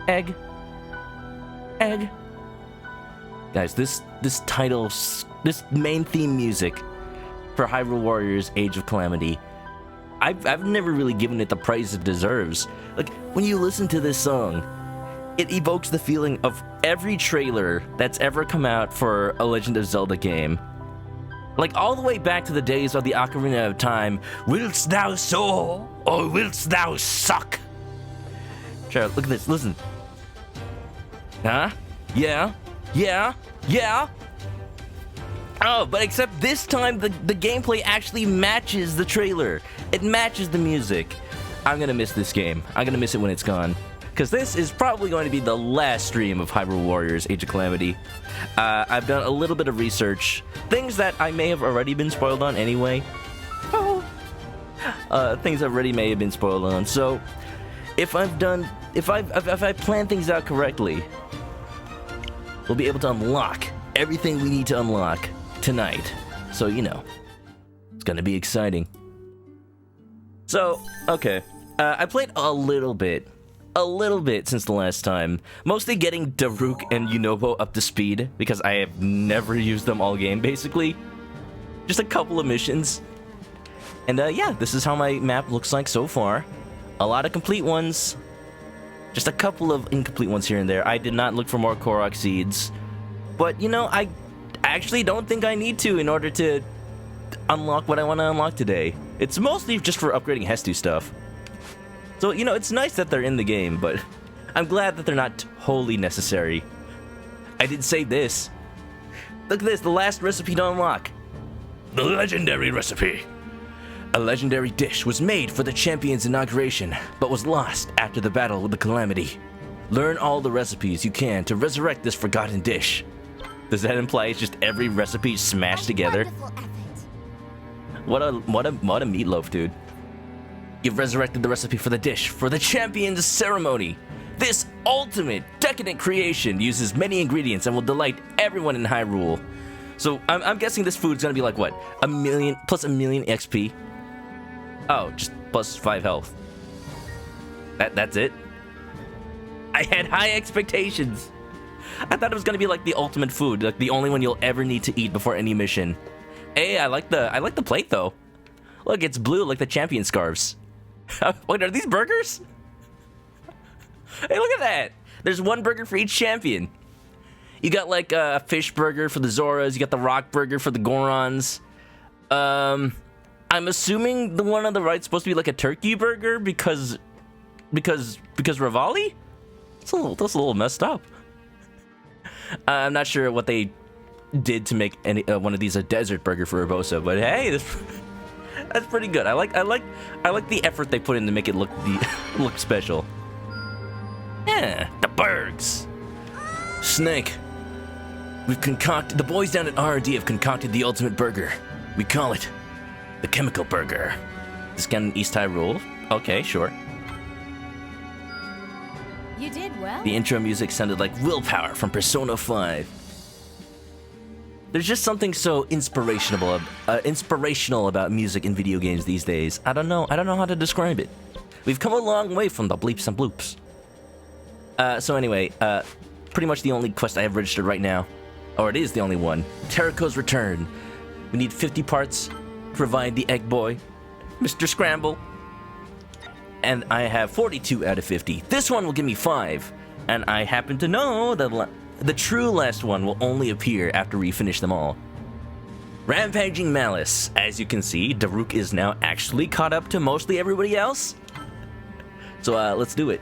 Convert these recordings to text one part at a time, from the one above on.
Egg. Egg. Guys, this title, this main theme music for Hyrule Warriors Age of Calamity, I've never really given it the praise it deserves. Like, when you listen to this song, it evokes the feeling of every trailer that's ever come out for a Legend of Zelda game. Like, all the way back to the days of the Ocarina of Time. Willst thou soar, or willst thou suck? Sure, look at this, listen. Huh? Yeah? Yeah? Yeah? Oh, but except this time, the gameplay actually matches the trailer. It matches the music. I'm gonna miss this game. I'm gonna miss it when it's gone. Because this is probably going to be the last stream of Hyrule Warriors Age of Calamity. I've done a little bit of research. Things that I may have already been spoiled on anyway. Oh. Things that already may have been spoiled on. So, if I plan things out correctly, we'll be able to unlock everything we need to unlock tonight. So, you know, it's gonna be exciting. So, okay. I played a little bit since the last time. Mostly getting Daruk and Yunobo up to speed, because I have never used them all game, basically. Just a couple of missions. And yeah, this is how my map looks like so far. A lot of complete ones. Just a couple of incomplete ones here and there. I did not look for more Korok seeds. But, you know, I actually don't think I need to in order to unlock what I want to unlock today. It's mostly just for upgrading Hestu stuff. So, you know, it's nice that they're in the game, but I'm glad that they're not wholly necessary. I did say this. Look at this, the last recipe to unlock. The legendary recipe. A legendary dish was made for the champion's inauguration, but was lost after the battle with the Calamity. Learn all the recipes you can to resurrect this forgotten dish. Does that imply it's just every recipe smashed together? What a meatloaf, dude. You've resurrected the recipe for the dish for the champion's ceremony. This ultimate decadent creation uses many ingredients and will delight everyone in Hyrule. So I'm guessing this food's gonna be like what? +1 million XP? Oh, just plus 5 health. That's it? I had high expectations. I thought it was gonna be like the ultimate food, like the only one you'll ever need to eat before any mission. Hey, I like the plate though. Look, it's blue like the champion scarves. Wait, are these burgers? Hey, look at that! There's one burger for each champion. You got like a fish burger for the Zoras, you got the rock burger for the Gorons. I'm assuming the one on the right's supposed to be like a turkey burger because Rivali? That's a little messed up. I'm not sure what they did to make any one of these a desert burger for Urbosa, but hey, that's pretty good. I like the effort they put in to make it look special. Yeah, the Bergs. Snake. The boys down at R&D have concocted the ultimate burger. We call it the Chemical Burger. This guy in East Hyrule? Okay, sure. You did well. The intro music sounded like Willpower from Persona 5. There's just something so inspirational about music in video games these days. I don't know how to describe it. We've come a long way from the bleeps and bloops. So anyway, pretty much the only quest I have registered right now, or it is the only one, Terraco's Return. We need 50 parts to provide the Egg Boy, Mr. Scramble, and I have 42 out of 50. This one will give me 5, and I happen to know that the true last one will only appear after we finish them all. Rampaging Malice. As you can see, Daruk is now actually caught up to mostly everybody else. So let's do it.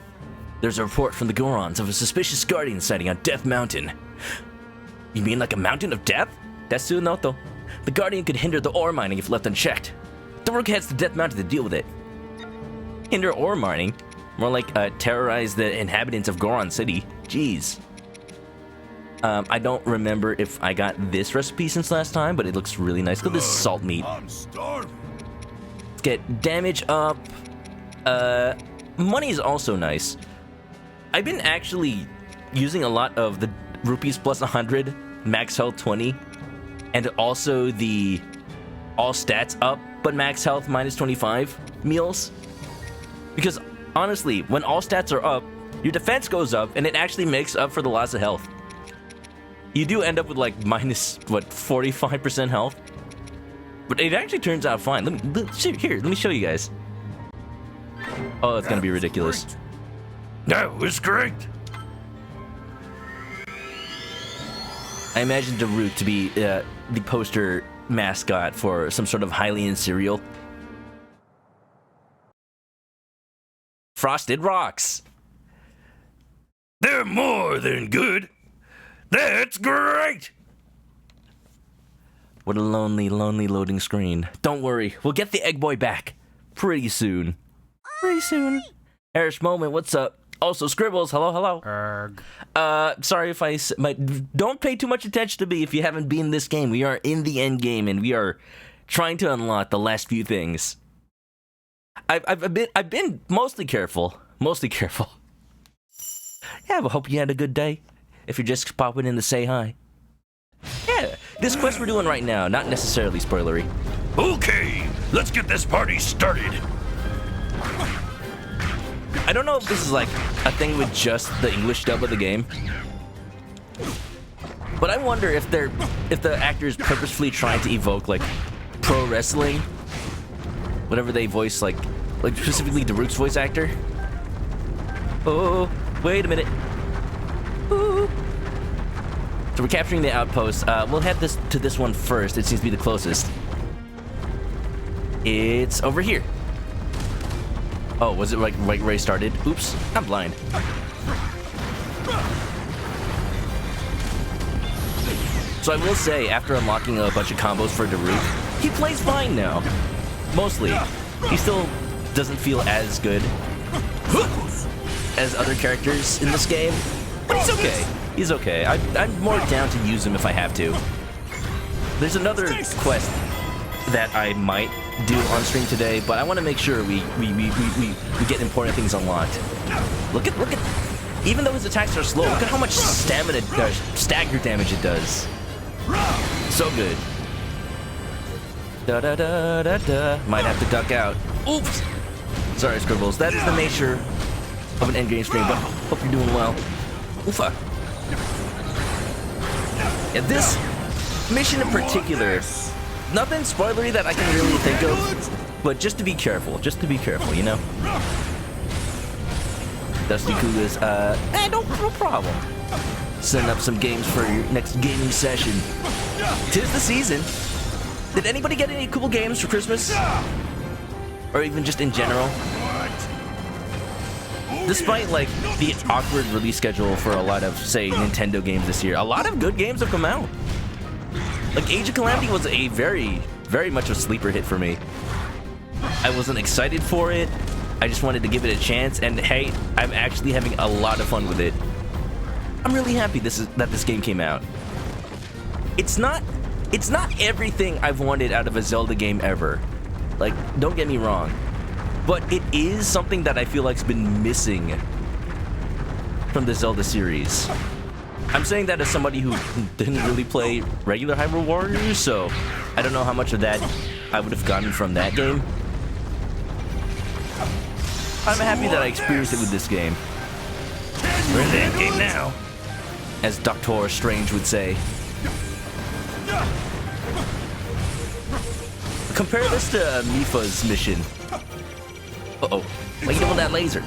There's a report from the Gorons of a suspicious guardian sighting on Death Mountain. You mean like a mountain of death? Desu Noto. The guardian could hinder the ore mining if left unchecked. Daruk heads to Death Mountain to deal with it. Hinder ore mining? More like terrorize the inhabitants of Goron City. Jeez. I don't remember if I got this recipe since last time, but it looks really nice. Look at this salt meat. I'm starving. Let's get damage up. Money is also nice. I've been actually using a lot of the rupees plus 100, max health 20, and also the all stats up, but max health minus 25 meals. Because honestly, when all stats are up, your defense goes up, and it actually makes up for the loss of health. You do end up with like minus, what, 45% health? But it actually turns out fine. Let me show you guys. Oh, it's gonna be ridiculous. That was great. I imagine Daruk to be the poster mascot for some sort of Hylian cereal. Frosted Rocks. They're more than good. That's great. What a lonely, lonely loading screen. Don't worry, we'll get the Egg Boy back pretty soon. Pretty soon. Erish Moment, what's up? Also, Scribbles, hello, hello. Sorry if don't pay too much attention to me if you haven't been in this game. We are in the end game, and we are trying to unlock the last few things. I've been mostly careful. Yeah, but hope you had a good day. If you're just popping in to say hi. Yeah, this quest we're doing right now, not necessarily spoilery. Okay, let's get this party started. I don't know if this is like a thing with just the English dub of the game, but I wonder if the actors purposefully trying to evoke like pro wrestling, whatever they voice, like specifically Daruk's voice actor. Oh, wait a minute. Ooh. So we're capturing the outpost. We'll head to this one first. It seems to be the closest. It's over here. Oh, was it like right where I started? Oops, I'm blind. So I will say, after unlocking a bunch of combos for Daruk, he plays fine now. Mostly. He still doesn't feel as good as other characters in this game, but he's okay. He's okay. I'm more down to use him if I have to. There's another quest that I might do on stream today, but I want to make sure we get important things unlocked. Look at, even though his attacks are slow, look at how much stamina, stagger damage it does. So good. Da da da da da. Might have to duck out. Oops. Sorry, Scribbles. That is the nature of an endgame stream, but hope you're doing well. Oofa. Yeah, this mission in particular, nothing spoilery that I can really think of, but just to be careful, you know? Dusty Kugas, no problem. Send up some games for your next gaming session. 'Tis the season. Did anybody get any cool games for Christmas? Or even just in general? Despite, like, the awkward release schedule for a lot of, say, Nintendo games this year, a lot of good games have come out. Like, Age of Calamity was a very, very much a sleeper hit for me. I wasn't excited for it. I just wanted to give it a chance, and hey, I'm actually having a lot of fun with it. I'm really happy that this game came out. It's not everything I've wanted out of a Zelda game ever. Like, don't get me wrong. But it is something that I feel like's been missing from the Zelda series. I'm saying that as somebody who didn't really play regular Hyrule Warriors, so I don't know how much of that I would have gotten from that game. I'm happy that I experienced it with this game. We're in the end game now, as Dr. Strange would say. Compare this to Mifa's mission. Uh-oh. What are you doing with that laser?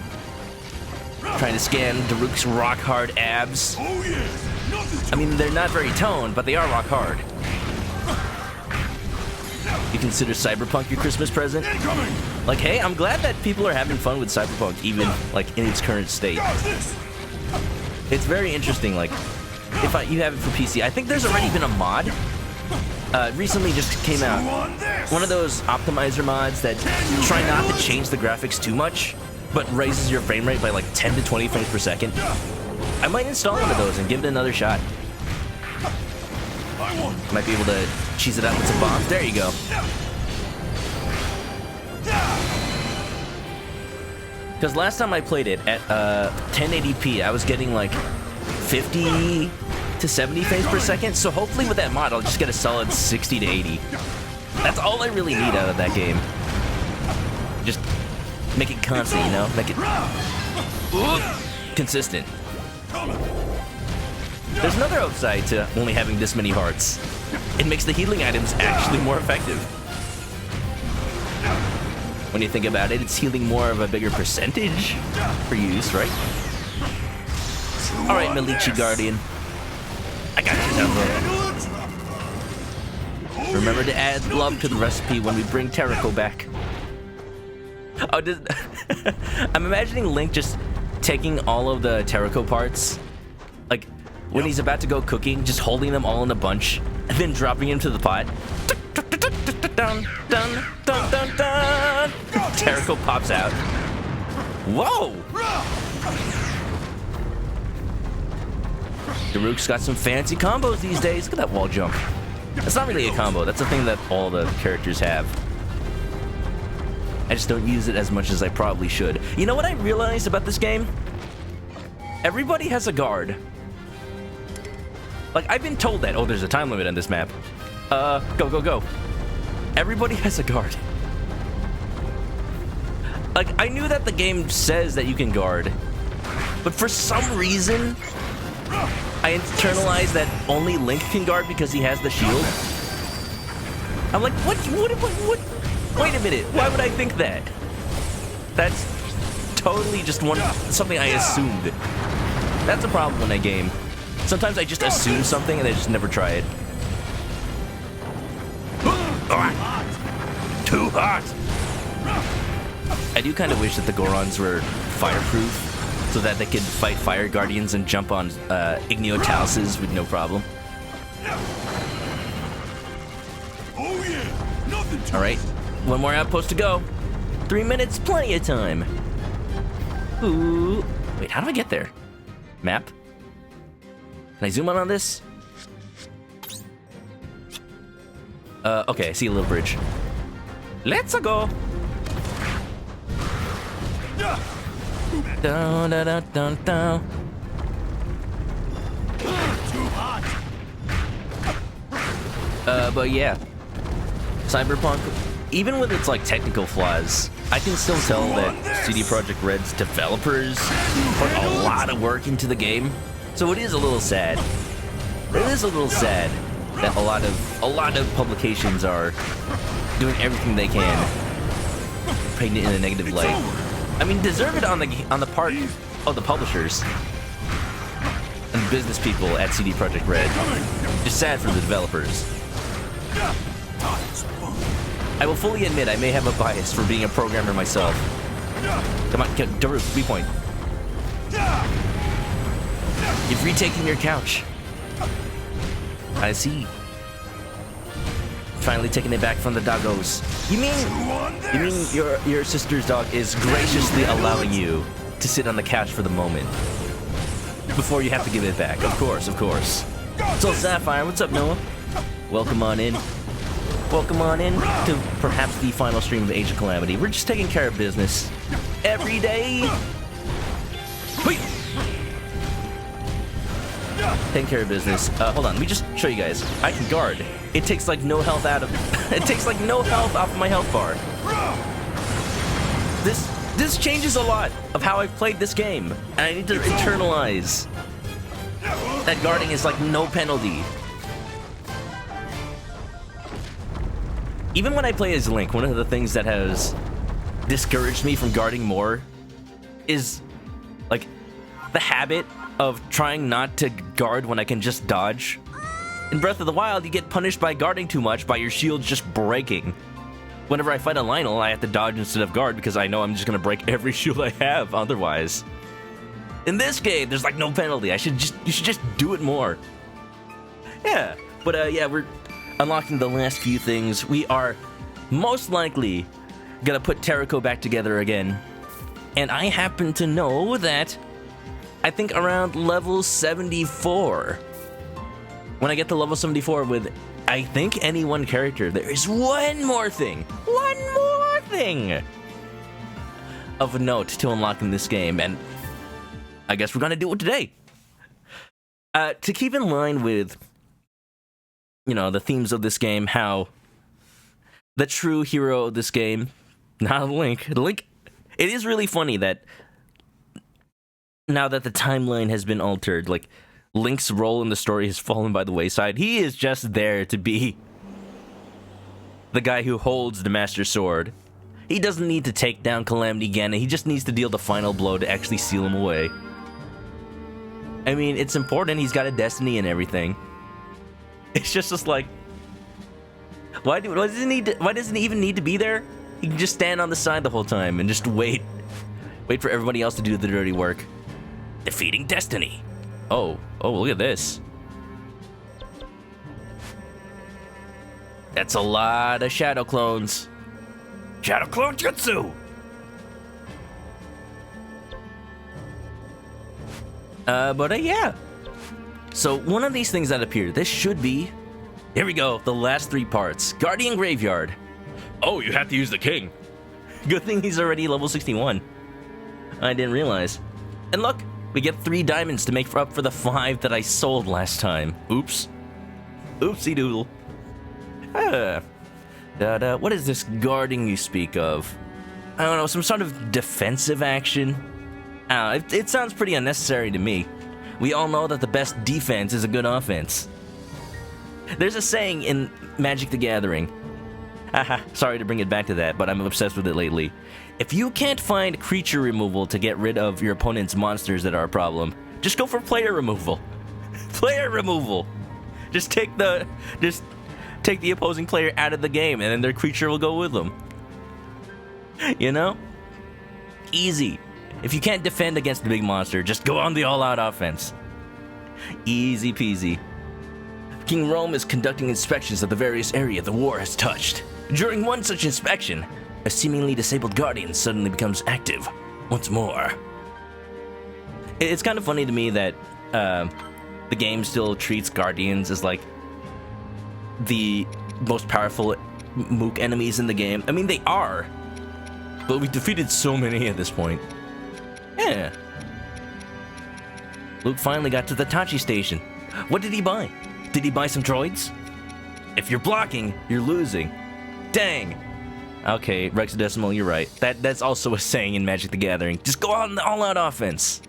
Trying to scan Daruk's rock-hard abs. I mean, they're not very toned, but they are rock-hard. You consider Cyberpunk your Christmas present? Like, hey, I'm glad that people are having fun with Cyberpunk, even, like, in its current state. It's very interesting, like, if you have it for PC. I think there's already been a mod. Recently just came out. One of those optimizer mods that try not to change the graphics too much, but raises your frame rate by like 10 to 20 frames per second. I might install one of those and give it another shot. Might be able to cheese it out with some bombs. There you go. Because last time I played it at 1080p, I was getting like 50 to 70 frames per second, so hopefully with that mod I'll just get a solid 60 to 80. That's all I really need out of that game. Just make it constant, you know? Make it... consistent. There's another upside to only having this many hearts. It makes the healing items actually more effective. When you think about it, it's healing more of a bigger percentage for use, right? Alright, Milichi Guardian. I got you down low. Remember to add love to the recipe when we bring Terraco back. Oh, I'm imagining Link just taking all of the Terraco parts, like when he's about to go cooking, just holding them all in a bunch, and then dropping into the pot. Dun, dun, dun, dun, dun. Terraco pops out. Whoa! Daruk's got some fancy combos these days. Look at that wall jump. That's not really a combo. That's a thing that all the characters have. I just don't use it as much as I probably should. You know what I realized about this game? Everybody has a guard. Like, I've been told that. Oh, there's a time limit on this map. Go, go, go. Everybody has a guard. Like, I knew that the game says that you can guard, but for some reason, I internalized that only Link can guard because he has the shield. I'm like, what? Wait a minute, why would I think that? That's totally just something I assumed. That's a problem in a game. Sometimes I just assume something and I just never try it. Too hot. I do kind of wish that the Gorons were fireproof, so that they could fight fire guardians and jump on Igneo with no problem. Oh yeah, nothing to Alright, one more outpost to go. 3 minutes, plenty of time. Ooh. Wait, how do I get there? Map? Can I zoom in on this? Okay, I see a little bridge. Let's go! Dun, dun, dun, dun, dun. But yeah. Cyberpunk, even with its like technical flaws, I can still tell that CD Projekt Red's developers put a lot of work into the game. So it is a little sad. It is a little sad that a lot of publications are doing everything they can, painting it in a negative light. I mean, deserve it on the part of the publishers and the business people at CD Projekt Red. Just sad for the developers. I will fully admit I may have a bias for being a programmer myself. Come on, Daruk, B-point. You've retaken your couch. I see. Finally taking it back from the doggos. You mean your sister's dog is graciously allowing you to sit on the couch for the moment before you have to give it back? Of course, of course. So Sapphire, what's up, Noah? Welcome on in. Welcome on in to perhaps the final stream of Age of Calamity. We're just taking care of business every day. Wait. Taking care of business. Hold on, let me just show you guys. I can guard. It takes like no health out of it takes like no health off of my health bar. This changes a lot of how I've played this game. And I need to internalize that guarding is like no penalty. Even when I play as Link, one of the things that has discouraged me from guarding more is like the habit of trying not to guard when I can just dodge. In Breath of the Wild, you get punished by guarding too much by your shield just breaking. Whenever I fight a Lionel, I have to dodge instead of guard because I know I'm just gonna break every shield I have otherwise. In this game, there's like no penalty. You should just do it more. Yeah, but yeah, we're unlocking the last few things. We are most likely gonna put Terraco back together again. And I happen to know that I think around level 74, when I get to level 74 with, I think, any one character, there is one more thing of note to unlock in this game, and I guess we're gonna do it today. To keep in line with, you know, the themes of this game, how the true hero of this game, not Link, it is really funny that now that the timeline has been altered, like, Link's role in the story has fallen by the wayside. He is just there to be the guy who holds the Master Sword. He doesn't need to take down Calamity Ganon, he just needs to deal the final blow to actually seal him away. I mean, it's important, he's got a destiny and everything. It's just like, why doesn't he even need to be there? He can just stand on the side the whole time and just wait for everybody else to do the dirty work. Defeating Destiny. Oh, look at this. That's a lot of Shadow Clones. Shadow Clone Jutsu! Yeah. So, one of these things that appeared, this should be... Here we go, the last 3 parts. Guardian Graveyard. Oh, you have to use the king. Good thing he's already level 61. I didn't realize. And look, we get 3 diamonds to make up for the 5 that I sold last time. Oops. Oopsie doodle. What is this guarding you speak of? I don't know, some sort of defensive action? It sounds pretty unnecessary to me. We all know that the best defense is a good offense. There's a saying in Magic the Gathering. Haha, sorry to bring it back to that, but I'm obsessed with it lately. If you can't find creature removal to get rid of your opponent's monsters that are a problem, just go for player removal. Player removal! Just take the opposing player out of the game, and then their creature will go with them. You know? Easy. If you can't defend against the big monster, just go on the all-out offense. Easy peasy. King Rome is conducting inspections of the various areas the war has touched. During one such inspection, a seemingly disabled guardian suddenly becomes active once more. It's kind of funny to me that the game still treats guardians as like the most powerful Mook enemies in the game. I mean, they are, but we defeated so many at this point. Yeah. Luke finally got to the Tachi station. What did he buy? Did he buy some droids? If you're blocking, you're losing. Dang. Okay, Rexadecimal, you're right. That's also a saying in Magic the Gathering. Just go on the all-out offense.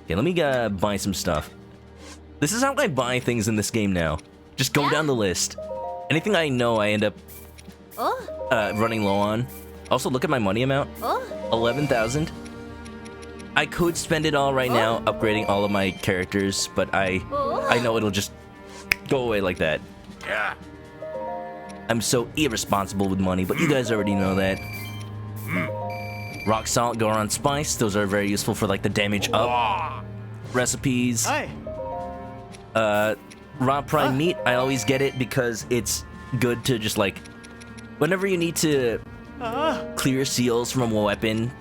Okay, let me buy some stuff. This is how I buy things in this game now. Just go down the list. Anything I know I end up running low on. Also, look at my money amount. 11,000. I could spend it all right now upgrading all of my characters, but I know it'll just go away like that. Yeah. I'm so irresponsible with money, but you guys already know that. Rock Salt, Goron Spice, those are very useful for like the damage up recipes. Raw Prime Meat, I always get it because it's good to just like, whenever you need to clear seals from a weapon,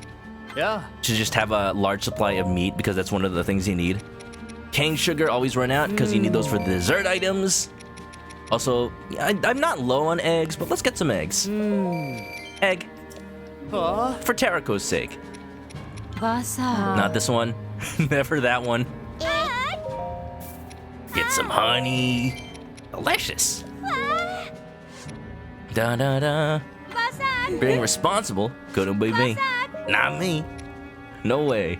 to just have a large supply of meat, because that's one of the things you need. Cane sugar always run out because you need those for the dessert items. Also, I'm not low on eggs, but let's get some eggs. Egg. For Tarako's sake. Not this one. Never that one. Get some honey. Delicious. Da da da. Being responsible? Couldn't be me. Not me. No way.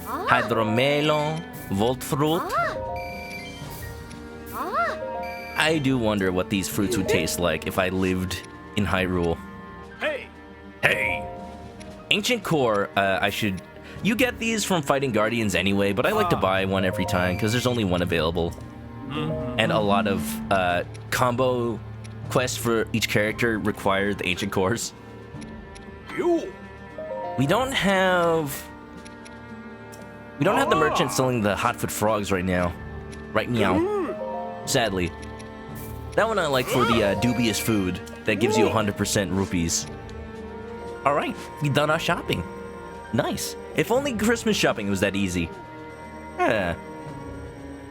Hydromelon. Volt fruit. I do wonder what these fruits would taste like if I lived in Hyrule. Hey! Ancient Core, you get these from fighting Guardians anyway, but I like to buy one every time because there's only one available. And a lot of combo quests for each character require the Ancient Cores. We don't have the merchant selling the hotfoot frogs right now. Sadly. That one I like for the dubious food that gives you 100% rupees. Alright, we done our shopping. Nice. If only Christmas shopping was that easy. Yeah.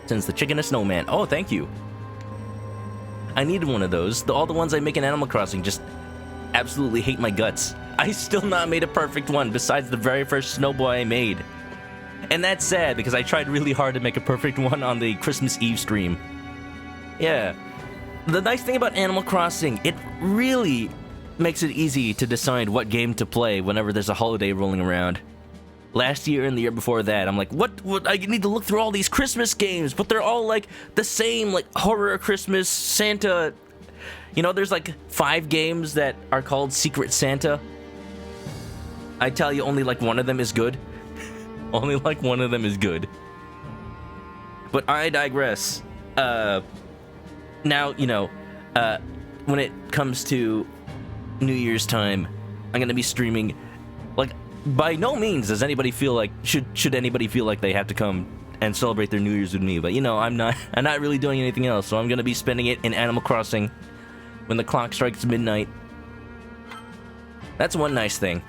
Sends the chicken a snowman. Oh, thank you. I needed one of those. All the ones I make in Animal Crossing just absolutely hate my guts. I still not made a perfect one besides the very first Snowboy I made. And that's sad because I tried really hard to make a perfect one on the Christmas Eve stream. Yeah. The nice thing about Animal Crossing, it really makes it easy to decide what game to play whenever there's a holiday rolling around. last year and the year before that. I'm like, what? I need to look through all these Christmas games, but they're all like the same, like horror Christmas, Santa. You know, there's like 5 games that are called Secret Santa. I tell you, only like one of them is good. Only like one of them is good. But I digress. Now, you know, when it comes to New Year's time, I'm gonna be streaming. Like, by no means does anybody feel like should anybody feel like they have to come and celebrate their New Year's with me. But you know, I'm not really doing anything else, so I'm gonna be spending it in Animal Crossing when the clock strikes midnight. That's one nice thing.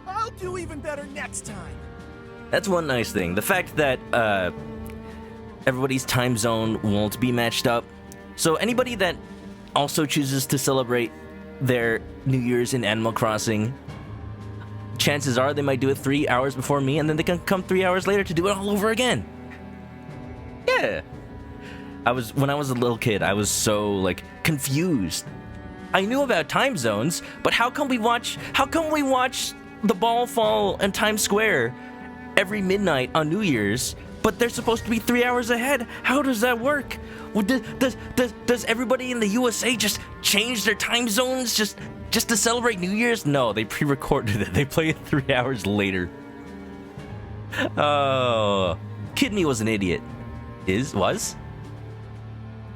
I'll do even better next time. That's one nice thing. The fact that everybody's time zone won't be matched up. So anybody that also chooses to celebrate their New Year's in Animal Crossing, chances are they might do it 3 hours before me, and then they can come 3 hours later to do it all over again. Yeah. When I was a little kid, I was so, like, confused. I knew about time zones, but how come we watch the ball fall in Times Square every midnight on New Year's, but they're supposed to be 3 hours ahead? How does that work? Well, does everybody in the USA just change their time zones just to celebrate New Year's? No, they pre-recorded it. They play it 3 hours later. Oh, Kid Me was an idiot. Was?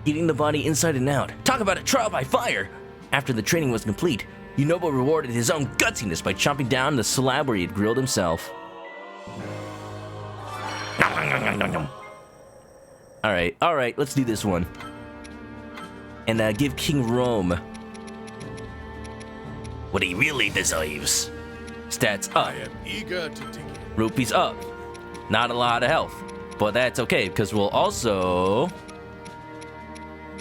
Eating the body inside and out. Talk about a trial by fire! After the training was complete, Yunobo rewarded his own gutsiness by chomping down the slab where he had grilled himself. Alright, let's do this one. And give King Rome what he really deserves. Stats up. I am eager to take it. Rupees up. Not a lot of health, but that's okay, because we'll also...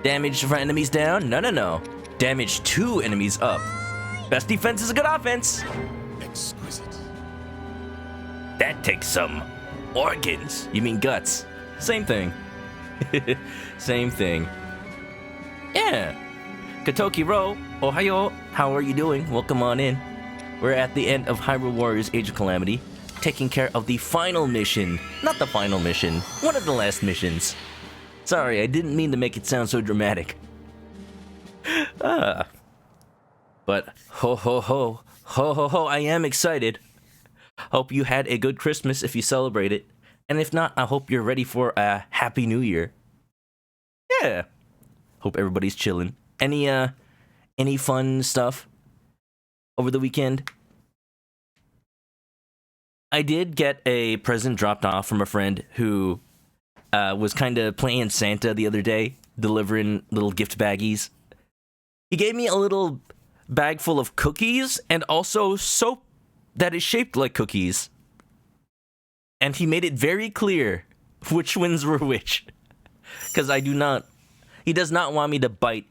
Damage for enemies down? No. Damage to enemies up. Best defense is a good offense. Exquisite. That takes some organs. You mean guts. Same thing. Same thing. Yeah. Katoki Ro, Ohayo, how are you doing? Welcome on in. We're at the end of Hyrule Warriors Age of Calamity, taking care of the final mission. Not the final mission, one of the last missions. Sorry, I didn't mean to make it sound so dramatic. But ho ho ho, ho ho ho, I am excited. Hope you had a good Christmas if you celebrate it. And if not, I hope you're ready for a Happy New Year. Yeah. Hope everybody's chilling. Any fun stuff over the weekend? I did get a present dropped off from a friend who was kind of playing Santa the other day, delivering little gift baggies. He gave me a little bag full of cookies and also soap that is shaped like cookies. And he made it very clear which ones were which. Because he does not want me to bite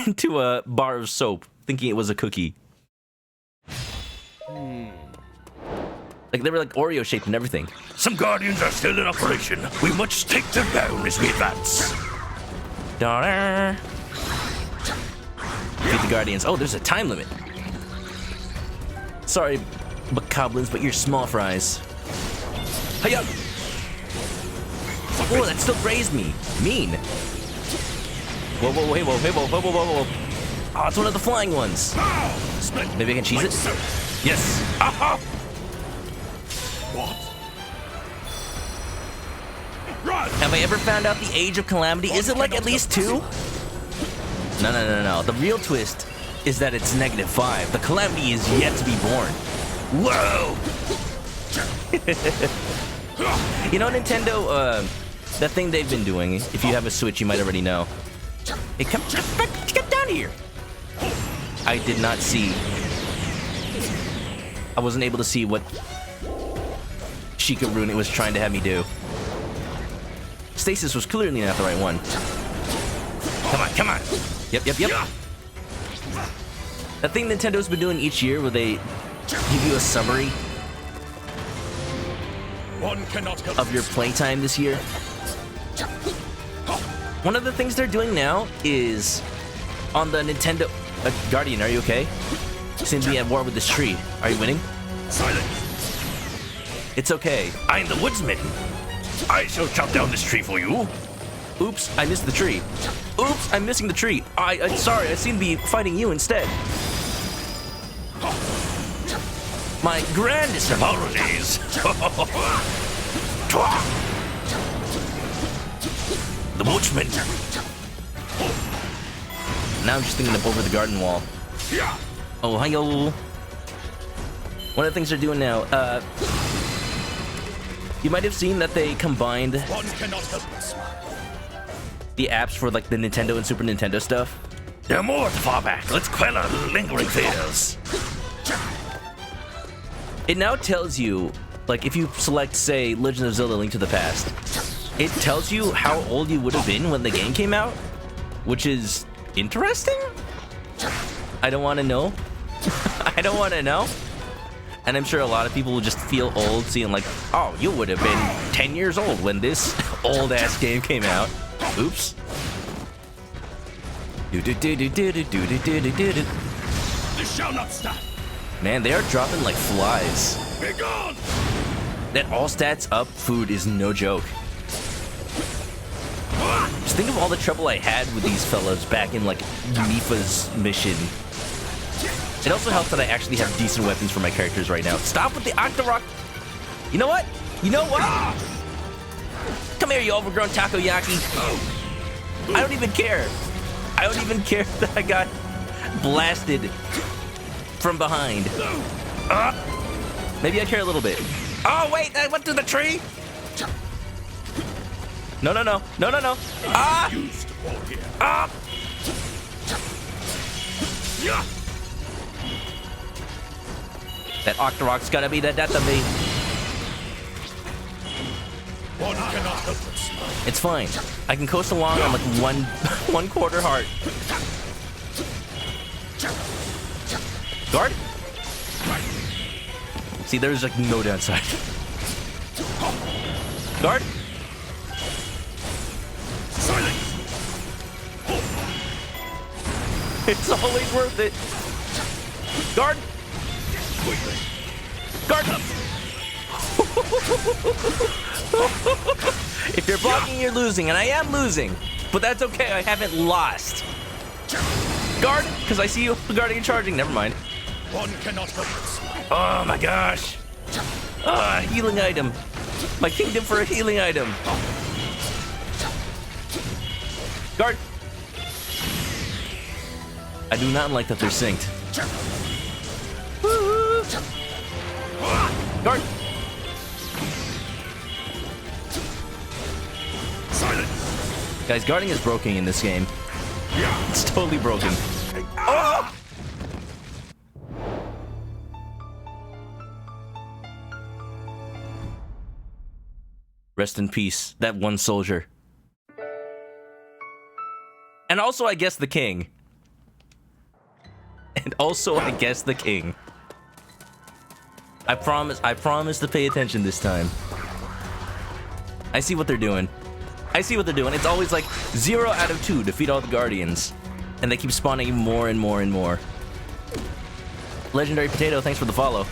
into a bar of soap thinking it was a cookie. Like, they were like Oreo shaped and everything. Some Guardians are still in operation. We must take them down as we advance. Da-da. Beat the Guardians. Oh, there's a time limit. Sorry, Bokoblins, but you're small fries. Hiya! Oh, that still grazed me. Mean. Whoa, whoa, whoa, whoa, whoa, whoa, whoa, whoa, whoa. Oh, it's one of the flying ones. Maybe I can cheese it? Yes. Aha! What? Run! Have I ever found out the Age of Calamity? Is it like at least 2? No. The real twist is that it's -5. The Calamity is yet to be born. Whoa! You know, Nintendo, that thing they've been doing, if you have a Switch, you might already know. Hey, come down here! I did not see. I wasn't able to see what Sheikah Rune was trying to have me do. Stasis was clearly not the right one. Come on. Yep. That thing Nintendo's been doing each year where they give you a summary One cannot help of your playtime this year. One of the things they're doing now is on the Nintendo... Guardian, are you okay? Seem to be at war with this tree. Are you winning? Silent. It's okay. I'm the woodsman. I shall chop down this tree for you. Oops, I missed the tree. Oops, I'm missing the tree. I'm sorry, I seem to be fighting you instead. My grandest Apologies. The woodsman. Now I'm just thinking of over the garden wall. Oh, hi-yo. One of the things they're doing now, you might have seen that they combined One cannot help but smile. the apps for like the Nintendo and Super Nintendo stuff. There are more at the far back. Let's quell our lingering fears. It now tells you, like if you select, say, Legend of Zelda: Link to the Past, it tells you how old you would have been when the game came out, which is interesting. I don't want to know. I don't want to know. And I'm sure a lot of people will just feel old seeing like, oh, you would have been 10 years old when this old-ass game came out. Oops. This shall not stop. Man, they are dropping like flies. Be gone. That all stats up food is no joke. Just think of all the trouble I had with these fellas back in like Mifa's mission. It also helps that I actually have decent weapons for my characters right now. Stop with the Octorok! You know what? You know what? Come here, you overgrown takoyaki. I don't even care. I don't even care that I got blasted from behind. Maybe I care a little bit. Oh, wait, I went through the tree? No, no, no. No, no, no. Ah! Ah! That Octorok's gonna be the death of me. One cannot help but smile. It's fine. I can coast along on like one quarter heart. Guard? See, there's like no downside. Guard? Silence. It's always worth it. Guard? Guard up! If you're blocking, you're losing, and I am losing. But that's okay, I haven't lost. Guard, because I see you guarding and charging. Never mind. One cannot help but smile. Oh my gosh. Healing item. My kingdom for a healing item. Guard. I do not like that they're synced. Guard. Silence. Guys, guarding is broken in this game. It's totally broken. Oh! Rest in peace, that one soldier. And also, I guess, the king. And also, I guess, the king. I promise to pay attention this time. I see what they're doing. I see what they're doing. It's always like 0 out of 2, defeat all the guardians. And they keep spawning more and more and more. Legendary Potato, thanks for the follow.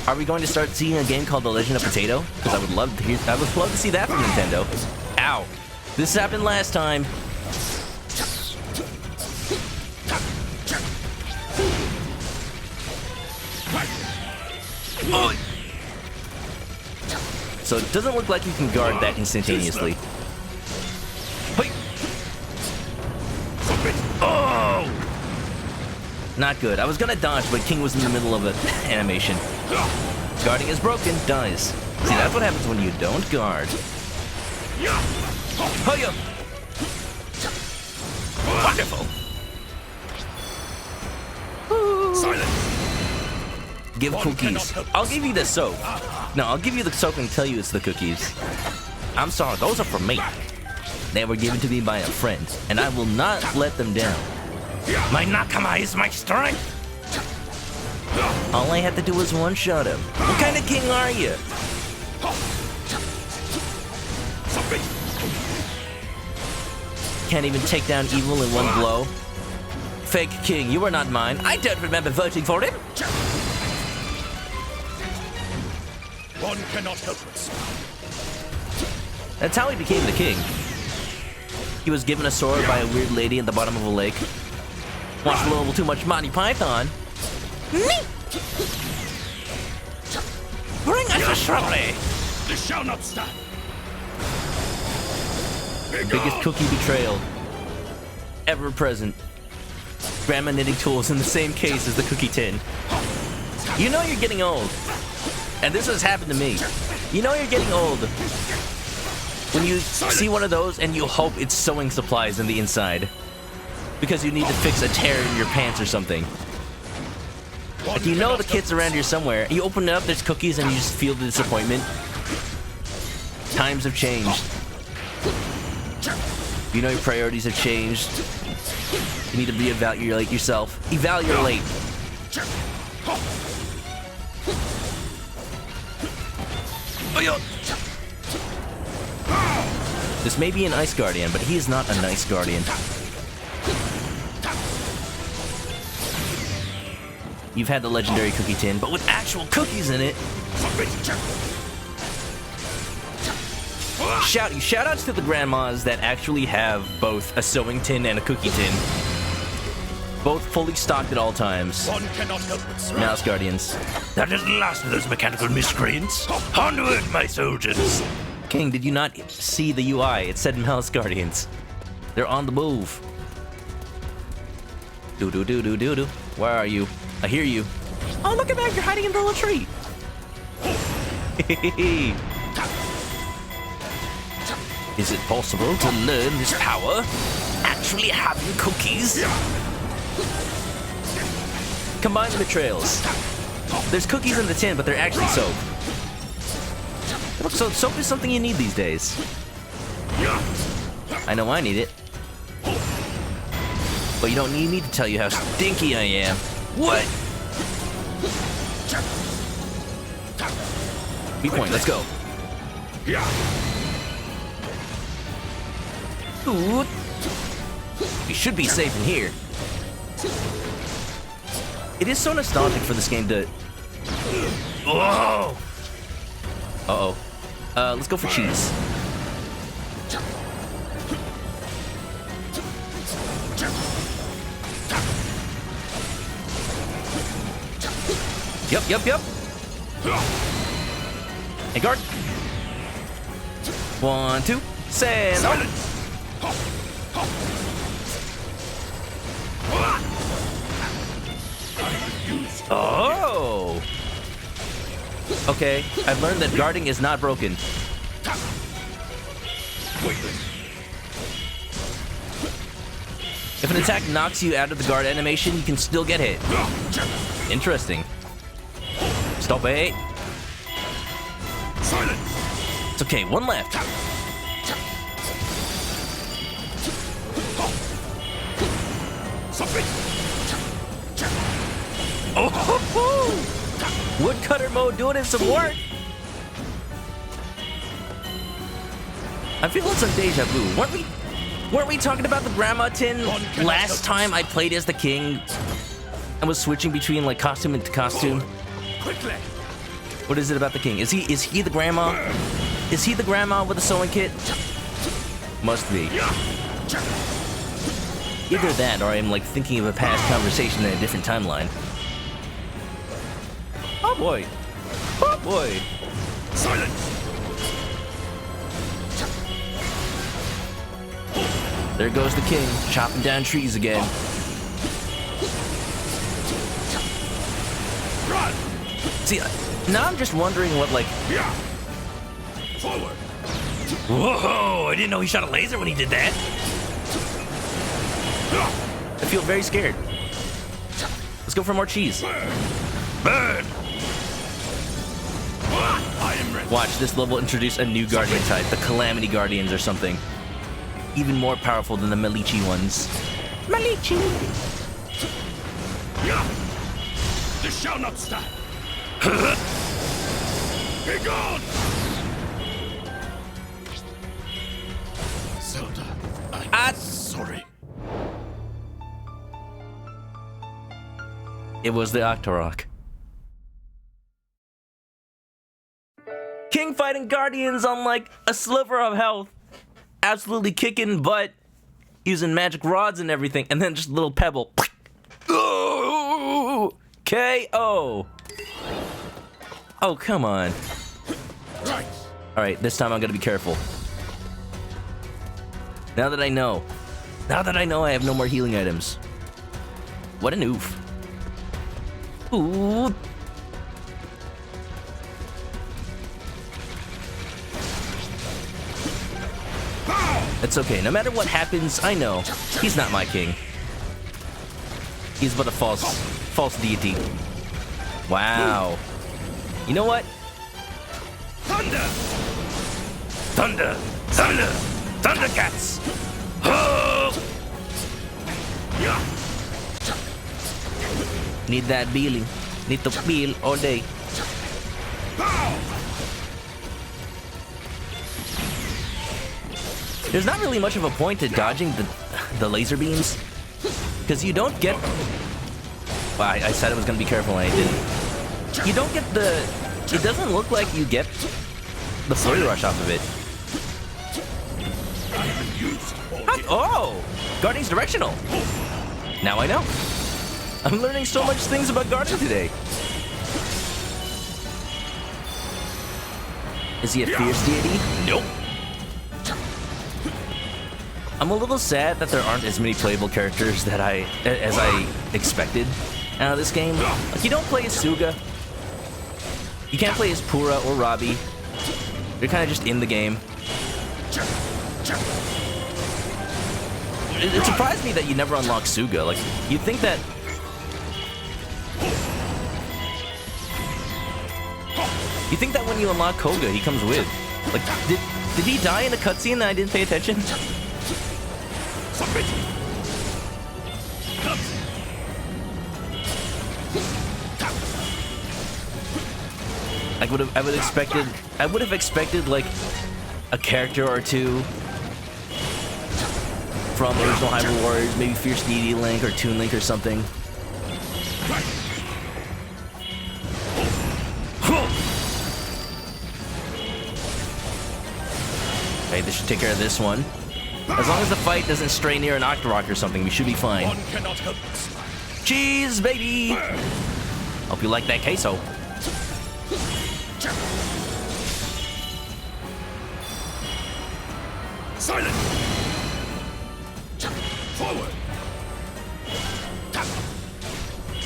Are we going to start seeing a game called The Legend of Potato? Because I would love to see that from Nintendo. Ow. This happened last time. Oh. So it doesn't look like you can guard that instantaneously. Wait. Oh! Not good. I was gonna dodge, but King was in the middle of an animation. Guarding is broken. Dies. See, that's what happens when you don't guard. Hiya! Wonderful. Silence. Give cookies. I'll give you the soap. No, I'll give you the soap and tell you it's the cookies. I'm sorry, those are for me. They were given to me by a friend, and I will not let them down. My Nakama is my strength. All I had to do was one-shot him. What kind of king are you? Can't even take down evil in one blow. Fake king, you are not mine. I don't remember voting for him. One cannot help us. That's how he became the king. He was given a sword by a weird lady at the bottom of a lake. Watched a little too much Monty Python. Bring us a shrubbery! This shall not stand. Biggest cookie betrayal ever present. Grandma knitting tools in the same case as the cookie tin. You know you're getting old. And this has happened to me. You know you're getting old when you see one of those and you hope it's sewing supplies in the inside. Because you need to fix a tear in your pants or something. Like you know the kit's around here somewhere. You open it up, there's cookies, and you just feel the disappointment. Times have changed. You know your priorities have changed. You need to reevaluate yourself. Evaluate. This may be an ice guardian, but he is not a nice guardian. You've had the legendary cookie tin, but with actual cookies in it. Shoutouts to the grandmas that actually have both a sewing tin and a cookie tin. Both fully stocked at all times. One cannot help us. Mouse Guardians. That is the last of those mechanical miscreants. Onward, my soldiers. King, did you not see the UI? It said Mouse Guardians. They're on the move. Do. Where are you? I hear you. Oh, look at that! You're hiding in the little tree. Is it possible to learn this power? Actually having cookies? Combine the betrayals. There's cookies in the tin, but they're actually soap. Look, so soap is something you need these days. I know I need it. But you don't need me to tell you how stinky I am. What? B-point, let's go. Ooh. We should be safe in here. It is so nostalgic for this game to... Whoa! Uh-oh. Let's go for cheese. Yep. Hey, guard. 1, 2, sand. Oh! Okay, I've learned that guarding is not broken. If an attack knocks you out of the guard animation, you can still get hit. Interesting. Stop it. It's okay, one left. Oh, woodcutter mode doing it some work. I'm feeling some deja vu. Weren't we talking about the grandma tin last time I played as the king and was switching between like costume and costume? Quickly. What is it about the king? Is he the grandma? Is he the grandma with the sewing kit? Must be. Either that or I'm like thinking of a past conversation in a different timeline. Oh boy. Oh boy. Silence. There goes the king, chopping down trees again. Run. See, now I'm just wondering what, like... Forward. Whoa, I didn't know he shot a laser when he did that. I feel very scared. Let's go for more cheese. Burn. I am ready. Watch, this level introduce a new guardian type, the Calamity Guardians or something. Even more powerful than the Malichi ones. Malichi! This shall not stand. Be gone! Zelda, I'm sorry. It was the Octorok. King fighting Guardians on like a sliver of health. Absolutely kicking butt. Using magic rods and everything. And then just a little pebble. KO. Oh, come on. Alright, this time I'm gonna be careful. Now that I know I have no more healing items. What an oof. Ooh. It's okay, no matter what happens, I know he's not my king. He's but a false deity. Wow. You know what? Thunder! Thunder! Thunder! Thundercats! Oh! Need that healing. Need to heal all day. There's not really much of a point to dodging the laser beams, because you don't get... Well, I said I was going to be careful and I didn't. You don't get the... It doesn't look like you get the flurry rush off of it. Oh! Guardian's directional! Now I know. I'm learning so much things about Guardian today. Is he a fierce deity? Nope. I'm a little sad that there aren't as many playable characters as I expected out of this game. Like, you don't play as Suga. You can't play as Pura or Robbie. You're kind of just in the game. It surprised me that you never unlock Suga. Like, you'd think that... You think that when you unlock Koga, he comes with. Like, did he die in a cutscene that I didn't pay attention? I would have expected like a character or two from original Hyrule Warriors, maybe Fierce Deity Link or Toon Link or something. Okay, this should take care of this one. As long as the fight doesn't stray near an Octorok or something, we should be fine. One cannot help this. Cheese, baby! Hope you like that queso. Silent. Forward.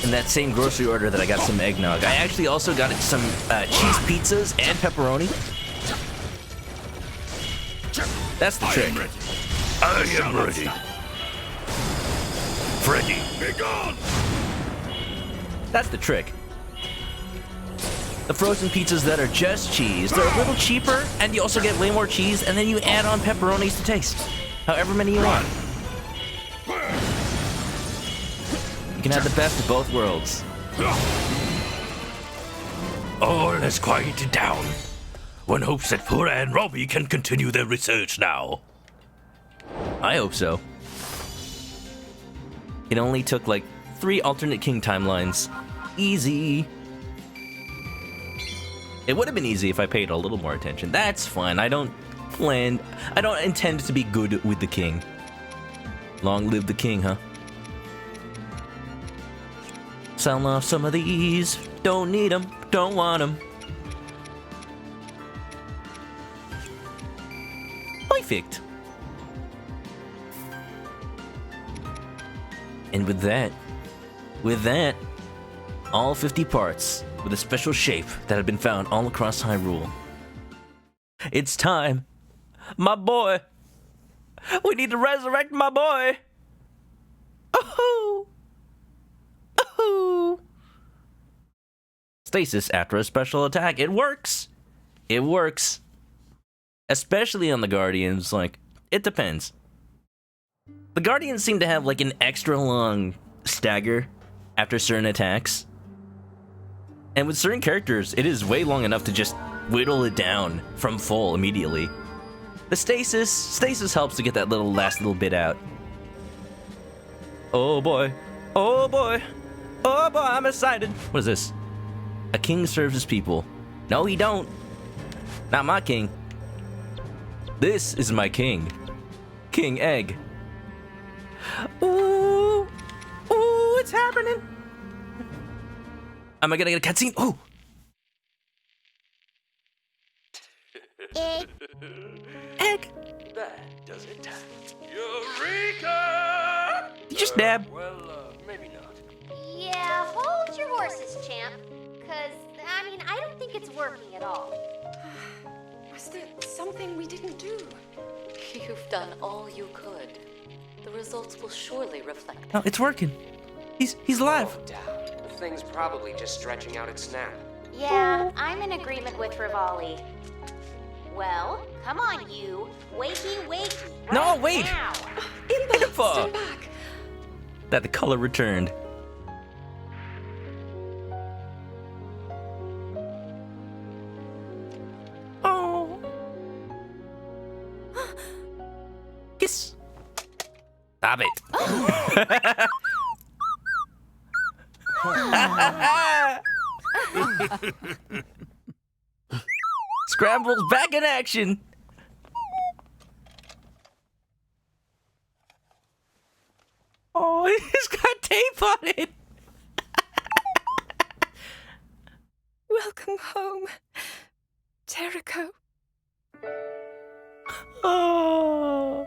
In that same grocery order that I got some eggnog, I actually also got some cheese pizzas and pepperoni. That's the trick. I am ready. Freddy, be gone! That's the trick. The frozen pizzas that are just cheese, they're a little cheaper, and you also get way more cheese, and then you add on pepperonis to taste. However many you want. You can have the best of both worlds. All has quieted down. One hopes that Pura and Robbie can continue their research now. I hope so. It only took like 3 alternate king timelines. Easy. It would have been easy if I paid a little more attention. That's fine. I don't intend to be good with the king. Long live the king, huh? Sell off some of these. Don't need them. Don't want them. Perfect. And with that, all 50 parts with a special shape that had been found all across Hyrule. It's time. My boy. We need to resurrect my boy. Oh-hoo. Oh-hoo. Stasis after a special attack. It works. It works. Especially on the Guardians, like, it depends. The Guardians seem to have like an extra long stagger after certain attacks. And with certain characters, it is way long enough to just whittle it down from full immediately. The stasis helps to get that last little bit out. Oh boy, oh boy, oh boy, I'm excited. What is this? A king serves his people. No, he don't. Not my king. This is my king. King Egg. Ooh. Ooh, it's happening. Am I gonna get a cutscene? Ooh. Egg. Egg. That does it. Eureka! Did you just dab? Maybe not. Yeah, hold your horses, champ. I don't think it's working at all. Was there something we didn't do? You've done all you could. The results will surely reflect that. No, it's working. He's alive. No doubt. The thing's probably just stretching out its snap. Yeah, I'm in agreement with Rivali. Well, come on, you. Wakey, wakey. No, right wait. now. Impa. Stand back. That the color returned. Oh. Kiss. Stop it. Scramble's back in action. Oh, he's got tape on it. Welcome home, Terrico. Oh.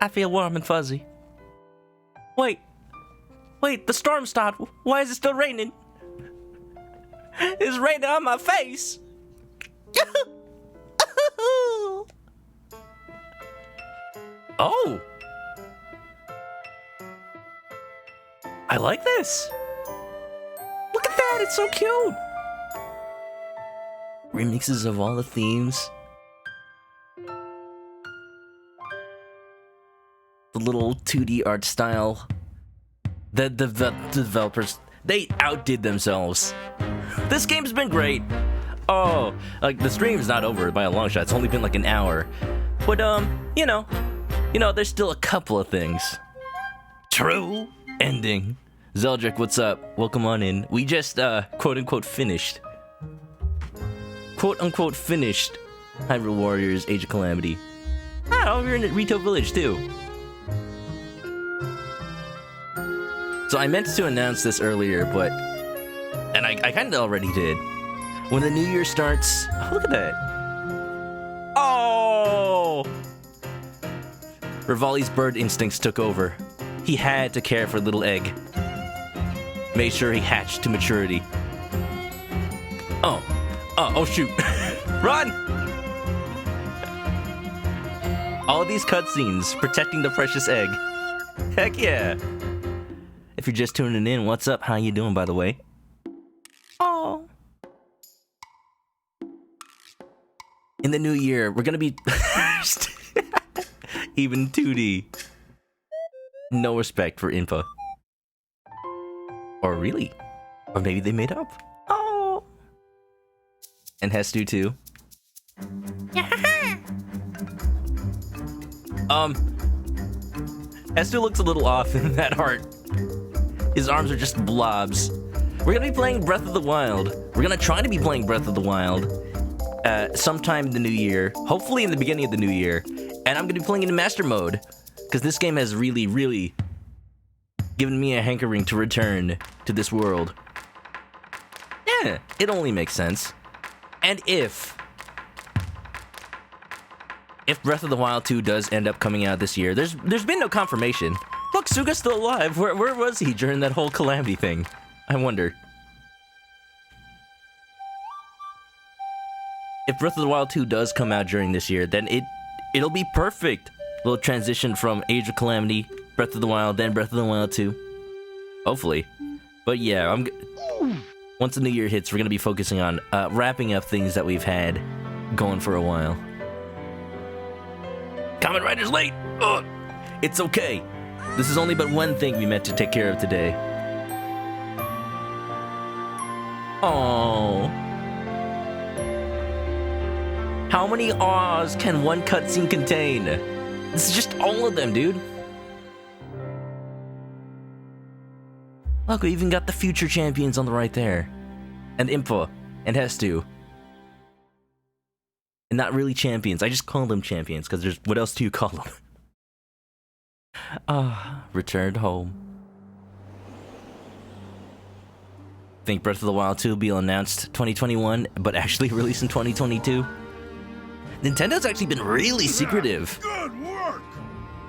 I feel warm and fuzzy. Wait, the storm stopped. Why is it still raining? It's raining on my face. Oh. I like this. Look at that, it's so cute. Remixes of all the themes. The little 2D art style. The developers, they outdid themselves. This game's been great. Oh, like the stream's not over by a long shot. It's only been like an hour. But you know, there's still a couple of things. True ending. Zeldrick, what's up? Welcome on in. We just quote unquote finished. Quote unquote finished Hyrule Warriors Age of Calamity. Ah, over here in Rito Village too. So I meant to announce this earlier, but... And I kind of already did. When the new year starts... Oh, look at that. Oh! Rivali's bird instincts took over. He had to care for little Egg. Made sure he hatched to maturity. Oh shoot. Run! All these cutscenes protecting the precious Egg. Heck yeah. If you're just tuning in, what's up? How you doing, by the way? Oh. In the new year, we're gonna be even 2D. No respect for Impa. Or really? Or maybe they made up. Oh. And Hestu too. Hestu looks a little off in that art. His arms are just blobs. We're gonna be playing Breath of the Wild. We're gonna try to be playing Breath of the Wild sometime in the new year. Hopefully in the beginning of the new year. And I'm gonna be playing in Master Mode. Because this game has really, really given me a hankering to return to this world. Yeah, it only makes sense. And if Breath of the Wild 2 does end up coming out this year, there's been no confirmation. Look, Suga's still alive. Where was he during that whole Calamity thing? I wonder. If Breath of the Wild 2 does come out during this year, then it'll be perfect. Little transition from Age of Calamity, Breath of the Wild, then Breath of the Wild 2. Hopefully. But yeah, once the new year hits, we're gonna be focusing on wrapping up things that we've had going for a while. Kamen Rider's late! Ugh. It's okay. This is only but one thing we meant to take care of today. Oh. How many awes can one cutscene contain? This is just all of them, dude. Look, we even got the future champions on the right there. And Impa. And Hestu. And not really champions. I just call them champions, because there's... What else do you call them? Returned home. Think Breath of the Wild 2 will be announced 2021, but actually released in 2022? Nintendo's actually been really secretive. Good work!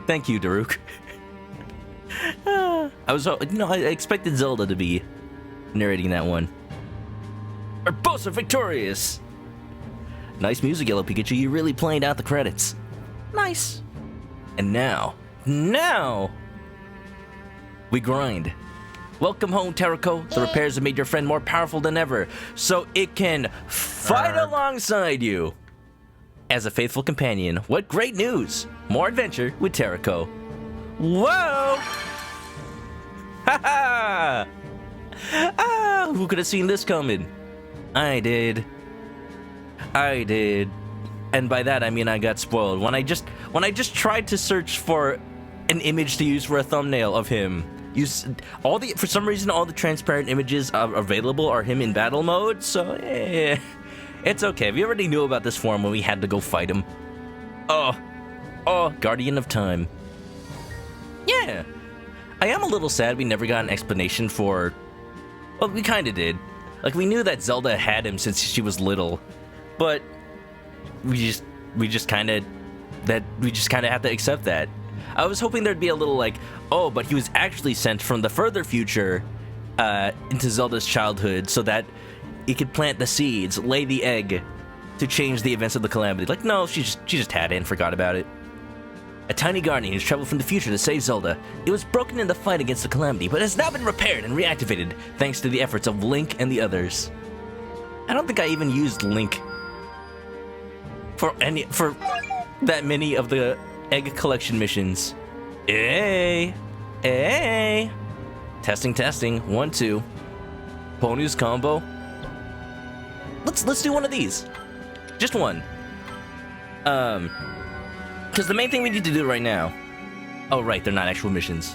Thank you, Daruk. I expected Zelda to be narrating that one. Our boss are victorious! Nice music, Yellow Pikachu. You really played out the credits. Nice. And now, we grind. Welcome home, Terrako. The repairs have made your friend more powerful than ever, so it can fight alongside you. As a faithful companion, what great news! More adventure with Terrako. Whoa! Ha ha! Who could have seen this coming? I did. And by that I mean I got spoiled. When I just tried to search for an image to use for a thumbnail of him, for some reason all the transparent images available are him in battle mode, so it's okay. We already knew about this form when we had to go fight him. Oh, Guardian of Time. Yeah. I am a little sad we never got an explanation for... Well, we kinda did. Like, we knew that Zelda had him since she was little, but we just kinda have to accept that. I was hoping there'd be a little like, oh, but he was actually sent from the further future into Zelda's childhood so that he could plant the seeds, lay the egg to change the events of the Calamity. Like, no, she just had it and forgot about it. A tiny guardian has traveled from the future to save Zelda. It was broken in the fight against the Calamity, but has now been repaired and reactivated thanks to the efforts of Link and the others. I don't think I even used Link for that many of the egg collection missions. Hey. Testing. 1, 2. Pony's combo. Let's do one of these. Just one. Because the main thing we need to do right now... Oh, right, they're not actual missions.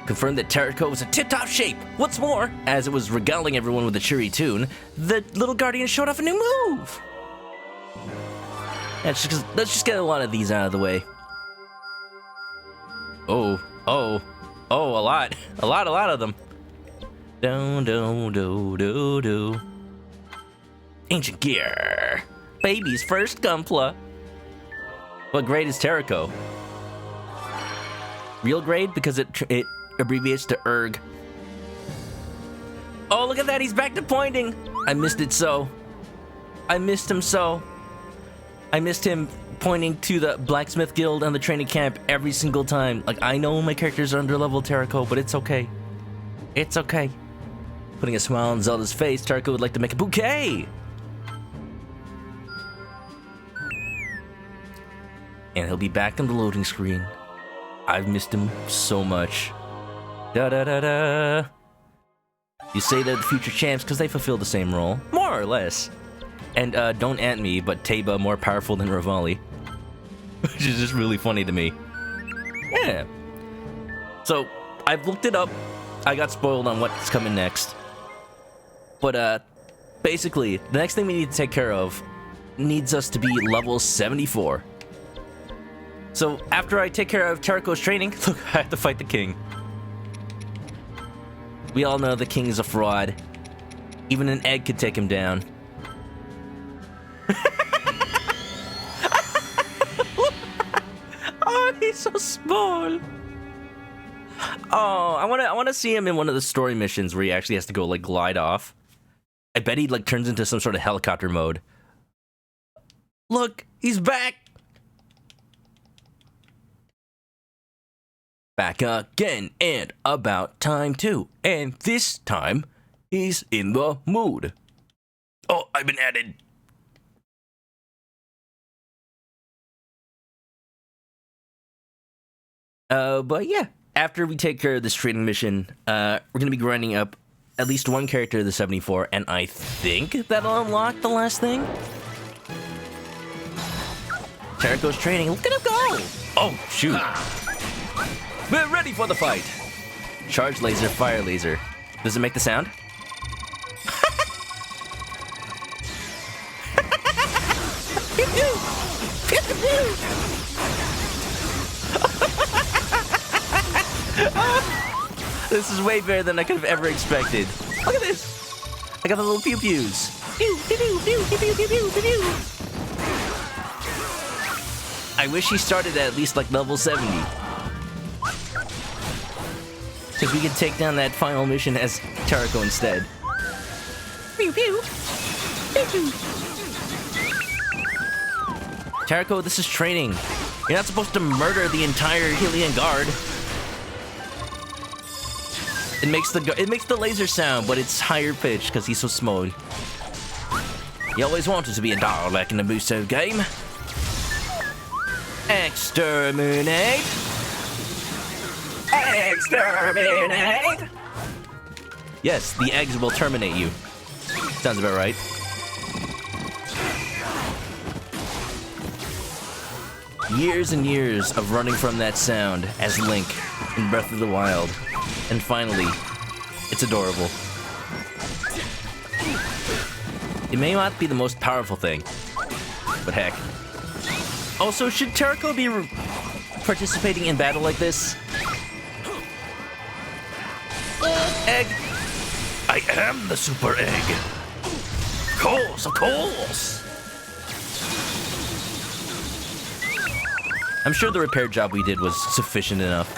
Confirmed that Terrako was in tip-top shape. What's more, as it was regaling everyone with a cheery tune, the little guardian showed off a new move. Let's just get a lot of these out of the way. Oh, a lot of them. Do. Ancient gear. Baby's first Gunpla. What grade is Terrako? Real grade, because it abbreviates to ERG. Oh, look at that, he's back to pointing. I missed it so. I missed him so. I missed him pointing to the blacksmith guild and the training camp every single time. Like, I know my characters are underleveled, Terrako, but it's okay. It's okay. Putting a smile on Zelda's face, Terrako would like to make a bouquet. And he'll be back on the loading screen. I've missed him so much. Da. You say they're the future champs because they fulfill the same role, more or less. And don't ant me, but Teba more powerful than Rivali. Which is just really funny to me. Yeah. So, I've looked it up. I got spoiled on what's coming next. But, basically, the next thing we need to take care of needs us to be level 74. So, after I take care of Terrako's training, look, I have to fight the king. We all know the king is a fraud. Even an egg could take him down. Oh, he's so small. Oh, I wanna see him in one of the story missions where he actually has to go like glide off. I bet he like turns into some sort of helicopter mode. Look, he's back. Back again, and about time too. And this time, he's in the mood. Oh, I've been added. But yeah, after we take care of this training mission, we're gonna be grinding up at least one character to the 74, and I think that'll unlock the last thing. Terrako's training, look at him go! Oh, shoot. We're ready for the fight! Charge laser, fire laser. Does it make the sound? This is way better than I could have ever expected. Look at this. I got the little pew-pews. I wish he started at least like level 70. Because we could take down that final mission as Tarako instead. Pew pew. Pew pew. Tarako, this is training. You're not supposed to murder the entire Hylian guard. It makes the laser sound, but it's higher pitched because he's so small. He always wanted to be a Dalek in a Muso game. Exterminate! Exterminate! Yes, the eggs will terminate you. Sounds about right. Years and years of running from that sound as Link in Breath of the Wild. And finally, it's adorable. It may not be the most powerful thing, but heck. Also, should Tarako be participating in battle like this? Egg! I am the super egg. Of course, of course. I'm sure the repair job we did was sufficient enough.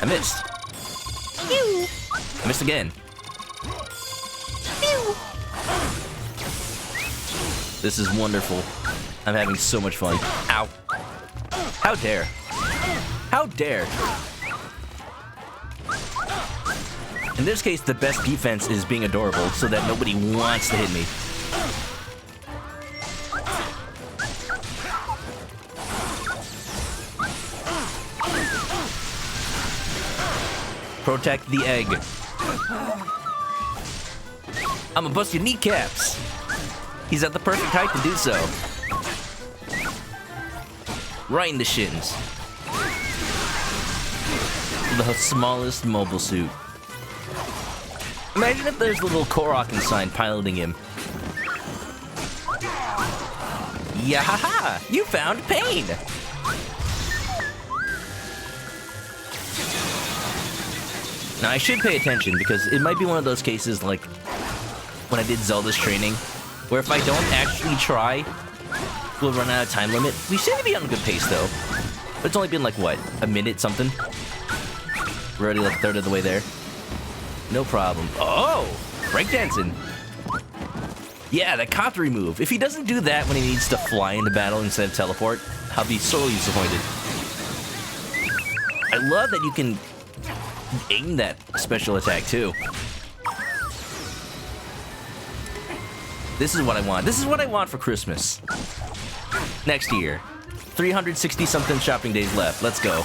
I missed. I missed again. This is wonderful. I'm having so much fun. Ow. How dare. How dare. In this case, the best defense is being adorable so that nobody wants to hit me. Protect the egg. I'ma bust your kneecaps. He's at the perfect height to do so. Right in the shins. The smallest mobile suit. Imagine if there's a little Korok inside piloting him. Yahaha! You found pain! Now, I should pay attention because it might be one of those cases like when I did Zelda's training, where if I don't actually try, we'll run out of time limit. We seem to be on a good pace though. But it's only been like, what, a minute something? We're already like a third of the way there. No problem. Oh! Breakdancing. Yeah, that Katori move. If he doesn't do that when he needs to fly into battle instead of teleport, I'll be sorely disappointed. I love that you can aim that special attack too. This is what I want. This is what I want for Christmas. Next year. 360 something shopping days left. Let's go.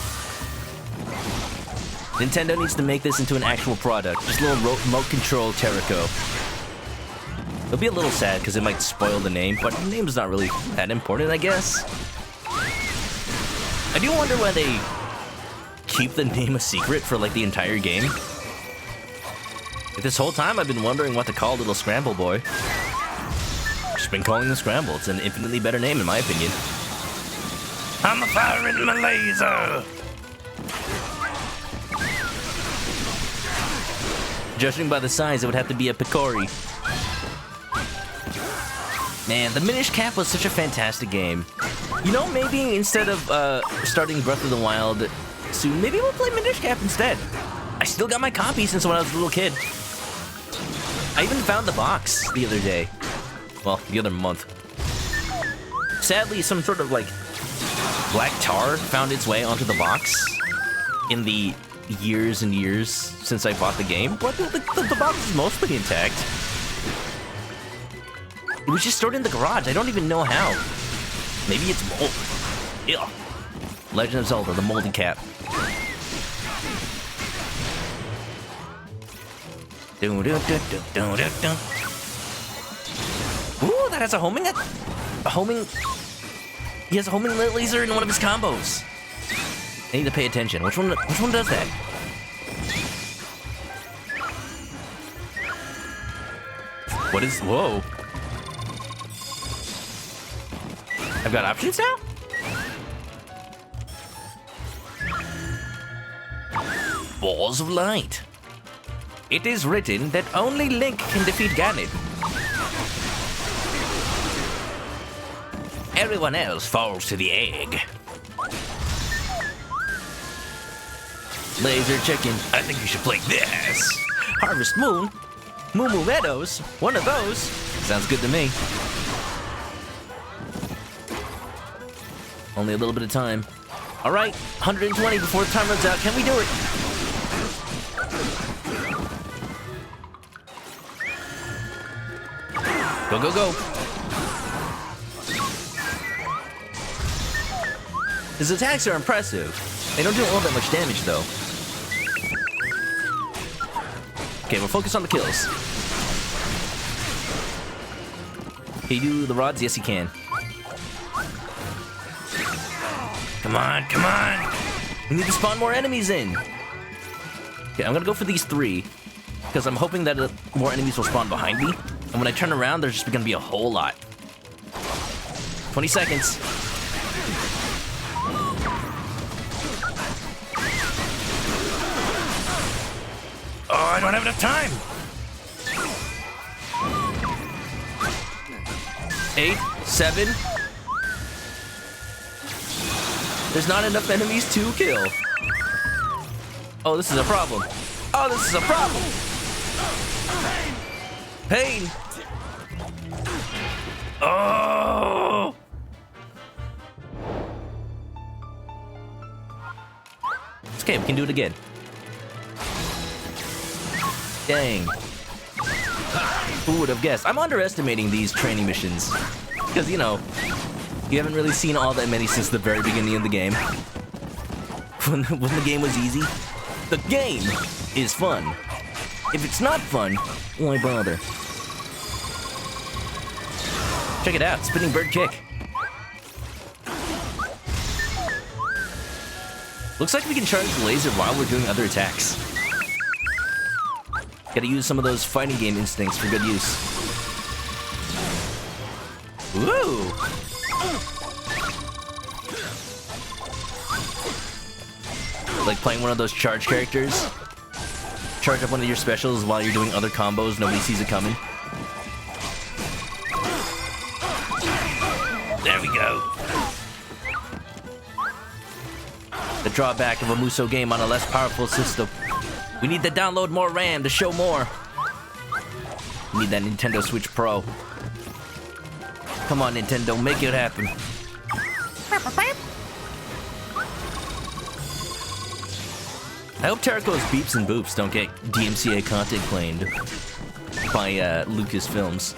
Nintendo needs to make this into an actual product. Just a little remote control Tarako. It'll be a little sad because it might spoil the name, but the name's not really that important, I guess. I do wonder why they keep the name a secret for like the entire game. Like, this whole time I've been wondering what to call little Scramble Boy. Just been calling him Scramble. It's an infinitely better name in my opinion. I'm firing my laser. Judging by the size, it would have to be a Picori. Man, the Minish Cap was such a fantastic game. You know, maybe instead of starting Breath of the Wild soon, maybe we'll play Minish Cap instead. I still got my copy since when I was a little kid. I even found the box the other day. Well, the other month. Sadly, some sort of like black tar found its way onto the box in the years and years since I bought the game, but the box is mostly intact. It was just stored in the garage. I don't even know how. Maybe it's mold. Ew. Legend of Zelda, the moldy cap. Ooh, that has a homing. He has a homing laser in one of his combos. I need to pay attention. Which one does that? What is... Whoa. I've got options now? Balls of Light. It is written that only Link can defeat Ganon. Everyone else falls to the egg. Laser Chicken. I think you should play this. Harvest Moon. Moo Moo Meadows. One of those. Sounds good to me. Only a little bit of time. All right, 120 before the time runs out. Can we do it? Go, go, go. His attacks are impressive. They don't do all that much damage, though. Okay, we'll focus on the kills. Can you do the rods? Yes, you can. Come on, come on. We need to spawn more enemies in. Okay, I'm gonna go for these 3. Because I'm hoping that more enemies will spawn behind me. And when I turn around, there's just gonna be a whole lot. 20 seconds. Oh, I don't have enough time. 8, 7. There's not enough enemies to kill. Oh, this is a problem. Oh, this is a problem. Pain. Oh. It's okay, we can do it again. Dang. Who would have guessed? I'm underestimating these training missions. Because, you know, you haven't really seen all that many since the very beginning of the game. When the game was easy. The game is fun. If it's not fun, why bother? Check it out, spinning bird kick. Looks like we can charge the laser while we're doing other attacks. Gotta use some of those fighting game instincts for good use. Woo! Like playing one of those charge characters. Charge up one of your specials while you're doing other combos, nobody sees it coming. There we go. The drawback of a Muso game on a less powerful system. We need to download more RAM to show more. We need that Nintendo Switch Pro. Come on, Nintendo, make it happen. I hope Terraco's beeps and boops don't get DMCA content claimed by Lucasfilms.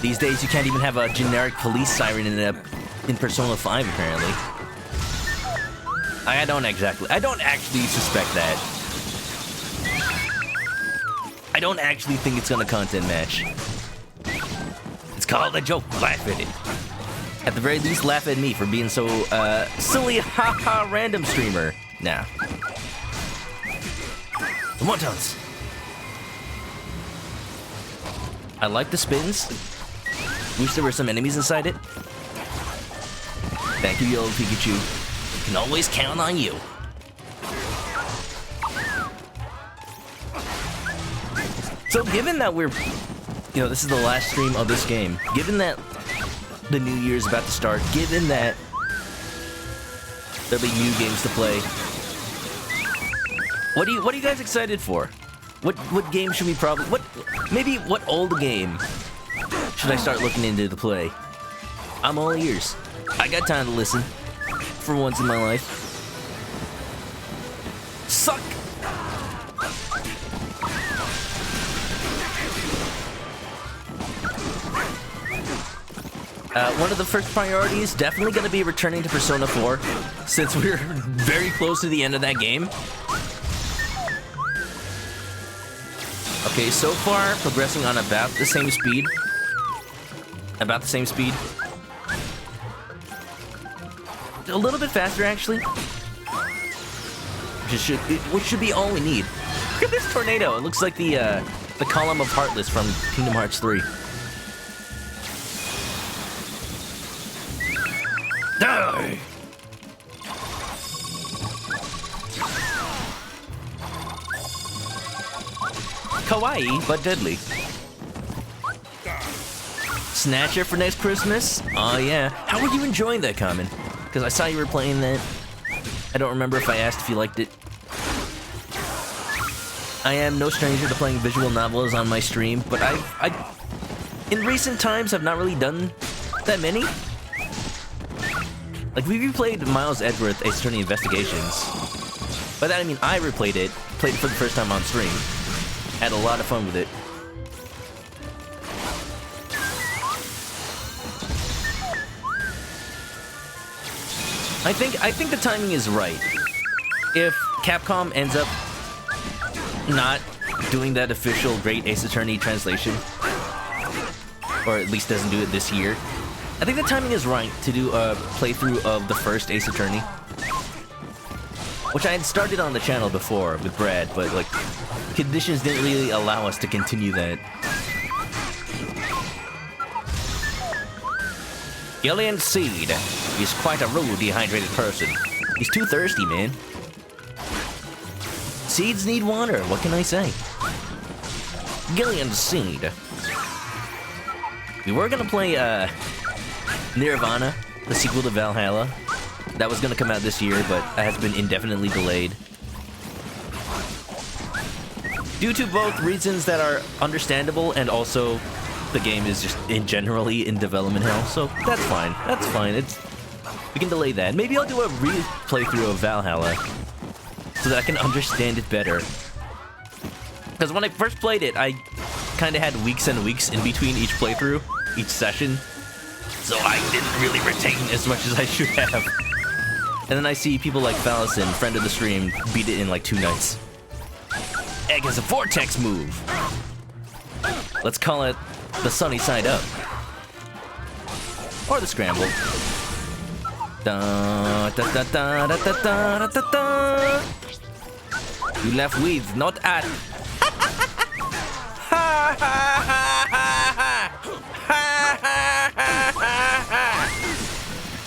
These days, you can't even have a generic police siren in Persona 5, apparently. I don't actually suspect that. I don't actually think it's gonna content match. It's called a joke. Laugh at it. At the very least, laugh at me for being so, silly, haha, random streamer. Nah. The Wontons. I like the spins. Wish there were some enemies inside it. Thank you, Yellow Pikachu. Can always count on you. So given that we're, you know, this is the last stream of this game, given that the new year is about to start, given that there'll be new games to play, what are you guys excited for? What game should we probably, what old game should I start looking into to play? I'm all ears. I got time to listen. For once in my life. Suck! One of the first priorities definitely going to be returning to Persona 4, since we're very close to the end of that game. Okay, so far, progressing on about the same speed. About the same speed. A little bit faster, actually. which should be all we need. Look at this tornado. It looks like the column of Heartless from Kingdom Hearts 3. Die! Kawaii, but deadly. Snatcher for next Christmas? Oh yeah. How were you enjoying that, Common? Because I saw you were playing that. I don't remember if I asked if you liked it. I am no stranger to playing visual novels on my stream, but I in recent times have not really done that many. Like, we replayed Miles Edgeworth Ace Attorney Investigations. By that I mean I replayed it, played it for the first time on stream. Had a lot of fun with it. I think the timing is right. If Capcom ends up not doing that official Great Ace Attorney translation, or at least doesn't do it this year, I think the timing is right to do a playthrough of the first Ace Attorney, which I had started on the channel before with Brad, but like conditions didn't really allow us to continue that. Gillian Seed. He's quite a rude, dehydrated person. He's too thirsty, man. Seeds need water, what can I say? Gillian Seed. We were gonna play, Nirvana, the sequel to Valhalla. That was gonna come out this year, but that has been indefinitely delayed. Due to both reasons that are understandable, and also the game is just generally in development hell, so that's fine. That's fine. We can delay that. Maybe I'll do a re-playthrough of Valhalla so that I can understand it better. Because when I first played it, I kind of had weeks and weeks in between each playthrough, each session, so I didn't really retain as much as I should have. And then I see people like Fallison, friend of the stream, beat it in like 2 nights. Egg has a vortex move. Let's call it the sunny side up. Or the scramble. Da, da, da, da, da, da, da, da, da. You left with, not at.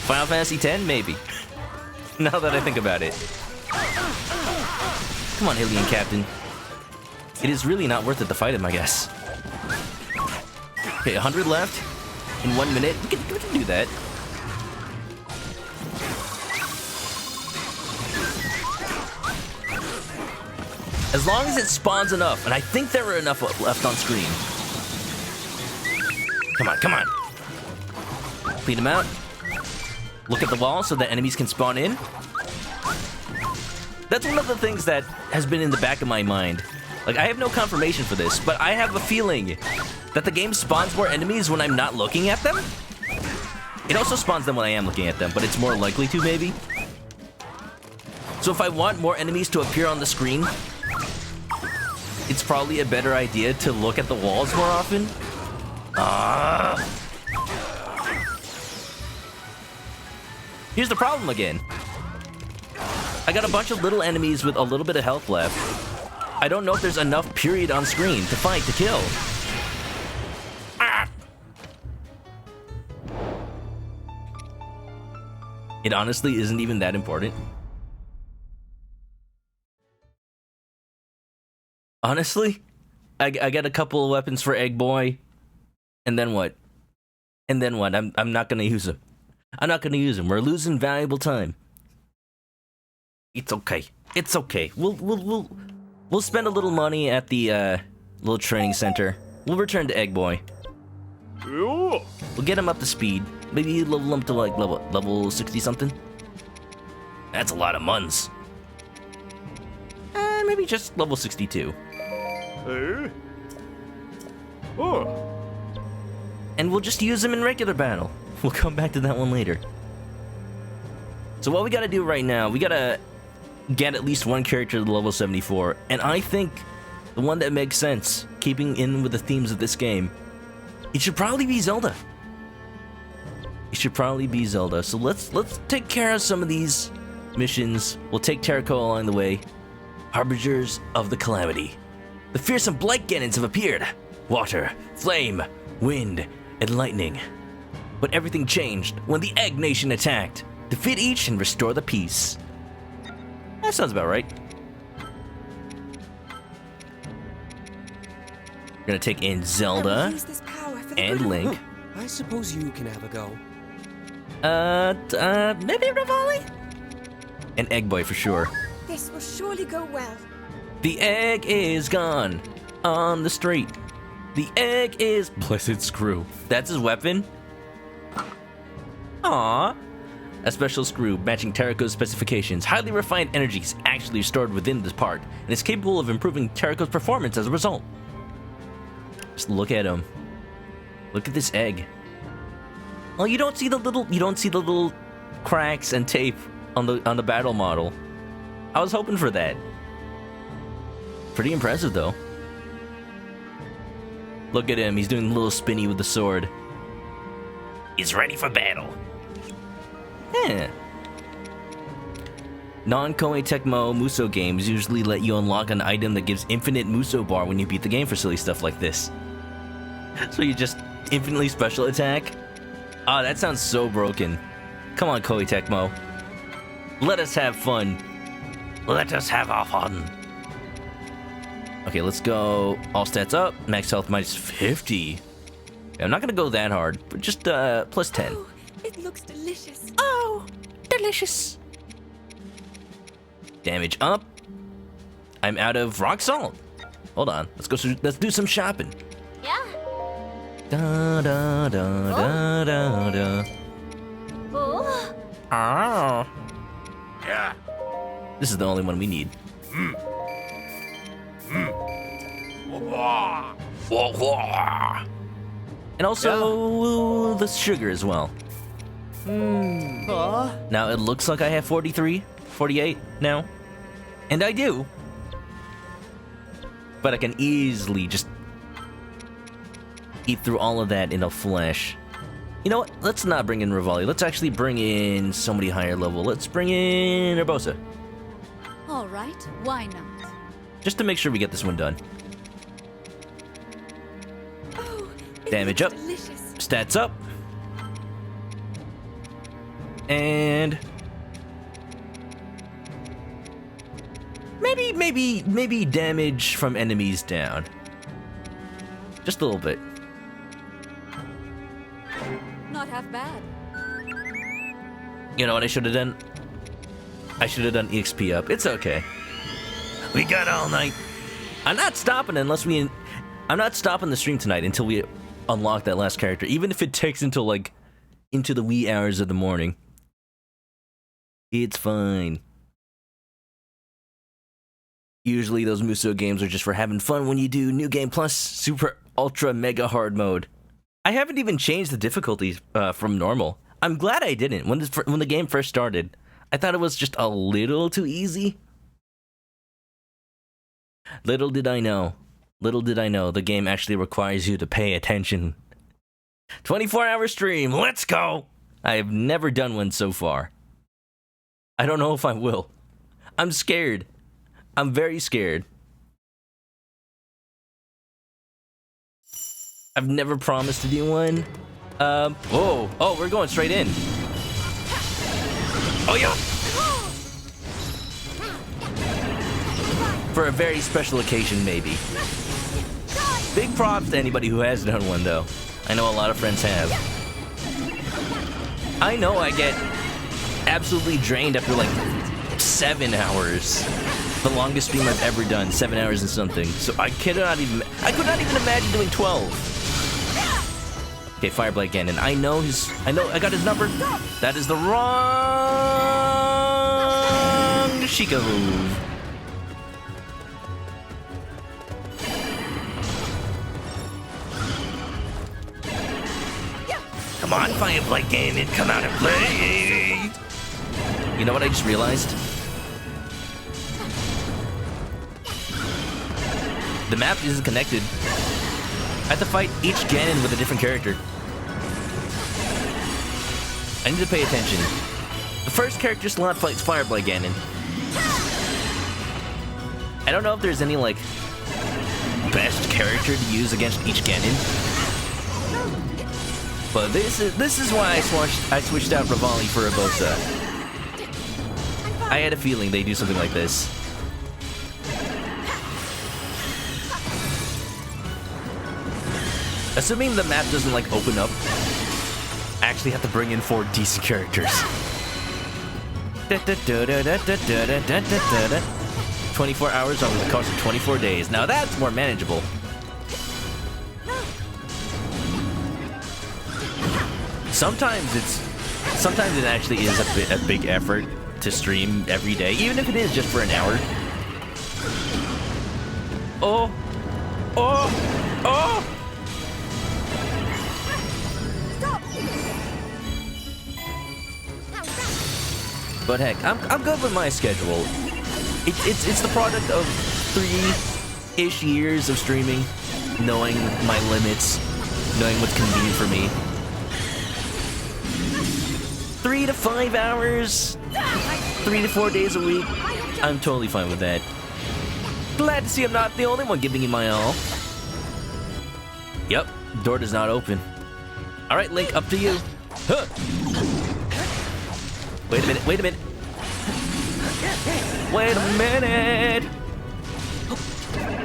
Final Fantasy X, maybe. Now that I think about it. Come on, Alien Captain. It is really not worth it to fight him, I guess. Okay, 100 left. In 1 minute. We can do that. As long as it spawns enough, and I think there are enough left on screen. Come on, come on. Clean them out. Look at the wall so that enemies can spawn in. That's one of the things that has been in the back of my mind. Like, I have no confirmation for this, but I have a feeling that the game spawns more enemies when I'm not looking at them. It also spawns them when I am looking at them, but it's more likely to, maybe. So if I want more enemies to appear on the screen, it's probably a better idea to look at the walls more often. Here's the problem again. I got a bunch of little enemies with a little bit of health left. I don't know if there's enough period on screen to fight, to kill. It honestly isn't even that important. Honestly, I got a couple of weapons for Egg Boy, and then what? And then what? I'm not gonna use them. I'm not gonna use them. We're losing valuable time. It's okay. It's okay. We'll spend a little money at the little training center. We'll return to Egg Boy. We'll get him up to speed. Maybe level him to like level 60 something. That's a lot of muns. Maybe just level 62. And we'll just use him in regular battle. We'll come back to that one later. So what we gotta do right now, we gotta get at least one character to level 74. And I think the one that makes sense, keeping in with the themes of this game, it should probably be Zelda. It should probably be Zelda. So let's take care of some of these missions will take Terraco along the way. Harbingers of the Calamity. The fearsome Blight Ganons have appeared. Water, flame, wind, and lightning. But everything changed when the Egg Nation attacked. Defeat each and restore the peace. That sounds about right. We're gonna take in Zelda and Link. I suppose you can have a go. Maybe Rivali? And Egg Boy for sure. This will surely go well. The egg is gone on the street. The egg is Blessed Screw. That's his weapon? Aww. A special screw matching Terraco's specifications. Highly refined energy is actually stored within this part and is capable of improving Terraco's performance as a result. Just look at him. Look at this egg. Oh, you don't see the little cracks and tape on the battle model. I was hoping for that. Pretty impressive though. Look at him, he's doing a little spinny with the sword. He's ready for battle. Yeah. Non-Koei Tecmo Muso games usually let you unlock an item that gives infinite Muso bar when you beat the game for silly stuff like this. So you just infinitely special attack? Ah, that sounds so broken. Come on, Koei Tecmo. Let us have fun. Let us have our fun. Okay, let's go. All stats up. Max health minus 50. I'm not gonna go that hard, but just plus 10. Oh, it looks delicious. Oh, delicious. Damage up. I'm out of rock salt. Hold on. Let's do some shopping. Yeah. Da da da da da da. Oh. Ah. Yeah. This is the only one we need. And also the sugar as well. Now it looks like I have 43, 48 now. And I do. But I can easily just eat through all of that in a flash. You know what? Let's not bring in Rivali. Let's actually bring in somebody higher level. Let's bring in Urbosa. All right, why not? Just to make sure we get this one done. Oh, it Damage looks up. delicious. Stats up. And maybe damage from enemies down. Just a little bit. Not half bad. You know what I should have done? I should have done EXP up. It's okay. We got all night. I'm not stopping I'm not stopping the stream tonight until we unlock that last character, even if it takes until into the wee hours of the morning. It's fine. Usually those Muso games are just for having fun when you do New Game Plus, Super, Ultra, Mega Hard mode. I haven't even changed the difficulties from normal. I'm glad I didn't. When the game first started, I thought it was just a little too easy. Little did I know, the game actually requires you to pay attention. 24-hour stream, let's go! I have never done one so far. I don't know if I will. I'm scared. I'm very scared. I've never promised to do one. Oh, we're going straight in. Oh yeah. For a very special occasion, maybe. Big props to anybody who has done one, though. I know a lot of friends have. I know I get absolutely drained after 7 hours. The longest stream I've ever done, 7 hours and something. So I could not even imagine doing 12. Okay, Fireblade Ganon. I got his number. That is the wrong Sheikah move. Come on, Fireblade Ganon, come out and play. You know what I just realized? The map isn't connected. I have to fight each Ganon with a different character. I need to pay attention. The first character slot fights Fireblade Ganon. I don't know if there's any, like, best character to use against each Ganon. But this is why I switched out Revali for Urbosa. I had a feeling they'd do something like this. Assuming the map doesn't, like, open up, I actually have to bring in 4 decent characters. 24 hours over the course of 24 days. Now that's more manageable. Sometimes it actually is a big effort to stream every day, even if it is just for an hour. Oh! But heck, I'm good with my schedule. It's the product of 3-ish years of streaming, knowing my limits, knowing what's convenient for me. 3 to 5 hours, 3 to 4 days a week. I'm totally fine with that. Glad to see I'm not the only one giving you my all. Yep, door does not open. All right, Link, up to you. Huh. Wait a minute. Wait a minute!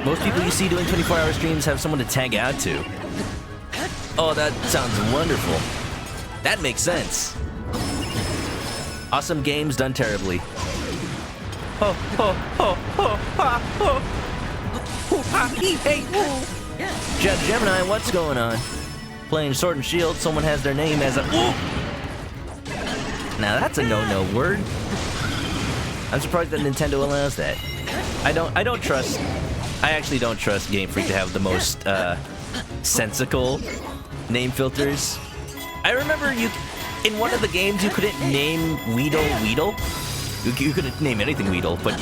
Most people you see doing 24-hour streams have someone to tag out to. Oh, that sounds wonderful. That makes sense. Awesome games done terribly. Jet Gemini, what's going on? Playing Sword and Shield, someone has their name as a... Now that's a no-no word. I'm surprised that Nintendo allows that. I actually don't trust Game Freak to have the most sensical name filters. I remember in one of the games you couldn't name Weedle. You couldn't name anything Weedle, but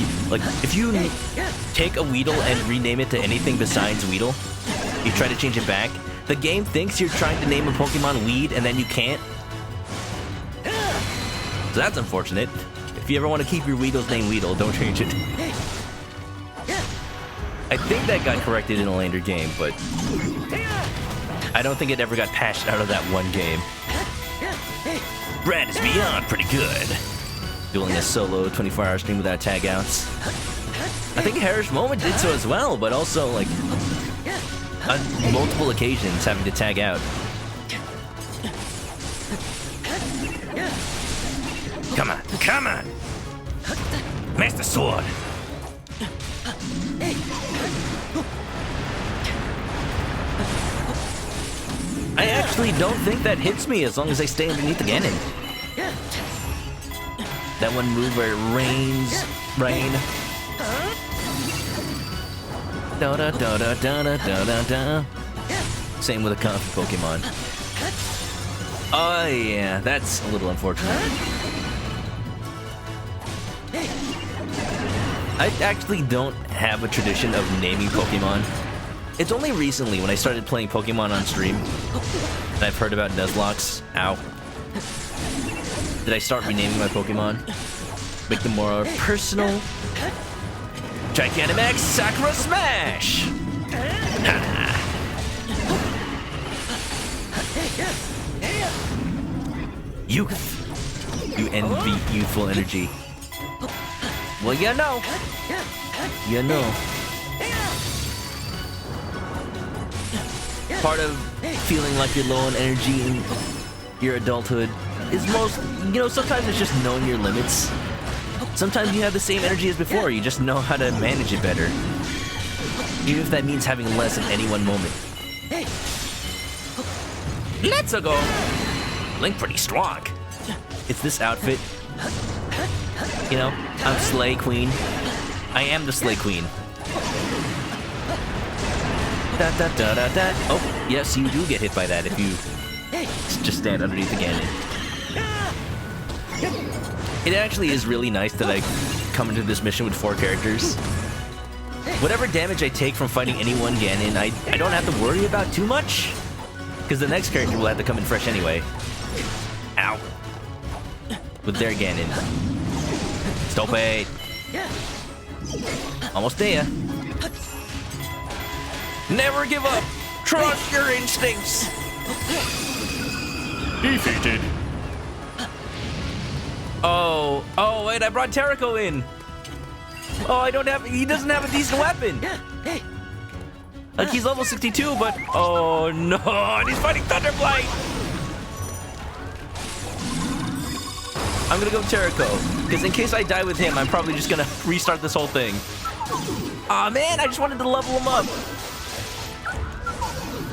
if you take a Weedle and rename it to anything besides Weedle, you try to change it back, the game thinks you're trying to name a Pokemon Weed and then you can't. So that's unfortunate. If you ever want to keep your Weedle's name Weedle, don't change it. I think that got corrected in a later game, but I don't think it ever got patched out of that one game. Brad is beyond pretty good. Doing a solo 24-hour stream without tag outs. I think Harris Moment did so as well, but also, like, on multiple occasions having to tag out. Come on! Master Sword! I actually don't think that hits me as long as I stay underneath the Ganon. That one move where it rains, rain. Da da da da da da da da. Same with a Comfy Pokemon. Oh yeah, that's a little unfortunate. I actually don't have a tradition of naming Pokemon. It's only recently when I started playing Pokemon on stream that I've heard about Nuzlocke. Ow. Did I start renaming my Pokemon? Make them more personal. Gigantamax Sakura Smash! Youth. You envy youthful energy. Well, you know. You know. Part of feeling like you're low on energy in your adulthood is sometimes it's just knowing your limits. Sometimes you have the same energy as before, you just know how to manage it better. Even if that means having less at any one moment. Let's go! Link pretty strong. It's this outfit. You know, I'm Slay Queen. I am the Slay Queen. Da da da da da. Oh, yes, you do get hit by that if you just stand underneath the Ganon. It actually is really nice that I come into this mission with 4 characters. Whatever damage I take from fighting any one Ganon, I don't have to worry about too much, because the next character will have to come in fresh anyway. Ow. with their Ganon. Stop it. Almost there. Never give up. Trust your instincts. Defeated. Oh, wait, I brought Terrico in. Oh, he doesn't have a decent weapon. Like, he's level 62, but, oh no, and he's fighting Thunderblight. I'm gonna go Terrico, because in case I die with him, I'm probably just gonna restart this whole thing. Aw, man, I just wanted to level him up.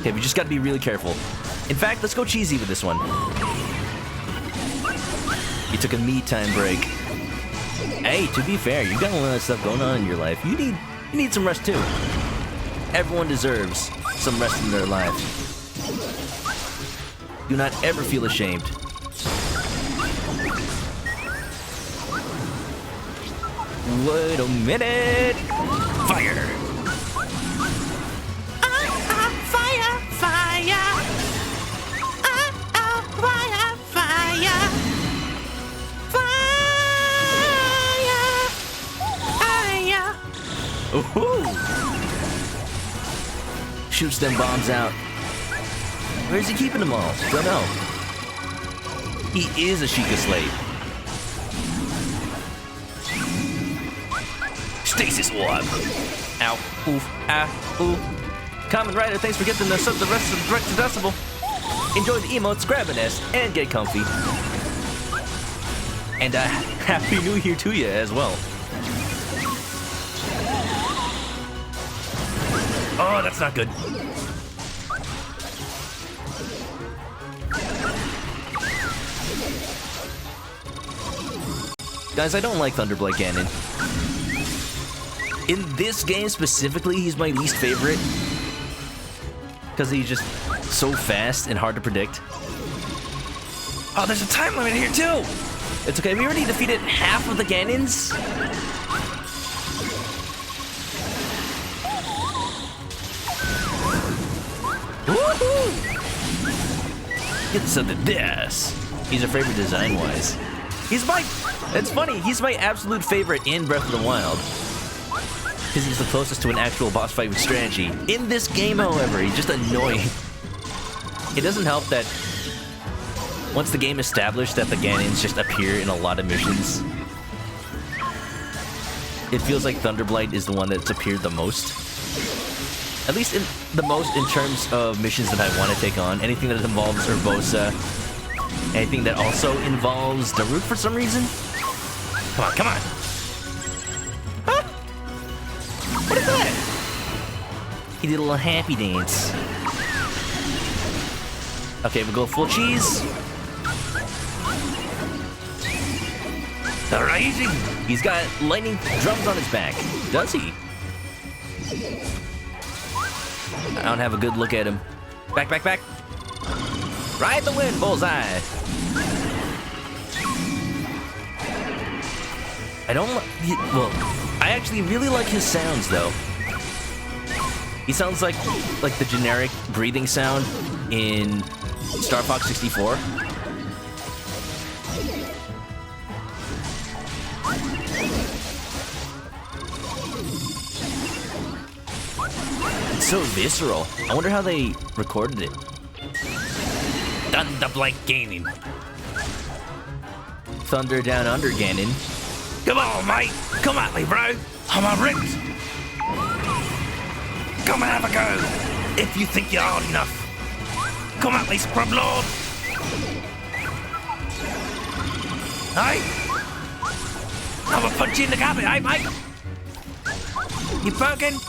Okay, we just gotta be really careful. In fact, let's go cheesy with this one. You took a me time break. Hey, to be fair, you got a lot of stuff going on in your life. You need some rest too. Everyone deserves some rest in their lives. Do not ever feel ashamed. Wait a minute! Fire! Fire! Fire! Fire! Fire! Fire! Ooh! Shoots them bombs out. Where's he keeping them all? Don't know. He is a Sheikah slave. Stasis orb. Ow. Oof. Ah. Ooh. Common Rider, thanks for getting the rest of the direct to decibel. Enjoy the emotes, grab a nest, and get comfy. And Happy New Year to you as well. Oh, that's not good. Guys, I don't like Thunderblight Ganon. In this game specifically, he's my least favorite. Because he's just so fast and hard to predict. Oh, there's a time limit here too! It's okay, we already defeated half of the Ganons. Woohoo! Get some of this. He's our favorite design-wise. It's funny, he's my absolute favorite in Breath of the Wild. Because he's the closest to an actual boss fight with strategy. In this game, however, he's just annoying. It doesn't help that once the game established that the Ganons just appear in a lot of missions, it feels like Thunderblight is the one that's appeared the most. At least the most in terms of missions that I want to take on. Anything that involves Urbosa. Anything that also involves Daruk for some reason. Come on, come on. Huh? What is that? He did a little happy dance. Okay, we'll go full cheese. Rising. He's got lightning drums on his back. Does he? I don't have a good look at him. Back, back, back. Ride the wind, bullseye. Well, I actually really like his sounds, though. He sounds like the generic breathing sound in Star Fox 64. It's so visceral. I wonder how they recorded it. Thunderblight Ganon. Thunder down under Ganon. Come on, mate. Come at me, bro. I'm a ripped. Come and have a go. If you think you're hard enough. Come at me, scrub lord. Hey? I'm gonna punch you in the carpet, eh, mate? You poking?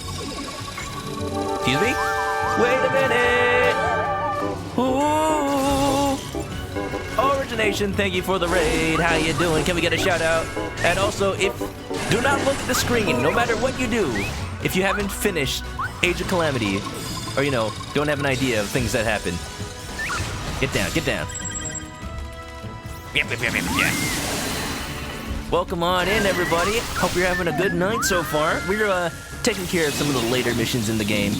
Excuse me? Wait a minute! Ooh! Origination, thank you for the raid. How you doing? Can we get a shout out? And also, do not look at the screen, no matter what you do. If you haven't finished Age of Calamity, or don't have an idea of things that happen. Get down, get down. Yeah. Welcome on in, everybody. Hope you're having a good night so far. We're taking care of some of the later missions in the game.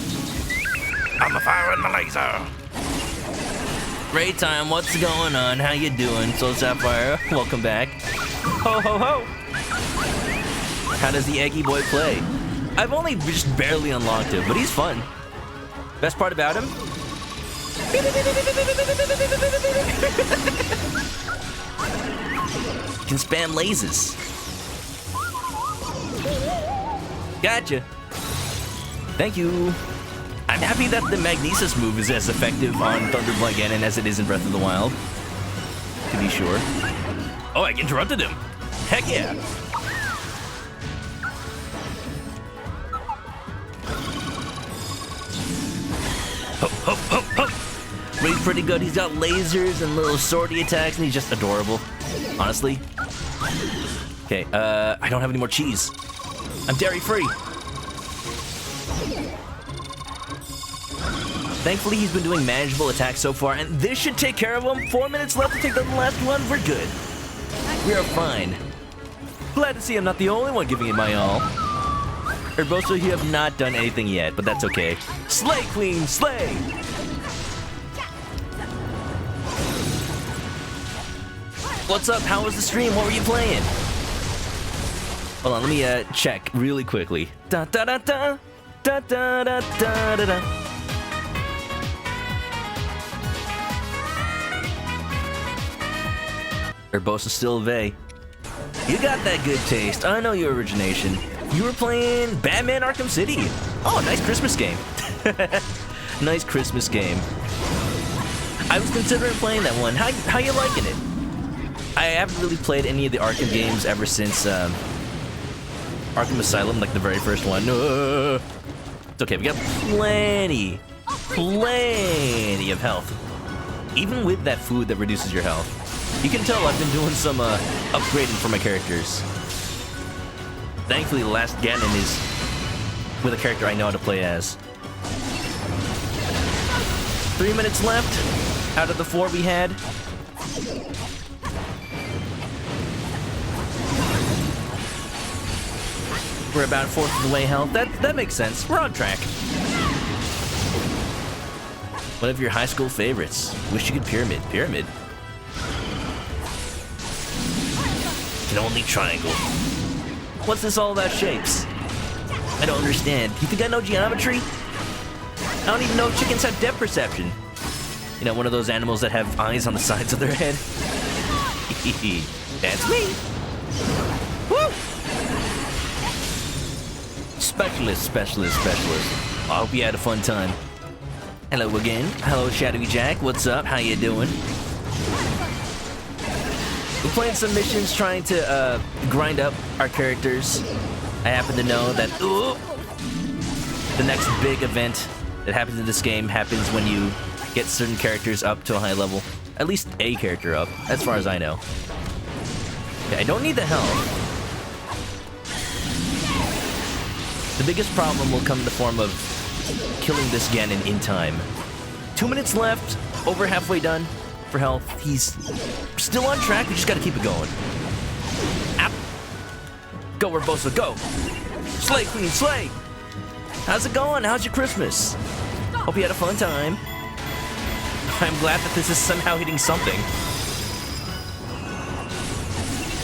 I'm a firing my laser. Great time. What's going on? How you doing, Soul Sapphire? Welcome back. Ho ho ho! How does the Eggy Boy play? I've only just barely unlocked him, but he's fun. Best part about him? Can spam lasers. Gotcha. Thank you. I'm happy that the Magnesis move is as effective on Thunderblood Ganon as it is in Breath of the Wild. To be sure. Oh, I interrupted him. Heck yeah. Ho, ho, ho, ho. Ray's pretty good. He's got lasers and little swordy attacks, and he's just adorable. Honestly. Okay, I don't have any more cheese. I'm dairy-free. Thankfully, he's been doing manageable attacks so far, and this should take care of him. 4 minutes left to take the last one. We're good. We are fine. Glad to see I'm not the only one giving it my all. Urbosa, you have not done anything yet, but that's okay. Slay, Queen, slay! What's up? How was the stream? What were you playing? Hold on, let me check really quickly. Da da da da da da da da da da. Urbosa still Vey. You got that good taste. I know your origination. You were playing Batman Arkham City. Oh, nice Christmas game. Nice Christmas game. I was considering playing that one. How you liking it? I haven't really played any of the Arkham games ever since Arkham Asylum, like the very first one. It's okay, we got plenty of health. Even with that food that reduces your health. You can tell I've been doing some upgrading for my characters. Thankfully, the last Ganon is with a character I know how to play as. 3 minutes left out of the 4 we had. We're about 1/4 of the way health. That makes sense. We're on track. One of your high school favorites. Wish you could pyramid. Pyramid. Can only triangle. What's this all about shapes? I don't understand. You think I know geometry? I don't even know if chickens have depth perception. You know, one of those animals that have eyes on the sides of their head. That's me. Woo! Specialist. I hope you had a fun time. Hello again. Hello, Shadowy Jack. What's up? How you doing? We're playing some missions trying to grind up our characters. I happen to know that the next big event that happens in this game happens when you get certain characters up to a high level. At least a character up, as far as I know. Okay, I don't need the health. The biggest problem will come in the form of killing this Ganon in time. 2 minutes left, over halfway done for health. He's still on track, we just gotta keep it going. Ow. Go, Urbosa, go! Slay, Queen, slay! How's it going? How's your Christmas? Hope you had a fun time. I'm glad that this is somehow hitting something.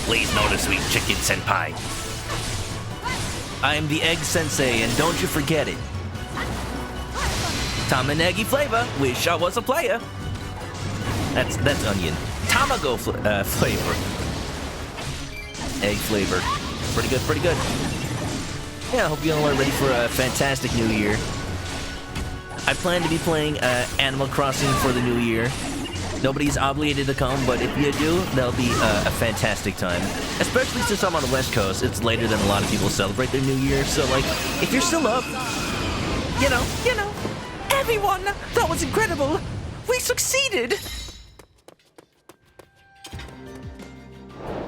Please notice, sweet chicken senpai. I am the Egg Sensei, and don't you forget it. Tamanegi flavor. Wish I was a player. That's onion. Tamago flavor. Egg flavor. Pretty good. Yeah, I hope you all are ready for a fantastic new year. I plan to be playing Animal Crossing for the new year. Nobody's obligated to come, but if you do, that'll be a fantastic time. Especially since I'm on the West Coast, it's later than a lot of people celebrate their new year. So, like, if you're still up, you know, everyone, that was incredible. We succeeded.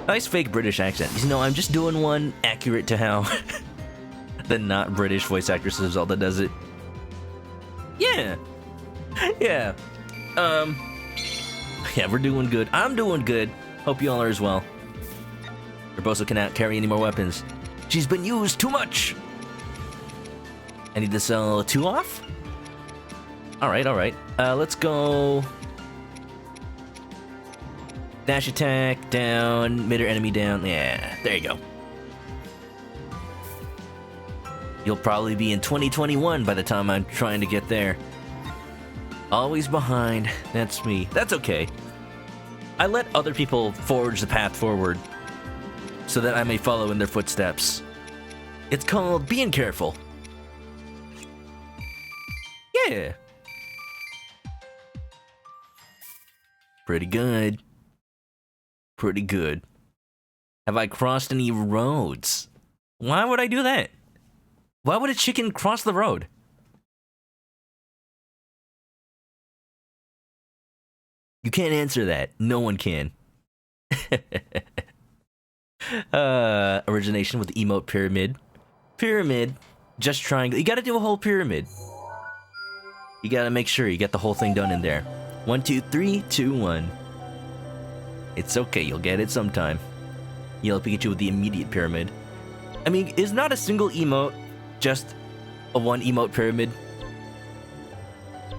Nice fake British accent. You know, I'm just doing one accurate to how the not British voice actress is all that does it. Yeah. Yeah, we're doing good. I'm doing good. Hope you all are as well. Urbosa cannot carry any more weapons. She's been used too much. I need to sell 2 off? Alright. Let's go Dash attack, down. Mid or enemy down. Yeah, there you go. You'll probably be in 2021 by the time I'm trying to get there. Always behind. That's me. That's okay. I let other people forge the path forward so that I may follow in their footsteps. It's called being careful. Yeah. Pretty good. Pretty good. Have I crossed any roads? Why would I do that? Why would a chicken cross the road? You can't answer that. No one can. Origination with the emote pyramid. Pyramid. Just triangle. You gotta do a whole pyramid. You gotta make sure you get the whole thing done in there. 1, 2, 3, 2, 1. It's okay. You'll get it sometime. Yellow Pikachu with the immediate pyramid. I mean, is not a single emote just a one emote pyramid?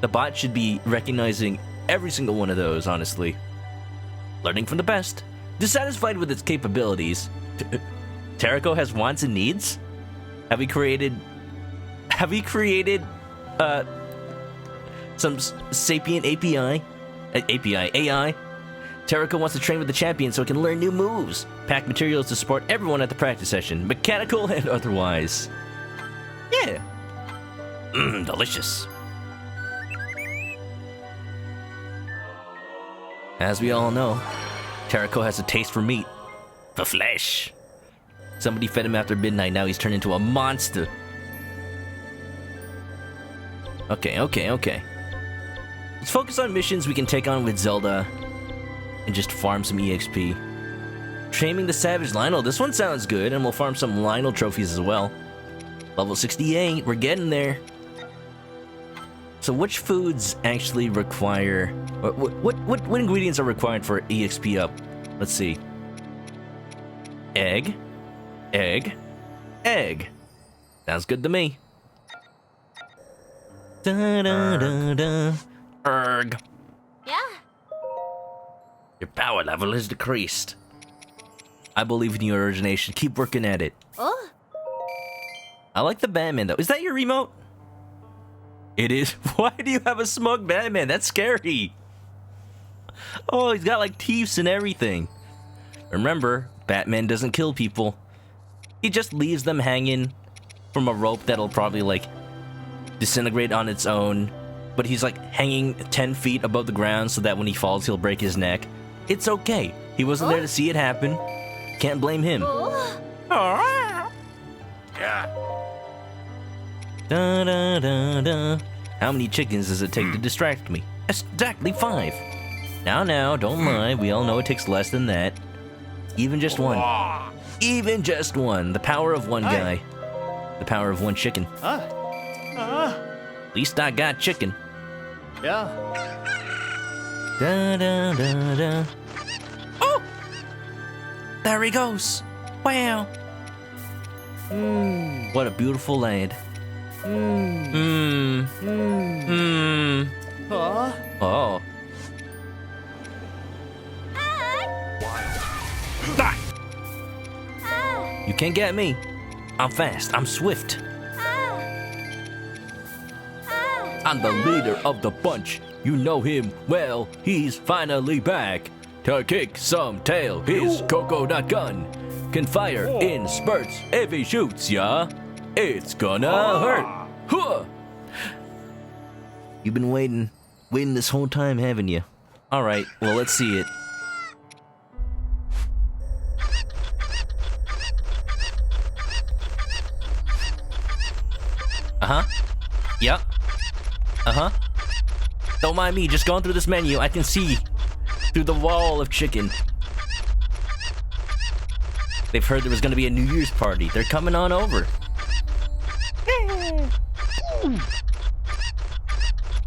The bot should be recognizing every single one of those, honestly. Learning from the best. Dissatisfied with its capabilities. Terraco has wants and needs? Have we created some sapient API? AI? Terraco wants to train with the champion so it can learn new moves. Pack materials to support everyone at the practice session, mechanical and otherwise. Yeah. Delicious. As we all know, Terraco has a taste for meat. For flesh. Somebody fed him after midnight, now he's turned into a monster. Okay. Let's focus on missions we can take on with Zelda and just farm some EXP. Taming the Savage Lionel, this one sounds good, and we'll farm some Lionel trophies as well. Level 68, we're getting there. So which foods actually require... What ingredients are required for EXP up? Let's see. Egg. Sounds good to me. Da-da-da-da. Erg. Yeah? Your power level is decreased. I believe in your origination. Keep working at it. Oh? I like the Batman, though. Is that your remote? It is. Why do you have a smug Batman? That's scary. Oh, he's got like teeth and everything. Remember, Batman doesn't kill people. He just leaves them hanging from a rope that'll probably like disintegrate on its own. But he's like hanging 10 feet above the ground so that when he falls, he'll break his neck. It's okay. He wasn't there to see it happen. Can't blame him. Yeah. Da, da, da, da. How many chickens does it take to distract me? Exactly 5. Now, don't lie. We all know it takes less than that. Even just one. Even just one. The power of one guy. The power of one chicken. At least I got chicken. Yeah. Da, da, da, da. Oh! There he goes. Wow. What a beautiful land. Oh. You can't get me. I'm fast. I'm swift. I'm the leader of the bunch. You know him well. He's finally back to kick some tail. His coconut gun can fire in spurts. If he shoots ya, it's gonna hurt. Huh. You've been waiting this whole time, haven't you? All right. Well, let's see it. Yep. Don't mind me, just going through this menu, I can see through the wall of chicken. They've heard there was gonna be a New Year's party. They're coming on over.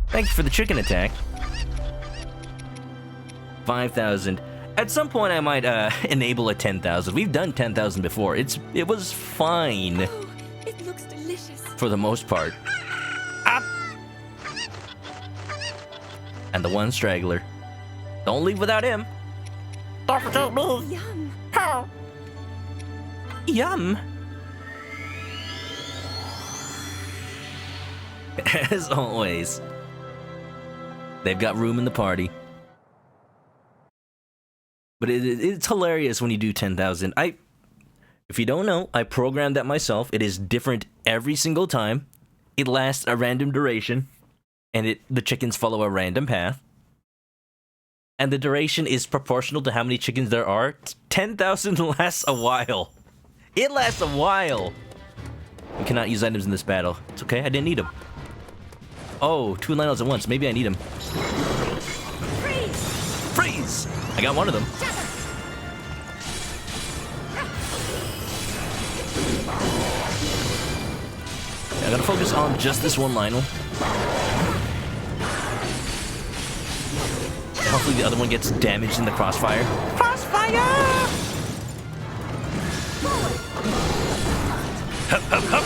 Thank you for the chicken attack. 5,000. At some point I might enable a 10,000. We've done 10,000 before. It was fine. Oh, it looks delicious. For the most part. And the one straggler. Don't leave without him. Yum. Yum. As always, they've got room in the party. But it's hilarious when you do 10,000. If you don't know, I programmed that myself. It is different every single time. It lasts a random duration, and the chickens follow a random path. And the duration is proportional to how many chickens there are. 10,000 lasts a while. It lasts a while. You cannot use items in this battle. It's okay, I didn't need them. Oh, 2 Lionels at once. Maybe I need them. Freeze! I got one of them. I gotta focus on just this one Lionel. Hopefully the other one gets damaged in the crossfire. Crossfire! Hup, hup, hup.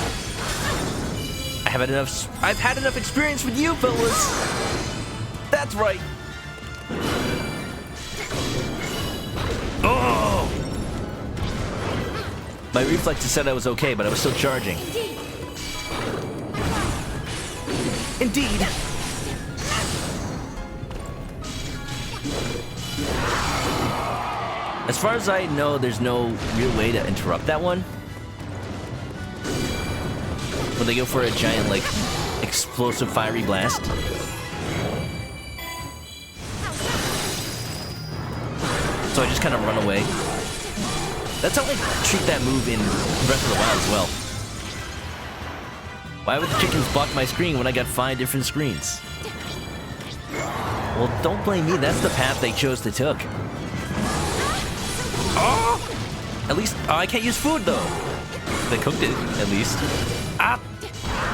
I've had enough experience with you, fellas. That's right. Oh! My reflexes said I was okay, but I was still charging. Indeed. As far as I know, there's no real way to interrupt that one. When they go for a giant, like, explosive fiery blast. So I just kind of run away. That's how I treat that move in Breath of the Wild as well. Why would the chickens block my screen when I got 5 different screens? Well, don't blame me, that's the path they chose to took. Oh! At least, I can't use food though. They cooked it, at least. Ah!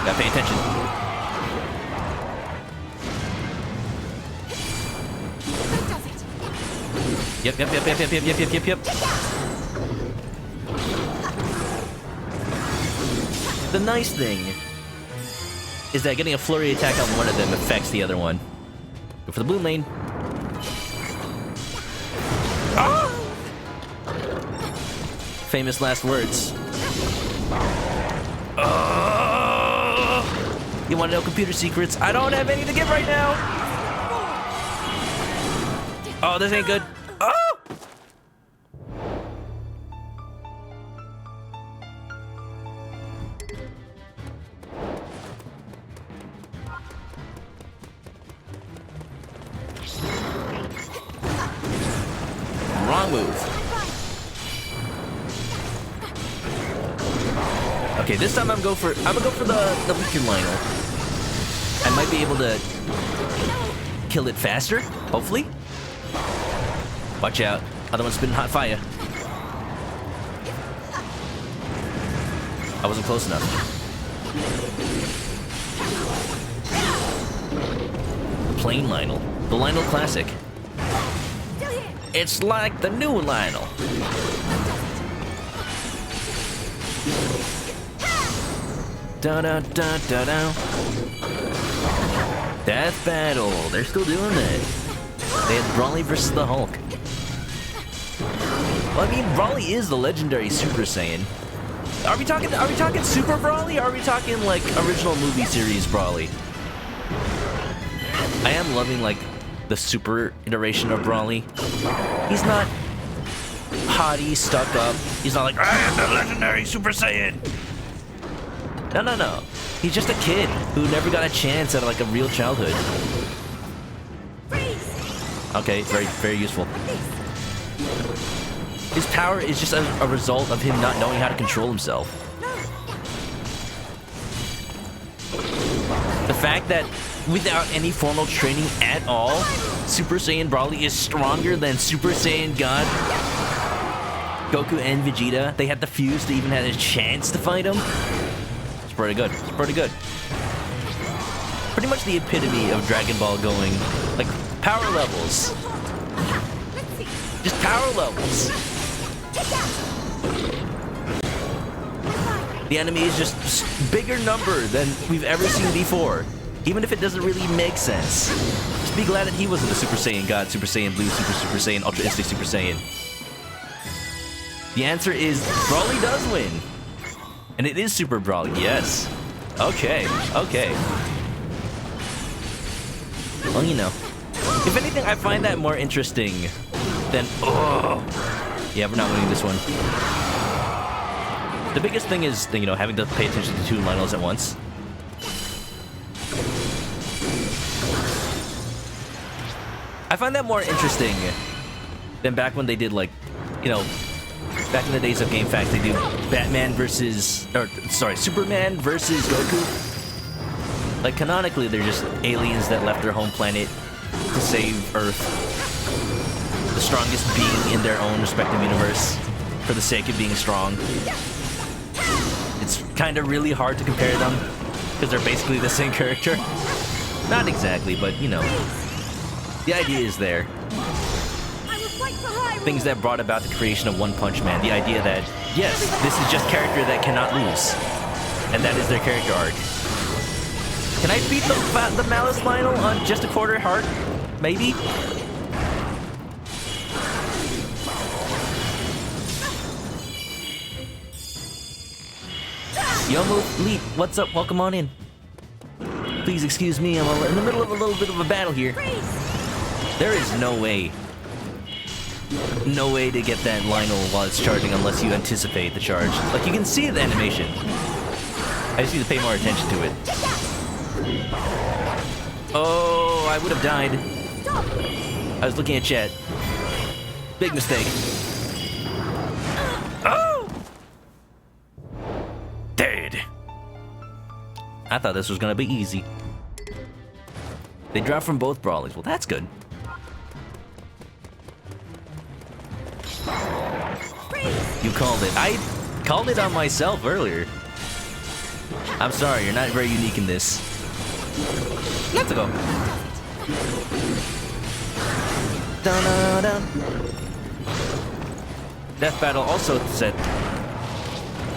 Gotta pay attention. Yep. The nice thing is that getting a flurry attack on one of them affects the other one. Go for the blue lane. Ah! Famous last words. You want to know computer secrets? I don't have any to give right now. Oh, this ain't good. Oh! Wrong move. Okay, this time I'm gonna go for the weaker Lionel. I might be able to kill it faster, hopefully. Watch out. Other one's spitting hot fire. I wasn't close enough. Plain Lionel. The Lionel Classic. It's like the new Lionel. Da-da-da-da-da. Death battle. They're still doing it. They had Brawly versus the Hulk. Well, I mean, Brawly is the legendary Super Saiyan. Are we talking Super Brawly, or are we talking, like, original movie series Brawly? I am loving, like, the super iteration of Brawly. He's not haughty, stuck up. He's not like, I am the legendary Super Saiyan. No. He's just a kid who never got a chance at, like, a real childhood. Okay, very, very useful. His power is just a result of him not knowing how to control himself. The fact that without any formal training at all, Super Saiyan Brawly is stronger than Super Saiyan God Goku and Vegeta. They had the fuse to even have a chance to fight him. It's pretty good. It's pretty good. Pretty much the epitome of Dragon Ball going, like, power levels. Just power levels. The enemy is just bigger number than we've ever seen before. Even if it doesn't really make sense. Just Just be glad that he wasn't a Super Saiyan God, Super Saiyan Blue, Super Saiyan, Ultra Instinct Super Saiyan. The answer is Brawly does win. And it is Super Brawly, yes. Okay, okay. Well, you know. If anything, I find that more interesting than... Oh! Yeah, we're not winning this one. The biggest thing is, you know, having to pay attention to 2 Lionels at once. I find that more interesting than back when they did, like, you know, back in the days of GameFAQs, they do Batman versus, or sorry, Superman versus Goku. Like, canonically, they're just aliens that left their home planet to save Earth. The strongest being in their own respective universe for the sake of being strong. It's kind of really hard to compare them because they're basically the same character. Not exactly, but, you know. The idea is there. Things that brought about the creation of One Punch Man. The idea that, yes, this is just character that cannot lose. And that is their character arc. Can I beat the Malice Lionel on just a quarter heart? Maybe? Yomo Leap, what's up? Welcome on in. Please excuse me, I'm in the middle of a little bit of a battle here. There is no way to get that Lionel while it's charging unless you anticipate the charge. Like, you can see the animation. I just need to pay more attention to it. Oh, I would have died. I was looking at chat. Big mistake. Oh! Dead. I thought this was gonna be easy. They dropped from both brawlers. Well, that's good. You called it. I called it on myself earlier. I'm sorry, you're not very unique in this. Let's go. Dun-dun-dun. Death Battle also said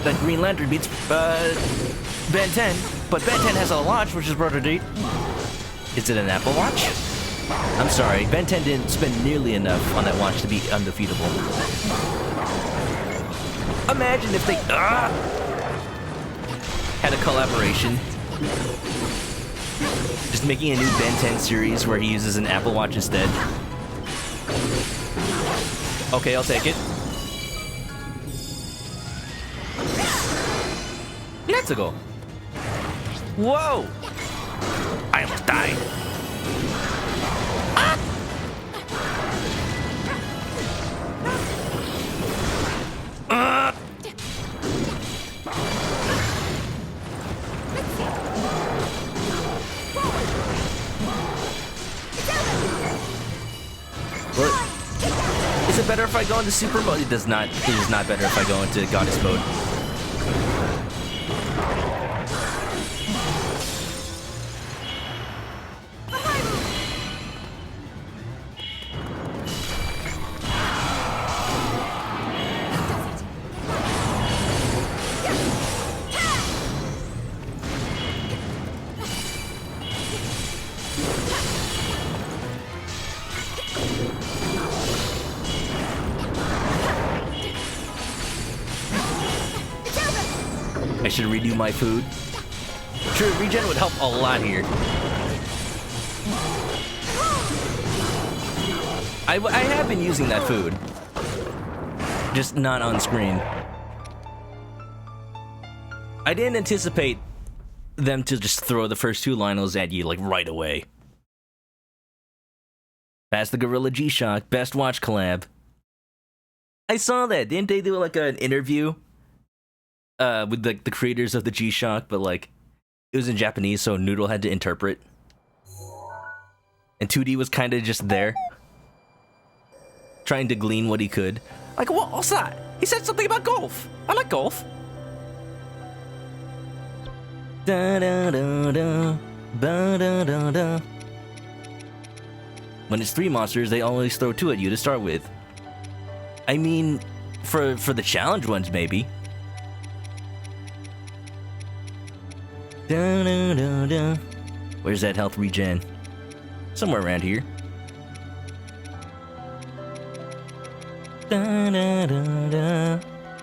that Green Lantern beats Ben 10, but Ben 10 has a watch, which is Brother Date. Is it an Apple Watch? I'm sorry, Ben 10 didn't spend nearly enough on that watch to be undefeatable. Imagine if they had a collaboration. Just making a new Ben 10 series where he uses an Apple Watch instead. Okay, I'll take it. Let's go. Whoa! I almost died. Is it better if I go into super mode? It does not. It is not better if I go into goddess mode. I should redo my food. True, regen would help a lot here. I have been using that food. Just not on screen. I didn't anticipate them to just throw the first 2 Lionels at you, like, right away. That's the Gorilla G-Shock, best watch collab. I saw that. Didn't they do, like, an interview? With the creators of the G-Shock, but like, it was in Japanese, so Noodle had to interpret. And 2D was kind of just there. Trying to glean what he could. Like, what's that? He said something about golf. I like golf. Da da da da, ba da da da. When it's 3 monsters, they always throw 2 at you to start with. I mean, for the challenge ones, maybe. Da, da, da, da. Where's that health regen? Somewhere around here. Da, da, da, da.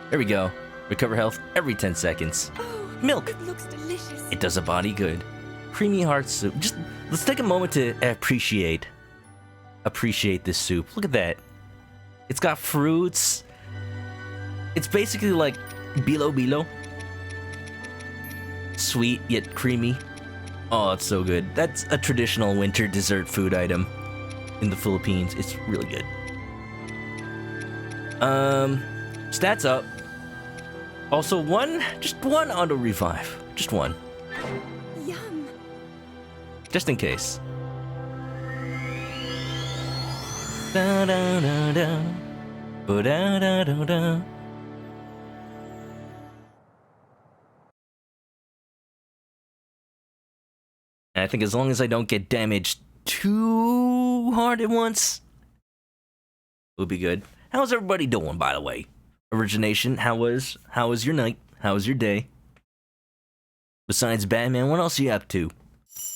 There we go. Recover health every 10 seconds. Milk. It looks delicious. It does a body good. Creamy heart soup. Just let's take a moment to appreciate this soup. Look at that. It's got fruits. It's basically like bilo bilo. Sweet yet creamy. Oh, it's so good. That's a traditional winter dessert food item in the Philippines. It's really good. Stats up. Also just one auto revive. Just one. Yum. Just in case. Da da da da. Ba da da da da. And I think as long as I don't get damaged too hard at once, we'll be good. How's everybody doing, by the way? Origination, how was your night? How was your day? Besides Batman, what else are you up to?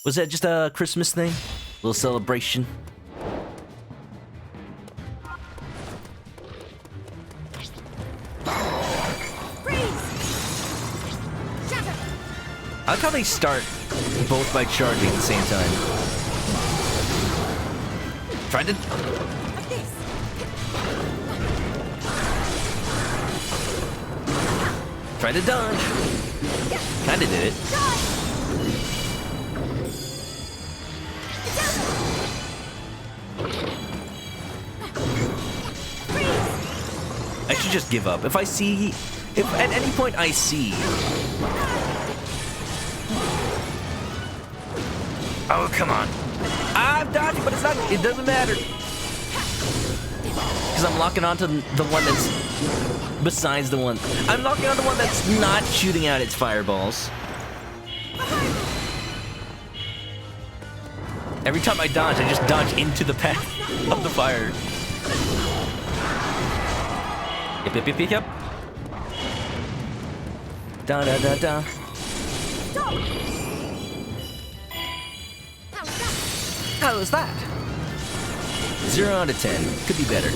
Was that just a Christmas thing? A little celebration? I like how they start both by charging at the same time. Tried to... Tried to dodge. Kinda did it. I should just give up. If at any point I see... Oh, come on. I'm dodging, but it doesn't matter. Because I'm locking onto the one that's besides the one. I'm locking onto the one that's not shooting out its fireballs. Every time I dodge, I just dodge into the path of the fire. Yep. Da da da da. How was that? 0 out of 10. Could be better.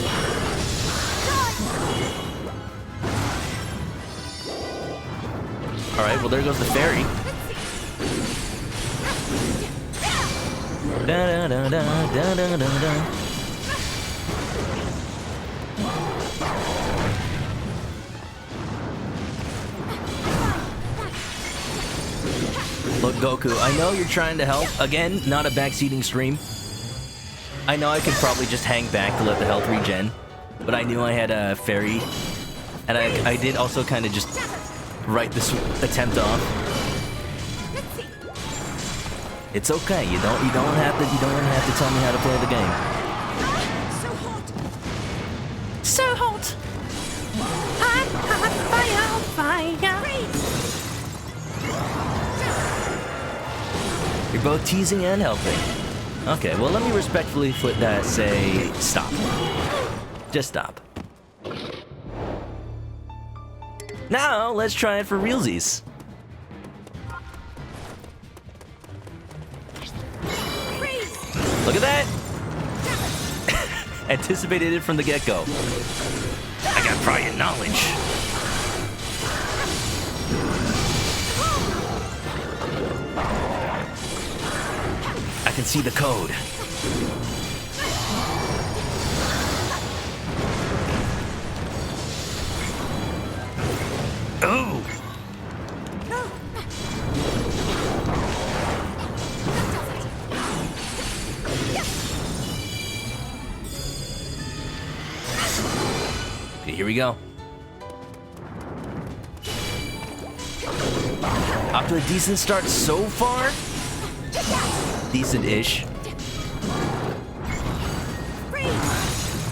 Alright, well there goes the fairy. Da da da da da da da da. Look, Goku, I know you're trying to help. Again, not a backseating stream. I know I could probably just hang back to let the health regen, but I knew I had a fairy, and I did also kind of just write this attempt off. It's okay. You don't have to tell me how to play the game. So hot. Hot fire. You're both teasing and helping. Okay, well let me respectfully say stop. Just stop. Now let's try it for realsies. Look at that! Anticipated it from the get-go. I got prior knowledge. I can see the code. Ooh! Okay, here we go. Off to a decent start so far. Decent-ish.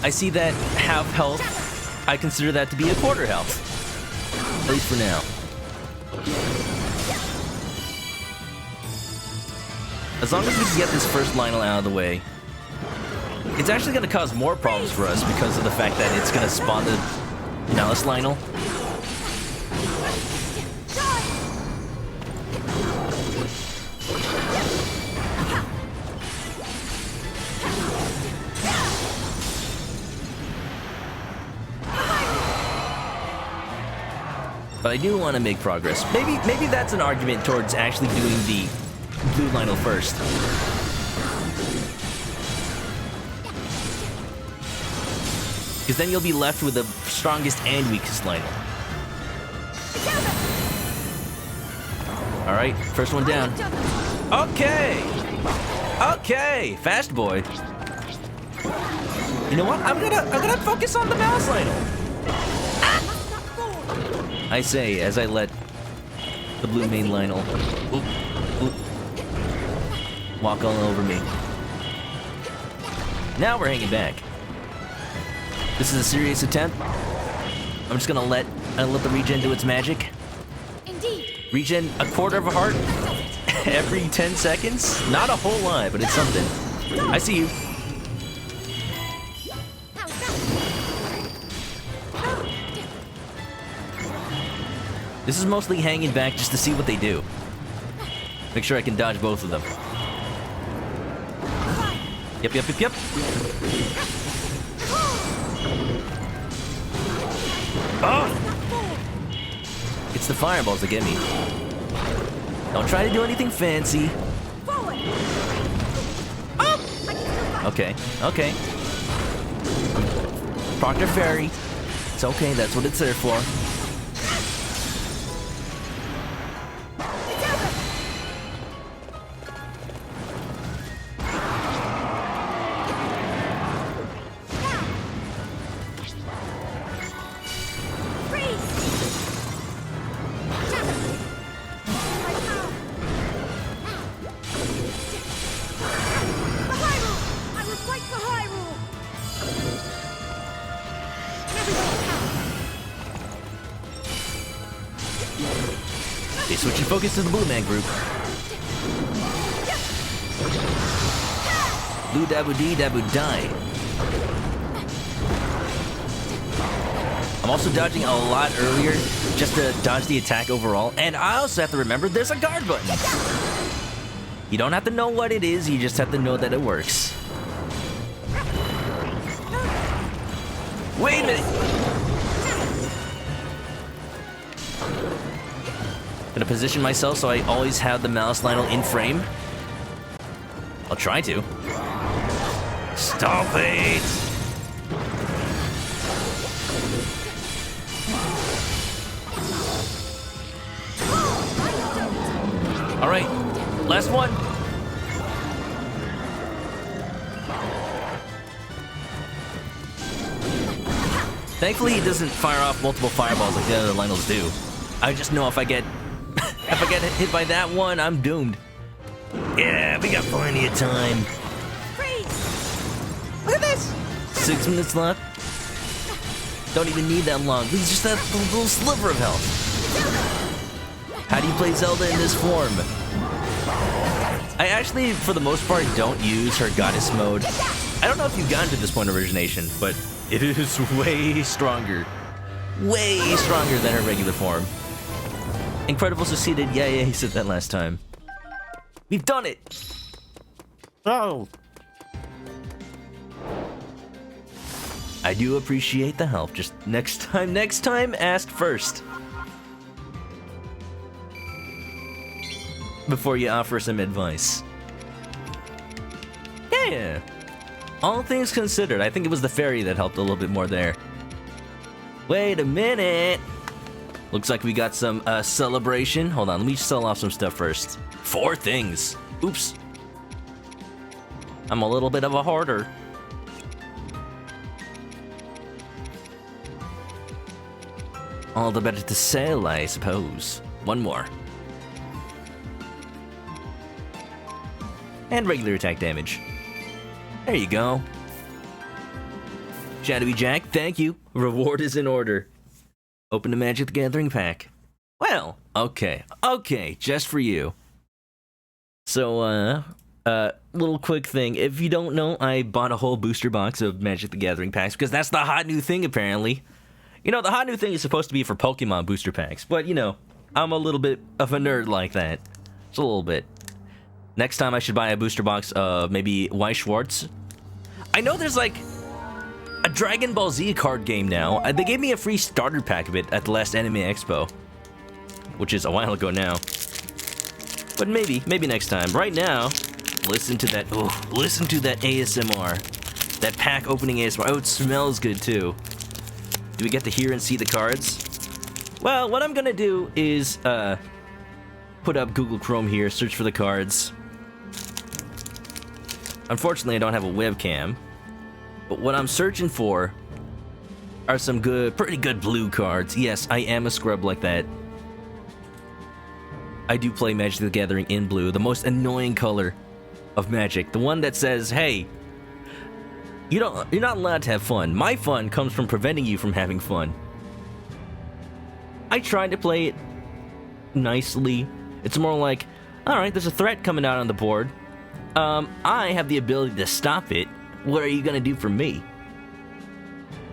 I see that half health. I consider that to be a quarter health. At least for now. As long as we can get this first Lionel out of the way. It's actually going to cause more problems for us because of the fact that it's going to spawn the Malice Lionel. But I do want to make progress. Maybe that's an argument towards actually doing the blue Lionel first. Because then you'll be left with the strongest and weakest Lionel. Alright, first one down. Okay! Okay! Fast boy. You know what? I'm gonna focus on the mouse Lionel. I say as I let the blue main Lionel walk all over me. Now we're hanging back. This is a serious attempt. I'm just gonna let the regen do its magic. Indeed. Regen a quarter of a heart every 10 seconds. Not a whole lot, but it's something. I see you. This is mostly hanging back just to see what they do. Make sure I can dodge both of them. Yep. Oh! It's the fireballs that get me. Don't try to do anything fancy. Okay. Proctor Fairy. It's okay, that's what it's there for. Okay, switching focus to the blue man group. Blue dabu dee dabu die. I'm also dodging a lot earlier just to dodge the attack overall. And I also have to remember there's a guard button. You don't have to know what it is, you just have to know that it works. Wait a minute! Gonna position myself so I always have the mouse Lionel in frame. I'll try to. Stop it! Alright, last one. Thankfully, it doesn't fire off multiple fireballs like the other Lionels do. I just know if I get hit by that one, I'm doomed. Yeah, we got plenty of time. Freeze! Look at this! 6 minutes left. Don't even need that long. This is just that little sliver of health. How do you play Zelda in this form? I actually, for the most part, don't use her goddess mode. I don't know if you've gotten to this point of origination, but it is way stronger. Way stronger than her regular form. Incredible succeeded. Yeah, he said that last time. We've done it! Oh! I do appreciate the help. Just next time, ask first. Before you offer some advice. Yeah! All things considered, I think it was the fairy that helped a little bit more there. Wait a minute! Looks like we got some celebration. Hold on, let me sell off some stuff first. 4 things. Oops. I'm a little bit of a hoarder. All the better to sell, I suppose. One more. And regular attack damage. There you go. Shadowy Jack, thank you. Reward is in order. Open the Magic the Gathering pack. Well, okay, just for you. So, little quick thing. If you don't know, I bought a whole booster box of Magic the Gathering packs because that's the hot new thing, apparently. You know, the hot new thing is supposed to be for Pokemon booster packs, but, you know, I'm a little bit of a nerd like that. Just a little bit. Next time I should buy a booster box of maybe Weiss Schwartz. I know there's, like, a Dragon Ball Z card game now. They gave me a free starter pack of it at the last Anime Expo. which is a while ago now. But maybe next time. Right now, listen to that ASMR. That pack opening ASMR. Oh, it smells good too. Do we get to hear and see the cards? Well, what I'm gonna do is put up Google Chrome here, search for the cards. Unfortunately, I don't have a webcam, but what I'm searching for are some pretty good blue cards. Yes, I am a scrub like that. I do play Magic the Gathering in blue, the most annoying color of Magic. The one that says, hey, you're not allowed to have fun. My fun comes from preventing you from having fun. I tried to play it nicely. It's more like, alright, there's a threat coming out on the board. I have the ability to stop it. What are you gonna do for me?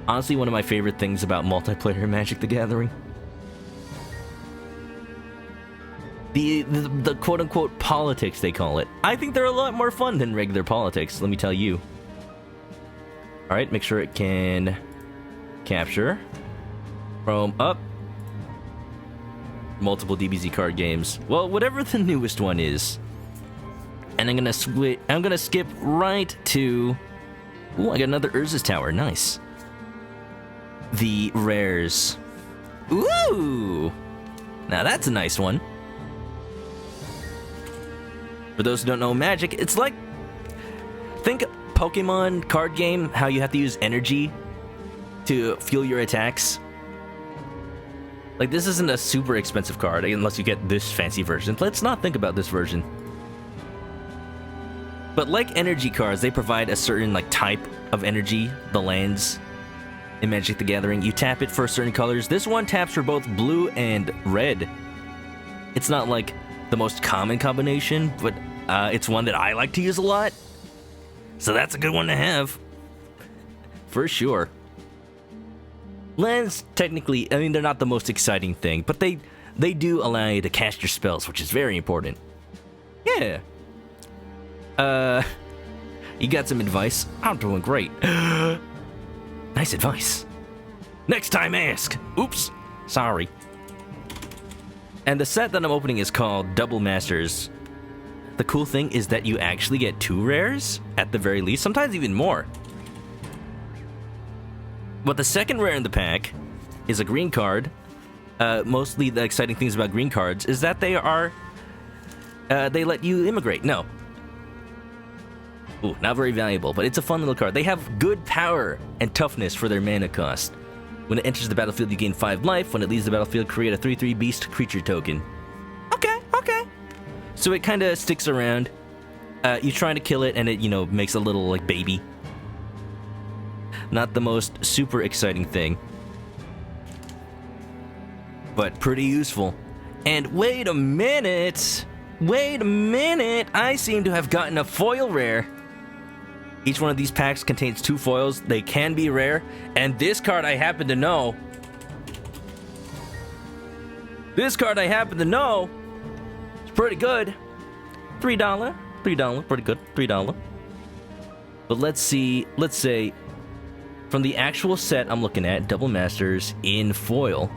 Honestly, one of my favorite things about multiplayer Magic the Gathering. The quote-unquote politics, they call it. I think they're a lot more fun than regular politics, let me tell you. Alright, make sure it can capture. Chrome up. Multiple DBZ card games. Well, whatever the newest one is. And I'm gonna skip right to... Ooh, I got another Urza's Tower, nice. The rares. Ooh! Now that's a nice one. For those who don't know Magic, it's like... Think Pokemon card game, how you have to use energy to fuel your attacks. Like, this isn't a super expensive card, unless you get this fancy version. Let's not think about this version. But like energy cards, they provide a certain, like, type of energy, the lands in Magic the Gathering. You tap it for certain colors. This one taps for both blue and red. It's not, like, the most common combination, but it's one that I like to use a lot. So that's a good one to have. For sure. Lands, technically, I mean, they're not the most exciting thing, but they do allow you to cast your spells, which is very important. Yeah. You got some advice? I'm doing great. Nice advice. Next time ask. Oops. Sorry. And the set that I'm opening is called Double Masters. The cool thing is that you actually get 2 rares, at the very least, sometimes even more. But the second rare in the pack is a green card. Mostly the exciting things about green cards is that they are... they let you immigrate. No. Ooh, not very valuable, but it's a fun little card. They have good power and toughness for their mana cost. When it enters the battlefield, you gain 5 life. When it leaves the battlefield, create a 3/3 beast creature token. Okay. So it kind of sticks around. You're trying to kill it, and it, makes a little, like, baby. Not the most super exciting thing. But pretty useful. And wait a minute! I seem to have gotten a foil rare. Each one of these packs contains 2 foils. They can be rare. And this card I happen to know. It's pretty good. $3. Pretty good. $3. But let's see. Let's say, from the actual set I'm looking at, Double Masters in foil,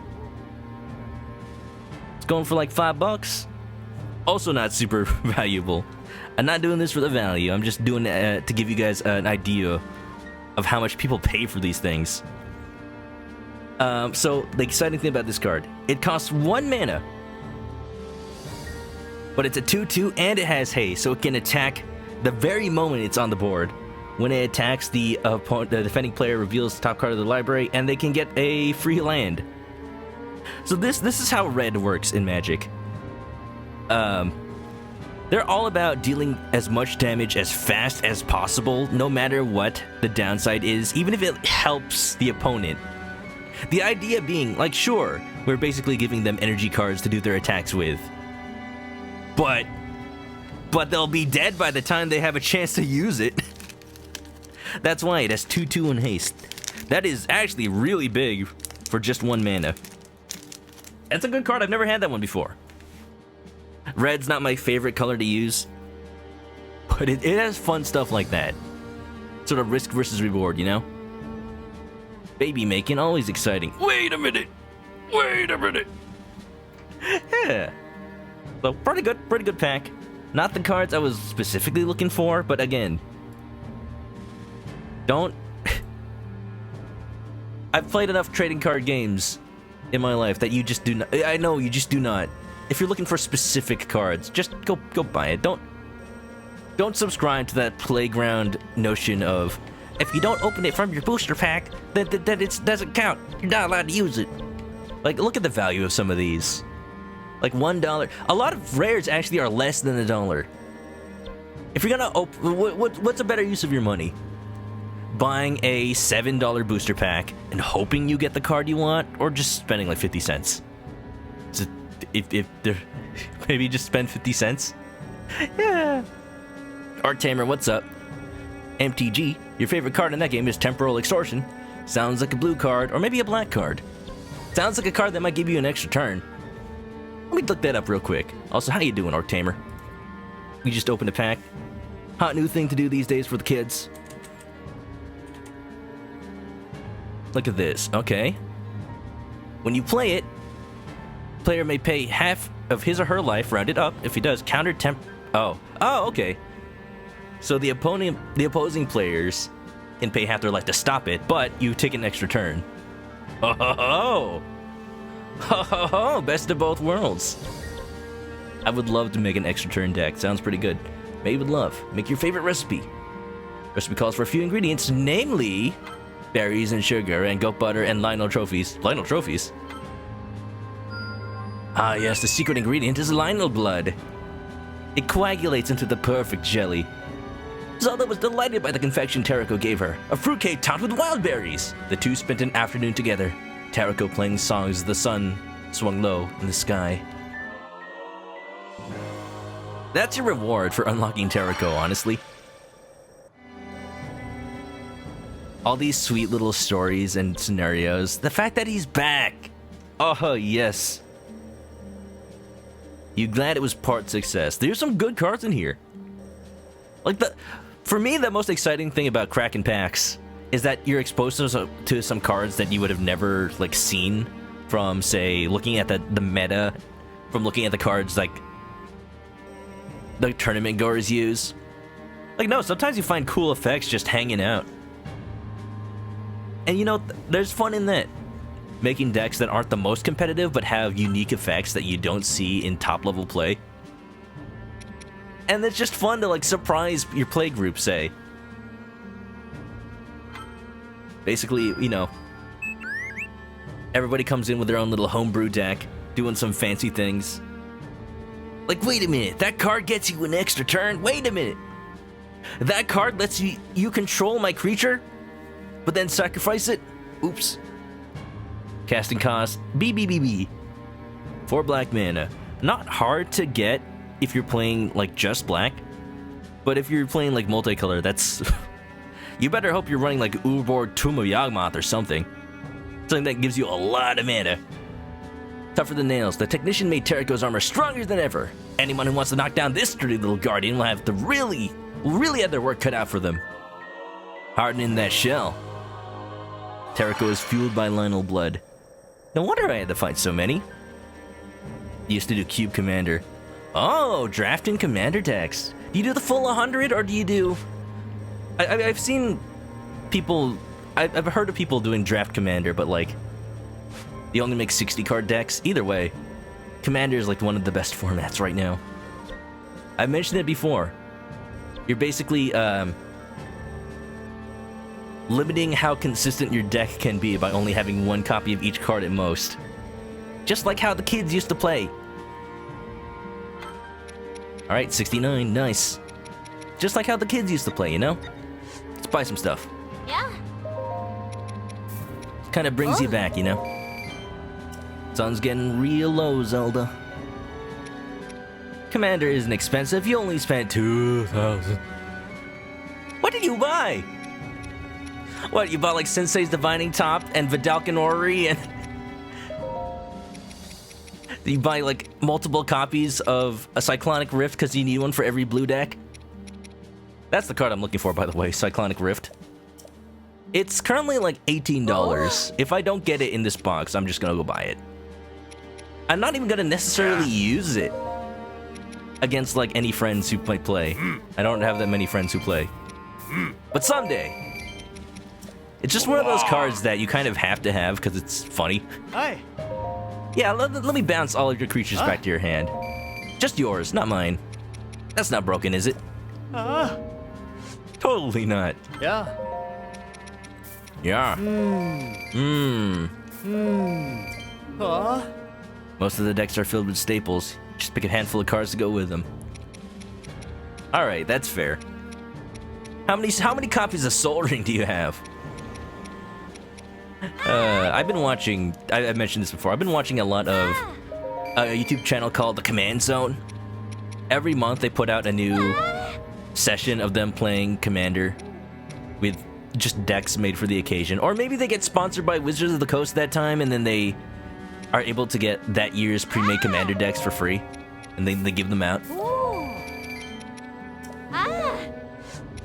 it's going for like $5. Also not super valuable. I'm not doing this for the value. I'm just doing it to give you guys an idea of how much people pay for these things. So the exciting thing about this card, it costs 1 mana. But it's a 2/2 and it has haste, so it can attack the very moment it's on the board. When it attacks, the defending player reveals the top card of the library, and they can get a free land. So this is how red works in Magic. They're all about dealing as much damage as fast as possible, no matter what the downside is, even if it helps the opponent. The idea being, like, sure, we're basically giving them energy cards to do their attacks with. But they'll be dead by the time they have a chance to use it. That's why it has 2/2 and haste. That is actually really big for just 1 mana. That's a good card. I've never had that one before. Red's not my favorite color to use, but it has fun stuff like that. Sort of risk versus reward, you know? Baby making, always exciting. Wait a minute! Yeah. So pretty good pack. Not the cards I was specifically looking for, but again, don't. I've played enough trading card games in my life that you just do not. I know you just do not. If you're looking for specific cards, just go buy it. Don't subscribe to that playground notion of if you don't open it from your booster pack, then it doesn't count. You're not allowed to use it. Like, look at the value of some of these. Like $1. A lot of rares actually are less than $1. If you're gonna open, what's a better use of your money? Buying a $7 booster pack and hoping you get the card you want, or just spending like 50 cents? So if maybe just spend 50 cents. Yeah. Art Tamer, what's up? MTG, your favorite card in that game is Temporal Extortion. Sounds like a blue card, or maybe a black card. Sounds like a card that might give you an extra turn. Let me look that up real quick. Also, how you doing, Art Tamer? We just opened a pack. Hot new thing to do these days for the kids. Look at this, okay. When you play it, player may pay half of his or her life, rounded up. If he does, counter temp... Oh, okay. So the opposing players can pay half their life to stop it, but you take an extra turn. Oh, best of both worlds. I would love to make an extra turn deck. Sounds pretty good. Made with love. Make your favorite recipe. Recipe calls for a few ingredients, namely berries and sugar and goat butter and Lionel trophies. Lionel trophies? Ah yes, the secret ingredient is Lionel blood. It coagulates into the perfect jelly. Zelda was delighted by the confection Tarako gave her, a fruitcake topped with wild berries. The two spent an afternoon together, Tarako playing songs as the sun swung low in the sky. That's your reward for unlocking Tarako, honestly. All these sweet little stories and scenarios. The fact that he's back. Oh, yes. You glad it was part success. There's some good cards in here. Like, for me, the most exciting thing about cracking packs is that you're exposed to some cards that you would have never, like, seen from, say, looking at the meta, from looking at the cards, like, the tournament goers use. Like, no, sometimes you find cool effects just hanging out. And, you know, there's fun in that. Making decks that aren't the most competitive, but have unique effects that you don't see in top-level play. And it's just fun to, like, surprise your play group, say. Basically, you know, everybody comes in with their own little homebrew deck, doing some fancy things. Like, wait a minute, that card gets you an extra turn? Wait a minute. That card lets you control my creature, but then sacrifice it? Oops. Casting cost, BBBB. 4 black mana. Not hard to get if you're playing, like, just black. But if you're playing, like, multicolor, that's... You better hope you're running, like, Urborg Tomb of Yawgmoth or something. Something that gives you a lot of mana. Tougher than nails, the technician made Tarako's armor stronger than ever. Anyone who wants to knock down this sturdy little guardian will have to really have their work cut out for them. Hardening that shell. Tarako is fueled by Lionel blood. No wonder I had to fight so many. Used to do Cube Commander. Oh, drafting Commander decks. Do you do the full 100 or do you do... I've seen people... I've heard of people doing draft Commander, but like... You only make 60 card decks. Either way, Commander is like one of the best formats right now. I've mentioned it before. You're basically limiting how consistent your deck can be by only having one copy of each card at most. Just like how the kids used to play. Alright, 69, nice. Just like how the kids used to play, you know? Let's buy some stuff. Yeah. Kind of brings you back, you know? Sun's getting real low, Zelda. Commander isn't expensive, you only spent 2,000. What did you buy? What, you bought like Sensei's Divining Top and Vidalcan Orrery and... You buy like multiple copies of a Cyclonic Rift because you need one for every blue deck? That's the card I'm looking for, by the way, Cyclonic Rift. It's currently like $18. If I don't get it in this box, I'm just gonna go buy it. I'm not even gonna necessarily use it against like any friends who might play. I don't have that many friends who play. But someday. It's just one of those cards that you kind of have to have because it's funny. Hey. Yeah, let me bounce all of your creatures back to your hand. Just yours, not mine. That's not broken, is it? Totally not. Yeah. Yeah. Most of the decks are filled with staples. Just pick a handful of cards to go with them. Alright, that's fair. How many copies of Soul Ring do you have? I've been watching, I mentioned this before, I've been watching a lot of a YouTube channel called The Command Zone. Every month they put out a new session of them playing Commander with just decks made for the occasion. Or maybe they get sponsored by Wizards of the Coast that time and then they are able to get that year's pre-made Commander decks for free. And then they give them out.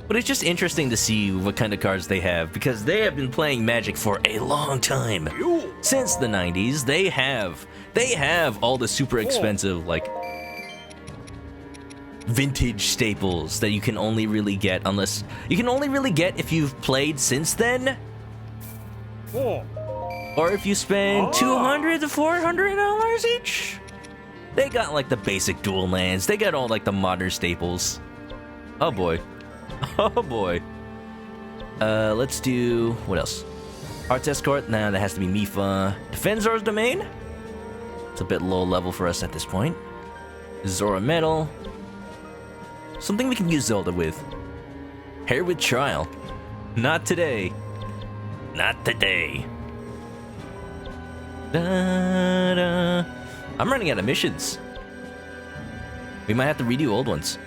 But it's just interesting to see what kind of cards they have because they have been playing Magic for a long time. Since the 90s, they have all the super expensive like vintage staples that you can only really get if you've played since then. Or if you spend $200 to $400 each. They got like the basic dual lands. They got all like the modern staples. Oh boy. Oh boy. Let's do what else? Arts Escort. Nah, that has to be Mifa. Defensor's Domain. It's a bit low level for us at this point. Zora Metal. Something we can use Zelda with. Hair with Trial. Not today. Not today. Da, da. I'm running out of missions. We might have to redo old ones.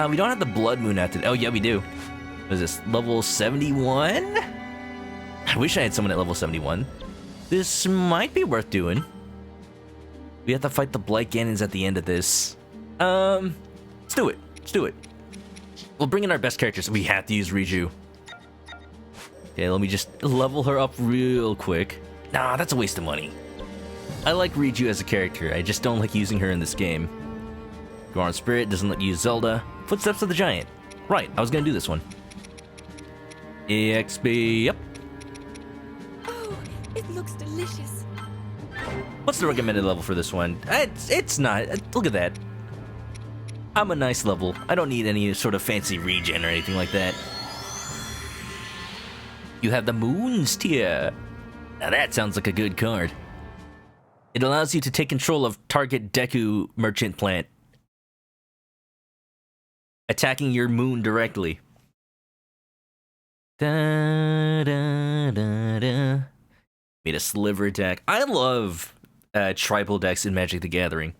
We don't have the Blood Moon after. Oh, yeah, we do. What is this? Level 71? I wish I had someone at level 71. This might be worth doing. We have to fight the Blight Ganons at the end of this. Let's do it. Let's do it. We'll bring in our best characters. We have to use Riju. Okay, let me just level her up real quick. Nah, that's a waste of money. I like Riju as a character. I just don't like using her in this game. Goron Spirit doesn't let you use Zelda. Footsteps of the Giant. Right, I was gonna do this one. EXP, yep. Oh, it looks delicious. What's the recommended level for this one? It's not. Look at that. I'm a nice level. I don't need any sort of fancy regen or anything like that. You have the Moon's Tier. Now that sounds like a good card. It allows you to take control of target Deku Merchant Plant, attacking your moon directly. Da, da, da, da. Made a sliver attack. I love tribal decks in Magic the Gathering.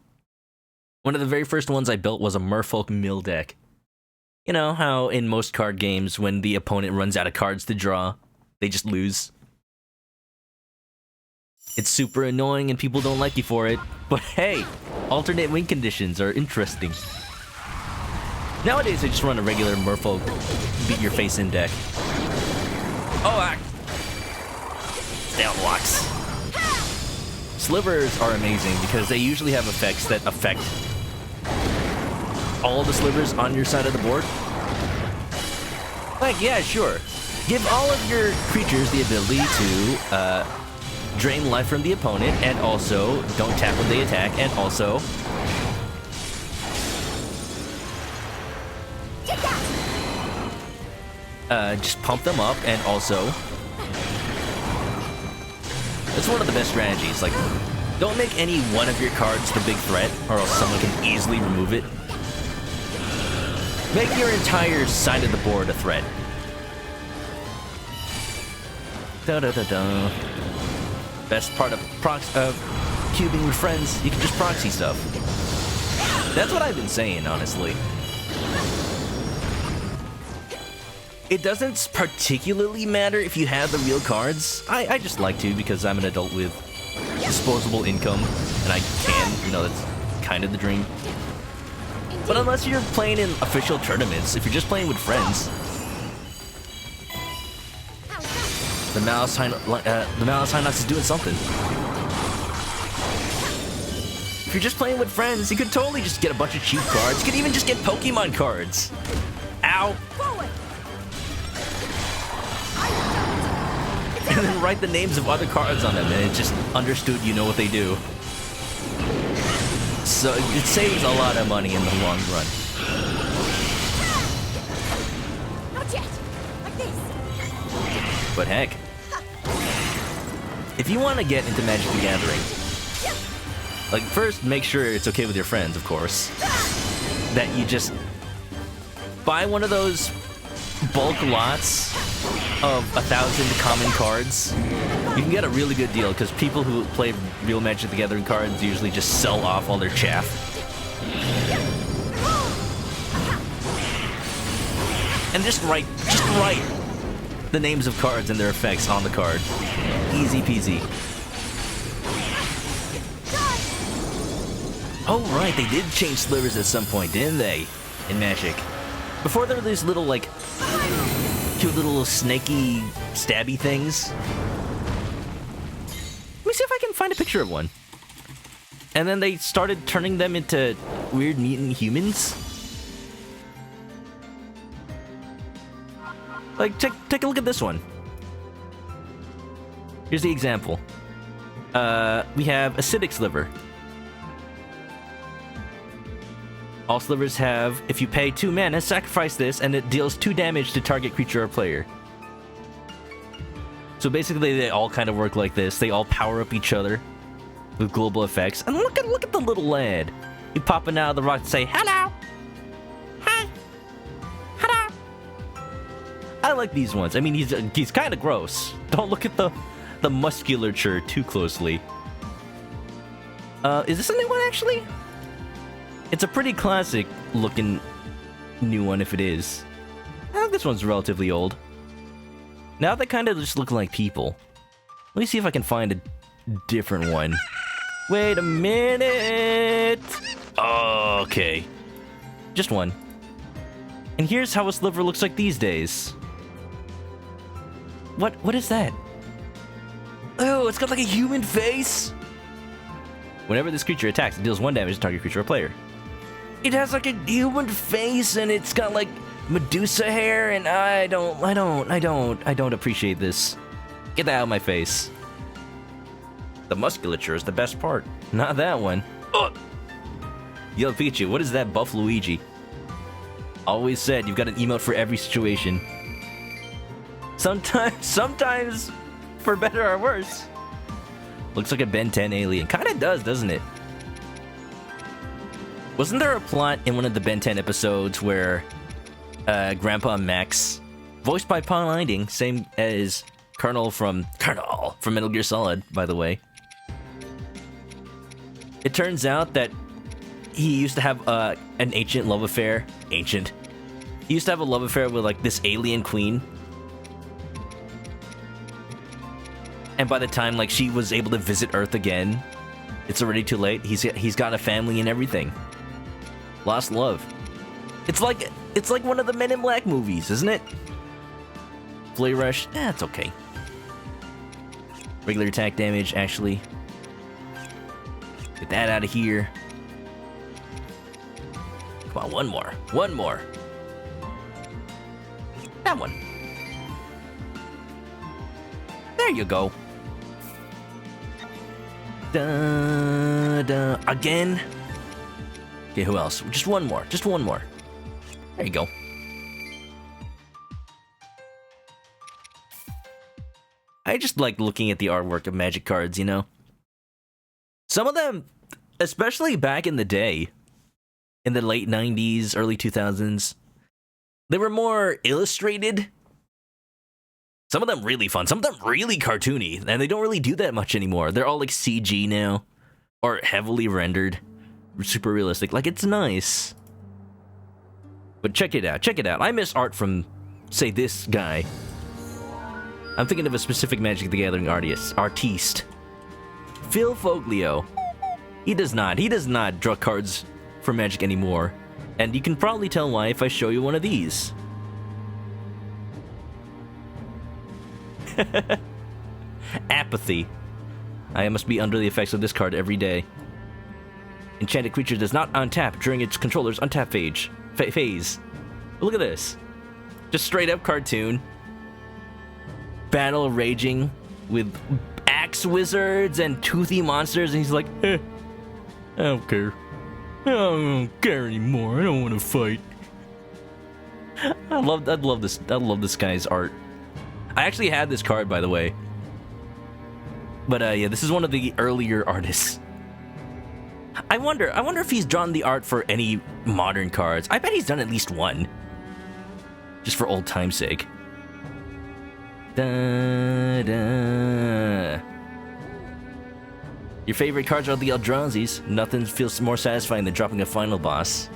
One of the very first ones I built was a Merfolk Mill deck. You know how in most card games, when the opponent runs out of cards to draw, they just lose. It's super annoying and people don't like you for it, but hey, alternate win conditions are interesting. Nowadays I just run a regular Merfolk beat your face in deck. Oh, down blocks. Slivers are amazing because they usually have effects that affect all the slivers on your side of the board. Like, yeah, sure. Give all of your creatures the ability to drain life from the opponent, and also don't tap when they attack, and also just pump them up, and also it's one of the best strategies. Like, don't make any one of your cards the big threat, or else someone can easily remove it. Make your entire side of the board a threat. Da-da-da-da. Best part of cubing with friends, you can just proxy stuff. That's what I've been saying, honestly. It doesn't particularly matter if you have the real cards. I just like to because I'm an adult with disposable income, and I can, you know, that's kind of the dream. But unless you're playing in official tournaments, if you're just playing with friends, the Malice High Knots is doing something. If you're just playing with friends, you could totally just get a bunch of cheap cards. You could even just get Pokemon cards. Ow. And then write the names of other cards on them, and it's just understood you know what they do. So it saves a lot of money in the long run. Not yet. Like this. But heck, if you want to get into Magic the Gathering, like first make sure it's okay with your friends, of course, that you just buy one of those bulk lots of 1,000 common cards. You can get a really good deal because people who play real Magic the Gathering cards usually just sell off all their chaff. And just write the names of cards and their effects on the card. Easy peasy. Oh right, they did change slivers at some point, didn't they? In Magic. Before there were these little like cute little snaky stabby things. Let me see if I can find a picture of one. And then they started turning them into weird mutant humans. Like, take a look at this one. Here's the example. We have acidic sliver. All slivers have, if you pay 2 mana, sacrifice this, and it deals 2 damage to target creature or player. So basically, they all kind of work like this. They all power up each other with global effects. And look at the little lad. He popping out of the rock to say, "Hello! Hi! Hello!" I like these ones. I mean, he's kind of gross. Don't look at the musculature too closely. Is this a new one, actually? It's a pretty classic looking new one if it is. I think this one's relatively old. Now they kind of just look like people. Let me see if I can find a different one. Wait a minute! Okay. Just one. And here's how a sliver looks like these days. What is that? Oh, it's got like a human face! Whenever this creature attacks, it deals 1 damage to target creature or player. It has like a human face and it's got like Medusa hair, and I don't appreciate this. Get that out of my face. The musculature is the best part, not that one. Ugh. Yo, Pikachu, what is that buff Luigi? Always said you've got an emote for every situation. Sometimes for better or worse. Looks like a Ben 10 alien. Kinda does, doesn't it? Wasn't there a plot in one of the Ben 10 episodes where Grandpa Max, voiced by Paul Eiding, same as Colonel from Metal Gear Solid, by the way. It turns out that he used to have an ancient love affair. He used to have a love affair with like this alien queen. And by the time like she was able to visit Earth again, it's already too late. He's got a family and everything. Lost love. It's like one of the Men in Black movies, isn't it? Flurry Rush, it's okay. Regular attack damage, actually. Get that out of here. Come on, one more. That one. There you go. Again. Okay, who else? Just one more. There you go. I just like looking at the artwork of Magic cards, you know? Some of them, especially back in the day, in the late 90s, early 2000s, they were more illustrated. Some of them really fun, some of them really cartoony, and they don't really do that much anymore. They're all like CG now, or heavily rendered, super realistic. Like, it's nice. But check it out. I miss art from, say, this guy. I'm thinking of a specific Magic the Gathering artiste. Phil Foglio. He does not draw cards for Magic anymore. And you can probably tell why if I show you one of these. Apathy. I must be under the effects of this card every day. Enchanted creature does not untap during its controller's untap phase. Look at this. Just straight up cartoon. Battle raging with axe wizards and toothy monsters, and he's like, I don't care. I don't care anymore. I don't want to fight. I love this guy's art. I actually had this card, by the way. But yeah, this is one of the earlier artists. I wonder if he's drawn the art for any modern cards. I bet he's done at least one. Just for old time's sake. Da, da. Your favorite cards are the Eldrazi's. Nothing feels more satisfying than dropping a final boss.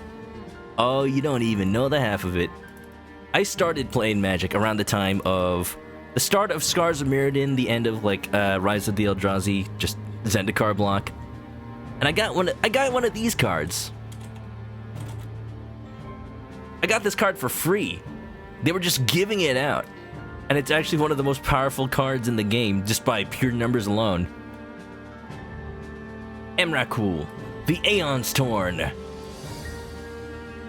Oh, you don't even know the half of it. I started playing Magic around the time of the start of Scars of Mirrodin, the end of like Rise of the Eldrazi, just Zendikar block. And I got one of these cards. I got this card for free. They were just giving it out. And it's actually one of the most powerful cards in the game, just by pure numbers alone. Emrakul, the Aeon's Torn.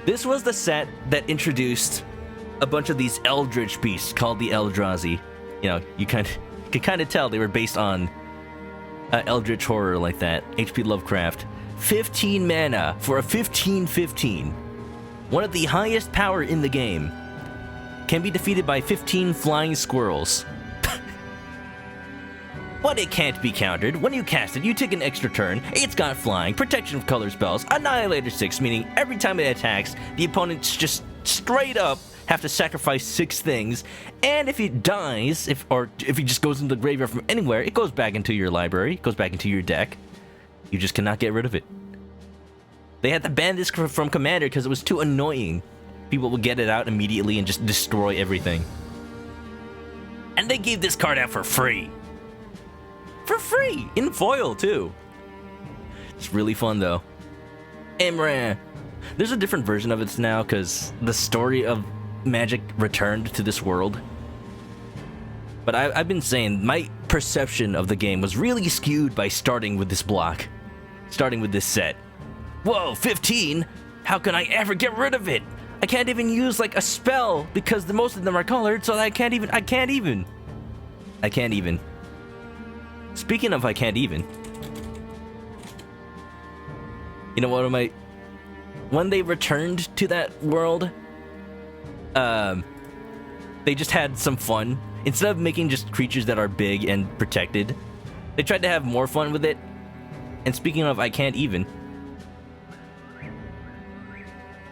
This was the set that introduced a bunch of these Eldritch beasts called the Eldrazi. You know, you can kind of tell they were based on Eldritch horror like that. H.P. Lovecraft. 15 mana for a 15/15. One of the highest power in the game. Can be defeated by 15 flying squirrels. But it can't be countered. When you cast it, you take an extra turn. It's got flying, protection of color spells, Annihilator 6, meaning every time it attacks, the opponents just straight up have to sacrifice 6 things. And if it dies, if it just goes into the graveyard from anywhere, it goes back into your library, it goes back into your deck. You just cannot get rid of it. They had to ban this from Commander because it was too annoying. People would get it out immediately and just destroy everything. And they gave this card out for free. For free! In foil, too. It's really fun, though. Imran. There's a different version of it now, because the story of Magic returned to this world. But I've been saying, my perception of the game was really skewed by starting with this block. Starting with this set. Whoa, 15? How can I ever get rid of it? I can't even use, like, a spell, because most of them are colored, so I can't even. Speaking of I can't even. You know what, when they returned to that world, they just had some fun. Instead of making just creatures that are big and protected, they tried to have more fun with it. And speaking of I can't even,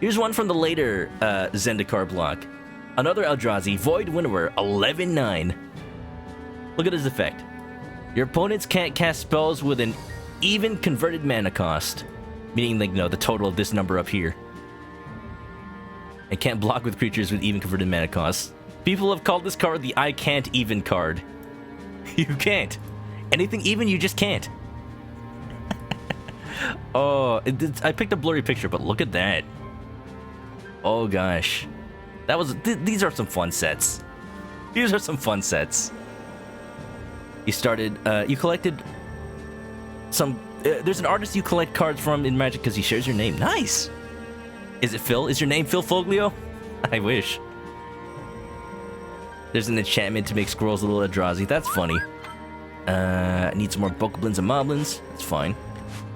here's one from the later Zendikar block. Another Eldrazi, Void Winnower, 11/9. Look at his effect. Your opponents can't cast spells with an even converted mana cost. Meaning, like, the total of this number up here. And can't block with creatures with even converted mana costs. People have called this card the I can't even card. You can't. Anything even, you just can't. Oh, I picked a blurry picture, but look at that. Oh gosh. These are some fun sets. These are some fun sets. You collected some, there's an artist you collect cards from in Magic because he shares your name. Nice! Is it Phil? Is your name Phil Foglio? I wish. There's an enchantment to make squirrels a little Eldrazi. That's funny. I need some more Bokoblins and Moblins. That's fine.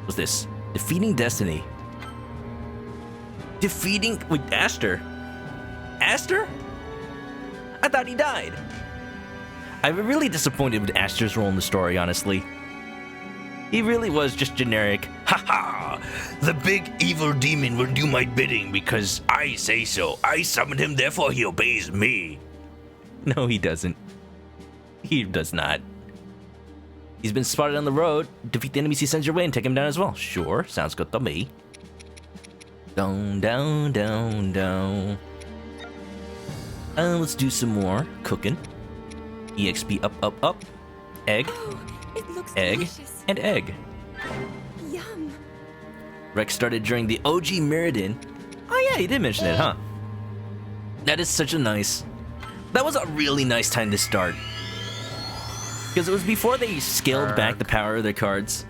What's this? Defeating Destiny. Wait, Aster? Aster? I thought he died. I'm really disappointed with Aster's role in the story, honestly. He really was just generic. Ha ha! The big evil demon will do my bidding because I say so. I summoned him, therefore he obeys me. No, he doesn't. He does not. He's been spotted on the road. Defeat the enemies he sends your way and take him down as well. Sure, sounds good to me. Down, down, down, down. Let's do some more cooking. EXP up, up, up. Egg. Oh, it looks Egg. delicious. And egg. Yum. Rex started during the OG Mirrodin. Oh yeah, you did mention it, huh? That is such a nice... That was a really nice time to start. Because it was before they scaled back the power of their cards.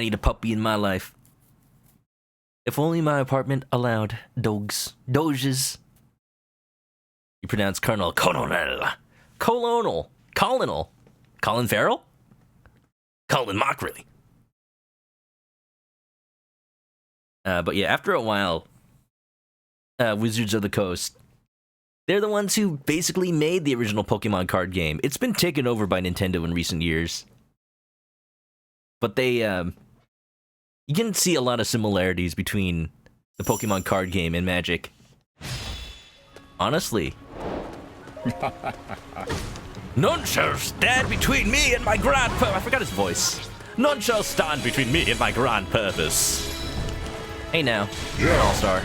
I need a puppy in my life. If only my apartment allowed dogs. Doges. You pronounce Colonel. Colonel. Colin Farrell? Colin Mock, really. But yeah, after a while, Wizards of the Coast, they're the ones who basically made the original Pokemon card game. It's been taken over by Nintendo in recent years. But they, you can see a lot of similarities between the Pokemon card game and Magic. Honestly. None shall stand between me and my grand purpose. I forgot his voice. None shall stand between me and my grand purpose. Hey now, you're an all-star.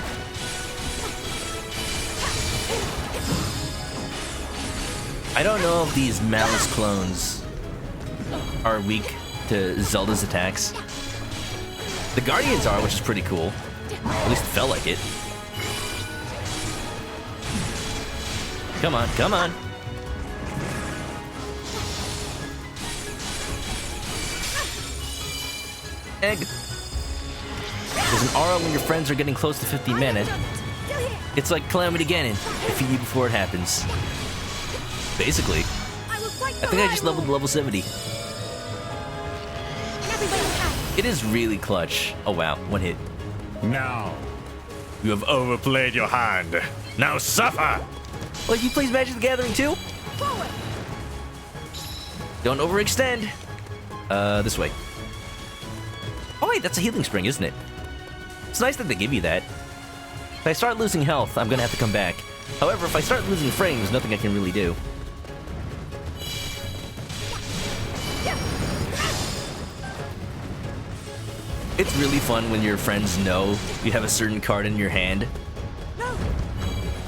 I don't know if these Malice clones are weak to Zelda's attacks. The Guardians are, which is pretty cool. At least it felt like it. Come on, come on. Egg. There's an aura when your friends are getting close to 50 mana. It's like Calamity Ganon. Defeat you before it happens. Basically. I think I just leveled to level 70. It is really clutch. Oh wow, one hit. Now, you have overplayed your hand. Now suffer! Well, you plays Magic the Gathering too? Don't overextend. This way. Oh wait, that's a healing spring, isn't it? It's nice that they give you that. If I start losing health, I'm gonna have to come back. However, if I start losing frames, nothing I can really do. It's really fun when your friends know you have a certain card in your hand.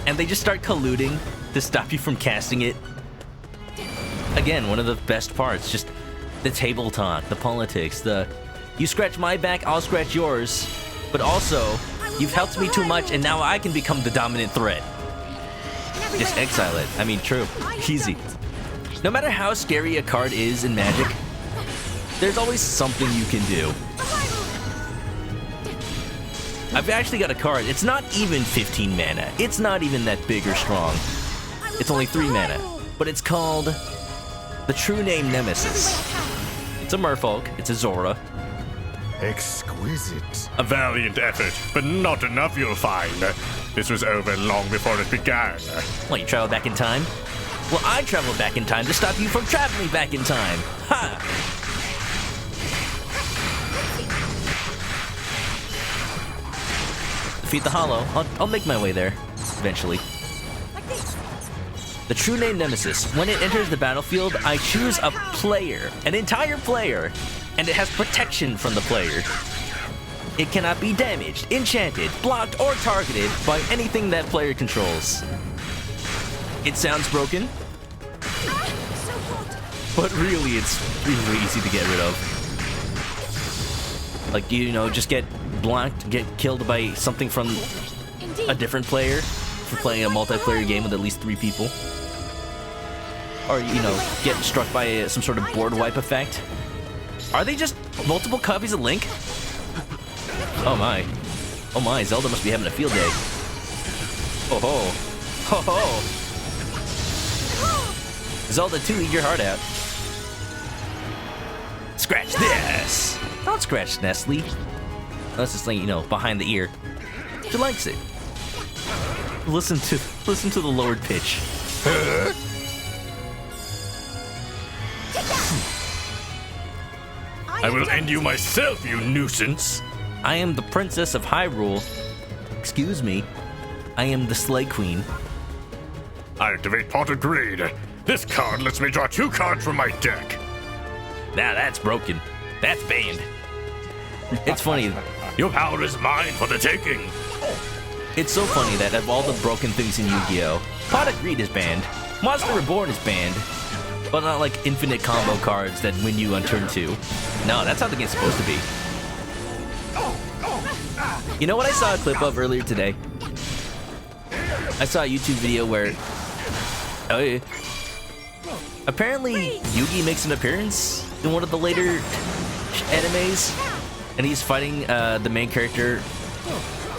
And they just start colluding to stop you from casting it. Again, one of the best parts, just the table talk, the politics, the you scratch my back, I'll scratch yours, but also, you've helped me too much and now I can become the dominant threat. Just exile it. I mean, true. Easy. No matter how scary a card is in Magic, there's always something you can do. I've actually got a card. It's not even 15 mana. It's not even that big or strong. It's only 3 mana. But it's called the True Name Nemesis. It's a Merfolk. It's a Zora. Exquisite. A valiant effort, but not enough, you'll find. This was over long before it began. Well, you traveled back in time? Well, I traveled back in time to stop you from traveling back in time. Ha! Defeat the Hollow. I'll make my way there, eventually. The True Name Nemesis. When it enters the battlefield, I choose a player, an entire player, and it has protection from the player. It cannot be damaged, enchanted, blocked, or targeted by anything that player controls. It sounds broken, but really it's really easy to get rid of. Like, you know, just get blocked, get killed by something from a different player for playing a multiplayer game with at least 3 people. Or, you know, get struck by some sort of board wipe effect. Are they just multiple copies of Link? Oh my. Oh my, Zelda must be having a field day. Oh ho. Ho ho. Zelda 2, eat your heart out. Scratch this! Don't scratch Nestle. Unless it's like, you know, behind the ear. She likes it. Listen to the lowered pitch. I will end you myself, you nuisance. I am the Princess of Hyrule. Excuse me. I am the Slay Queen. Activate Pot of Greed. This card lets me draw 2 cards from my deck. Now that's broken. That's banned. It's funny. Your power is mine for the taking. It's so funny that of all the broken things in Yu-Gi-Oh, Pot of Greed is banned. Monster Reborn is banned. But not like infinite combo cards that win you on turn 2. No, that's how the game's supposed to be. You know what I saw a clip of earlier today? I saw a YouTube video where... Oh, yeah. Apparently, Yugi makes an appearance in one of the later animes. and he's fighting the main character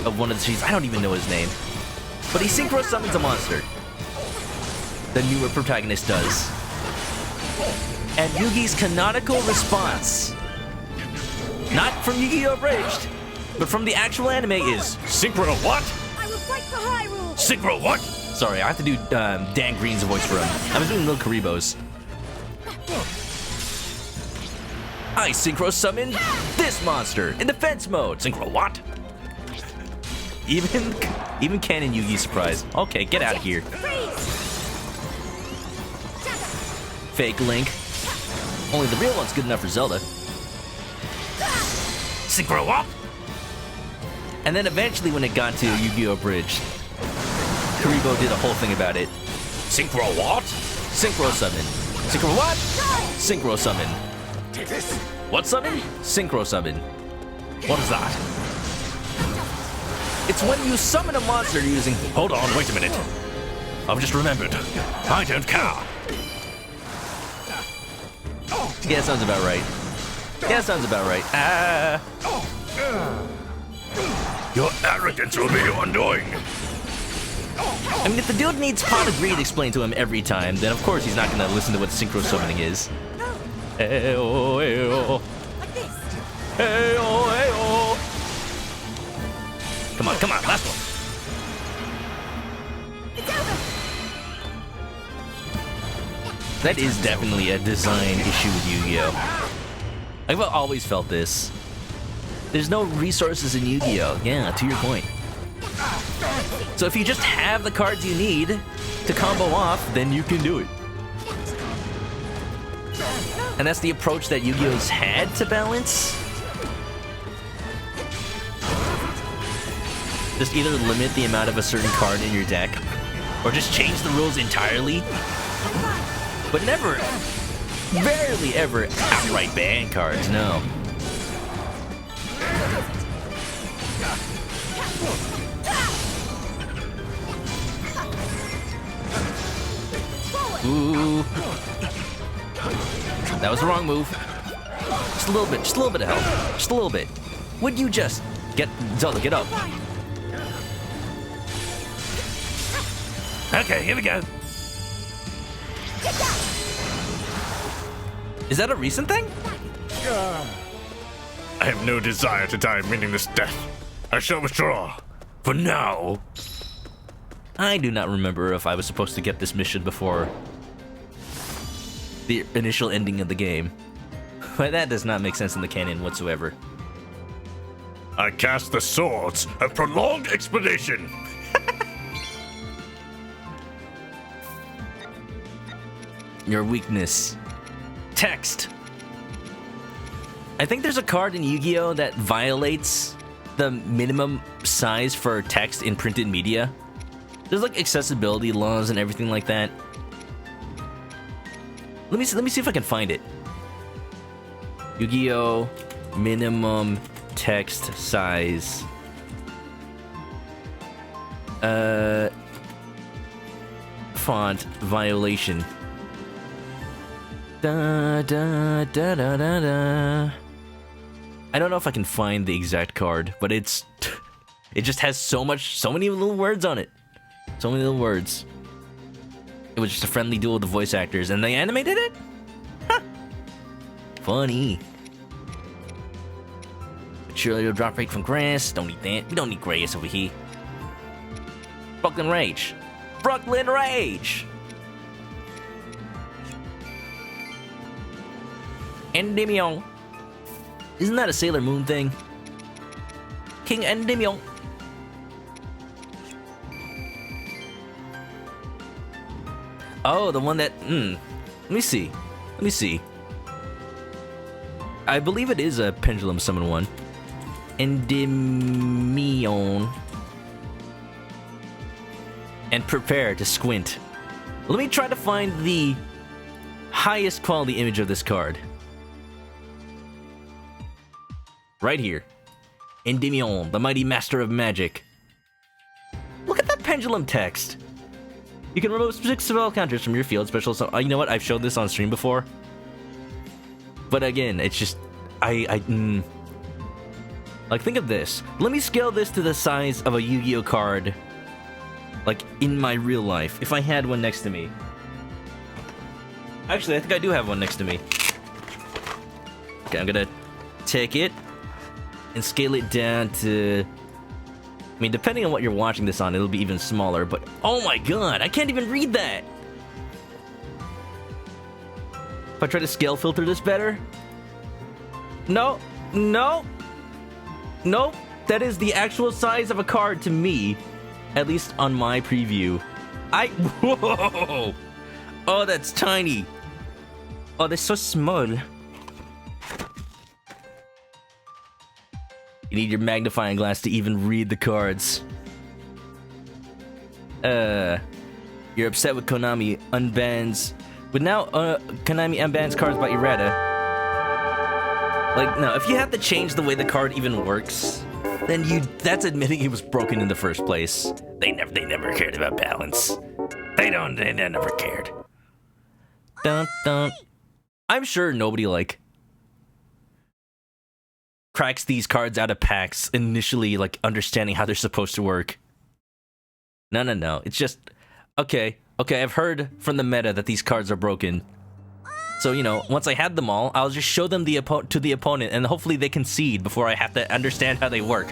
of one of the series. I don't even know his name, but he synchro summons a monster. The newer protagonist does. And Yugi's canonical response, not from Yu-Gi-Oh! Abridged, but from the actual anime, is Synchro what? I will fight for Hyrule! Synchro what? sorry, I have to do Dan Green's voice for him. I was doing Lil Karibo's. I synchro summon this monster in defense mode. Synchro what? Even Ken and Yugi's surprised. Okay, get out of here. Fake Link. Only the real one's good enough for Zelda. Synchro what? And then eventually when it got to Yu-Gi-Oh! Bridge, Karibo did a whole thing about it. Synchro what? Synchro summon. Synchro what? Synchro summon. Take this. What summon? Synchro summon. What is that? It's when you summon a monster using... Hold on, wait a minute. I've just remembered. I don't care. Yeah, sounds about right. Yeah, sounds about right. Your arrogance will be your undoing. I mean, if the dude needs Pot of Greed explained to him every time, then of course he's not gonna listen to what synchro summoning is. Hey-oh, hey-oh. Hey-oh, hey-oh. Come on, last one. That is definitely a design issue with Yu-Gi-Oh! I've always felt this. There's no resources in Yu-Gi-Oh! Yeah, to your point. So if you just have the cards you need to combo off, then you can do it. And that's the approach that Yu-Gi-Oh's had to balance. Just either limit the amount of a certain card in your deck, or just change the rules entirely. But never, barely ever outright ban cards, no. Ooh. That was the wrong move. Just a little bit of help. Just a little bit. Would you just get Zelda, get up. Okay, here we go. Is that a recent thing? I have no desire to die a meaningless death. I shall withdraw. For now. I do not remember if I was supposed to get this mission before the initial ending of the game. But that does not make sense in the canon whatsoever. I cast the swords of prolonged expedition. Your weakness. Text. I think there's a card in Yu-Gi-Oh! That violates the minimum size for text in printed media. There's like accessibility laws and everything like that. Let me see if I can find it. Yu-Gi-Oh! Minimum text size. Font violation. Da da da da da da. I don't know if I can find the exact card, but it just has so many little words on it. So many little words. It was just a friendly duel with the voice actors, and they animated it? Huh. Funny. Surely you'll drop right from grass. Don't need that. We don't need grass over here. Brooklyn Rage. Brooklyn Rage! Endymion. Isn't that a Sailor Moon thing? King Endymion. Oh, the one that... Let me see. I believe it is a Pendulum Summon one. Endymion. And prepare to squint. Let me try to find the highest quality image of this card. Right here. Endymion, the mighty master of magic. Look at that pendulum text. You can remove specific spell counters from your field special. So, you know what? I've showed this on stream before. But again, it's just... Like, think of this. Let me scale this to the size of a Yu-Gi-Oh card, like, in my real life, if I had one next to me. Actually, I think I do have one next to me. Okay, I'm gonna take it and scale it down to... I mean, depending on what you're watching this on, it'll be even smaller, but... Oh my god, I can't even read that! If I try to scale filter this better... No, no! Nope, that is the actual size of a card to me, at least on my preview. Whoa! Oh, that's tiny. Oh, that's so small. You need your magnifying glass to even read the cards. You're upset with Konami unbans. But now, Konami unbans cards by errata. Like, no, if you have to change the way the card even works, then that's admitting it was broken in the first place. They never cared about balance. They never cared. Dun dun. I'm sure nobody, like, cracks these cards out of packs initially, like, understanding how they're supposed to work. No. It's just, okay, I've heard from the meta that these cards are broken. So, you know, once I had them all, I'll just show them to the opponent, and hopefully they concede before I have to understand how they work.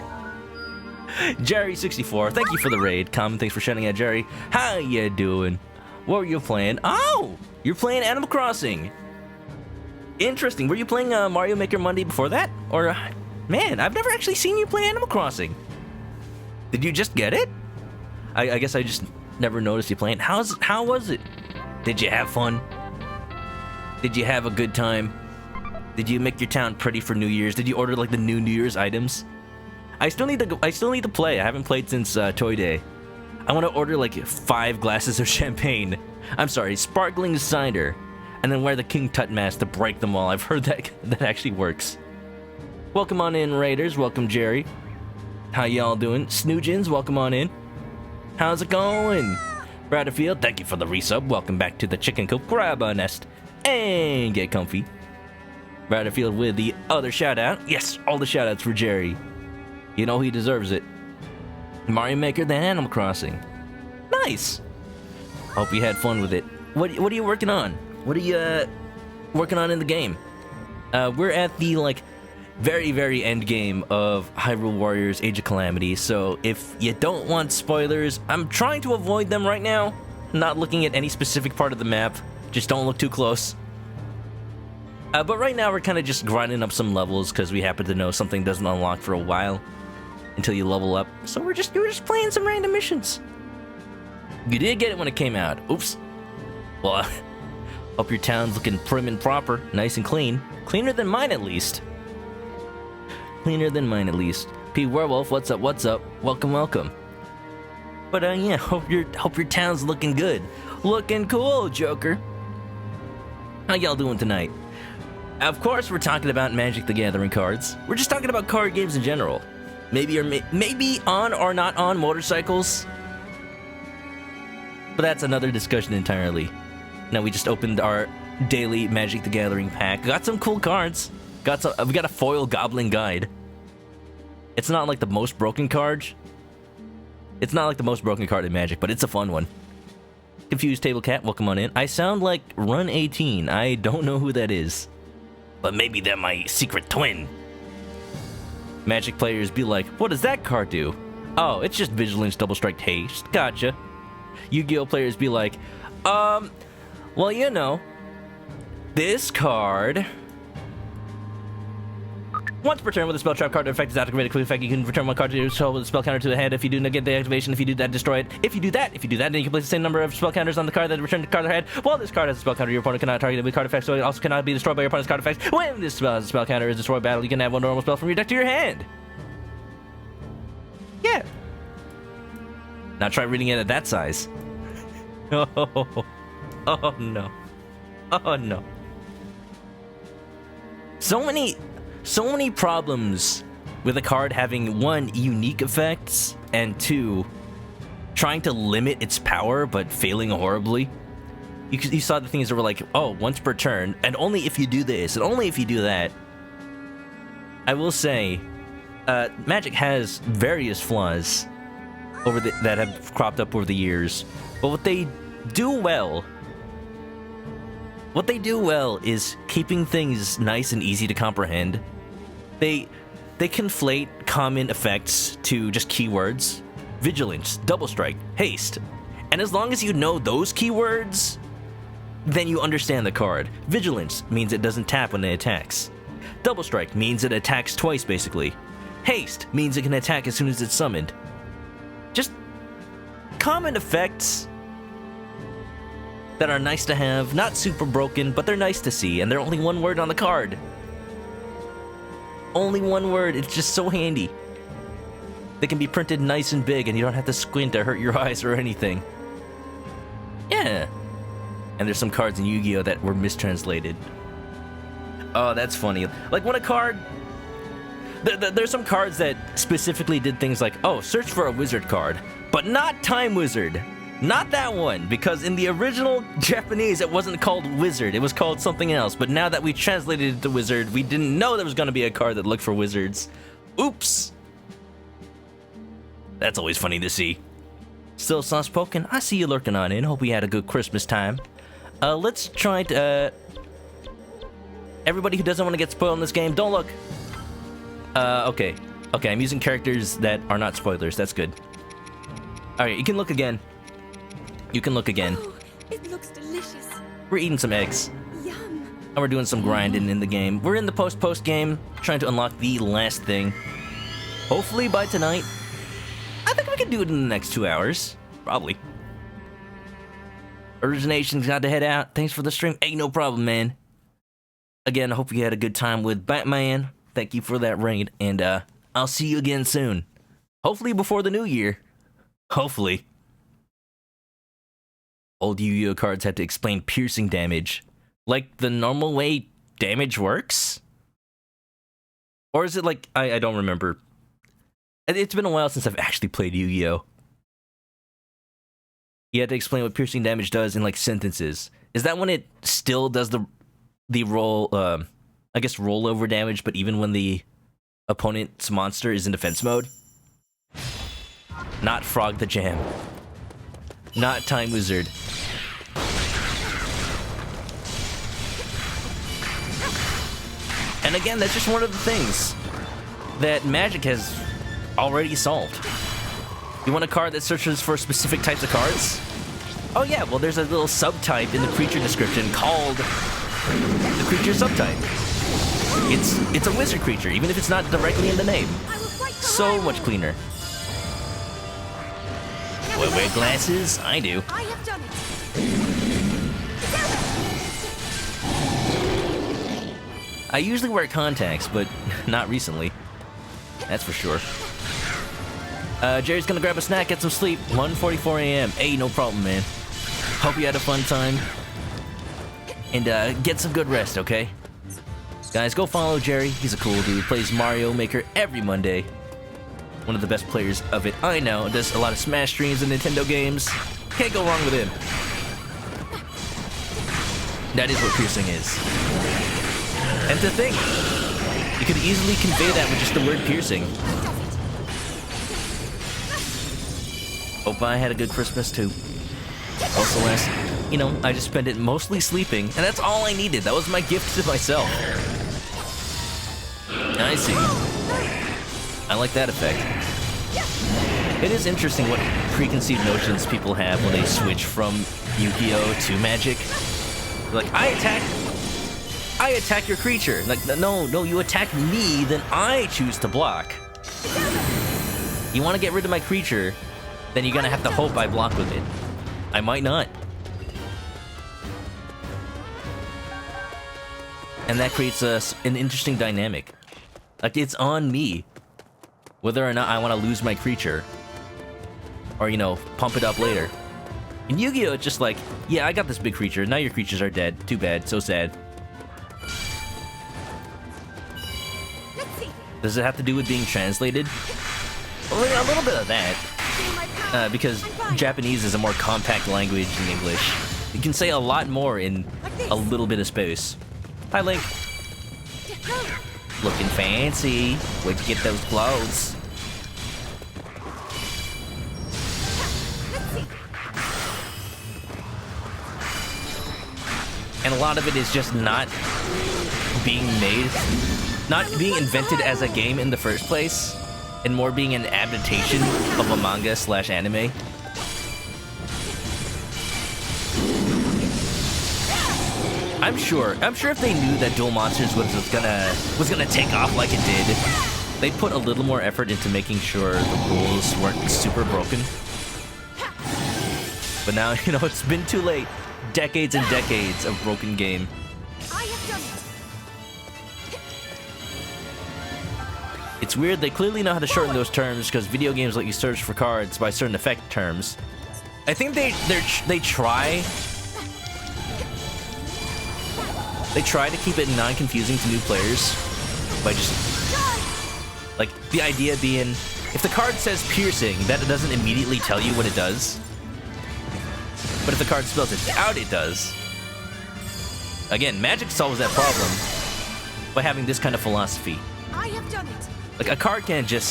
Jerry64, thank you for the raid. Common, thanks for shouting out, Jerry. How you doing? What were you playing? Oh! You're playing Animal Crossing. Interesting. Were you playing Mario Maker Monday before that? Or, man, I've never actually seen you play Animal Crossing. Did you just get it? I guess I just never noticed you playing. How was it? Did you have fun? Did you have a good time? Did you make your town pretty for New Year's? Did you order like the new New Year's items? I still need to play. I haven't played since Toy Day. I want to order like 5 glasses of champagne. I'm sorry, sparkling cider, and then wear the King Tut mask to break them all. I've heard that actually works. Welcome on in, Raiders. Welcome, Jerry. How y'all doing? Snoogins, welcome on in. How's it going? Bradfield, thank you for the resub. Welcome back to the Chicken Coop. Grab a nest and get comfy. Bradfield with the other shout out. Yes, all the shout outs for Jerry. You know he deserves it. Mario Maker, then Animal Crossing. Nice. Hope you had fun with it. What are you working on? What are you working on in the game? We're at the like very, very end game of Hyrule Warriors Age of Calamity, so if you don't want spoilers, I'm trying to avoid them right now. Not looking at any specific part of the map. Just don't look too close. But right now we're kind of just grinding up some levels because we happen to know something doesn't unlock for a while until you level up. So we're just playing some random missions. You did get it when it came out. Oops. Well, hope your town's looking prim and proper, nice and clean. Cleaner than mine at least. Cleaner than mine at least. P Werewolf, what's up? What's up? Welcome, welcome. But yeah, hope your town's looking good. Looking cool, Joker. How y'all doing tonight? Of course, we're talking about Magic the Gathering cards. We're just talking about card games in general. Maybe on or not on motorcycles. But that's another discussion entirely. Now we just opened our daily Magic the Gathering pack. Got some cool cards. We got a foil Goblin Guide. It's not like the most broken card. It's not like the most broken card in Magic, but it's a fun one. Confused Table Cat, welcome on in. I sound like Run 18. I don't know who that is. But maybe they're my secret twin. Magic players be like, what does that card do? Oh, it's just Vigilance Double Strike Haste. Gotcha. Yu-Gi-Oh players be like, well, you know, this card... Once per turn, with a spell trap card effect is activated, quick effect, you can return one card to your control with a spell counter to the hand. If you do not get the activation, if you do that, destroy it. If you do that, then you can place the same number of spell counters on the card that returned the card to the hand. While this card has a spell counter, your opponent cannot target it with card effects, so it also cannot be destroyed by your opponent's card effects. When this spell has a spell counter is destroyed battle, you can add one normal spell from your deck to your hand. Yeah. Now try reading it at that size. Oh no. Oh no. So many problems with a card having, 1, unique effects, and 2, trying to limit its power but failing horribly. You saw the things that were like, oh, once per turn, and only if you do this, and only if you do that. I will say, Magic has various flaws that have cropped up over the years, but what they do well is keeping things nice and easy to comprehend. They conflate common effects to just keywords: vigilance, double strike, haste. And as long as you know those keywords, then you understand the card. Vigilance means it doesn't tap when it attacks. Double strike means it attacks twice, basically. Haste means it can attack as soon as it's summoned. Just common effects that are nice to have, not super broken, but they're nice to see, and they're only one word on the card. Only one word, it's just so handy. They can be printed nice and big, and you don't have to squint to hurt your eyes or anything. Yeah. And there's some cards in Yu-Gi-Oh! That were mistranslated. Oh, that's funny. Like, when a card... There's some cards that specifically did things like, oh, search for a wizard card, but not Time Wizard. Not that one, because in the original Japanese, it wasn't called Wizard. It was called something else, but now that we translated it to Wizard, we didn't know there was going to be a card that looked for wizards. Oops. That's always funny to see. Still soft-spoken? I see you lurking on in. Hope we had a good Christmas time. Let's try to... everybody who doesn't want to get spoiled in this game, don't look. Okay. Okay, I'm using characters that are not spoilers. That's good. Alright, you can look again. You can look again. Oh, it looks delicious. We're eating some eggs. Yum. And we're doing some grinding in the game. We're in the post game, trying to unlock the last thing. Hopefully by tonight. I think we can do it in the next 2 hours. Probably. Origination's got to head out. Thanks for the stream. Hey, no problem, man. Again, I hope you had a good time with Batman. Thank you for that raid. And I'll see you again soon. Hopefully before the new year. Hopefully. Old Yu-Gi-Oh cards had to explain piercing damage. Like the normal way damage works? Or is it like... I don't remember. It's been a while since I've actually played Yu-Gi-Oh! You had to explain what piercing damage does in, like, sentences. Is that when it still does the roll, I guess rollover damage, but even when the opponent's monster is in defense mode? Not Frog the Jam. Not Time Wizard. And again, that's just one of the things that Magic has already solved. You want a card that searches for specific types of cards? Oh yeah, well there's a little subtype in the creature description called the creature subtype. It's a wizard creature, even if it's not directly in the name. So much cleaner. Wear glasses? I do. I have done it. I usually wear contacts, but not recently. That's for sure. Jerry's gonna grab a snack, get some sleep. 1:44 a.m. Hey, no problem, man. Hope you had a fun time. And get some good rest, okay? Guys, go follow Jerry. He's a cool dude. Plays Mario Maker every Monday. One of the best players of it I know. Does a lot of Smash streams and Nintendo games. Can't go wrong with him. That is what piercing is. And to think, you could easily convey that with just the word piercing. Hope I had a good Christmas too. Also I just spent it mostly sleeping, and that's all I needed. That was my gift to myself. I see. I like that effect. It is interesting what preconceived notions people have when they switch from Yu-Gi-Oh! To Magic. They're like, I attack your creature. Like, no, you attack me, then I choose to block. You want to get rid of my creature, then you're gonna have to hope I block with it. I might not. And that creates an interesting dynamic. Like, it's on me whether or not I want to lose my creature. Or, pump it up later. In Yu-Gi-Oh! It's just like, yeah, I got this big creature. Now your creatures are dead. Too bad. So sad. Does it have to do with being translated? Well, a little bit of that. Because Japanese is a more compact language than English. You can say a lot more in a little bit of space. Hi, Link. Looking fancy. Where'd you get those clothes? And a lot of it is just not being made, not being invented as a game in the first place, and more being an adaptation of a manga / anime. I'm sure if they knew that Duel Monsters was gonna take off like it did, they put a little more effort into making sure the rules weren't super broken. But now, you know, it's been too late. Decades and decades of broken game. I have done it. It's weird, they clearly know how to shorten those terms because video games let you search for cards by certain effect terms. I think they try to keep it non-confusing to new players by just, like, the idea being, if the card says piercing, that doesn't immediately tell you what it does. But if the card spells it out, it does. Again, Magic solves that problem by having this kind of philosophy. I have done it. Like, a card can just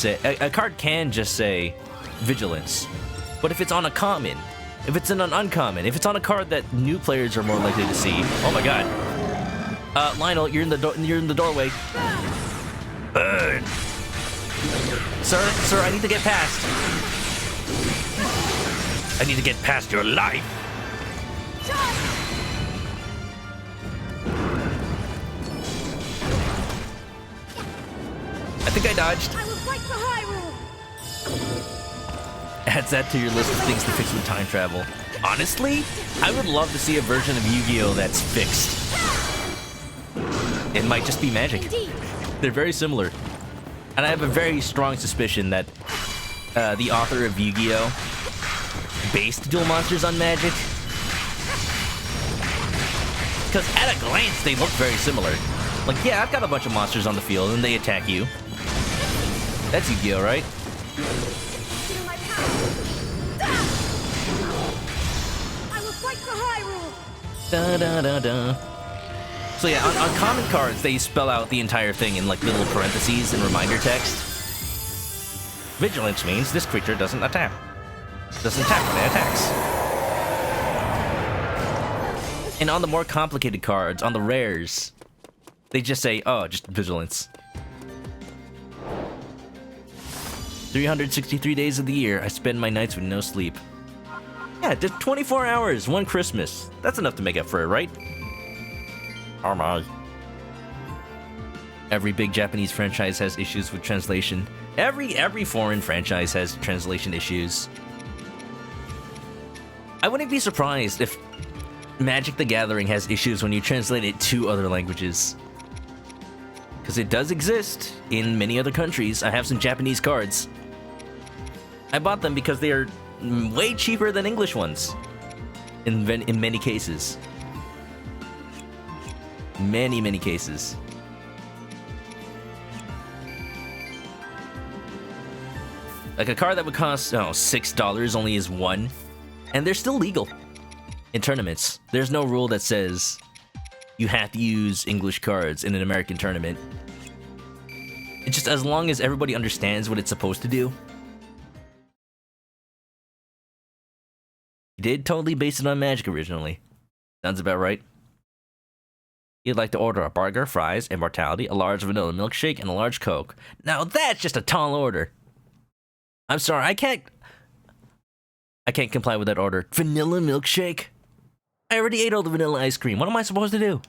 say vigilance. But if it's on a common, if it's in an uncommon, if it's on a card that new players are more likely to see, oh my god. Lionel, you're in the doorway. Burn. Sir, I need to get past. I need to get past your life. I think I dodged. I will fight for Hyrule. Adds that to your list of things to fix with time travel. Honestly, I would love to see a version of Yu-Gi-Oh! That's fixed. It might just be Magic. Indeed. They're very similar. And I have a very strong suspicion that the author of Yu-Gi-Oh! Based Duel Monsters on Magic. Because at a glance, they look very similar. Like, yeah, I've got a bunch of monsters on the field and they attack you. That's Yu-Gi-Oh, right? Feel my power. I will fight for Hyrule. Da da da da. So yeah, on common cards, they spell out the entire thing in like little parentheses and reminder text. Vigilance means this creature doesn't attack. Doesn't attack when it attacks. And on the more complicated cards, on the rares, they just say, oh, just vigilance. 363 days of the year, I spend my nights with no sleep. Yeah, just 24 hours, one Christmas. That's enough to make up for it, right? Oh my. Every big Japanese franchise has issues with translation. Every foreign franchise has translation issues. I wouldn't be surprised if Magic the Gathering has issues when you translate it to other languages. Because it does exist in many other countries. I have some Japanese cards. I bought them because they are way cheaper than English ones. In many cases. Many cases. Like a card that would cost, $6 only is one. And they're still legal in tournaments. There's no rule that says you have to use English cards in an American tournament. It's just as long as everybody understands what it's supposed to do. You did totally base it on Magic originally. Sounds about right. You'd like to order a burger, fries, immortality, a large vanilla milkshake, and a large Coke. Now that's just a tall order. I'm sorry, I can't comply with that order. Vanilla milkshake? I already ate all the vanilla ice cream. What am I supposed to do?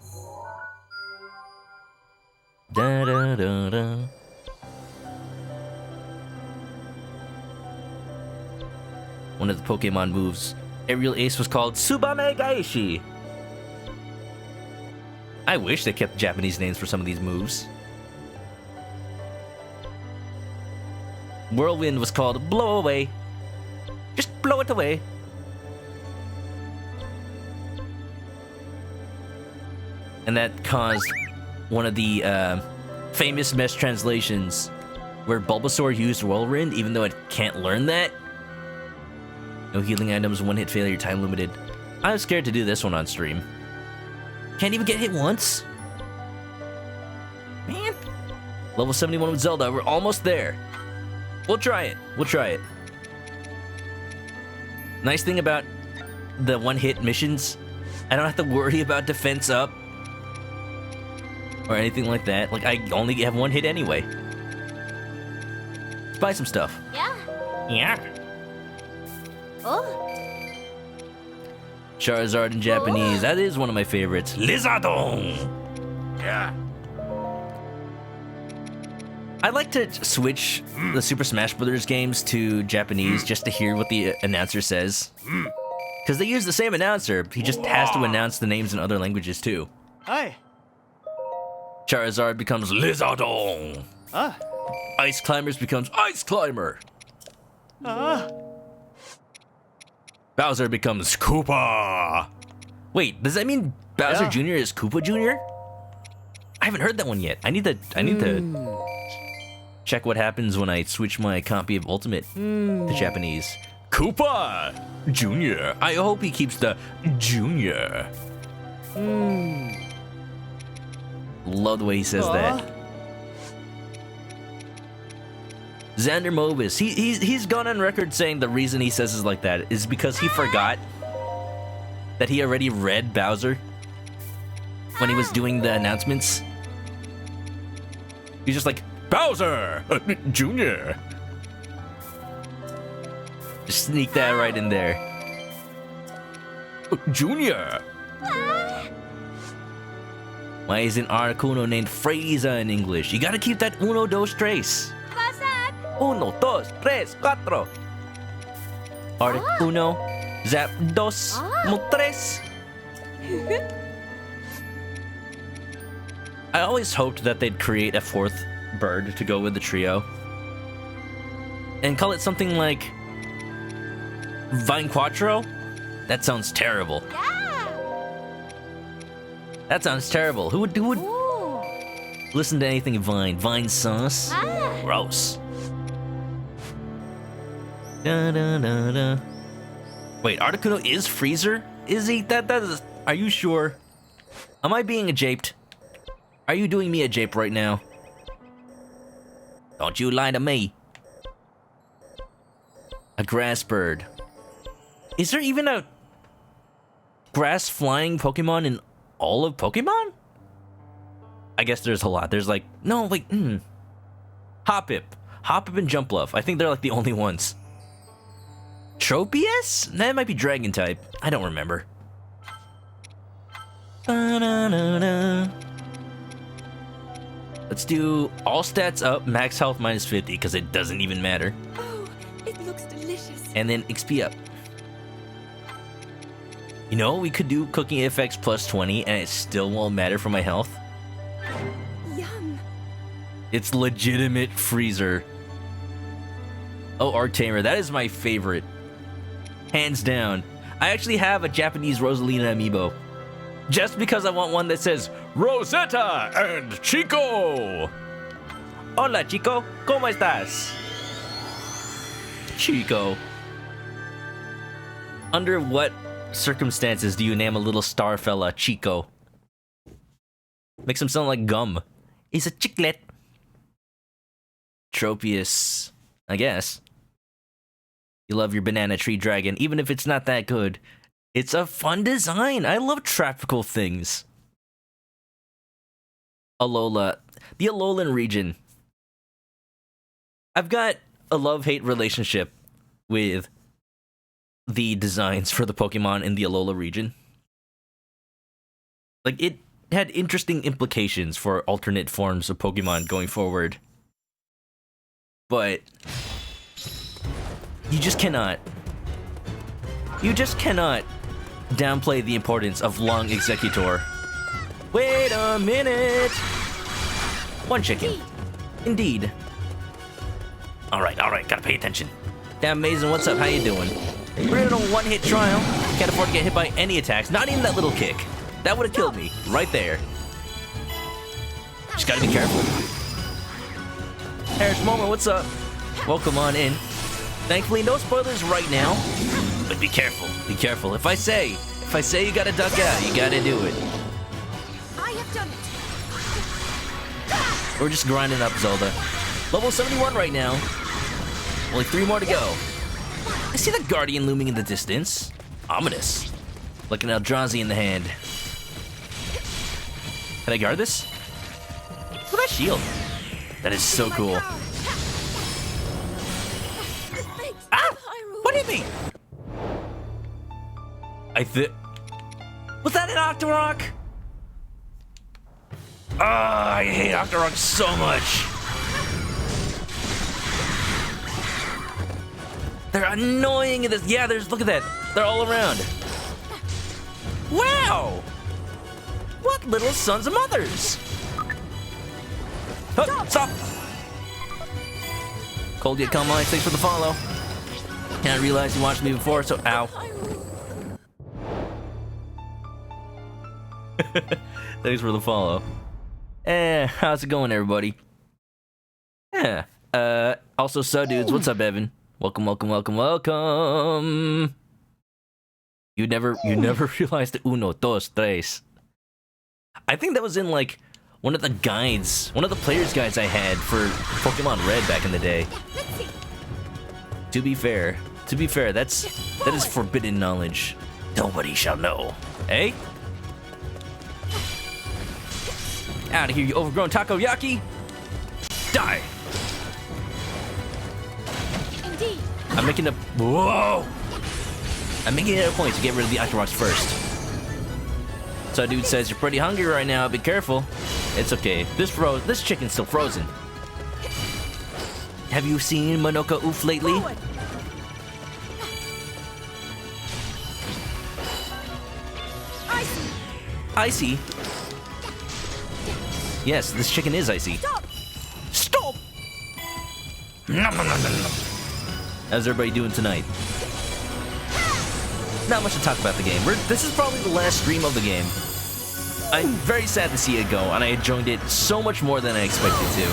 Da da da da. One of the Pokemon moves, Aerial Ace, was called Tsubame Gaishi. I wish they kept Japanese names for some of these moves. Whirlwind was called Blow Away. Just blow it away. And that caused one of the famous mistranslations where Bulbasaur used Whirlwind even though it can't learn that. No healing items, one-hit failure, time limited. I was scared to do this one on stream. Can't even get hit once? Man. Level 71 with Zelda. We're almost there. We'll try it. We'll try it. Nice thing about the one-hit missions, I don't have to worry about defense up or anything like that. Like, I only have one hit anyway. Let's buy some stuff. Yeah. Yeah. Oh. Charizard in Japanese. That is one of my favorites. Lizardon! Yeah. I like to switch the Super Smash Bros. Games to Japanese just to hear what the announcer says. Because they use the same announcer. He just has to announce the names in other languages too. Hi. Charizard becomes Lizardon. Ice Climbers becomes Ice Climber. Bowser becomes Koopa. Wait, does that mean Bowser Jr. is Koopa Jr.? I haven't heard that one yet. I need to check what happens when I switch my copy of Ultimate to Japanese. Koopa Jr. I hope he keeps the Junior. Love the way he says that. Xander Mobius, he's gone on record saying the reason he says is like that is because he forgot that he already read Bowser when he was doing the announcements. He's just like, Bowser Jr. Just sneak that right in there. Junior. Why isn't Articuno named Frieza in English? You gotta keep that uno, dos, tres. Uno, dos, tres, cuatro. Uno, zap, dos, tres. I always hoped that they'd create a fourth bird to go with the trio. And call it something like Vine Quattro? That sounds terrible. That sounds terrible. Who would listen to anything Vine? Vine sauce? Gross. Da, da, da, da. Wait, Articuno is Freezer? Is he? That is. Are you sure? Am I being a japed? Are you doing me a jape right now? Don't you lie to me. A grass bird. Is there even a grass flying Pokemon in all of Pokemon? I guess there's a lot. There's like, no, like, Hoppip and Jumpluff. I think they're like the only ones. Tropius? That might be Dragon type. I don't remember. Ba-da-da-da. Let's do all stats up, max health minus 50, because it doesn't even matter. Oh, it looks delicious. And then XP up. You know, we could do cooking effects plus 20 and it still won't matter for my health. Yum. It's legitimate Freezer. Oh, Arctamer, that is my favorite. Hands down. I actually have a Japanese Rosalina amiibo. Just because I want one that says, Rosetta and Chico! Hola, Chico. ¿Cómo estás? Chico. Under what circumstances do you name a little star fella Chico? Makes him sound like gum. He's a chiclet. Tropius, I guess. You love your banana tree dragon, even if it's not that good. It's a fun design. I love tropical things. Alola. The Alolan region. I've got a love-hate relationship with the designs for the Pokemon in the Alola region. Like, it had interesting implications for alternate forms of Pokemon going forward. But you just cannot downplay the importance of Long Executor. Wait a minute! One chicken. Indeed. Alright, gotta pay attention. Damn Mason, what's up? How you doing? We're in a one-hit trial. Can't afford to get hit by any attacks, not even that little kick. That would have killed me, right there. Just gotta be careful. Harris Moment, what's up? Welcome on in. Thankfully, no spoilers right now. But be careful, be careful. If I say you gotta duck out, you gotta do it. I have done it. We're just grinding up Zelda. Level 71 right now. Only 3 more to go. I see the Guardian looming in the distance. Ominous. Like an Eldrazi in the hand. Can I guard this? Look at that shield. That is so cool. Ah! What do you mean? Was that an Octorok? Ah, I hate Octorok so much. They're annoying in this. Yeah, look at that. They're all around. Wow! What little sons of mothers? Huh, stop! Cold yet calm eyes, thanks for the follow. Can't realize you watched me before, so ow. Thanks for the follow. How's it going, everybody? Yeah. Also, dudes, what's up, Evan? Welcome, welcome, welcome, welcome. You never realized the uno, dos, tres. I think that was in like one of the guides, one of the player's guides I had for Pokemon Red back in the day. To be fair, that is forbidden knowledge. Nobody shall know. Hey? Out of here, you overgrown takoyaki! Die! Indeed. I'm making a point to get rid of the Octoroks first. So dude says you're pretty hungry right now, be careful. It's okay. This chicken's still frozen. Have you seen Manoka Oof lately? Icy? Yes, this chicken is icy. Stop! How's everybody doing tonight? Not much to talk about the game. This is probably the last stream of the game. I'm very sad to see it go, and I enjoyed it so much more than I expected to.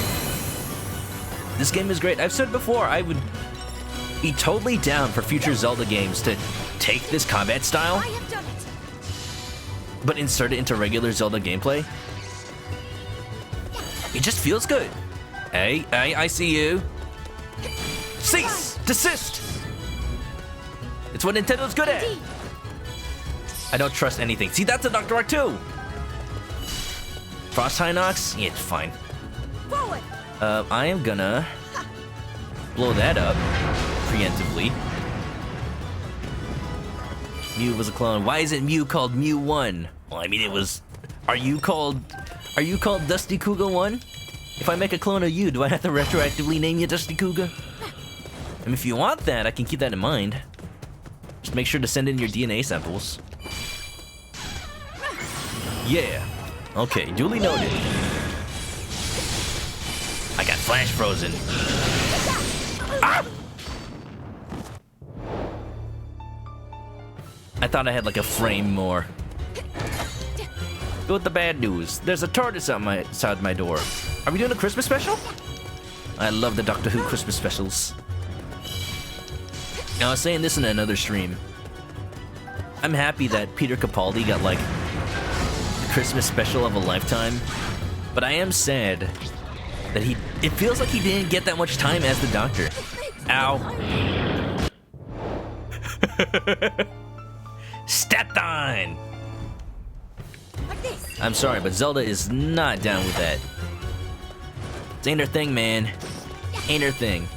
This game is great. I've said before, I would be totally down for future Zelda games to take this combat style, but insert it into regular Zelda gameplay. It just feels good. Hey, I see you. Cease! Desist! It's what Nintendo's good at. I don't trust anything. See, that's a Octorok too. Frost Hinox? Yeah, it's fine. I am gonna blow that up preemptively. Mew was a clone. Why isn't Mew called Mew 1? Well, I mean, it was. Are you called Dusty Kuga 1? If I make a clone of you, do I have to retroactively name you Dusty Kuga? I mean, if you want that, I can keep that in mind. Just make sure to send in your DNA samples. Yeah. Okay, duly noted. I got flash frozen. Ah! I thought I had like a frame more. Go with the bad news. There's a tortoise outside my door. Are we doing a Christmas special? I love the Doctor Who Christmas specials. Now, I was saying this in another stream. I'm happy that Peter Capaldi got like the Christmas special of a lifetime, but I am sad that it feels like he didn't get that much time as the Doctor. Ow. Statine! I'm sorry, but Zelda is not down with that. This ain't her thing, man. Ain't her thing.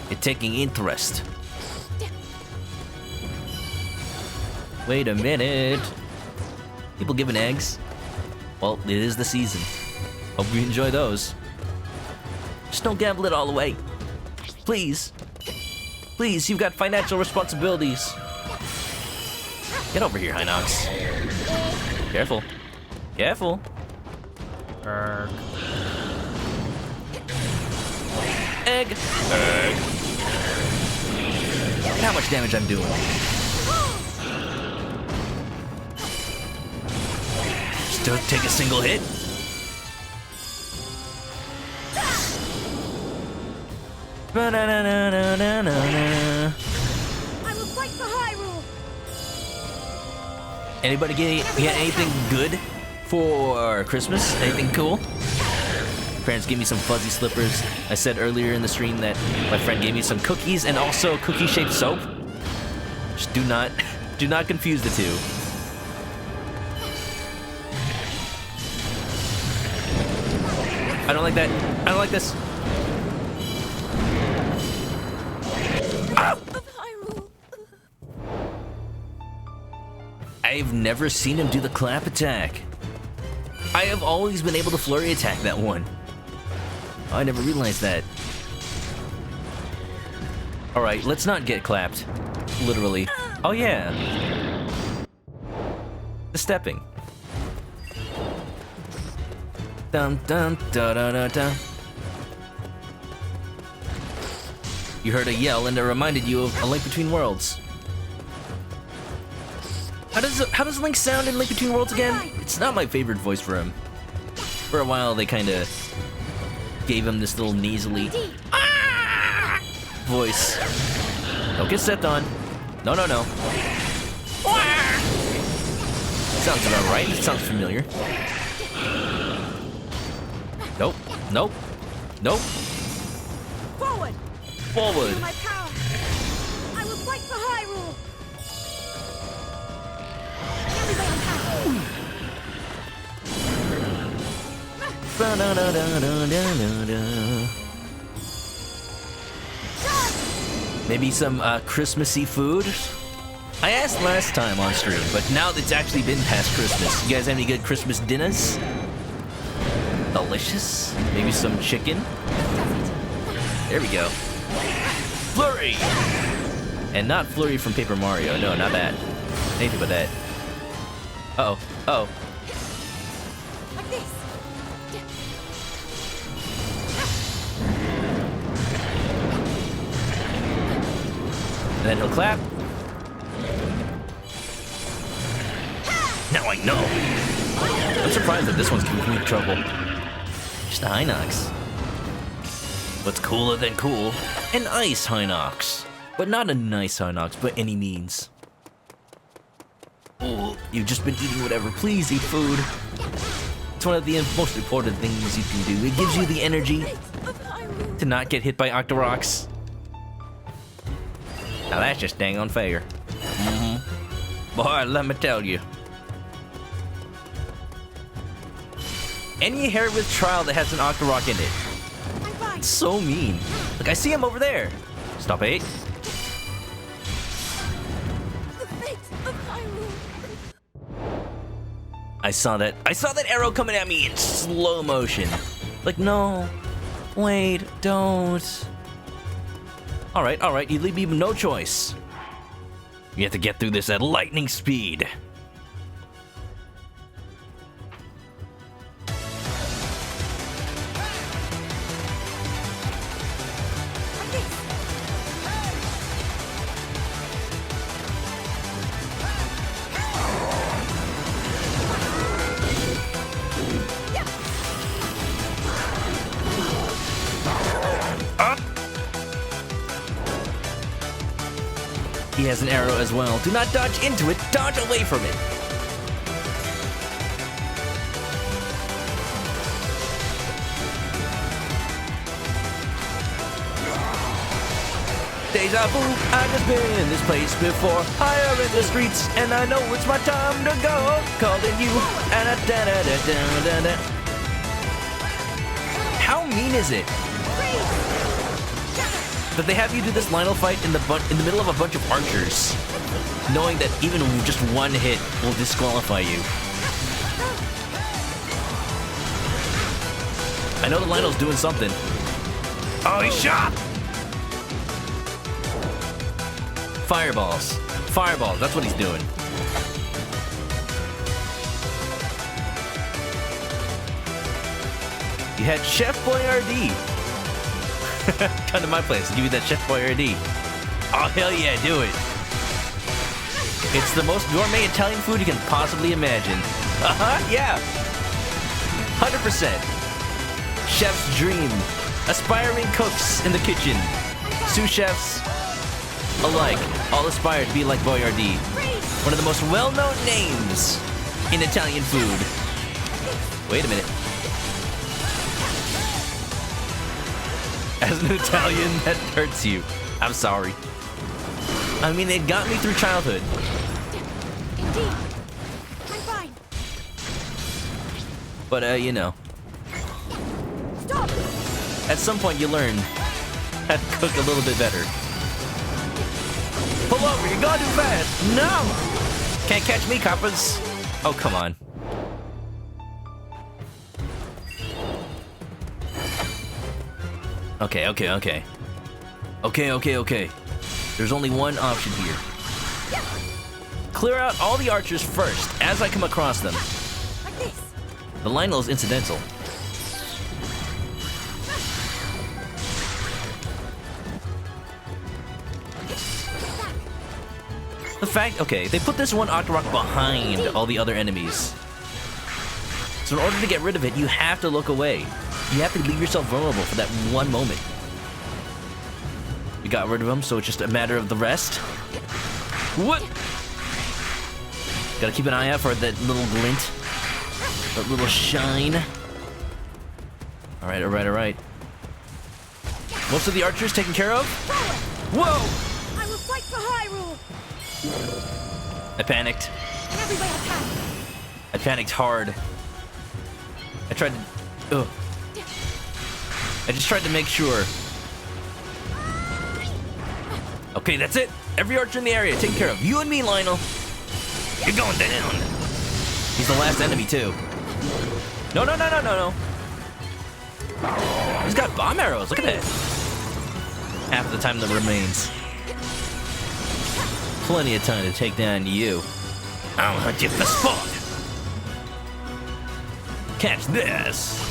You're taking interest. Wait a minute. People giving eggs? Well, it is the season. Hope you enjoy those. Just don't gamble it all away. Please. Please, you've got financial responsibilities. Get over here, Hinox. Careful. Careful. Egg. Egg. Look how much damage I'm doing. Just don't take a single hit. Ba-na-na-na-na-na-na. I will fight for Hyrule. Anybody get anything good for Christmas? Anything cool? Parents gave me some fuzzy slippers. I said earlier in the stream that my friend gave me some cookies and also cookie-shaped soap. Just do not confuse the two. I don't like that. I don't like this. Ah! I've never seen him do the clap attack. I have always been able to flurry attack that one. I never realized that. Alright, let's not get clapped. Literally. Oh yeah. The stepping. Dun dun da da da da. You heard a yell and it reminded you of A Link Between Worlds. How does Link sound in Link Between Worlds again? It's not my favorite voice for him. For a while they kinda gave him this little nasally voice. Don't get stepped on. No, no, no. Sounds about right. It sounds familiar. Nope. Nope. Nope. Forward! Forward. Feel my power! I will fight for Hyrule! Everybody on Maybe some Christmassy food? I asked last time on stream, but now that it's actually been past Christmas, you guys have any good Christmas dinners? Delicious? Maybe some chicken? There we go. Flurry! And not Flurry from Paper Mario. No, not that. Anything but that. Uh-oh. Uh-oh. like this! And then he'll clap. Now I know. I'm surprised that this one's giving me trouble. Just a Hinox. What's cooler than cool? An ice Hinox. But not a nice Hinox by any means. Ooh, you've just been eating whatever. Please eat food. It's one of the most important things you can do. It gives you the energy to not get hit by Octoroks. Now that's just dang unfair. Boy, let me tell you. Any Hyrule trial that has an Octorok in it. It's so mean. Look, I see him over there. Stop it. I saw that arrow coming at me in slow motion. Like, no. Wait, don't. Alright, you leave me no choice. You have to get through this at lightning speed. He has an arrow as well. Do not dodge into it, dodge away from it. Deja vu, I've just been in this place before. Higher in the streets, and I know it's my time to go. Calling you, How mean is it that they have you do this Lionel fight in the middle of a bunch of archers, knowing that even just one hit will disqualify you? I know the Lionel's doing something. Oh, he's shot! Fireballs. Fireballs, that's what he's doing. You had Chef Boyardee. Come to my place and give you that Chef Boyardee. Oh, hell yeah, do it. It's the most gourmet Italian food you can possibly imagine. Yeah. 100%. Chef's dream. Aspiring cooks in the kitchen. Sous chefs alike all aspire to be like Boyardee. One of the most well-known names in Italian food. Wait a minute. As an Italian, that hurts you. I'm sorry. I mean, it got me through childhood. Indeed. I'm fine. But, you know. Stop! At some point, you learn how to cook a little bit better. Pull over, you're going too fast. No! Can't catch me, coppers. Oh, come on. Okay. Okay. There's only one option here. Clear out all the archers first, as I come across them. Like this. The Lionel is incidental. The fact, okay, they put this one Octorok behind all the other enemies. So in order to get rid of it, you have to look away. You have to leave yourself vulnerable for that one moment. We got rid of him, so it's just a matter of the rest. What? Gotta keep an eye out for that little glint. That little shine. Alright. Most of the archers taken care of? Whoa! I will fight for Hyrule. I panicked. In every way I can. I panicked hard. I tried to... Ugh. I just tried to make sure. Okay, that's it. Every archer in the area taken care of. You and me, Lionel. You're going down. He's the last enemy, too. No. He's got bomb arrows. Look at that. Half the time that remains. Plenty of time to take down you. I'll hunt you for sport. Catch this.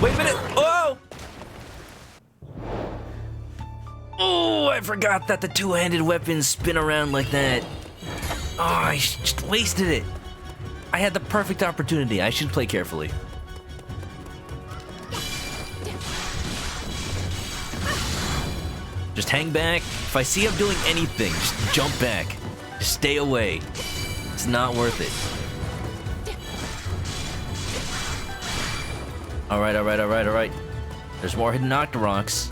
Wait a minute. Oh! Oh, I forgot that the two-handed weapons spin around like that. Oh, I just wasted it. I had the perfect opportunity. I should play carefully. Just hang back. If I see him doing anything, just jump back. Just stay away. It's not worth it. Alright. There's more hidden Octoroks.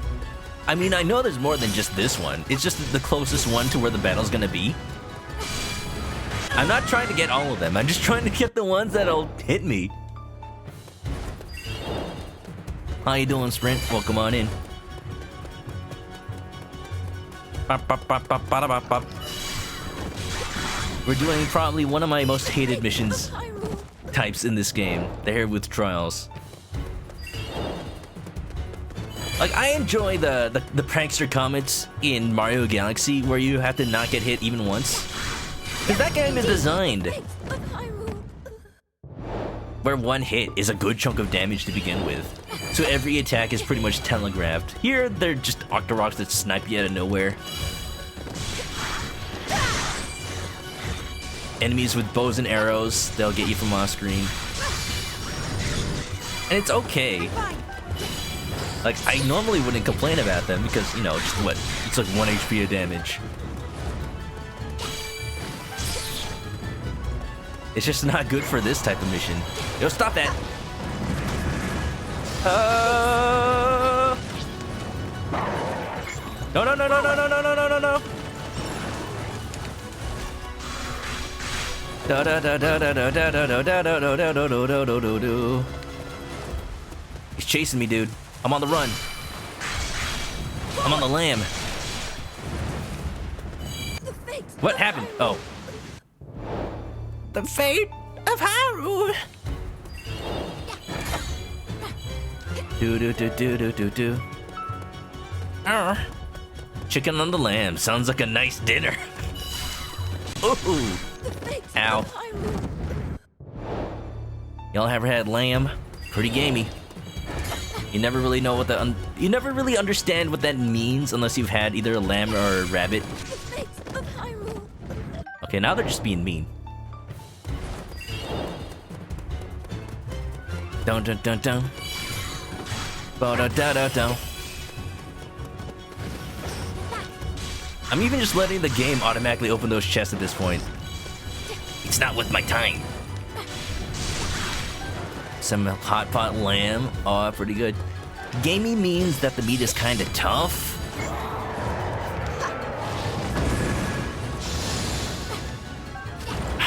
I mean, I know there's more than just this one. It's just the closest one to where the battle's gonna be. I'm not trying to get all of them. I'm just trying to get the ones that'll hit me. How you doing, Sprint? Welcome on in. We're doing probably one of my most hated missions types in this game, the Hair with Trials. Like, I enjoy the prankster comments in Mario Galaxy where you have to not get hit even once. Because that game is designed where one hit is a good chunk of damage to begin with. So every attack is pretty much telegraphed. Here, they're just Octoroks that snipe you out of nowhere. Enemies with bows and arrows, they'll get you from off screen. And it's okay. Like, I normally wouldn't complain about them because, you know, just what? It's like 1 HP of damage. It's just not good for this type of mission. Yo, stop that! No. He's chasing me, dude. I'm on the run. I'm on the lam. What happened? Oh. The fate of Hyrule. Do. Chicken on the lamb. Sounds like a nice dinner. Ooh. Ow. Y'all ever had lamb? Pretty gamey. You never really know what you never really understand what that means unless you've had either a lamb or a rabbit. Okay, now they're just being mean. Dun. Ba-da-da-da-da. I'm even just letting the game automatically open those chests at this point. It's not worth my time. Some hot pot lamb. Oh, pretty good. Gamey means that the meat is kind of tough.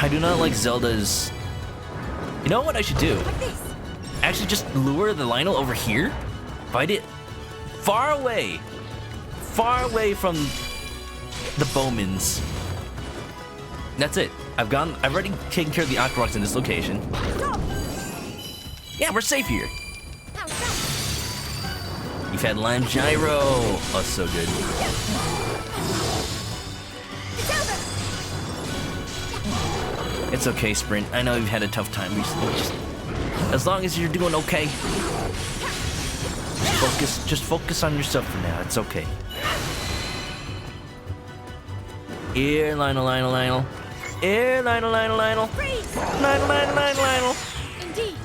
I do not like Zelda's... You know what I should do? Actually just lure the Lionel over here, fight it far away from the Bowmans. That's it. I've already taken care of the Octoroks in this location. Yeah, we're safe here. You've had Lime Gyro. Oh, so good. It's okay, Sprint. I know you've had a tough time recently. Just as long as you're doing okay. Just focus on yourself for now. It's okay. Here, Lionel. Here, Lionel. Lionel. Indeed.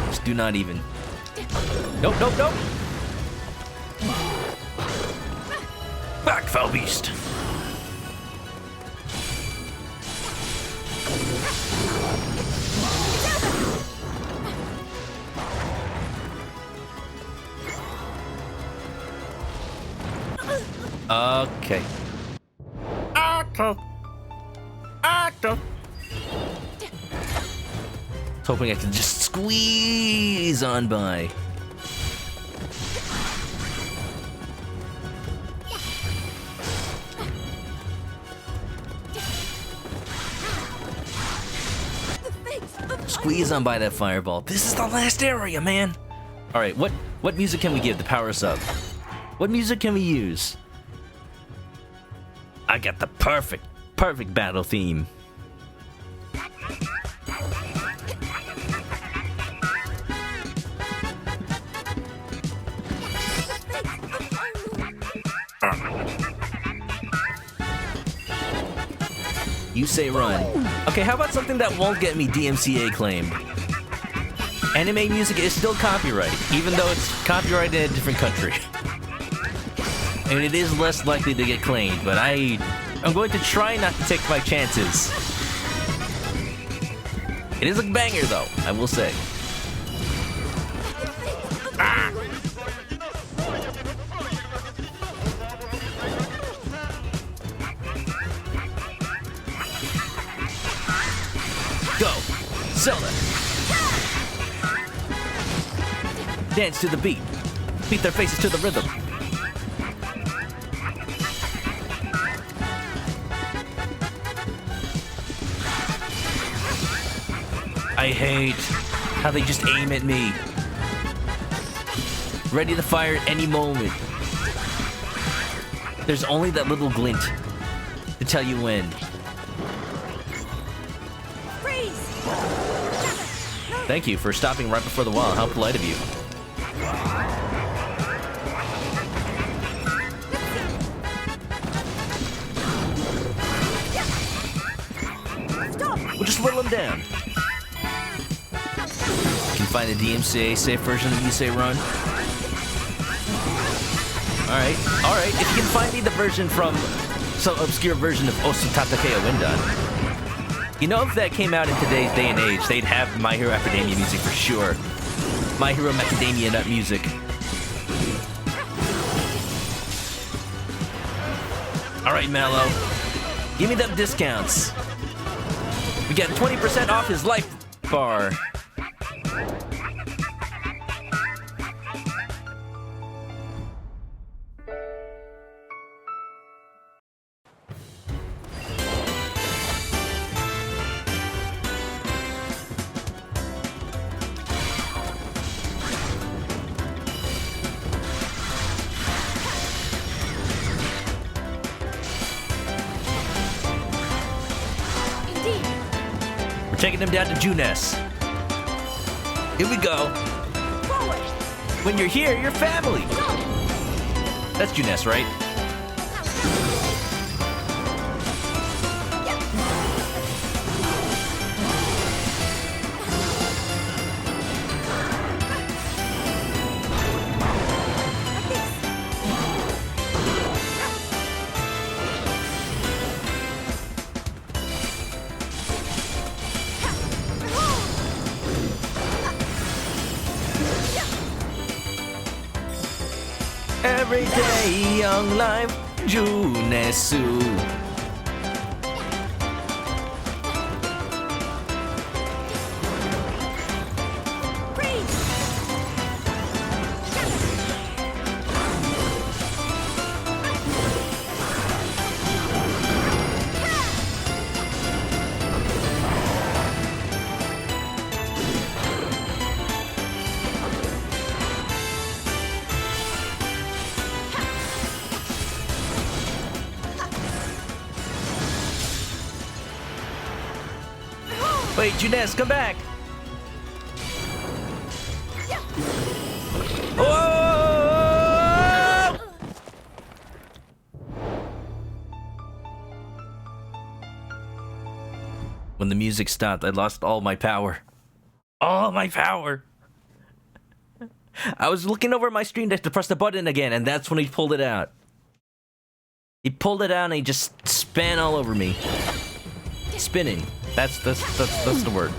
Just do not even. Nope. Back, foul beast. Okay. Hoping I can just squeeze on by. Squeeze on by that fireball. This is the last area, man. All right, what music can we give to power us up? What music can we use? I got the perfect battle theme. You say run. Okay, how about something that won't get me DMCA claimed? Anime music is still copyrighted, even though it's copyrighted in a different country. And it is less likely to get claimed, but I'm going to try not to take my chances. It is a banger, though, I will say. Ah! Go! Zelda! Dance to the beat. Beat their faces to the rhythm. I hate how they just aim at me. Ready to fire at any moment. There's only that little glint to tell you when. Freeze! Thank you for stopping right before the wall. How polite of you. We'll just whittle him down. You can find the DMCA safe version of You Say Run. Alright. If you can find me the version from some obscure version of Osutatake Windan. You know, if that came out in today's day and age, they'd have My Hero Academia music for sure. My Hero Macadamia Nut music. Alright, Mallow. Give me them discounts. We got 20% off his life bar. Taking them down to Junes. Here we go. Forward! When you're here, you're family. That's Junes, right? Everyday young life, Junesu. Wait, Junes, come back! Oh! When the music stopped, I lost all my power. All my power! I was looking over at my stream deck to press the button again, and that's when he pulled it out. He pulled it out and he just span all over me. Spinning. That's the word.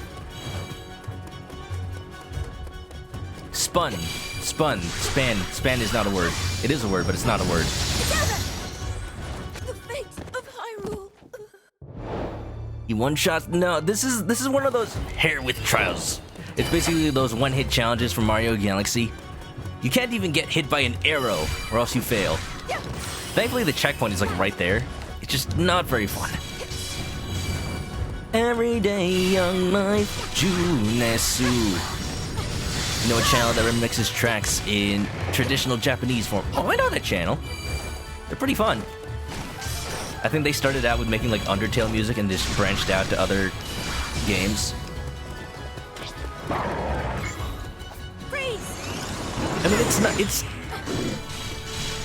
Spun. Spun. Span. Span is not a word. It is a word, but it's not a word. The fate of Hyrule. He one-shots. No, this is one of those hair with trials. It's basically those one-hit challenges from Mario Galaxy. You can't even get hit by an arrow, or else you fail. Thankfully, the checkpoint is like right there. It's just not very fun. Everyday young life, Junesu. You know, a channel that remixes tracks in traditional Japanese form. Oh, I know that channel. They're pretty fun. I think they started out with making like Undertale music and just branched out to other games. I mean, it's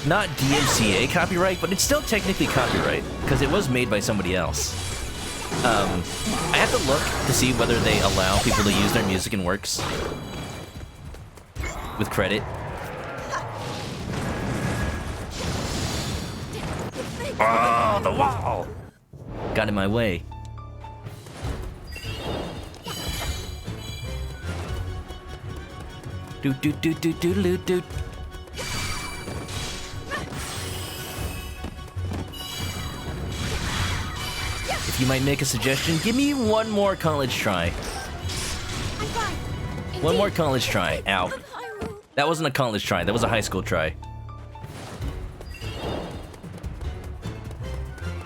not DMCA copyright, but it's still technically copyright because it was made by somebody else. I have to look to see whether they allow people to use their music in works with credit. Oh, the wall! Got in my way. Doot doot doot doot doot doot doot. If you might make a suggestion, give me one more college try. One more college try. Ow. That wasn't a college try, that was a high school try.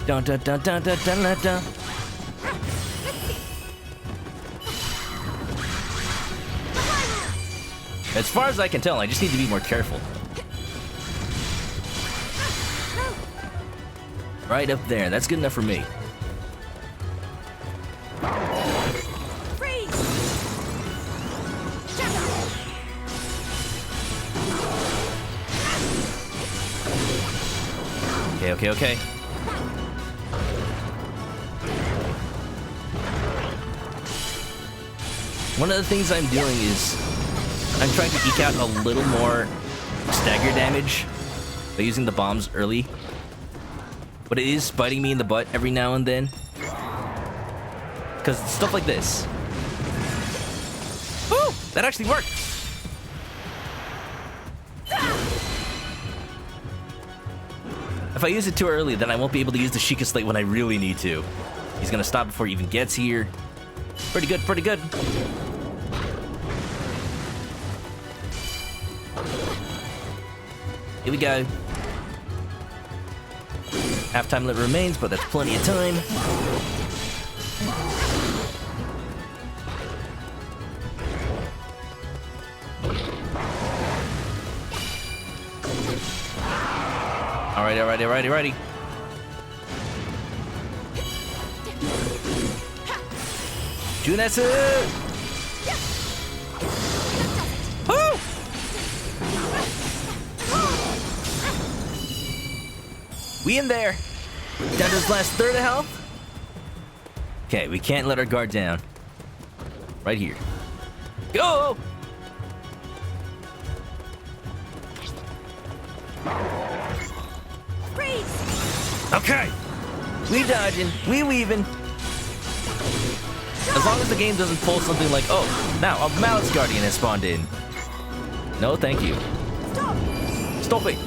Dun dun dun dun dun dun dun dun. As far as I can tell, I just need to be more careful. Right up there, that's good enough for me. Okay. One of the things I'm doing is I'm trying to eke out a little more stagger damage by using the bombs early. But it is biting me in the butt every now and then. Because stuff like this. Woo! That actually worked! If I use it too early, then I won't be able to use the Sheikah Slate when I really need to. He's gonna stop before he even gets here. Pretty good, pretty good. Here we go. Half-time limit remains, but that's plenty of time. Alrighty. Junesu! Woo! We in there. Down to his last third of health. Okay, we can't let our guard down. Right here. Go! Okay. We dodging. We weaving. As long as the game doesn't pull something like, oh, now a Malice Guardian has spawned in. No, thank you. Stop it.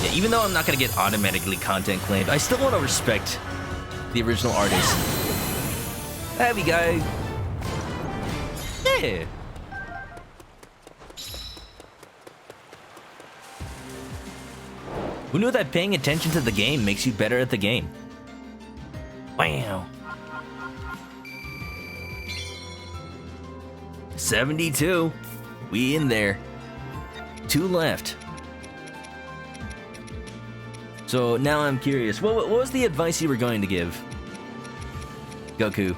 Yeah, even though I'm not gonna get automatically content claimed, I still want to respect the original artist. There we go. Yeah. Who knew that paying attention to the game makes you better at the game? Wow. 72. We in there. 2 left. So now I'm curious. What was the advice you were going to give? Goku.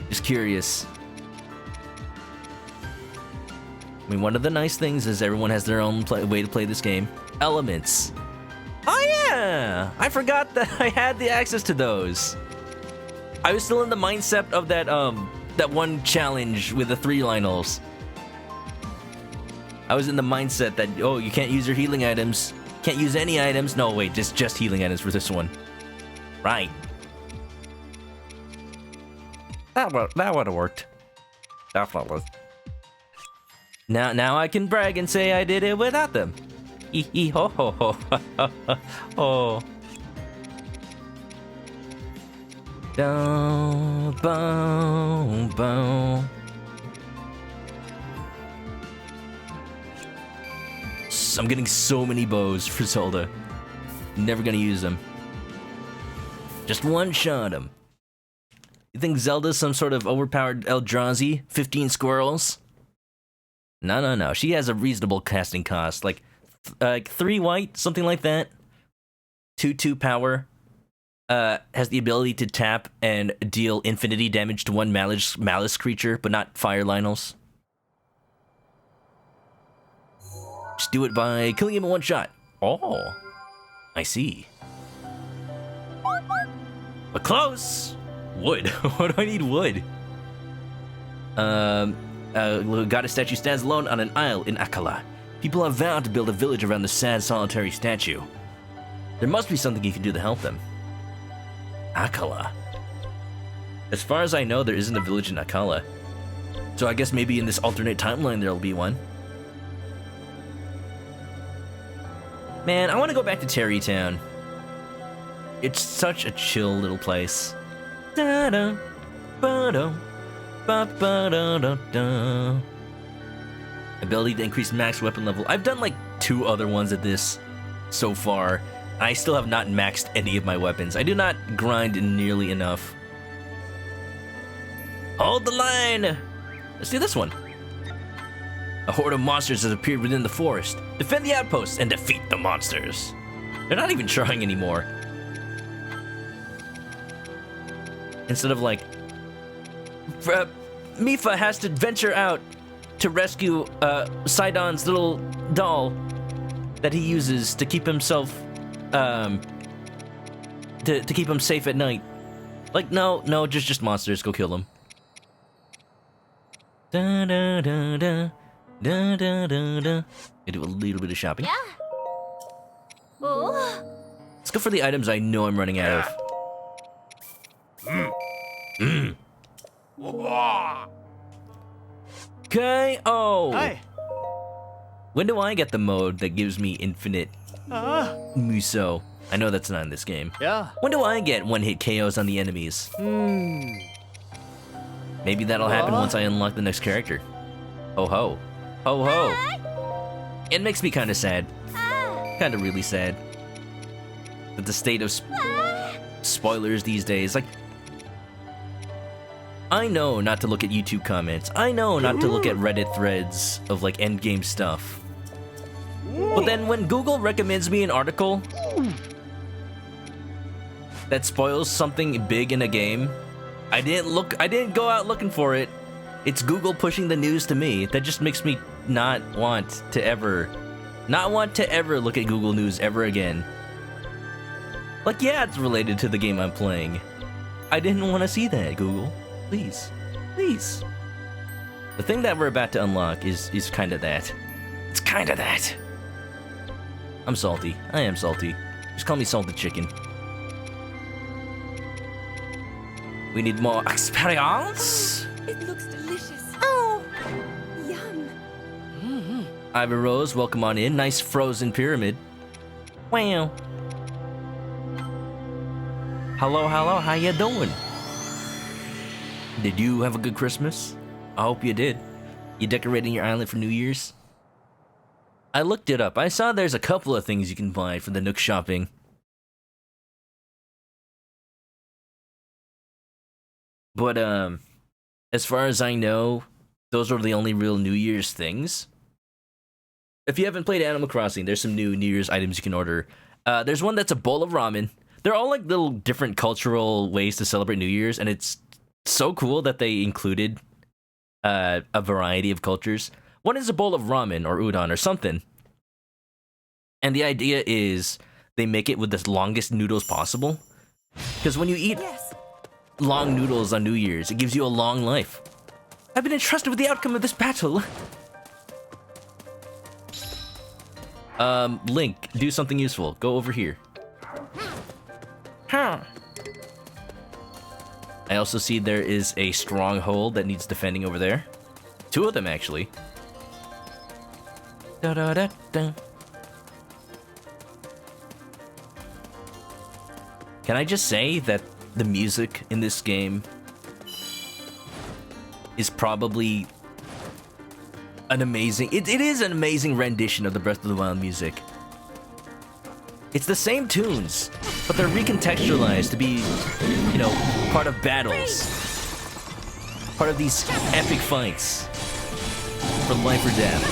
Just curious. I mean, one of the nice things is everyone has their own way to play this game. Elements. Oh yeah! I forgot that I had the access to those. I was still in the mindset of that that one challenge with the 3 Lionels. I was in the mindset that, oh, you can't use your healing items. Can't use any items. No, wait, just healing items for this one. Right. That would have worked. Definitely. Now I can brag and say I did it without them. Hee hee ho ho ho oh. Boom boom boom. I'm getting so many bows for Zelda. Never gonna use them. Just one-shot them. You think Zelda's some sort of overpowered Eldrazi? 15 squirrels? No. She has a reasonable casting cost, like 3 white, something like that. 2/2 power. Has the ability to tap and deal infinity damage to one malice creature, but not fire Lionels. Just do it by killing him in 1 shot. Oh, I see. But close! Wood. What do I need wood? Goddess statue stands alone on an isle in Akala. People have vowed to build a village around the sad, solitary statue. There must be something you can do to help them. Akala. As far as I know, there isn't a village in Akala. So I guess maybe in this alternate timeline there'll be one. Man, I want to go back to Terrytown. It's such a chill little place. Da-da, ba-da, ba-ba-da-da-da. Ability to increase max weapon level. I've done like 2 other ones at this so far. I still have not maxed any of my weapons. I do not grind nearly enough. Hold the line! Let's do this one. A horde of monsters has appeared within the forest. Defend the outposts and defeat the monsters. They're not even trying anymore. Instead of like... Mipha has to venture out to rescue Sidon's little doll that he uses to keep himself... to keep him safe at night. Like, no, just monsters. Go kill them. Da da da da. Da da da da. I do a little bit of shopping. Yeah. Oh. Let's go for the items I know I'm running out of. Okay. Oh. Hey. When do I get the mode that gives me infinite Muso? I know that's not in this game. Yeah. When do I get 1-hit KOs on the enemies? Maybe that'll happen once I unlock the next character. Ho ho. Ho ho. It makes me kind of sad. Kind of really sad. That the state of spoilers these days, like... I know not to look at YouTube comments. I know not to look at Reddit threads of like endgame stuff. But then when Google recommends me an article that spoils something big in a game, I didn't go out looking for it. It's Google pushing the news to me. That just makes me not want to ever look at Google News ever again. Like, yeah, it's related to the game I'm playing. I didn't want to see that, Google. Please. Please. The thing that we're about to unlock is kind of that. It's kind of that. I'm salty. I am salty. Just call me salted chicken. We need more experience. It looks delicious. Oh, yum. Ivy Rose, welcome on in. Nice frozen pyramid. Wow. Hello, hello, how you doing? Did you have a good Christmas? I hope you did. You decorating your island for New Year's? I looked it up. I saw there's a couple of things you can buy for the Nook shopping. But, as far as I know, those are the only real New Year's things. If you haven't played Animal Crossing, there's some new New Year's items you can order. There's one that's a bowl of ramen. They're all like little different cultural ways to celebrate New Year's, and it's so cool that they included a variety of cultures. One is a bowl of ramen or udon or something. And the idea is they make it with the longest noodles possible. Because when you eat long noodles on New Year's, it gives you a long life. I've been entrusted with the outcome of this battle. Link, do something useful. Go over here. Huh. I also see there is a stronghold that needs defending over there. 2 of them, actually. Da da da da. Can I just say that the music in this game is probably an amazing... It is an amazing rendition of the Breath of the Wild music. It's the same tunes, but they're recontextualized to be, you know, part of battles. Part of these epic fights. For life or death.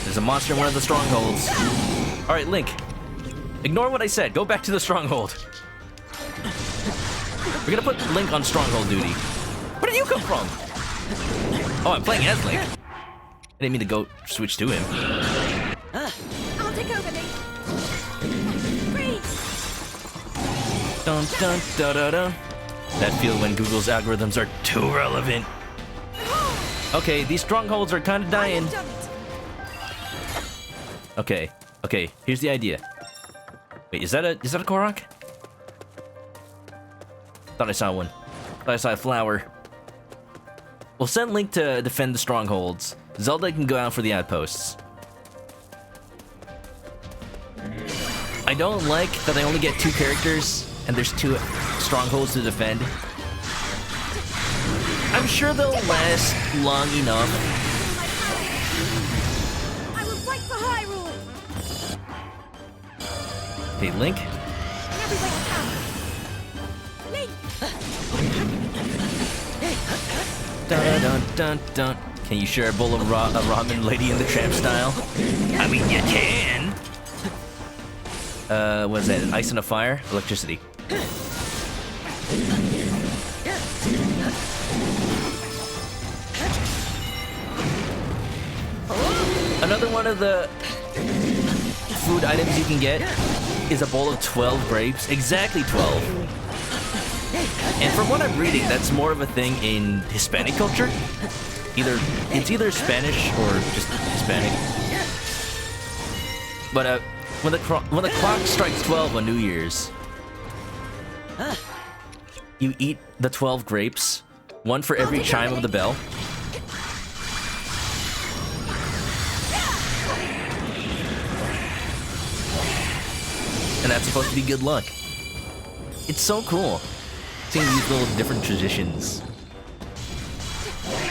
There's a monster in one of the strongholds. Alright, Link. Ignore what I said. Go back to the stronghold. We're gonna put Link on stronghold duty. Where did you come from? Oh, I'm playing as Link. I didn't mean to go switch to him. I'll take over, Link. Freeze! Dun dun da da da. That feel when Google's algorithms are too relevant. Okay, these strongholds are kind of dying. Okay, here's the idea. Wait, is that a Korok? Thought I saw one. Thought I saw a flower. We'll send Link to defend the strongholds. Zelda can go out for the outposts. I don't like that I only get 2 characters and there's 2 strongholds to defend. I'm sure they'll last long enough. I will fight for Hyrule. Hey, Link. Every way I can. Link. Dun dun dun dun. Can you share a bowl of ramen, Lady in the Tramp style? I mean, you can. What is that? An ice and a fire? Electricity. Another one of the food items you can get is a bowl of 12 grapes. Exactly 12. And from what I'm reading, that's more of a thing in Hispanic culture. It's either Spanish or just Hispanic. But when the clock strikes 12 on New Year's, you eat the 12 grapes, one for every chime of the bell. And that's supposed to be good luck. It's so cool seeing these little different traditions.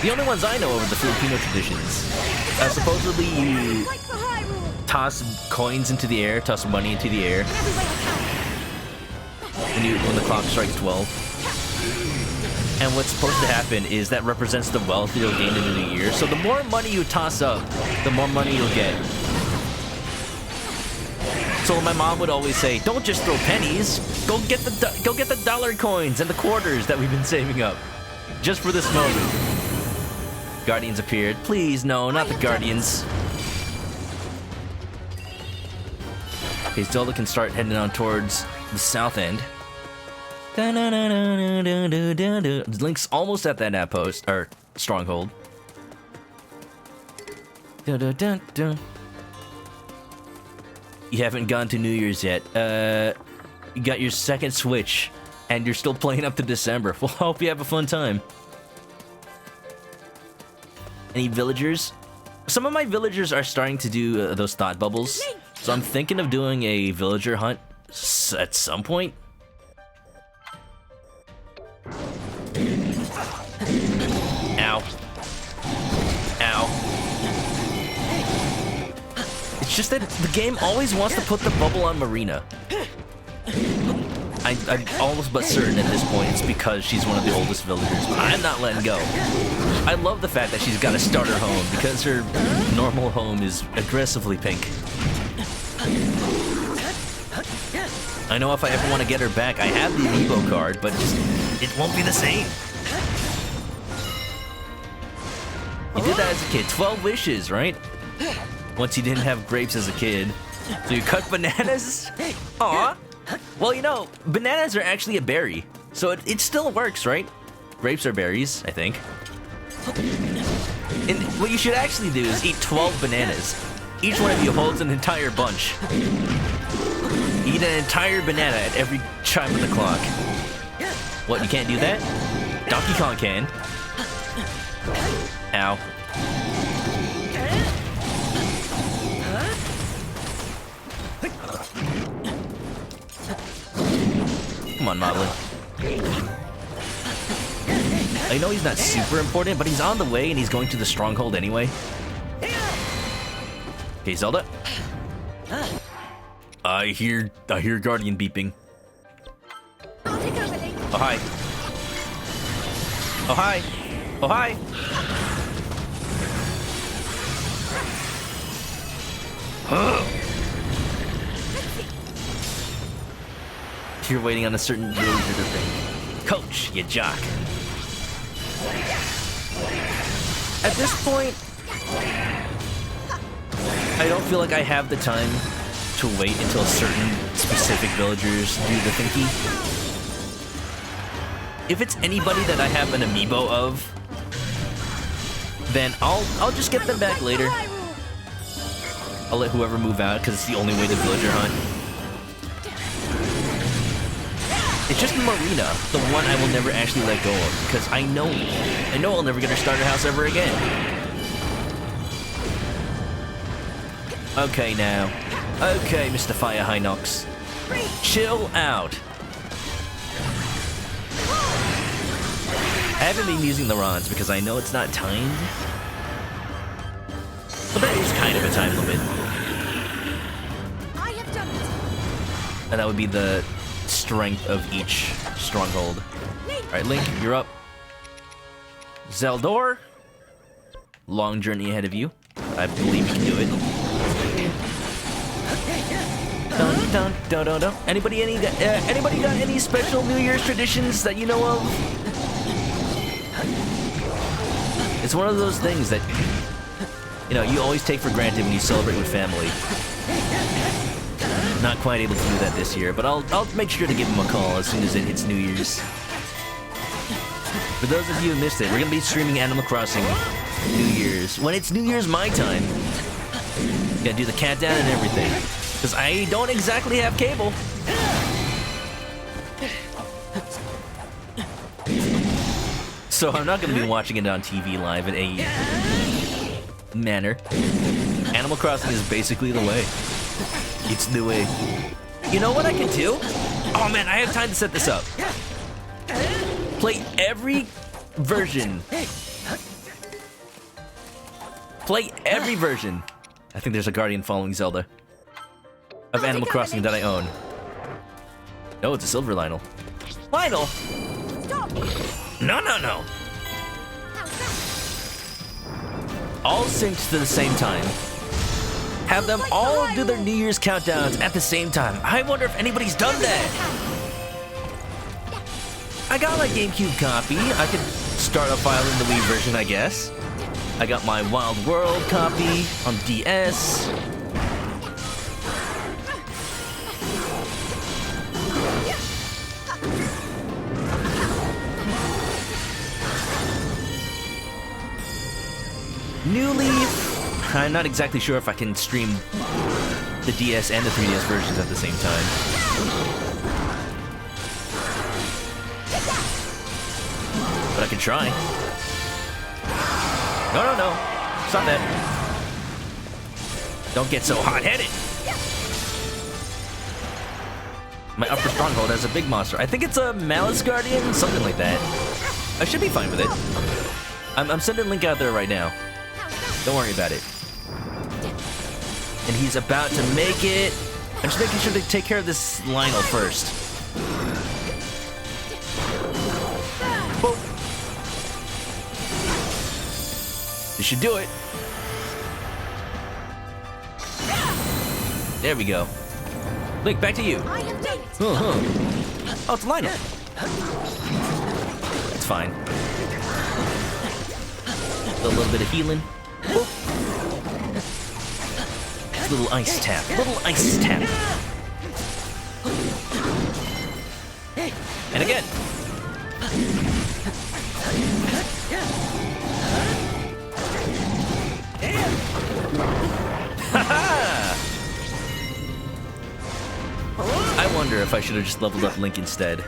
The only ones I know are the Filipino traditions. Supposedly you Fight for Hyrule. toss coins into the air, toss money into the air Every way I can. when the clock strikes 12. And what's supposed to happen is that represents the wealth you'll gain in the new year. So the more money you toss up, the more money you'll get. So my mom would always say, "Don't just throw pennies. Go get the dollar coins and the quarters that we've been saving up, just for this moment." Guardians appeared. Please, no, not the Guardians. Okay, Zelda can start heading on towards the south end. Link's almost at that outpost, or stronghold. You haven't gone to New Year's yet. You got your second Switch, and you're still playing up to December. Well, I hope you have a fun time. Any villagers? Some of my villagers are starting to do those thought bubbles, so I'm thinking of doing a villager hunt at some point. Ow. Ow. It's just that the game always wants to put the bubble on Marina. I'm almost but certain at this point it's because she's one of the oldest villagers, but I'm not letting go. I love the fact that she's got a starter home because her normal home is aggressively pink. I know if I ever want to get her back, I have the amiibo card, but just, it won't be the same. You did that as a kid. 12 wishes, right? Once you didn't have grapes as a kid. So you cut bananas? Aw. Well, you know, bananas are actually a berry. So it still works, right? Grapes are berries, I think. And what you should actually do is eat 12 bananas. Each one of you holds an entire bunch. Eat an entire banana at every chime of the clock. What, you can't do that? Donkey Kong can. Ow. Come on, Moblin. I know he's not super important, but he's on the way and he's going to the stronghold anyway. Okay, Zelda. I hear Guardian beeping. Oh, hi. Oh, hi. Oh, hi. You're waiting on a certain villager to think. Coach, you jock. At this point, I don't feel like I have the time to wait until certain specific villagers do the thinky. If it's anybody that I have an amiibo of, then I'll just get them back later. I'll let whoever move out because it's the only way to villager hunt. It's just Marina, the one I will never actually let go of, because I know I'll never get her starter house ever again. Okay now. Okay, Mr. Fire Hinox. Chill out. I haven't been using the rods because I know it's not timed. But that is kind of a time limit. I have done it. And that would be the strength of each stronghold. Alright, Link, you're up. Zeldor. Long journey ahead of you. I believe you can do it. Dun, dun, dun, dun, dun. Anybody got any special New Year's traditions that you know of? It's one of those things that, you know, you always take for granted when you celebrate with family. Not quite able to do that this year, but I'll make sure to give him a call as soon as it hits New Year's. For those of you who missed it, we're gonna be streaming Animal Crossing New Year's. When it's New Year's my time, gotta do the countdown and everything. Because I don't exactly have cable. So I'm not gonna be watching it on TV live in any manner. Animal Crossing is basically the way. It's the way. You know what I can do? Oh man, I have time to set this up. Play every version. Play every version. I think there's a Guardian following Zelda. Of Animal Crossing that I own. No, it's a silver Lionel. Lionel! Stop! No, no, no. All synced to the same time. Have them all do their New Year's countdowns at the same time. I wonder if anybody's done that. I got my GameCube copy. I could start a file in the Wii version, I guess. I got my Wild World copy on DS. New Leaf. I'm not exactly sure if I can stream the DS and the 3DS versions at the same time. But I can try. No. Stop that. Don't get so hot-headed. My upper stronghold has a big monster. I think it's a Malice Guardian, something like that. I should be fine with it. I'm sending Link out there right now. Don't worry about it. And he's about to make it. I'm just making sure to take care of this Lionel first. Boop. This should do it. There we go. Link, back to you. Oh, it's Lionel. It's fine. A little bit of healing. Boop. Little ice tap. Little ice tap. And again. I wonder if I should have just leveled up Link instead.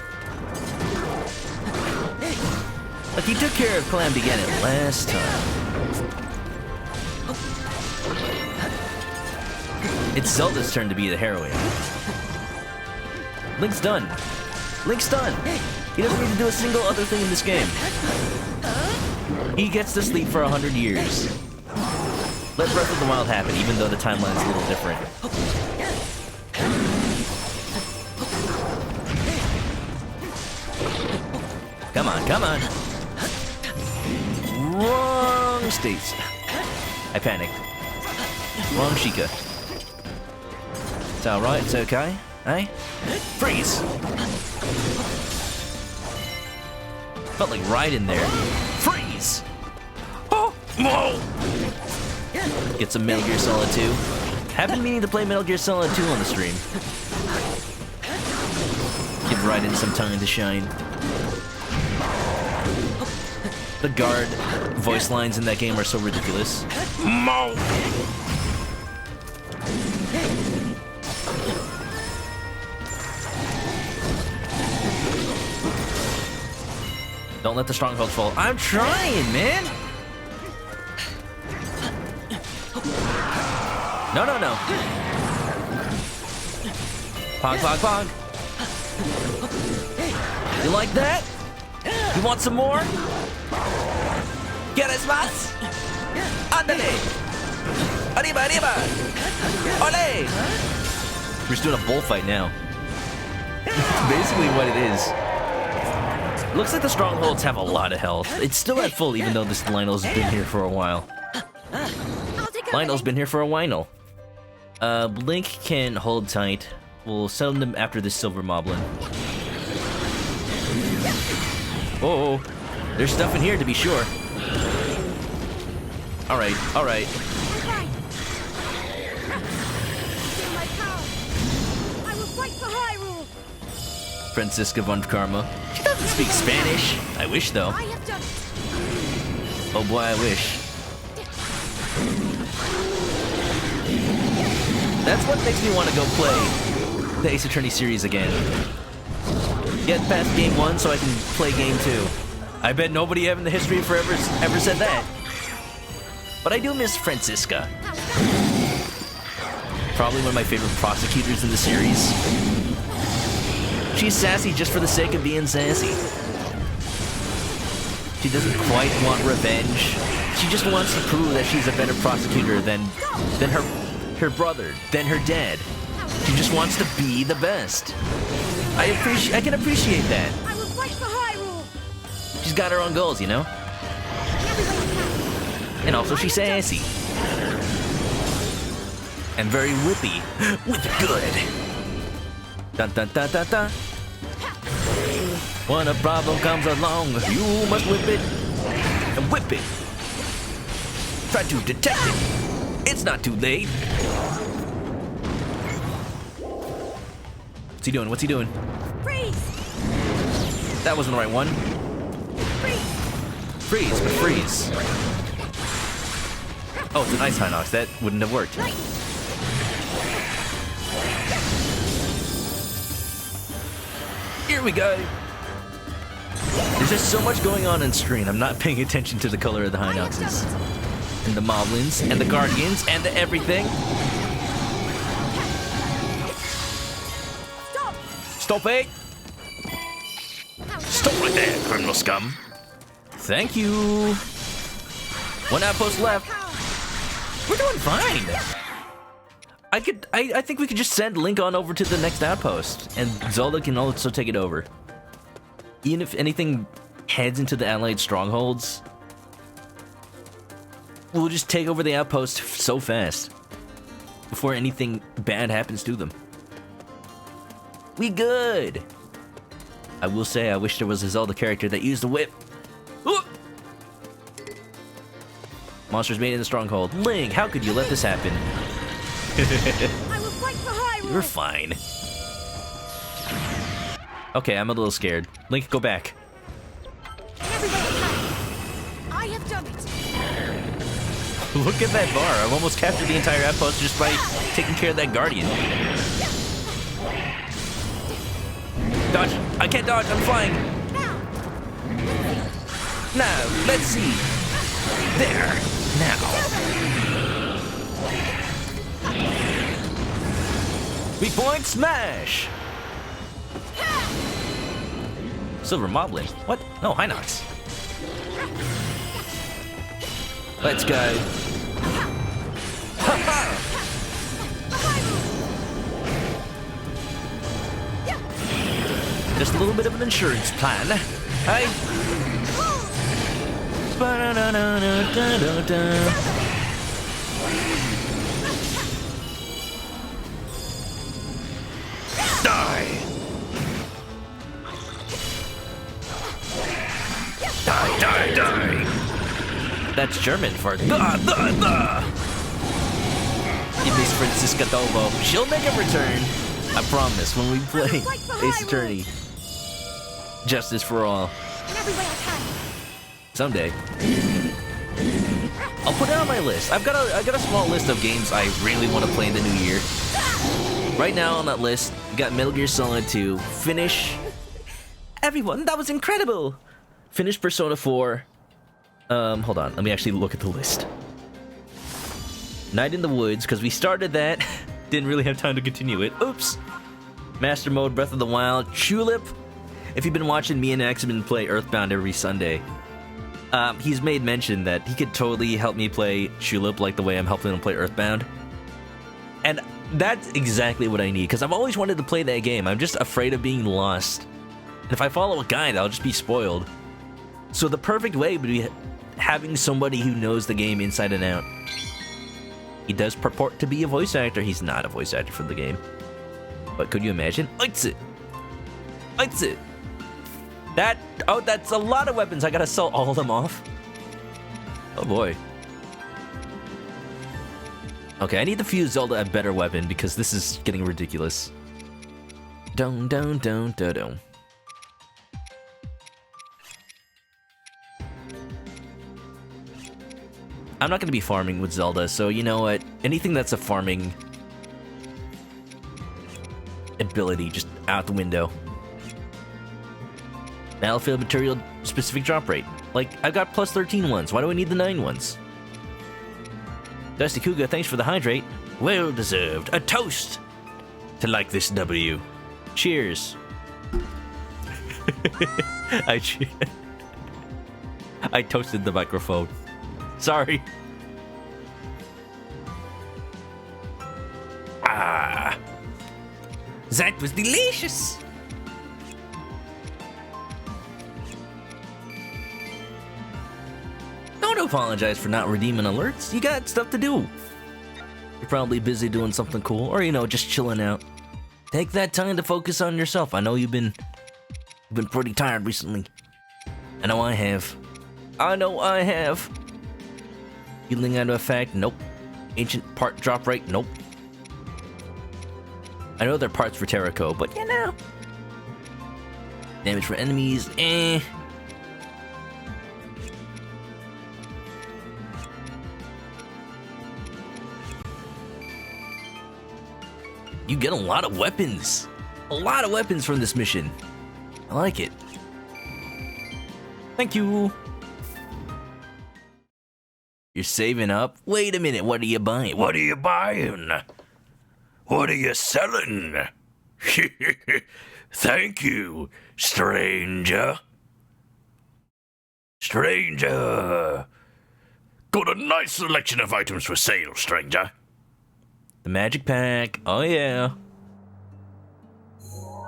Like, he took care of Calamity Ganon last time. It's Zelda's turn to be the heroine. Link's done. Link's done. He doesn't need to do a single other thing in this game. He gets to sleep for 100 years. Let Breath of the Wild happen, even though the timeline's a little different. Come on, come on. Wrong states. I panicked. Wrong Sheikah. It's alright, it's okay. Hey? Freeze! Felt like right in there. Freeze! Oh! Whoa! Get some Metal Gear Solid 2. Have been meaning to play Metal Gear Solid 2 on the stream. Give Raiden some time to shine. The guard voice lines in that game are so ridiculous. Mo! Don't let the stronghold fall. I'm trying, man! No. Pog, pog, pog. You like that? You want some more? ¿Quieres más? Ándale! Arriba, arriba! Ole! We're just doing a bullfight now. Basically what it is. Looks like the strongholds have a lot of health. It's still at full even though this Lionel's been here for a while. Lionel's been here for a while. Link can hold tight. We'll send him after this silver moblin. Oh, there's stuff in here to be sure. Alright. I will fight for Hyrule. Francisca von Karma. She doesn't speak Spanish. I wish though. Oh boy, I wish. That's what makes me want to go play the Ace Attorney series again. Get past game 1 so I can play game 2. I bet nobody in the history of forever ever said that. But I do miss Francisca. Probably one of my favorite prosecutors in the series. She's sassy just for the sake of being sassy. She doesn't quite want revenge. She just wants to prove that she's a better prosecutor than her brother, than her dad. She just wants to be the best. I can appreciate that. I will fight for Hyrule. She's got her own goals, you know? And also she's sassy. And very whippy. Whip it good. Dun dun dun dun dun. When a problem comes along, you must whip it. And whip it. Try to detect it. It's not too late. What's he doing? What's he doing? Freeze. That wasn't the right one. Freeze, but freeze. Oh, it's an Ice Hinox. That wouldn't have worked. Here we go. There's just so much going on screen. I'm not paying attention to the color of the Hinoxes. And the Moblins, and the Guardians, and the everything. Stop it! Stop right there, criminal scum. Thank you. One outpost left. We're doing fine. I think we could just send Link on over to the next outpost, and Zelda can also take it over. Even if anything heads into the Allied strongholds, we'll just take over the outpost so fast before anything bad happens to them. We good. I will say I wish there was a Zelda character that used the whip. Ooh! Monsters made in the stronghold. Link, how could you let this happen? I will fight for Hyrule. You're fine. Okay, I'm a little scared. Link, go back. Everybody attack. I have done it. Look at that bar. I've almost captured the entire outpost just by taking care of that Guardian. Dodge. I can't dodge. I'm flying. Now, let's see. There. Now. Weak point smash. Silver Moblin. What? No, Hinox. Let's go. Just a little bit of an insurance plan. Hey. Die! Die, die, die! That's German for the. Miss ManokAdobo. She'll make a return. I promise. When we play Ace Attorney, justice for all. Someday. I'll put it on my list. I got a small list of games I really want to play in the new year. Right now on that list, we got Metal Gear Solid 2. Finish. Everyone, that was incredible. Finish Persona 4. Hold on. Let me actually look at the list. Night in the Woods, because we started that. Didn't really have time to continue it. Oops. Master Mode, Breath of the Wild, Tulip. If you've been watching me and Axeman play Earthbound every Sunday, he's made mention that he could totally help me play Tulip like the way I'm helping him play Earthbound. And that's exactly what I need, because I've always wanted to play that game. I'm just afraid of being lost. And if I follow a guide, I'll just be spoiled. So the perfect way would be having somebody who knows the game inside and out. He does purport to be a voice actor. He's not a voice actor for the game. But could you imagine? It's it. That's a lot of weapons. I gotta sell all of them off. Oh boy. Okay, I need to fuse Zelda a better weapon because this is getting ridiculous. Dun dun dun dun dun. I'm not gonna be farming with Zelda, so you know what? Anything that's a farming ability, just out the window. Battlefield material specific drop rate. Like, I've got plus 13 ones. Why do I need the 9 ones? Dusty Kuga, thanks for the hydrate. Well deserved. A toast to like this W. Cheers. I toasted the microphone. Sorry. Ah. That was delicious. Don't apologize for not redeeming alerts. You got stuff to do. You're probably busy doing something cool, or just chilling out. Take that time to focus on yourself. I know you've been pretty tired recently. I know I have. Healing out of effect, nope. Ancient part drop rate, nope. I know they're parts for Terraco, but Damage for enemies, eh. You get a lot of weapons. A lot of weapons from this mission. I like it. Thank you. You're saving up? Wait a minute, what are you buying? What are you buying? What are you selling? Thank you, stranger. Stranger. Got a nice selection of items for sale, stranger. The magic pack. Oh yeah.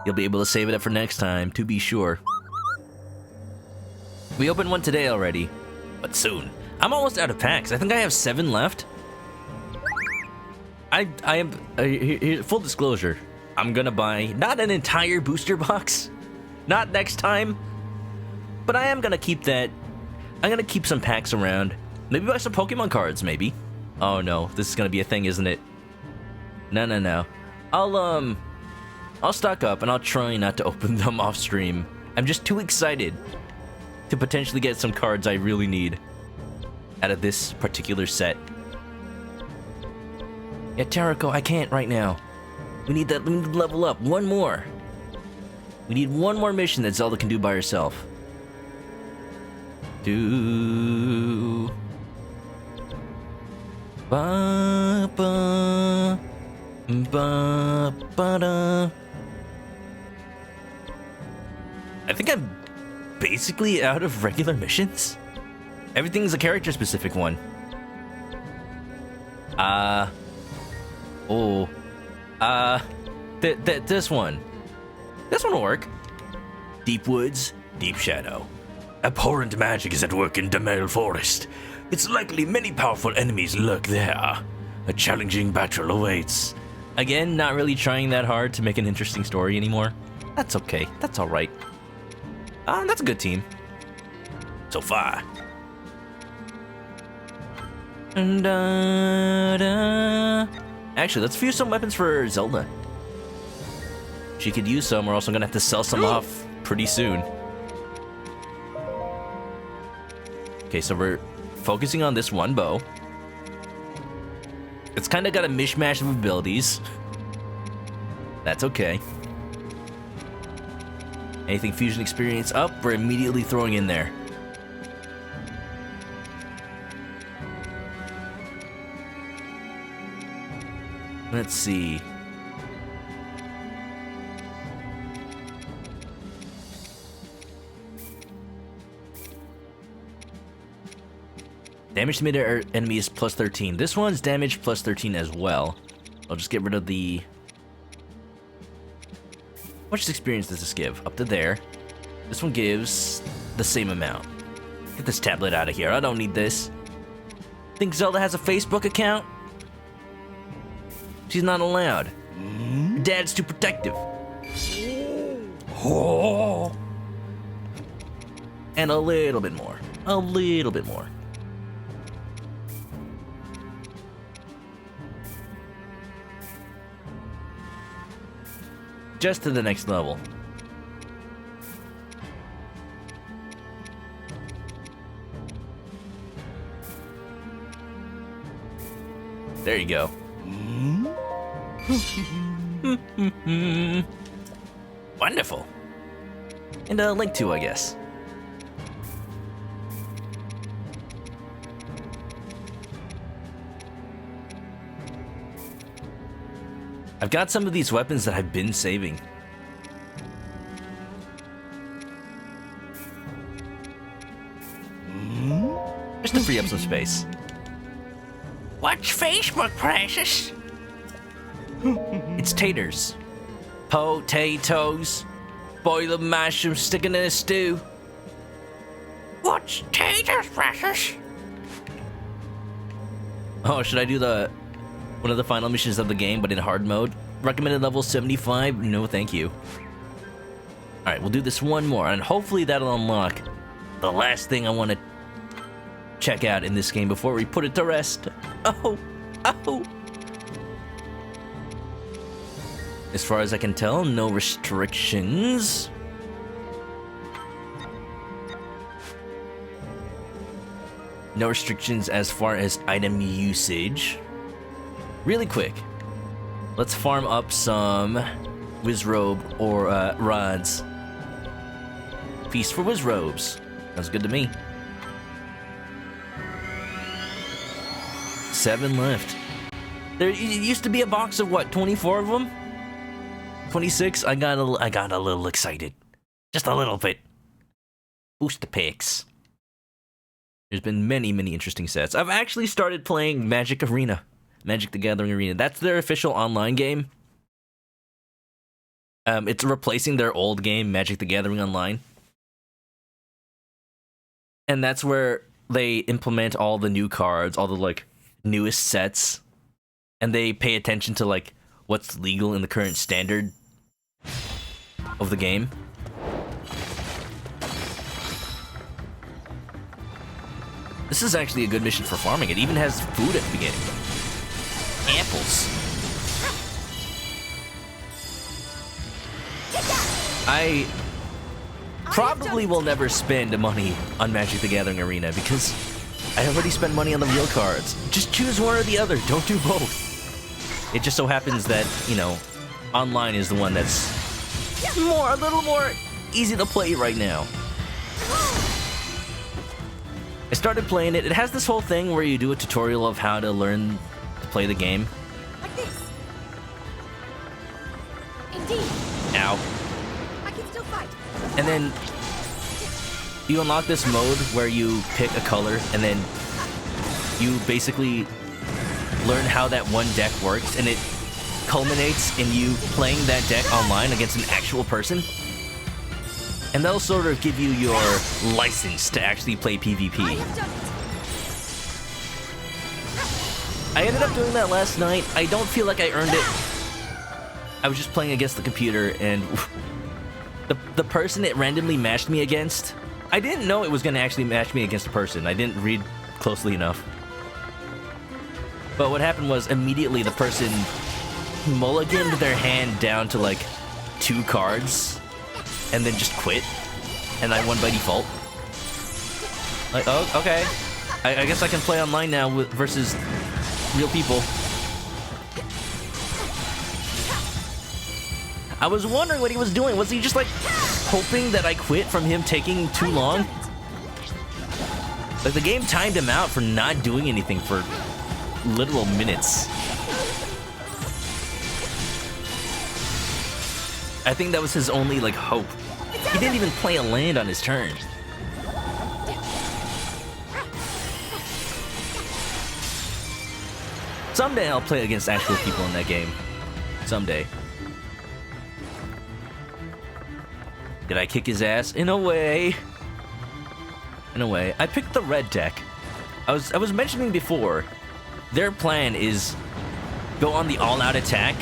You'll be able to save it up for next time, to be sure. We opened one today already, but soon. I'm almost out of packs. I think I have 7 left. I am full disclosure. I'm gonna buy not an entire booster box, not next time, but I am gonna keep that. I'm gonna keep some packs around. Maybe buy some Pokemon cards. Maybe. Oh no, this is gonna be a thing, isn't it? No. I'll stock up and I'll try not to open them off stream. I'm just too excited to potentially get some cards I really need out of this particular set. Yeah, Tarako, I can't right now. We need to level up. One more. We need one more mission that Zelda can do by herself. I think I'm basically out of regular missions. Everything's a character-specific one. This one. This one will work. Deep Woods, Deep Shadow. Abhorrent magic is at work in Demel Forest. It's likely many powerful enemies lurk there. A challenging battle awaits. Again, not really trying that hard to make an interesting story anymore. That's okay. That's alright. That's a good team. So far. Actually, let's view some weapons for Zelda. She could use some, or else I'm gonna have to sell some off pretty soon. Okay, so we're focusing on this one bow. It's kind of got a mishmash of abilities. That's okay. Anything fusion experience up, we're immediately throwing in there. Let's see. Damage to mid-air enemy is plus 13. This one's damage plus 13 as well. I'll just get rid of the... How much experience does this give? Up to there. This one gives the same amount. Get this tablet out of here. I don't need this. Think Zelda has a Facebook account? She's not allowed. Her dad's too protective. Oh. And a little bit more. A little bit more. Just to the next level. There you go. Wonderful. And a link to, I guess. I've got some of these weapons that I've been saving. Just to free up some space. Watch Facebook, precious. It's taters. Potatoes. Boil them, mash them, stick them in a stew. What's taters, precious? Oh, should I do one of the final missions of the game, but in hard mode? Recommended level 75? No, thank you. Alright, we'll do this one more, and hopefully that'll unlock the last thing I want to check out in this game before we put it to rest. Oh. As far as I can tell, no restrictions. No restrictions as far as item usage. Really quick, let's farm up some Wizrobe or rods. Feast for Wizrobes. Sounds good to me. 7 left. There used to be a box of what, 24 of them? 26? I got a little excited. Just a little bit. Boost the picks. There's been many, many interesting sets. I've actually started playing Magic Arena. Magic the Gathering Arena. That's their official online game. It's replacing their old game, Magic the Gathering Online. And that's where they implement all the new cards, all the, like, newest sets. And they pay attention to, like, what's legal in the current standard of the game. This is actually a good mission for farming. It even has food at the beginning. Apples. I probably will never spend money on Magic the Gathering Arena because I already spent money on the real cards. Just choose one or the other. Don't do both. It just so happens that, you know, online is the one that's a little more easy to play right now. I started playing it. It has this whole thing where you do a tutorial of how to learn to play the game. Like this. Indeed. Ow. I can still fight. And then you unlock this mode where you pick a color and then you basically learn how that one deck works, and it culminates in you playing that deck online against an actual person. And that'll sort of give you your license to actually play PvP. I ended up doing that last night. I don't feel like I earned it. I was just playing against the computer, and the person it randomly matched me against, I didn't know it was going to actually match me against a person. I didn't read closely enough. But what happened was immediately the person mulliganed their hand down to like 2 cards and then just quit, and I won by default. Like, oh, okay. I guess I can play online now versus real people. I was wondering what he was doing. Was he just like hoping that I quit from him taking too long? Like the game timed him out for not doing anything for literal minutes. I think that was his only like hope. He didn't even play a land on his turn. Someday I'll play against actual people in that game. Someday. Did I kick his ass? In a way. In a way. I picked the red deck. I was mentioning before, their plan is go on the all-out attack.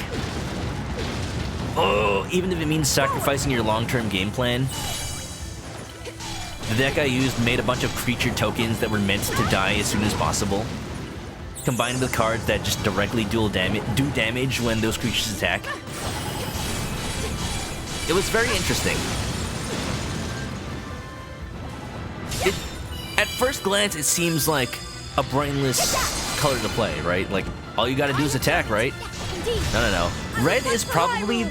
Oh, even if it means sacrificing your long-term game plan. The deck I used made a bunch of creature tokens that were meant to die as soon as possible, combined with cards that just directly do damage when those creatures attack. It was very interesting. At first glance, it seems like a brainless color to play, right? Like, all you gotta do is attack, right? No. Red is probably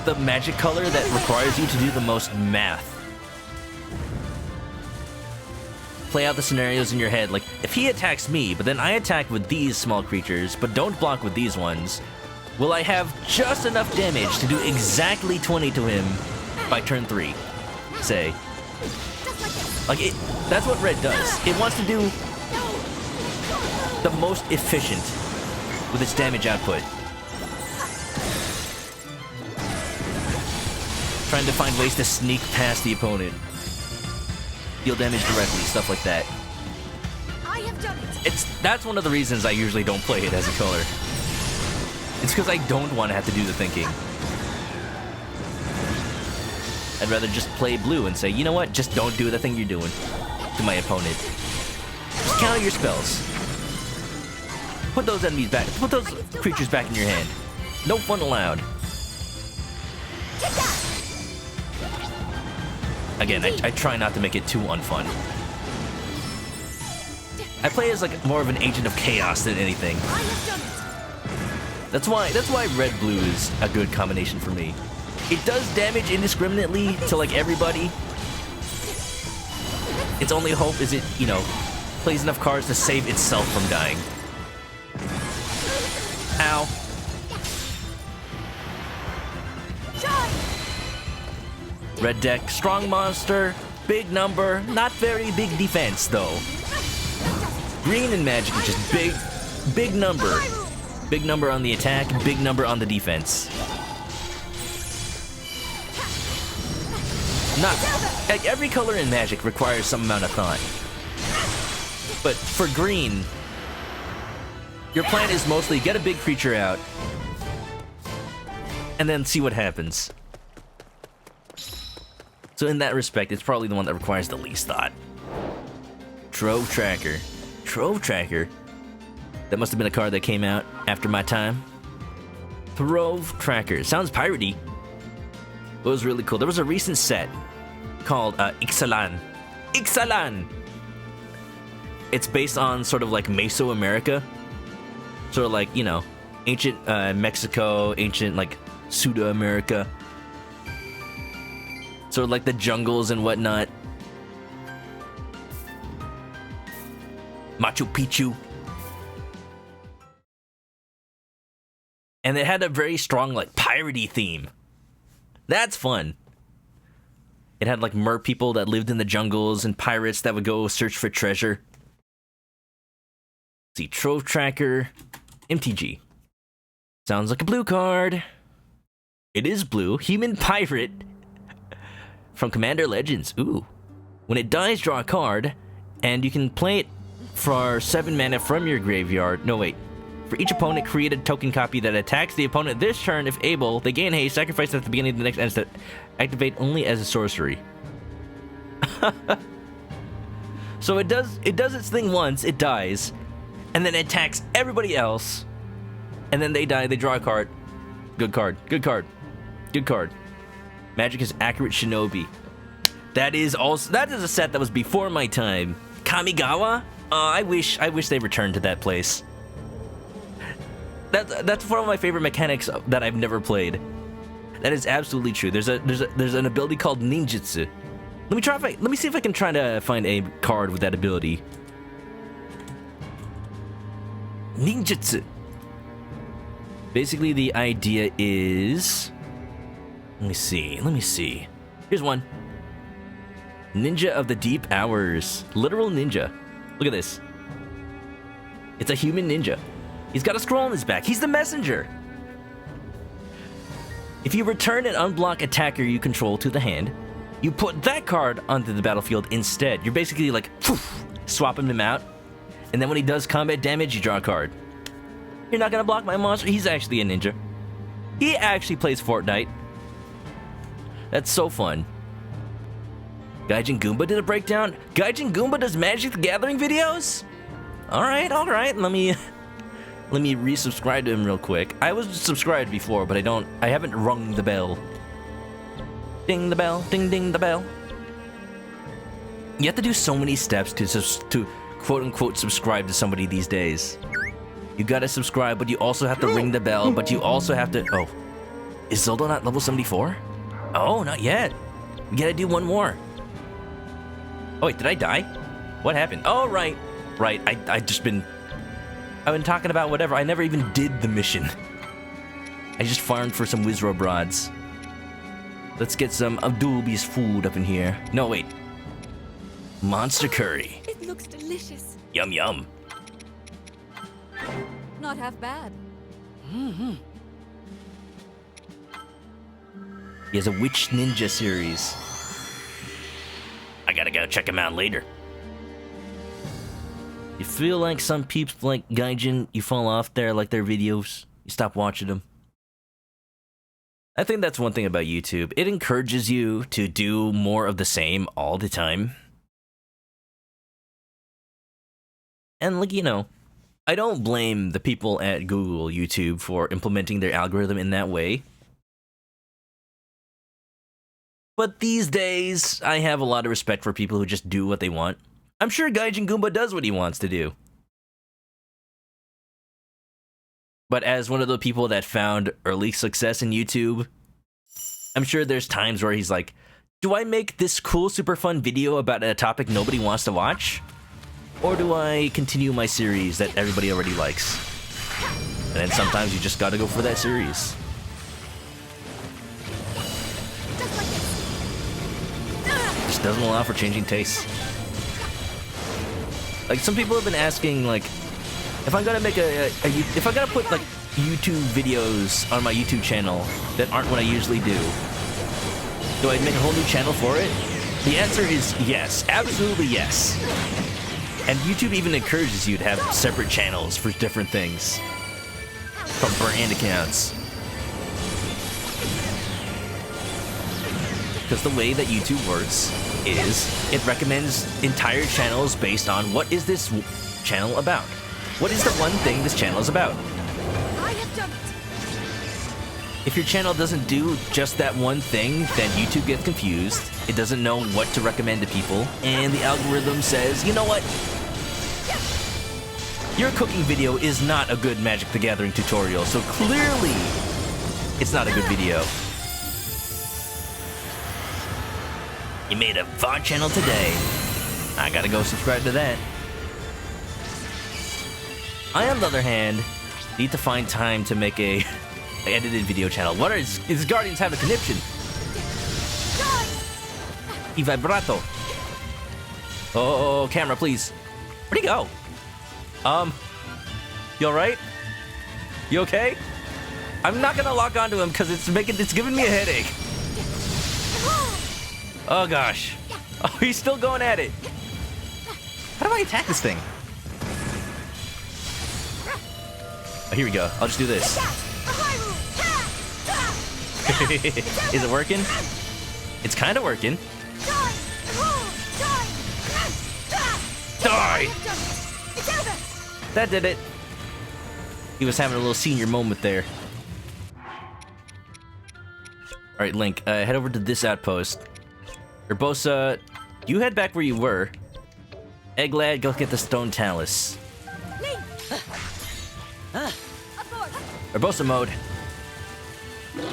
the magic color that requires you to do the most math. Play out the scenarios in your head, like, if he attacks me, but then I attack with these small creatures, but don't block with these ones, will I have just enough damage to do exactly 20 to him by turn 3, say? Like, that's what red does. It wants to do the most efficient with its damage output. Trying to find ways to sneak past the opponent. Deal damage directly, stuff like that. That's one of the reasons I usually don't play it as a color. It's because I don't want to have to do the thinking. I'd rather just play blue and say, you know what, just don't do the thing you're doing to my opponent. Just counter your spells. Put those enemies back, put those creatures back in your hand. No fun allowed. Again, I try not to make it too unfun. I play as like more of an agent of chaos than anything. That's why red-blue is a good combination for me. It does damage indiscriminately to like everybody, Its only hope is it, you know, plays enough cards to save itself from dying. Ow. Red deck, strong monster, big number, not very big defense though. Green and magic is just big number. Big number on the attack, big number on the defense. Not like every color in Magic requires some amount of thought. But for green, your plan is mostly get a big creature out and then see what happens. So in that respect, it's probably the one that requires the least thought. Trove Tracker. Trove Tracker? That must have been a card that came out after my time. Trove Tracker. Sounds piratey. It was really cool. There was a recent set called Ixalan. Ixalan! It's based on sort of like Mesoamerica. Sort of like, you know, ancient Mexico, ancient like Pseudo-America. Sort of like the jungles and whatnot. Machu Picchu. And it had a very strong like piratey theme. That's fun. It had like mer people that lived in the jungles and pirates that would go search for treasure. Let's see, Trove Tracker, MTG. Sounds like a blue card. It is blue. Human Pirate from Commander Legends. Ooh. When it dies, draw a card, and you can play it for 7 mana from your graveyard. No, wait. For each opponent, create a token copy that attacks the opponent this turn. If able, they gain haste, sacrifice at the beginning of the next instant. Activate only as a sorcery. So it does its thing once, it dies, and then it attacks everybody else, and then they die, they draw a card. Good card, good card, good card. Magic is Accurate Shinobi. That is a set that was before my time. Kamigawa? I wish they returned to that place. That's one of my favorite mechanics that I've never played. That is absolutely true. There's an ability called ninjutsu. Let me see if I can try to find a card with that ability. Ninjutsu. Basically, the idea is, let me see. Here's one. Ninja of the Deep Hours. Literal ninja. Look at this. It's a human ninja. He's got a scroll on his back. He's the messenger. If you return an unblocked attacker you control to the hand, you put that card onto the battlefield instead. You're basically like, poof, swapping him out. And then when he does combat damage, you draw a card. You're not gonna block my monster. He's actually a ninja. He actually plays Fortnite. That's so fun. Gaijin Goomba did a breakdown. Gaijin Goomba does Magic the Gathering videos? Alright. Let me resubscribe to him real quick. I was subscribed before, but I haven't rung the bell. Ding the bell, ding ding the bell. You have to do so many steps to quote-unquote subscribe to somebody these days. You gotta subscribe, but you also have to ring the bell, but you also have to... Oh. Is Zelda not level 74? Oh, not yet. We gotta do one more. Oh, wait, did I die? What happened? Oh, right. Right, I've been talking about whatever. I never even did the mission. I just farmed for some Wizrobe rods. Let's get some Abdulbi's food up in here. No, wait. Monster curry. It looks delicious. Yum, yum. Not half bad. He has a Witch Ninja series. I gotta go check him out later. You feel like some peeps like Gaijin, you fall off there like their videos, you stop watching them. I think that's one thing about YouTube. It encourages you to do more of the same all the time. And like, you know, I don't blame the people at Google, YouTube for implementing their algorithm in that way. But these days, I have a lot of respect for people who just do what they want. I'm sure Gaijin Goomba does what he wants to do. But as one of the people that found early success in YouTube, I'm sure there's times where he's like, do I make this cool, super fun video about a topic nobody wants to watch? Or do I continue my series that everybody already likes? And then sometimes you just gotta go for that series. Just doesn't allow for changing tastes. Like, some people have been asking, like, if I'm gonna make if I'm gonna put, like, YouTube videos on my YouTube channel that aren't what I usually do I make a whole new channel for it? The answer is yes. Absolutely yes. And YouTube even encourages you to have separate channels for different things. From brand accounts. Because the way that YouTube works is it recommends entire channels based on what is this channel about? What is the one thing this channel is about? If your channel doesn't do just that one thing, then YouTube gets confused. It doesn't know what to recommend to people, and the algorithm says, you know what? Your cooking video is not a good Magic the Gathering tutorial, so clearly it's not a good video. You made a VOD channel today. I gotta go subscribe to that. I, on the other hand, need to find time to make a edited video channel. What is Guardians have a conniption? E vibrato. Oh, camera, please. Where'd he go? You alright? You okay? I'm not gonna lock onto him because it's giving me a headache. Oh gosh. Oh, he's still going at it. How do I attack this thing? Oh, here we go. I'll just do this. Is it working? It's kind of working. Die! That did it. He was having a little senior moment there. Alright, Link, head over to this outpost. Urbosa, you head back where you were. Egglad, go get the stone talus. Urbosa mode.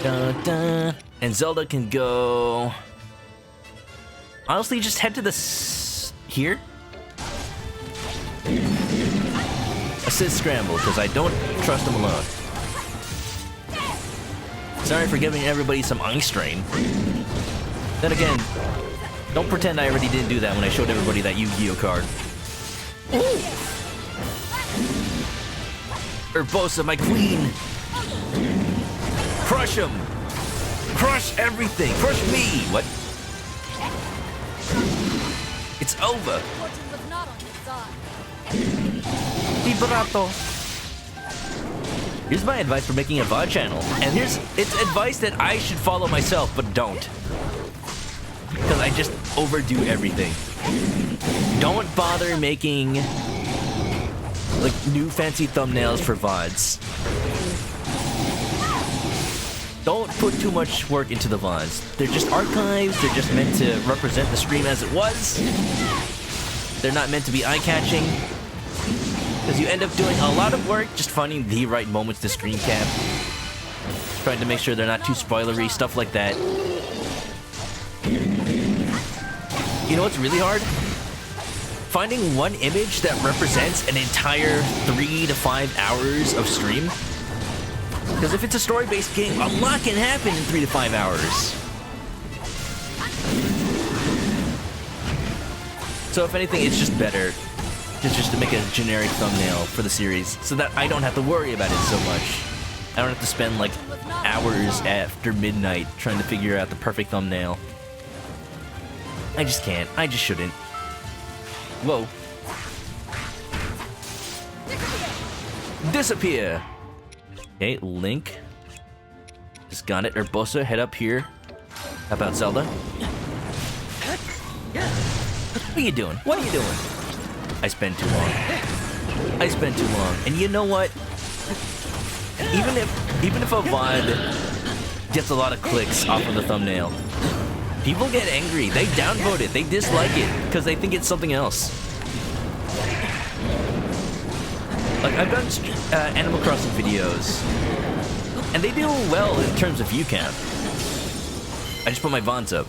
Dun, dun. And Zelda can go... Honestly, just head to here? Assist scramble, because I don't trust him alone. Sorry for giving everybody some eye strain. Then again, don't pretend I already didn't do that when I showed everybody that Yu-Gi-Oh card. Ooh. Urbosa, my queen! Crush him! Crush everything! Crush me! What? It's over! Vibrato! Here's my advice for making a VOD channel. And it's advice that I should follow myself, but don't. Because I just overdo everything. Don't bother making like new fancy thumbnails for VODs. Don't put too much work into the VODs. They're just archives, they're just meant to represent the stream as it was. They're not meant to be eye-catching. Because you end up doing a lot of work just finding the right moments to screen cap. Trying to make sure they're not too spoilery, stuff like that. You know what's really hard? Finding one image that represents an entire 3 to 5 hours of stream. Because if it's a story-based game, a lot can happen in 3 to 5 hours. So if anything, it's just better just to make a generic thumbnail for the series, so that I don't have to worry about it so much. I don't have to spend like hours after midnight trying to figure out the perfect thumbnail. I just can't. I just shouldn't. Whoa. Disappear! Okay, Link. Just got it. Urbosa, head up here. How about Zelda? What are you doing? What are you doing? I spent too long. I spent too long. And you know what? Even if a VOD gets a lot of clicks off of the thumbnail, people get angry. They downvote it. They dislike it because they think it's something else. Like, I've done Animal Crossing videos, and they do well in terms of view count. I just put my VODs up.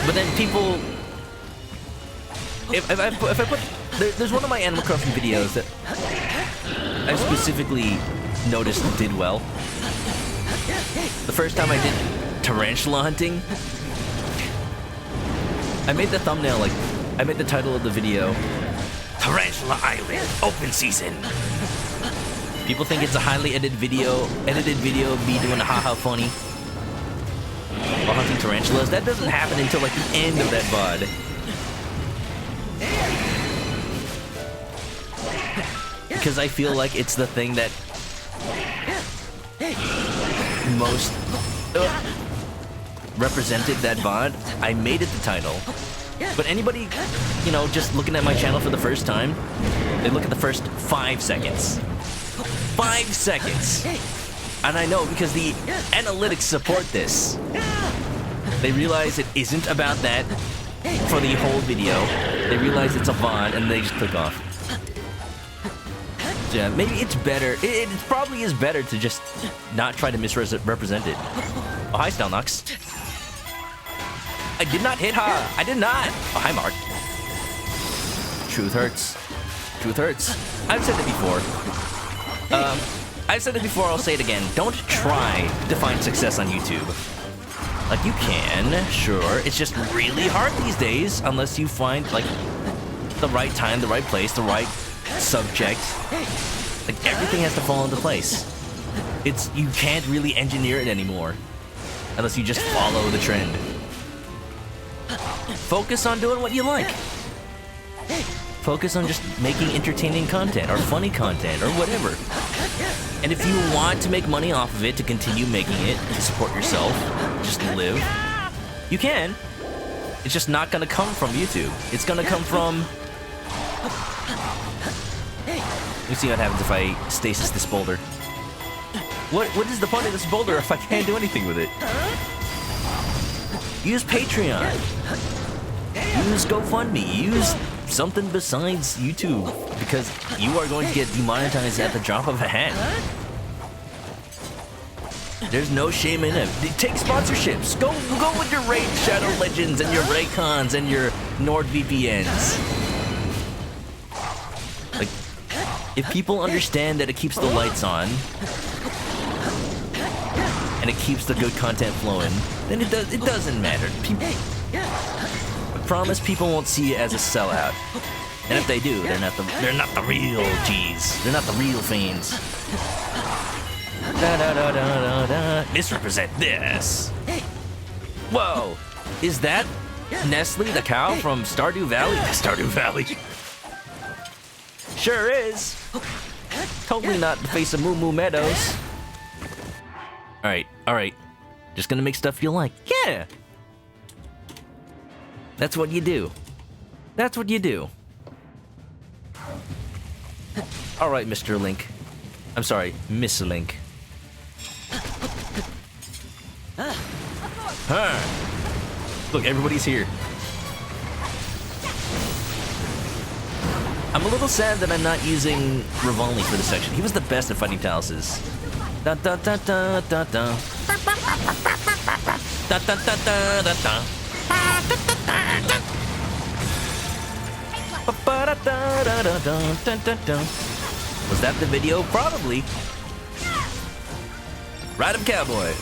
But then people, if I put, there's one of my Animal Crossing videos that I specifically noticed did well. The first time I did tarantula hunting, I made the thumbnail I made the title of the video, Tarantula Island, open season. people think it's a highly edited video of me doing a haha funny while hunting tarantulas. That doesn't happen until like the end of that VOD. Because I feel like it's the thing that most represented that VOD. I made it the title. But anybody, just looking at my channel for the first time, they look at the first 5 seconds. 5 seconds! And I know because the analytics support this. They realize it isn't about that for the whole video. They realize it's a VOD and they just click off. Yeah, maybe it's better. It probably is better to just not try to misrepresent it. Oh, hi, Stelnox. I did not hit her. I did not. Oh, hi, Mark. Truth hurts. Truth hurts. I've said it before. I've said it before, I'll say it again. Don't try to find success on YouTube. Like, you can, sure. It's just really hard these days unless you find, like, the right time, the right place, the right subject. Like, everything has to fall into place. You can't really engineer it anymore unless you just follow the trend. Focus on doing what you like. Focus on just making entertaining content or funny content or whatever. And if you want to make money off of it, to continue making it, to support yourself, just live, you can. It's just not gonna come from YouTube. It's gonna come from... Let me see what happens if I stasis this boulder. What is the point of this boulder if I can't do anything with it? Use Patreon. Use GoFundMe. Use something besides YouTube, because you are going to get demonetized at the drop of a hat. There's no shame in it. Take sponsorships. Go with your Raid Shadow Legends and your Raycons and your NordVPNs. Like, if people understand that it keeps the lights on and it keeps the good content flowing, then it doesn't matter. I promise people won't see you as a sellout. And if they do, they're not the real G's. They're not the real fiends. Da da da da da da. Misrepresent this. Whoa, is that Nestle the cow from Stardew Valley? Stardew Valley. Sure is. Totally not the face of Moo Moo Meadows. All right. Just gonna make stuff you like. Yeah. That's what you do. That's what you do. All right, Mr. Link. I'm sorry, Miss Link. Huh. Look, everybody's here. I'm a little sad that I'm not using Rivali for this section. He was the best at fighting Taluses. Da da da da da da. Da da da da da da. Was that the video? Probably. Ride him, cowboy.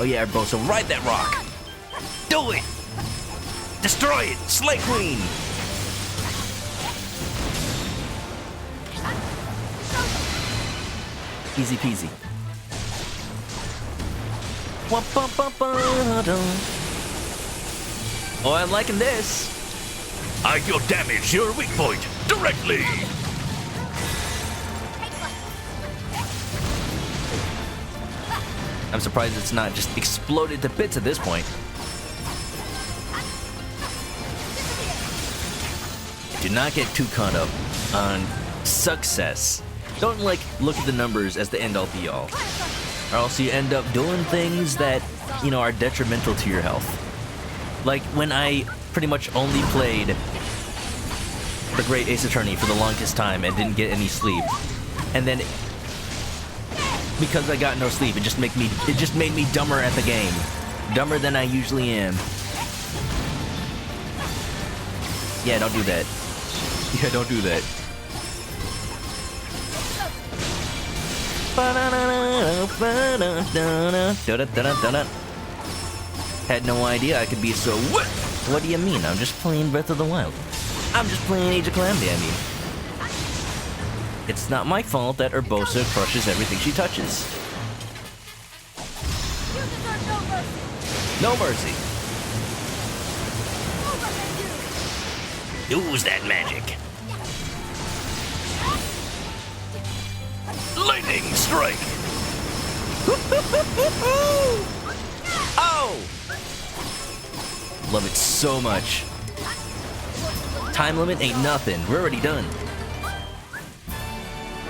Oh yeah, Boso, ride that rock. Do it. Destroy it. Slay Queen. Easy peasy. Oh, I'm liking this. You'll damage your weak point directly. I'm surprised it's not just exploded to bits at this point. Do not get too caught up on success. Don't look at the numbers as the end all be all. Or else you end up doing things that, are detrimental to your health. Like when I pretty much only played the Great Ace Attorney for the longest time and didn't get any sleep. And then because I got no sleep, it just made me dumber at the game. Dumber than I usually am. Yeah, don't do that. Yeah, don't do that. Had no idea I could be so... What do you mean? I'm just playing Breath of the Wild. I'm just playing Age of Calamity, I mean. It's not my fault that Urbosa crushes everything she touches. No mercy. Use that magic. Lightning strike. Oh! Love it so much. Time limit ain't nothing. We're already done.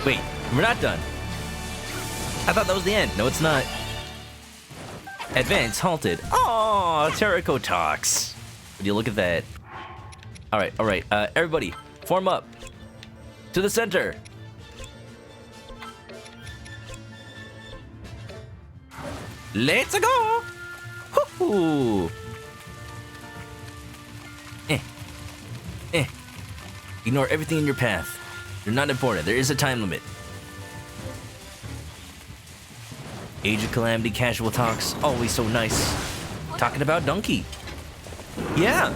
Wait, we're not done. I thought that was the end. No, it's not. Advance halted. Aww, Terracotox. Would you look at that? Alright, alright. Everybody, form up. To the center. Let's go! Hoo-hoo! Ignore everything in your path. They're not important. There is a time limit. Age of Calamity casual talks. Always so nice. Talking about Donkey. Yeah.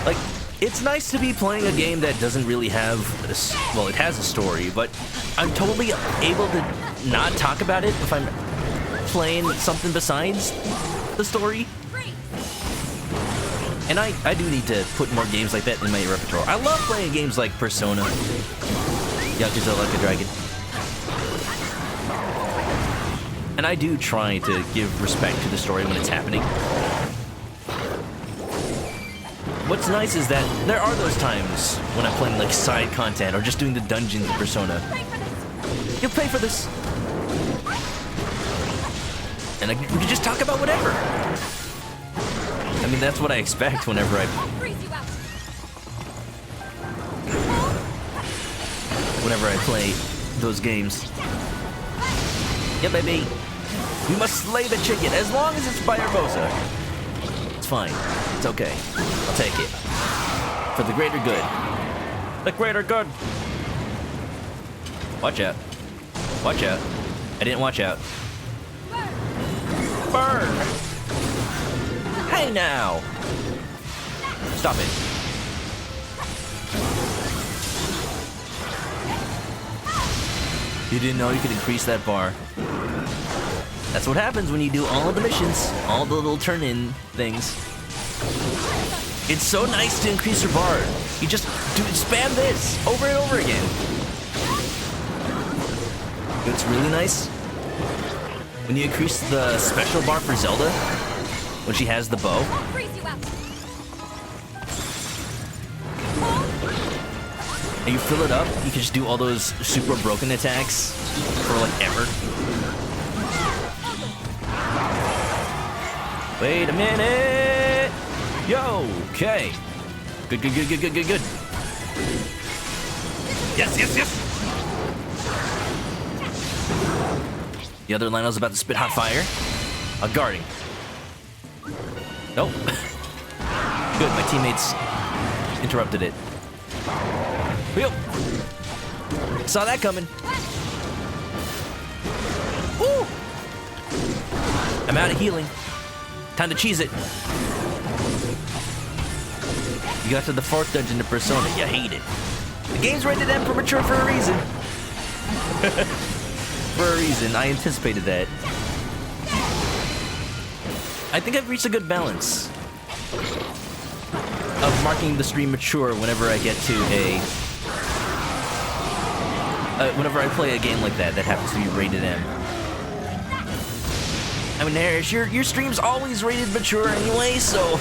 Like, it's nice to be playing a game that doesn't really have this. Well, it has a story, but I'm totally able to not talk about it if I'm playing something besides the story. And I do need to put more games like that in my repertoire. I love playing games like Persona, Yakuza Like a Dragon. And I do try to give respect to the story when it's happening. What's nice is that there are those times when I'm playing like side content or just doing the dungeons in Persona. You'll pay for this. And we can just talk about whatever. I mean, that's what I expect whenever I play those games. Yeah, baby. We must slay the chicken as long as it's by Urbosa. It's fine. It's okay. I'll take it. For the greater good. The greater good. Watch out. Watch out. I didn't watch out. Burn! Hey now! Stop it. You didn't know you could increase that bar. That's what happens when you do all of the missions, all the little turn-in things. It's so nice to increase your bar. You just spam this over and over again. It's really nice when you increase the special bar for Zelda, when she has the bow. And you fill it up, you can just do all those super broken attacks for like ever. Wait a minute! Yo, okay. Good. Yes. The other Lionel's about to spit hot fire. Guarding. Nope. Good, my teammates interrupted it. Wheel. Saw that coming. Woo! I'm out of healing. Time to cheese it. You got to the 4th dungeon of Persona. You hate it. The game's rated M for mature for a reason. For a reason. I anticipated that. I think I've reached a good balance of marking the stream mature whenever I get to whenever I play a game like that happens to be rated M. I mean, Harris, your stream's always rated mature anyway, so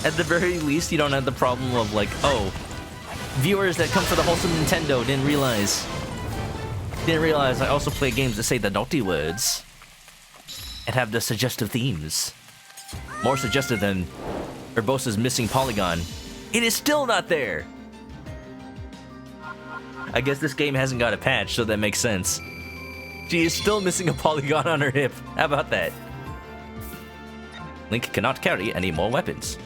at the very least, you don't have the problem of like, oh, viewers that come for the wholesome Nintendo didn't realize I also play games that say the naughty words and have the suggestive themes. More suggestive than Urbosa's missing polygon. It is still not there! I guess this game hasn't got a patch, so that makes sense. She is still missing a polygon on her hip. How about that? Link cannot carry any more weapons.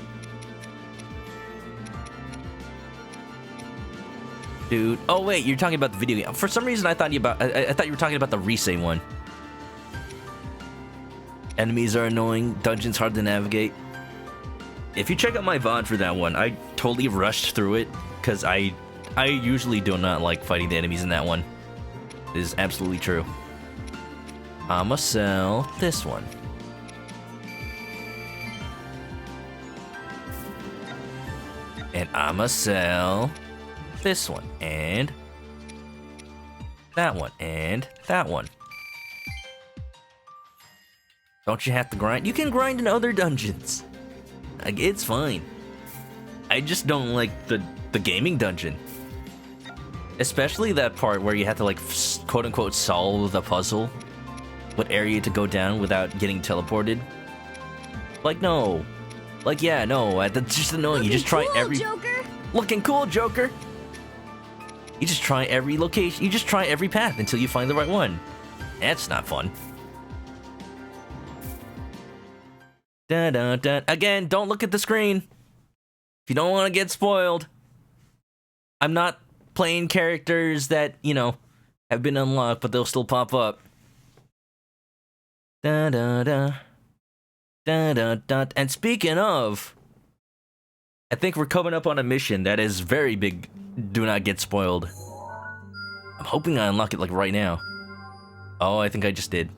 Dude, oh wait, you're talking about the video game. For some reason, I thought you were talking about the Rise one. Enemies are annoying, dungeons hard to navigate. If you check out my VOD for that one, I totally rushed through it because I usually do not like fighting the enemies in that one. It is absolutely true. I'ma sell this one. And I'ma sell this one, and that one, and that one. Don't you have to grind? You can grind in other dungeons. Like, it's fine. I just don't like the gaming dungeon. Especially that part where you have to, like, quote-unquote solve the puzzle. What area to go down without getting teleported. Like, no. Like, yeah, no, that's just annoying. You just try every... Joker. Looking cool, Joker! You just try every location, you just try every path until you find the right one. That's not fun. Dun, dun, dun. Again, don't look at the screen. If you don't want to get spoiled. I'm not playing characters that, you know, have been unlocked, but they'll still pop up. Dun, dun, dun. Dun, dun, dun. And speaking of, I think we're coming up on a mission that is very big. Do not get spoiled. I'm hoping I unlock it like right now. Oh, I think I just did.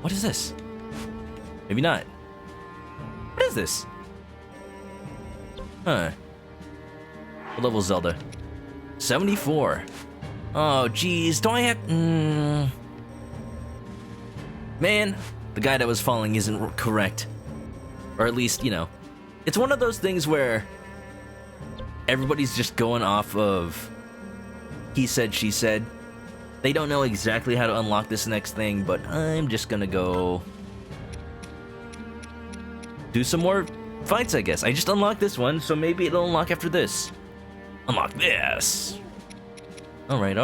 What is this? Maybe not. What is this? Huh. What level is Zelda? 74. Oh, geez. Do I have... Man, the guy that was falling isn't correct. Or at least, you know. It's one of those things where everybody's just going off of he said, she said. They don't know exactly how to unlock this next thing, but I'm just gonna go do some more fights, I guess. I just unlocked this one, so maybe it'll unlock after this. Unlock this. Alright.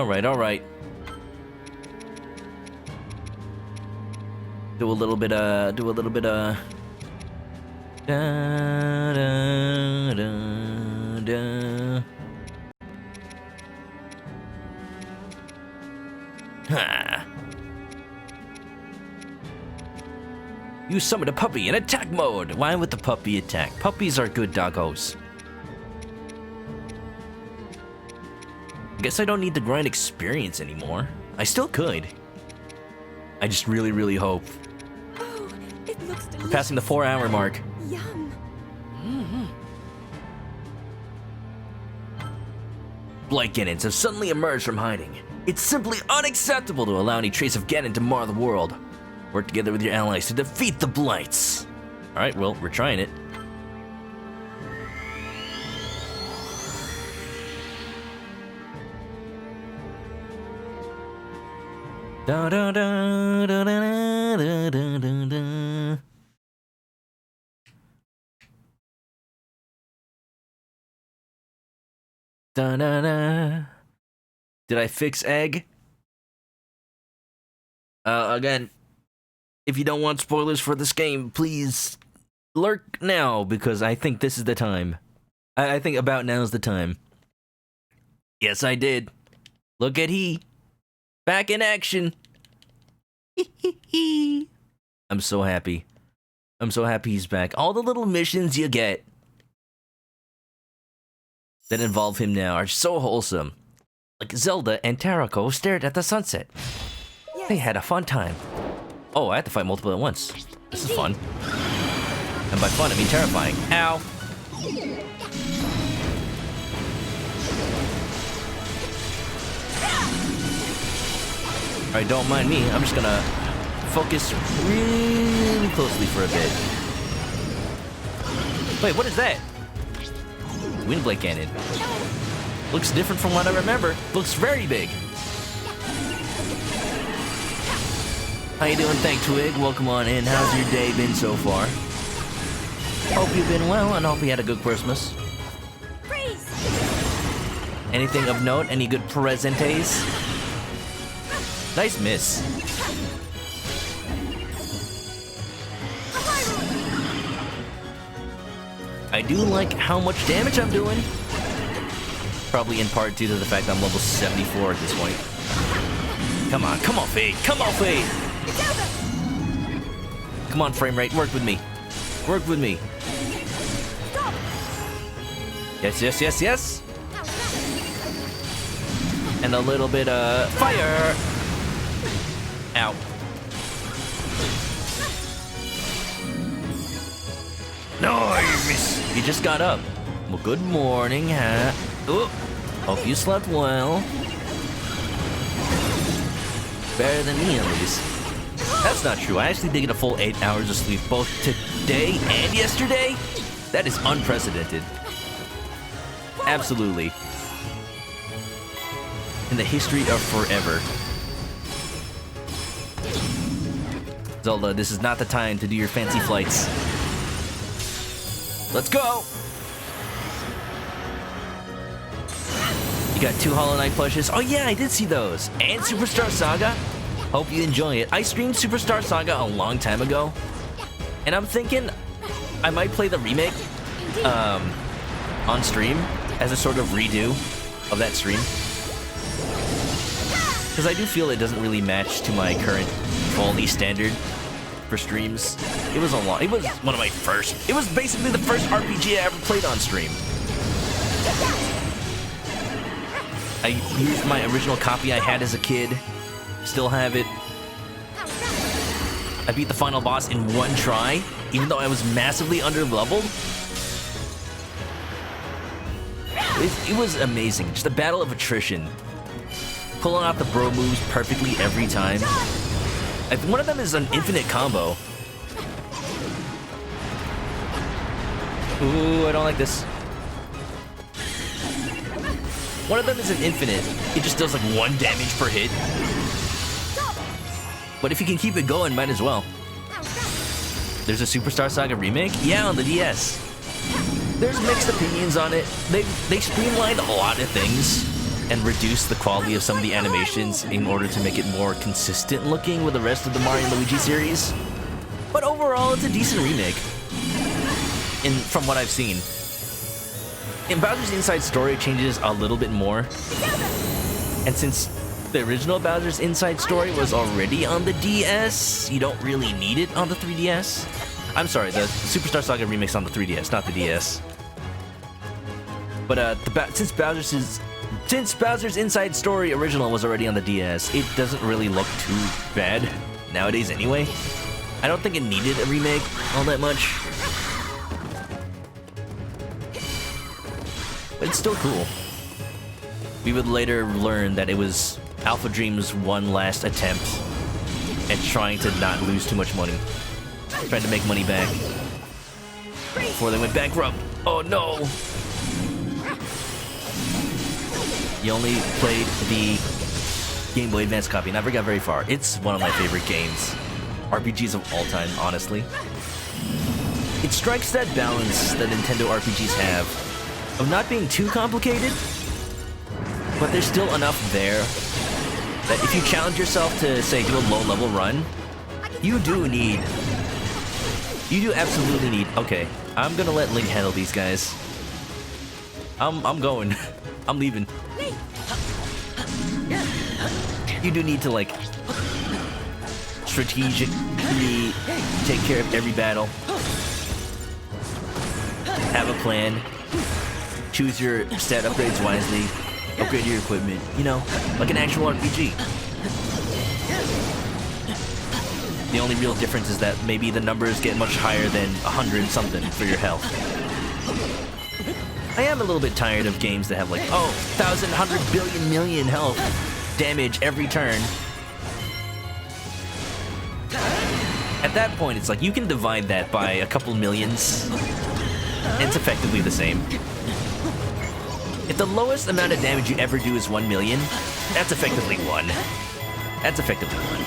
Do a little bit, da, da, da. Ha. You summoned a puppy in attack mode. Why would the puppy attack? Puppies are good doggos. Guess I don't need to grind experience anymore. I still could. I just really, really hope. Oh, it looks delicious. We're passing the 4-hour mark. Yum. Blight Ganons have suddenly emerged from hiding. It's simply unacceptable to allow any trace of Ganon to mar the world. Work together with your allies to defeat the Blights. Alright, well, we're trying it. Da da da da da da da da da. Da da da. Did I fix egg? Again, if you don't want spoilers for this game, please lurk now, because I think this is the time. I think about now's the time. Yes, I did. Look at he. Back in action. I'm so happy. I'm so happy he's back. All the little missions you get that involve him now are so wholesome. Like Zelda and Tarako stared at the sunset. Yes. They had a fun time. Oh, I have to fight multiple at once. This is fun. And by fun, I mean terrifying. Ow. Alright, don't mind me. I'm just gonna focus really closely for a bit. Wait, what is that? Windblade Cannon. Looks different from what I remember. Looks very big. How you doing, Thank Twig? Welcome on in. How's your day been so far? Hope you've been well and hope you had a good Christmas. Freeze! Anything of note? Any good presentes? Nice miss. I do like how much damage I'm doing. Probably in part due to the fact I'm level 74 at this point. Come on, Fade. Come on, Fade. Come on, frame rate. Work with me. Work with me. Yes, yes, yes, yes. And a little bit of fire. Ow. No, you miss. You just got up. Well, good morning, huh? Ooh. Hope you slept well. Better than me, at least. That's not true. I actually did get a full 8 hours of sleep both today and yesterday. That is unprecedented. Absolutely. In the history of forever. Zelda, this is not the time to do your fancy flights. Let's go! You got 2 Hollow Knight plushes. Oh yeah, I did see those. And Superstar Saga. Hope you enjoy it. I streamed Superstar Saga a long time ago. And I'm thinking I might play the remake on stream as a sort of redo of that stream. Because I do feel it doesn't really match to my current quality standard for streams. It was one of my first. It was basically the first RPG I ever played on stream. I used my original copy I had as a kid. Still have it. I beat the final boss in 1 try, even though I was massively under-leveled. It was amazing. Just a battle of attrition. Pulling out the bro moves perfectly every time. One of them is an infinite combo. Ooh, I don't like this. One of them is an infinite. It just does like 1 damage per hit. But if you can keep it going, might as well. There's a Superstar Saga remake? Yeah, on the DS. There's mixed opinions on it. They streamlined a lot of things and reduced the quality of some of the animations in order to make it more consistent looking with the rest of the Mario and Luigi series. But overall, it's a decent remake. From what I've seen. In Bowser's Inside Story changes a little bit more. And since the original Bowser's Inside Story was already on the DS, you don't really need it on the 3DS. I'm sorry, the Superstar Saga remake's on the 3DS, not the DS. But since Bowser's Inside Story original was already on the DS, it doesn't really look too bad nowadays anyway. I don't think it needed a remake all that much. But it's still cool. We would later learn that it was Alpha Dream's one last attempt at trying to not lose too much money. Trying to make money back before they went bankrupt. Oh no! You only played the Game Boy Advance copy, never got very far. It's one of my favorite games. RPGs of all time, honestly. It strikes that balance that Nintendo RPGs have of not being too complicated, but there's still enough there that if you challenge yourself to, say, do a low-level run, you do absolutely need, okay, I'm gonna let Link handle these guys. I'm going. I'm leaving. You do need to, like, strategically take care of every battle. Have a plan. Choose your stat upgrades wisely. Upgrade your equipment. You know, like an actual RPG. The only real difference is that maybe the numbers get much higher than 100 something for your health. I am a little bit tired of games that have like, oh, 1,000, 100 billion million health damage every turn. At that point, it's like you can divide that by a couple millions. It's effectively the same. If the lowest amount of damage you ever do is 1 million, that's effectively 1. That's effectively 1.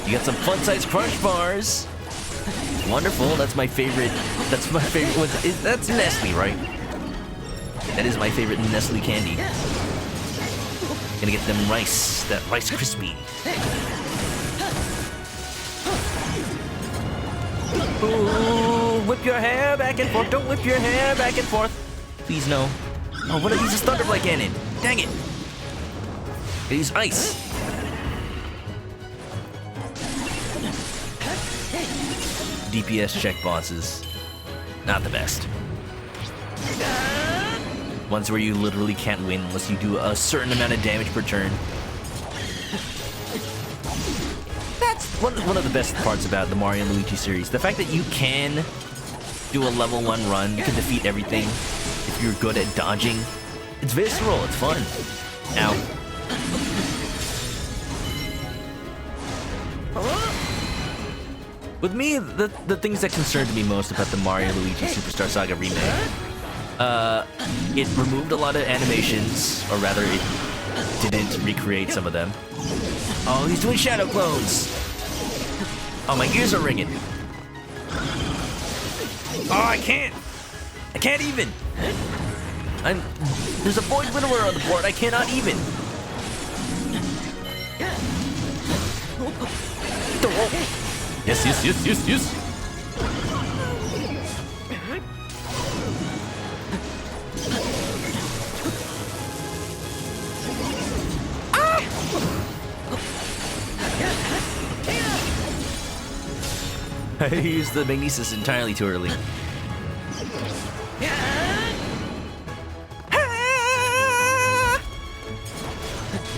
You got some fun-sized crush bars. Wonderful. That's my favorite. That's my favorite. That's Nestle, right? That is my favorite Nestle candy. Gonna get them that Rice Krispie. Ooh, whip your hair back and forth. Don't whip your hair back and forth. Please no. Oh, what are these? Thunderblade cannon. Dang it. These ice. DPS check bosses. Not the best. Ones where you literally can't win unless you do a certain amount of damage per turn. That's one of the best parts about the Mario and Luigi series. The fact that you can do a level 1 run, you can defeat everything if you're good at dodging. It's visceral, it's fun. Ow. With me, the things that concerned me most about the Mario and Luigi Superstar Saga remake, it removed a lot of animations, or rather, it didn't recreate some of them. Oh, he's doing shadow clones! Oh, my ears are ringing. Oh, I can't even! There's a void widower on the board, I cannot even! Yes. I used the magnesis entirely too early.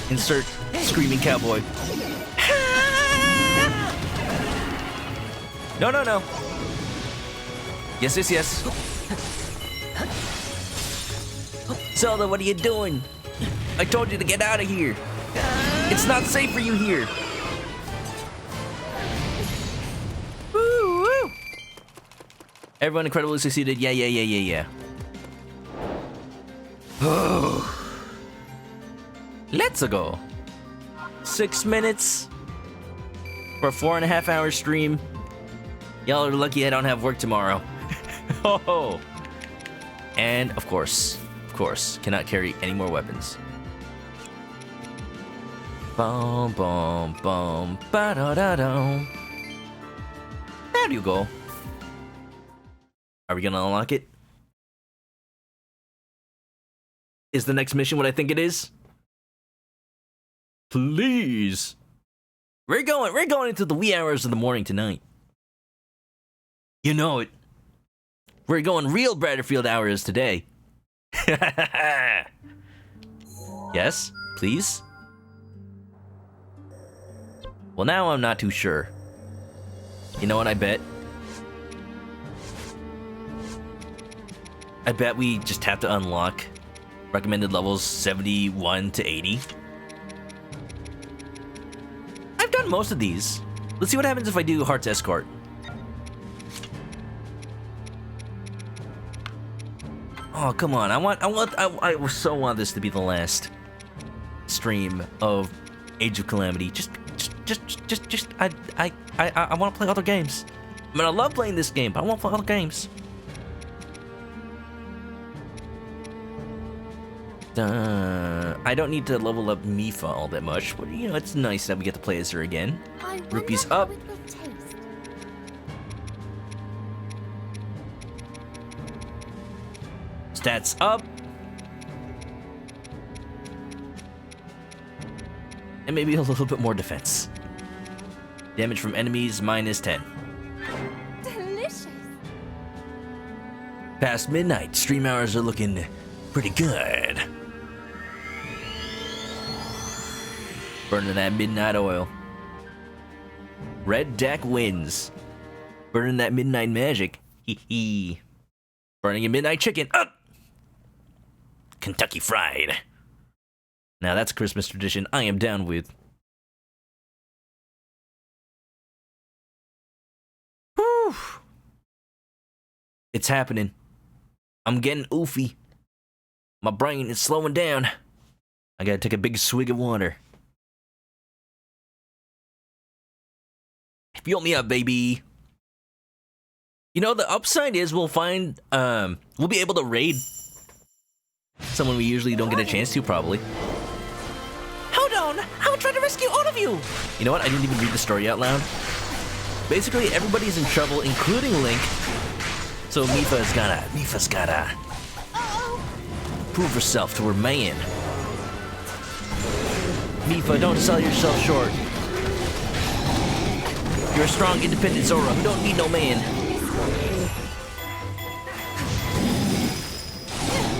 Insert screaming cowboy. No. Yes. Zelda, what are you doing? I told you to get out of here. It's not safe for you here. Woo. Everyone incredibly succeeded. Yeah. Let's go. 6 minutes for a 4.5 hour stream. Y'all are lucky I don't have work tomorrow. Oh. And of course, cannot carry any more weapons. Boom, ba-da-da-dum. There you go. Are we gonna unlock it? Is the next mission what I think it is? Please. We're going into the wee hours of the morning tonight. You know it. We're going real Battlefield hours today. Yes, please. Well, now I'm not too sure. You know what I bet? I bet we just have to unlock recommended levels 71 to 80. I've done most of these. Let's see what happens if I do Heart's Escort. Oh, come on. I so want this to be the last stream of Age of Calamity. I want to play other games. I mean, I love playing this game, but I want to play other games. I don't need to level up Mifa all that much, but you know, it's nice that we get to play as her again. Rupees up. Stats up. And maybe a little bit more defense. Damage from enemies -10. Delicious. Past midnight, stream hours are looking pretty good. Burning that midnight oil. Red deck wins. Burning that midnight magic. Hee hee. Burning a midnight chicken. Up! Kentucky Fried. Now that's a Christmas tradition I am down with. Whew. It's happening. I'm getting oofy. My brain is slowing down. I gotta take a big swig of water. Fuel me up, baby. You know, the upside is we'll find, we'll be able to raid someone we usually don't get a chance to, probably. Hold on, I will try to rescue all of you. You know what? I didn't even read the story out loud. Basically, everybody's in trouble, including Link. So Mipha's gotta prove herself to her man. Mipha, don't sell yourself short. You're a strong, independent Zora who don't need no man.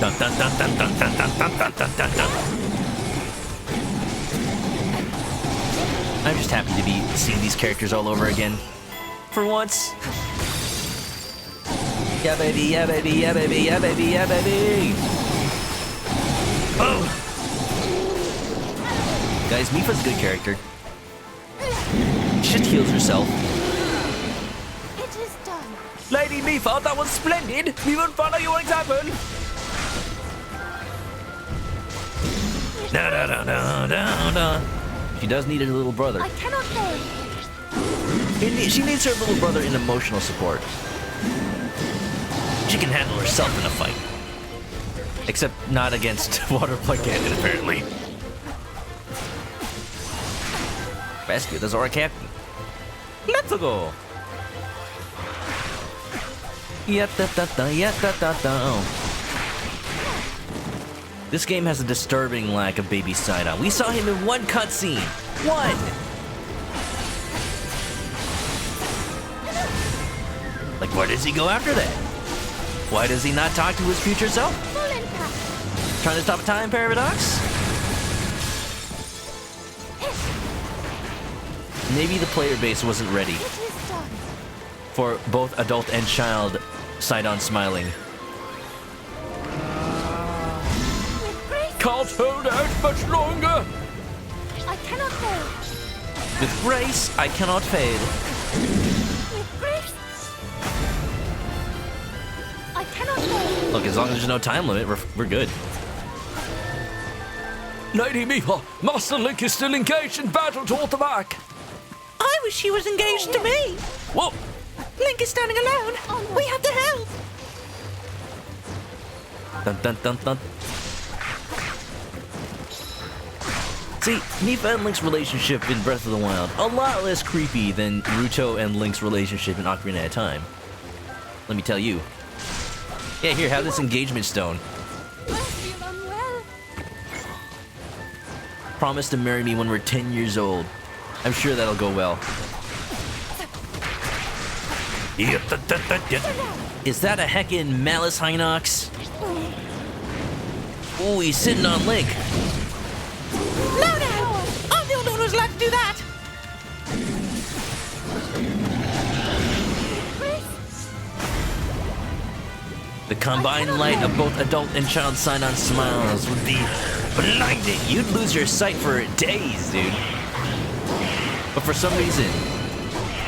Dun, dun, dun, dun, dun, dun, dun, dun, dun, dun, dun, dun. I'm just happy to be seeing these characters all over again. For once. Yeah, baby, yeah, baby, yeah, baby, yeah, baby, yeah, baby. Oh! Guys, Mipha's a good character. She just heals herself. It is done. Lady Mipha, that was splendid! We will follow your example! Da, da, da, da, da, da. She does need her little brother. I cannot fail. She needs her little brother in emotional support. She can handle herself in a fight. Except not against Water Plug Cannon, apparently. Rescue the Zora Captain. Let's go! Yeah-da-da-da. This game has a disturbing lack of baby Sidon. We saw him in one cutscene. One! Like, where does he go after that? Why does he not talk to his future self? Full impact. Trying to stop a time paradox? Maybe the player base wasn't ready It is done. for both adult and child Sidon smiling. With grace, Can't hold out much longer! I cannot fail. With grace, I cannot fade. With grace, I cannot fail. Look, as long as there's no time limit, we're good. Lady Mipha, Master Link is still engaged in battle toward the back. I wish he was engaged to me. Whoa! Link is standing alone. We have to help. Dun dun dun dun. See, Mipha and Link's relationship in Breath of the Wild a lot less creepy than Ruto and Link's relationship in Ocarina of Time. Let me tell you. Yeah, here, have this engagement stone. I feel unwell. Promise to marry me when we're 10 years old. I'm sure that'll go well. Is that a heckin' Malice Hinox? Ooh, he's sitting on Link. No, no! I'm the only one who's allowed to do that! The combined light of both adult and child Sidon smiles would be blinding. You'd lose your sight for days, dude. But for some reason,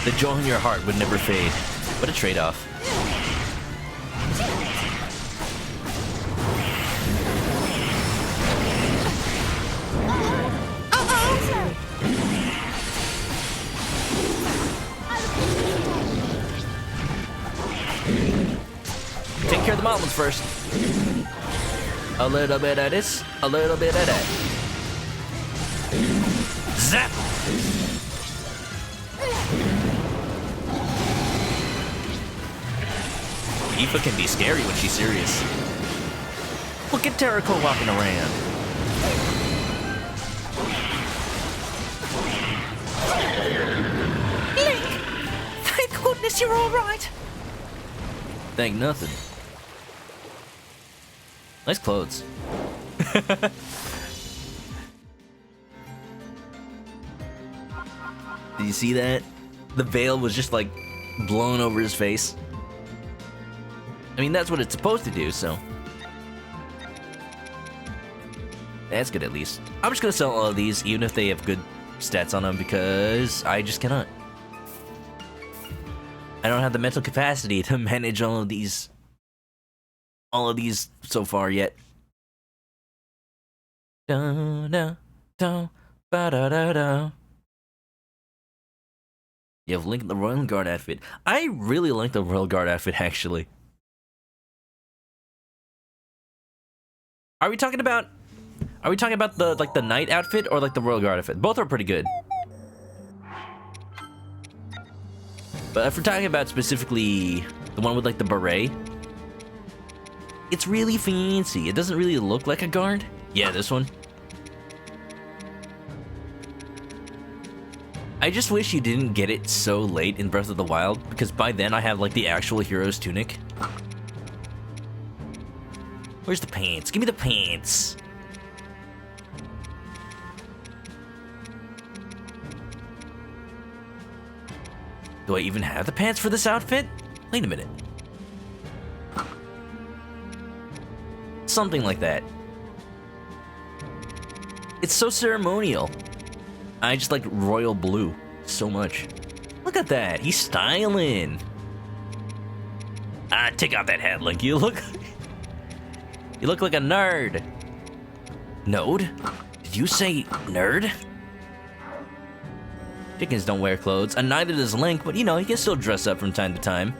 the joy in your heart would never fade. What a trade-off. Take care of the mountains first. A little bit of this, a little bit of that. Zap! Mipha can be scary when she's serious. Look at Terrako walking around. Link! Thank goodness you're alright! Thank nothing. Nice clothes. Did you see that? The veil was just like blown over his face. I mean, that's what it's supposed to do, so. That's good at least. I'm just gonna sell all of these, even if they have good stats on them, because I just cannot. I don't have the mental capacity to manage all of these so far yet. Da da da ba da da da. You have Link in the Royal Guard outfit. I really like the Royal Guard outfit, actually. Are we talking about the like the knight outfit or like the Royal Guard outfit? Both are pretty good. But if we're talking about specifically the one with like the beret, it's really fancy. It doesn't really look like a guard. Yeah, this one. I just wish you didn't get it so late in Breath of the Wild, because by then I have like the actual hero's tunic. Where's the pants? Give me the pants. Do I even have the pants for this outfit? Wait a minute. Something like that. It's so ceremonial. I just like royal blue so much. Look at that. He's styling. Take off that hat, Link. You look like a nerd. Node? Did you say nerd? Chickens don't wear clothes, and neither does Link, but you know, he can still dress up from time to time.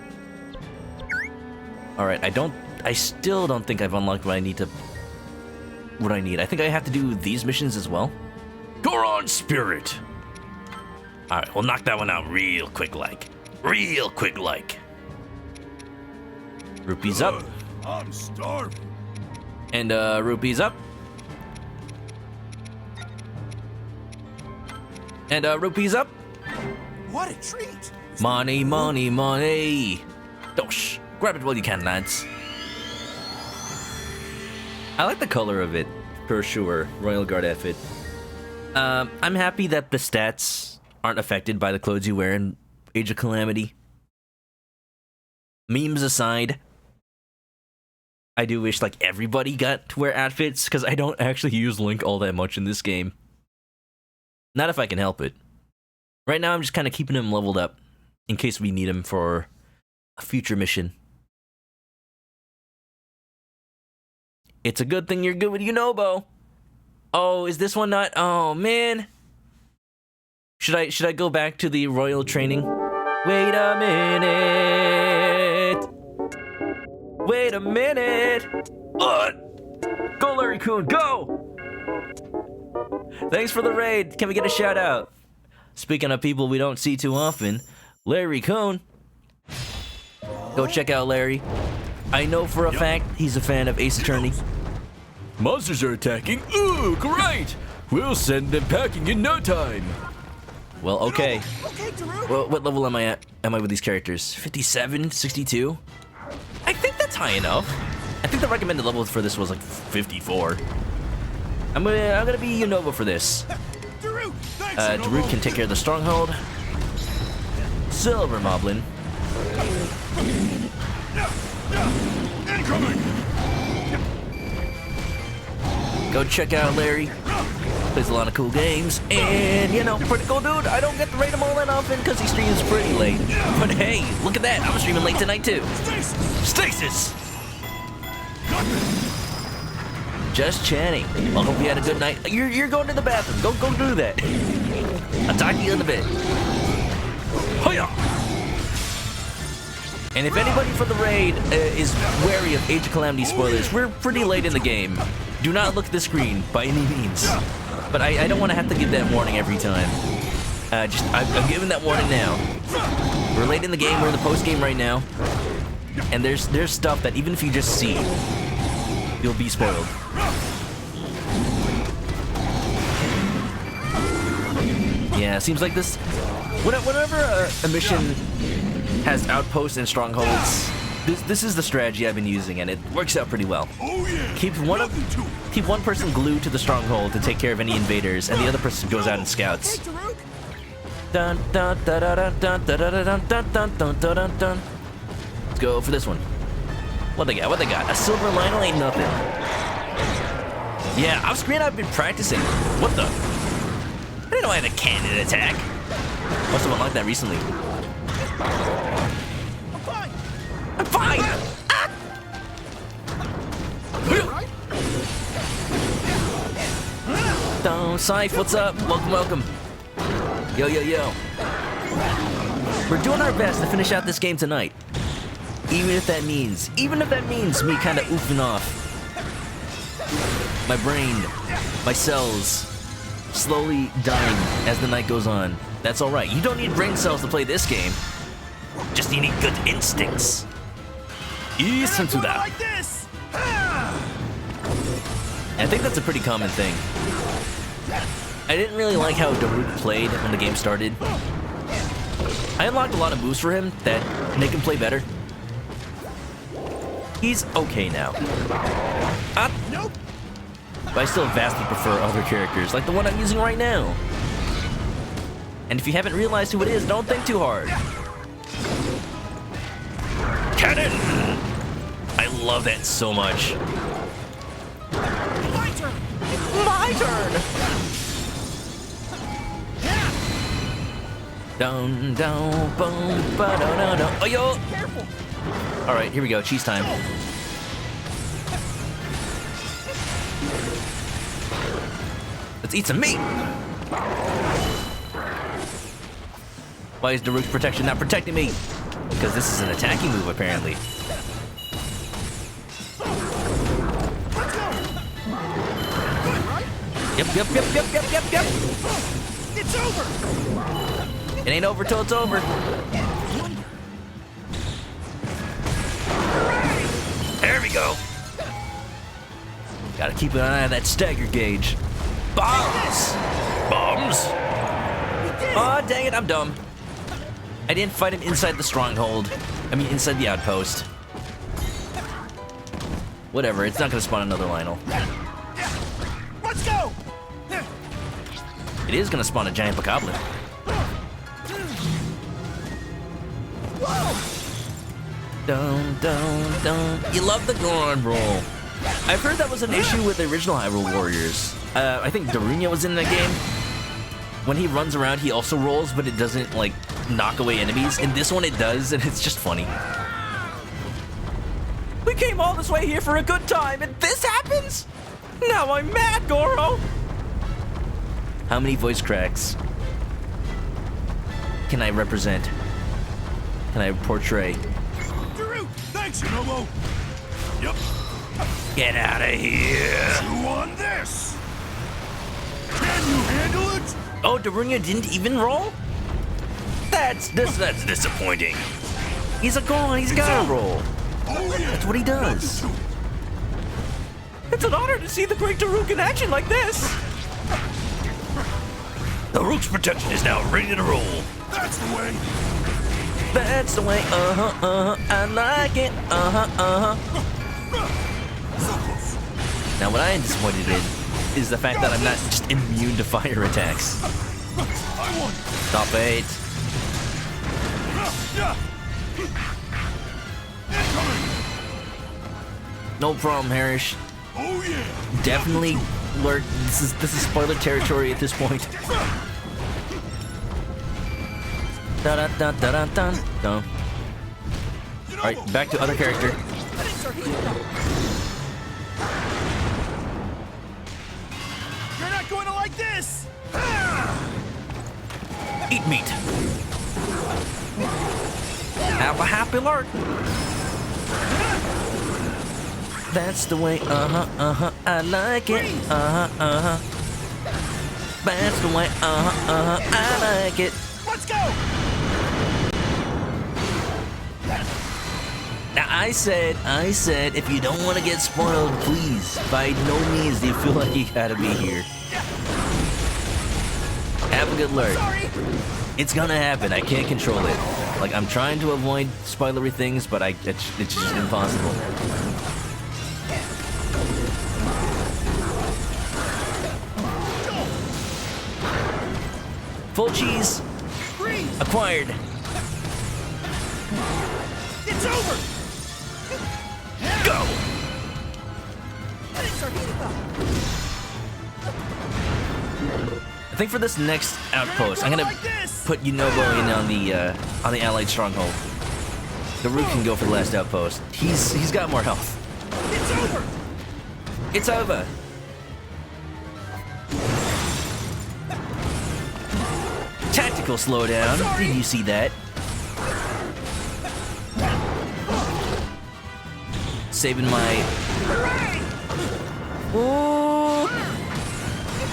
Alright, I still don't think I've unlocked what I need. I think I have to do these missions as well. Goron Spirit! Alright, we'll knock that one out real quick like. Real quick like. Rupees up. I'm starving. And rupees up. And rupees up. What a treat! Money, money, money. Dosh. Grab it while you can, lads. I like the color of it, for sure. Royal Guard outfit. I'm happy that the stats aren't affected by the clothes you wear in Age of Calamity. Memes aside, I do wish like everybody got to wear outfits, because I don't actually use Link all that much in this game. Not if I can help it. Right now I'm just kind of keeping him leveled up, in case we need him for a future mission. It's a good thing you're good with Yunobo. Oh, is this one not? Oh man. Should I go back to the royal training? Wait a minute. Wait a minute. What? Go, Larry Coon, go! Thanks for the raid. Can we get a shout out? Speaking of people we don't see too often, Larry Coon. Go check out Larry. I know for a fact he's a fan of Ace Attorney. Monsters are attacking. Ooh, great! We'll send them packing in no time. Well, okay. Okay, Darude. Well, what level am I at? Am I with these characters? 57? 62? I think that's high enough. I think the recommended level for this was like 54. I'm gonna be Unova for this. Darude, thanks. Darude can take care of the stronghold. Silver Moblin. Incoming. Go check out Larry. Plays a lot of cool games. And, you know, pretty cool dude. I don't get to rate him all that often because he streams pretty late. But hey, look at that. I'm streaming late tonight too. Stasis! Just chatting. I hope you had a good night. You're going to the bathroom. Go do that. I'll talk to you in a bit. Hiya! And if anybody for the raid is wary of Age of Calamity spoilers, we're pretty late in the game. Do not look at the screen by any means. But I don't want to have to give that warning every time. I'm giving that warning now. We're late in the game. We're in the post game right now, and there's stuff that even if you just see, you'll be spoiled. Yeah, seems like this. Whenever a mission has outposts and strongholds, this is the strategy I've been using, and it works out pretty well. Oh yeah. Keep one person glued to the stronghold to take care of any invaders, and the other person goes out and scouts. Okay, Darude. Dun dun dun dun dun dun dun dun dun dun dun dun dun. Let's go for this one. What they got? What they got? A silver Lionel ain't nothing. Yeah, off screen I've been practicing. What the? I didn't know I had a cannon attack. Must have unlocked that recently. I'm fine. I'm fine! Ah! Right? Don't Scythe, what's up? Welcome. Yo. We're doing our best to finish out this game tonight. Even if that means me kind of oofing off. My brain, my cells, slowly dying as the night goes on. That's alright. You don't need brain cells to play this game. Just need good instincts. Listen to that. Like this. I think that's a pretty common thing. I didn't really like how Daruk played when the game started. I unlocked a lot of moves for him that make him play better. He's okay now. Nope. But I still vastly prefer other characters, like the one I'm using right now. And if you haven't realized who it is, don't think too hard. Cannon! I love that so much. My turn. My turn! Down, down, boom, ba da da da. Oh yo! Careful. All right, here we go. Cheese time. Let's eat some meat. Why is Daruk's protection not protecting me? Because this is an attacking move, apparently. Let's go. Good, right? Yep. It's over. It ain't over till it's over. There we go. Gotta keep an eye on that stagger gauge. Bombs! Bombs. Aw, dang it, I'm dumb. I didn't fight him inside the stronghold. I mean, inside the outpost. Whatever, it's not gonna spawn another Lionel. Let's go. It is gonna spawn a giant bokoblin. Dun. You love the Goron roll. I've heard that was an issue with the original Hyrule Warriors. I think Darunia was in that game. When he runs around, he also rolls, but it doesn't, like, knock away enemies. In this one, it does, and it's just funny. We came all this way here for a good time, and this happens? Now I'm mad, Goro! How many voice cracks can I represent? Can I portray? Daruk, thanks, Nobo. Yep. Get out of here. Chew on this. Can you handle it? Oh, Darunia didn't even roll? That's disappointing. He's a Goron, he's gotta roll. Oh yeah. That's what he does. It's an honor to see the great Daruk in action like this. Daruk's protection is now ready to roll. That's the way. That's the way, I like it, So close. Now what I am disappointed in is the fact that I'm not just immune to fire attacks. I won. Stop it. Yeah. Incoming. No problem, Harish. Oh yeah. Definitely alert. This is spoiler territory at this point. Da da da da da da. Alright, back to other character. You're not going to like this. Eat meat. Have a happy alert. That's the way, I like it, That's the way, I like it. Let's go. Now I said, if you don't want to get spoiled, please, by no means do you feel like you gotta be here. Have a good lurk. Sorry. It's gonna happen, I can't control it. Like, I'm trying to avoid spoilery things, but it's just impossible. Full cheese. Freeze. Acquired. It's over. Go. Things are heating up. I think for this next outpost, I'm gonna Like this. put Yunobo in on the allied stronghold. Daruk can go for the last outpost. He's got more health. It's over. It's over. Tactical slowdown. Sorry. Did you see that? Saving my Hooray. ooh,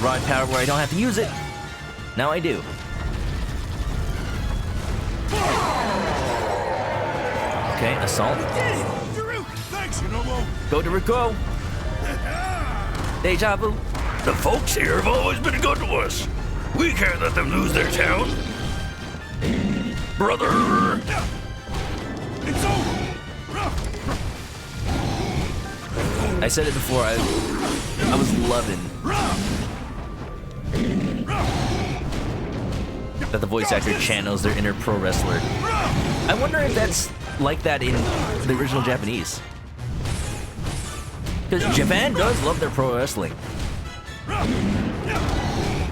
rod power where I don't have to use it. Now I do. Okay, assault. Did it! Through! Thanks, Nobo! Go to go. Deja vu. The folks here have always been good to us. We can't let them lose their town. Brother! It's over! I said it before, I was loving that the voice actor channels their inner pro wrestler. I wonder if that's like that in the original Japanese. Because Japan does love their pro wrestling.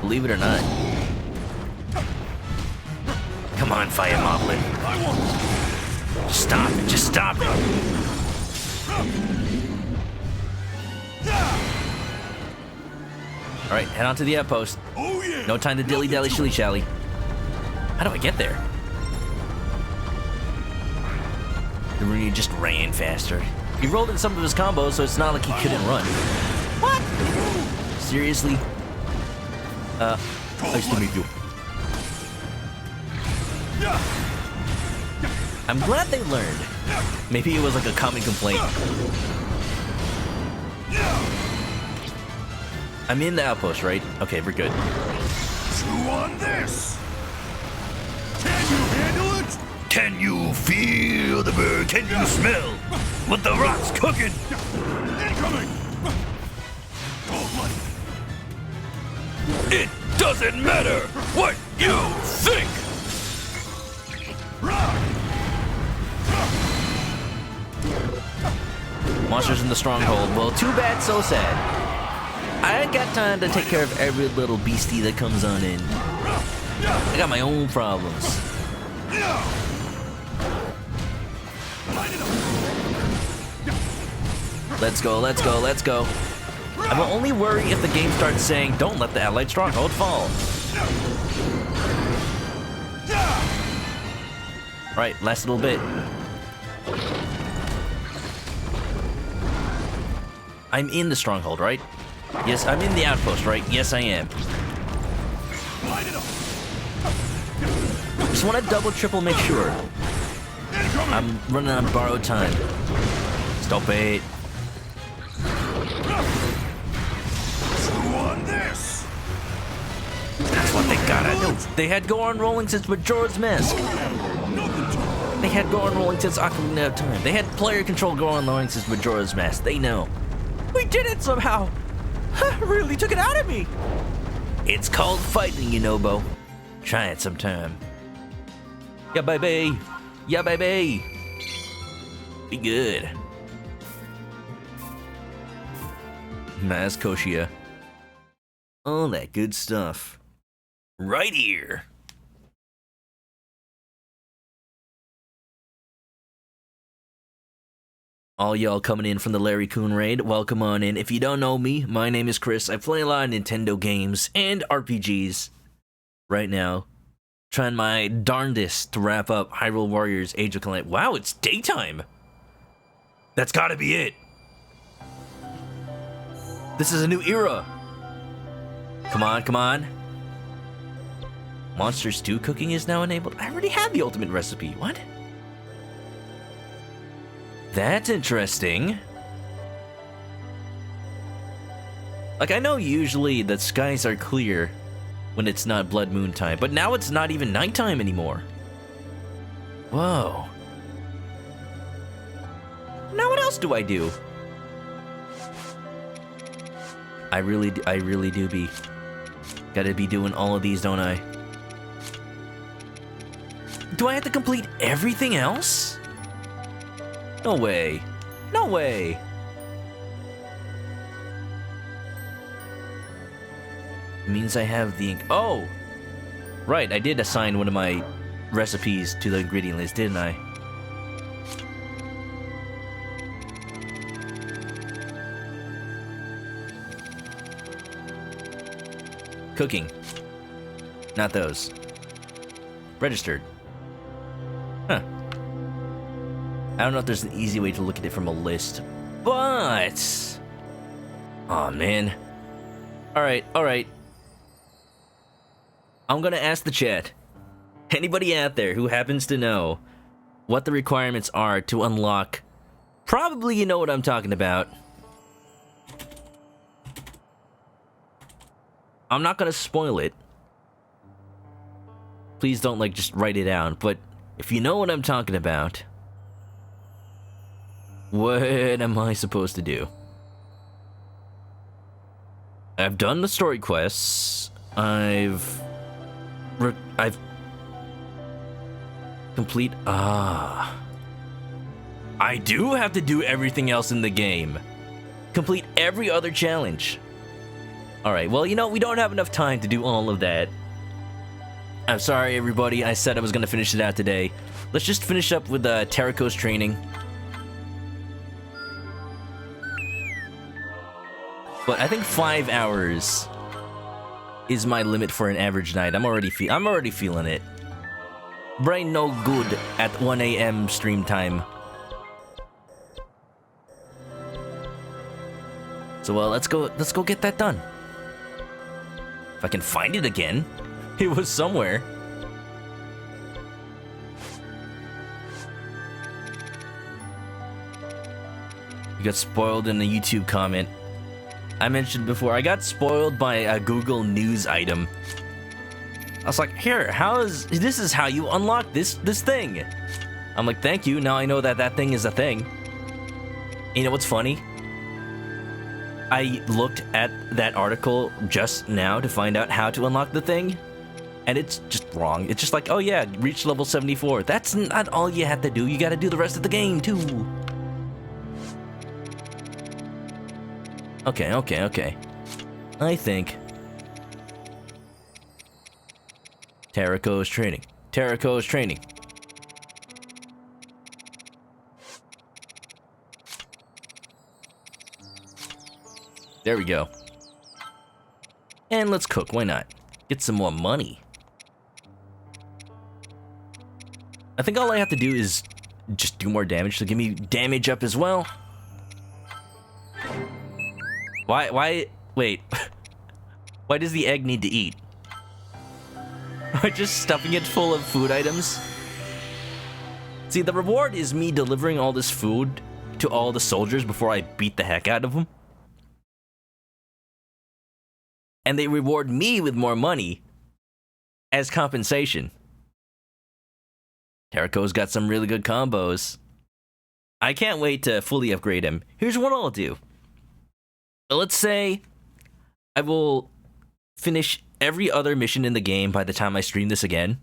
Believe it or not. Come on, Fire Moblin. Stop it, just stop it. Alright, head on to the outpost. Oh yeah! No time to dilly-dally, shilly-shally. How do I get there? The Rooney just ran faster. He rolled in some of his combos, so it's not like he couldn't run. What? Seriously? Nice to meet you. I'm glad they learned. Maybe it was like a common complaint. I'm in the outpost, right? Okay, we're good. Chew on this! Can you handle it? Can you feel the bird? Can you smell what the rot's cooking? Incoming! Cold-blooded! It doesn't matter what you think! Monsters in the stronghold. Well, too bad, so sad. I ain't got time to take care of every little beastie that comes on in. I got my own problems. Let's go, let's go, let's go. I will only worry if the game starts saying, don't let the allied stronghold fall. Right, last little bit. I'm in the stronghold, right? Yes, I'm in the outpost, right? Yes, I am. Just want to double, triple make sure. I'm running on borrowed time. Stop it. That's what they gotta do. They had Goron rolling since Majora's Mask. They had Goron rolling since Ocarina of Time. They had player control Goron rolling since Majora's Mask. They know. We did it somehow. Really took it out of me. It's called fighting, Nobo. Try it sometime. Yeah, baby. Yeah, baby. Be good. Maz Koshia. All that good stuff. Right here. All y'all coming in from the Larry Coon raid, welcome on in. If you don't know me, my name is Chris. I play a lot of Nintendo games and RPGs right now. Trying my darndest to wrap up Hyrule Warriors Age of Calamity. Wow, it's daytime. That's gotta be it. This is a new era. Come on, come on. Monster stew cooking is now enabled. I already have the ultimate recipe. What? That's interesting. Like, I know usually the skies are clear when it's not blood moon time, but now it's not even nighttime anymore. Whoa. Now what else do I do? I really do be. Gotta be doing all of these, don't I? Do I have to complete everything else? No way. No way. It means I have the... Oh! Right, I did assign one of my recipes to the ingredient list, didn't I? Cooking. Not those. Registered. Huh. I don't know if there's an easy way to look at it from a list, but... Aw, man. Alright, alright. I'm gonna ask the chat. Anybody out there who happens to know what the requirements are to unlock. Probably you know what I'm talking about. I'm not gonna spoil it. Please don't, like, just write it down. But if you know what I'm talking about, what am I supposed to do? I've done the story quests. I've complete. I do have to do everything else in the game. Complete every other challenge. Alright, well, you know, we don't have enough time to do all of that. I'm sorry, everybody. I said I was gonna finish it out today. Let's just finish up with Terraco's training. But I think 5 hours is my limit for an average night. I'm already feeling it. Brain no good at 1 a.m. stream time. So let's go get that done. If I can find it again. It was somewhere. You got spoiled in a YouTube comment. I mentioned before, I got spoiled by a Google News item. I was like, here, this is how you unlock this thing. I'm like, thank you, now I know that thing is a thing. And you know what's funny? I looked at that article just now to find out how to unlock the thing, and it's just wrong. It's just like, oh yeah, reach level 74. That's not all you had to do, you gotta do the rest of the game too. Okay. I think Terraco's training. There we go. And let's cook, why not? Get some more money. I think all I have to do is just do more damage, so give me damage up as well. Why, wait. Why does the egg need to eat? Am I just stuffing it full of food items? See, the reward is me delivering all this food to all the soldiers before I beat the heck out of them. And they reward me with more money as compensation. Terraco's got some really good combos. I can't wait to fully upgrade him. Here's what I'll do. Let's say I will finish every other mission in the game by the time I stream this again.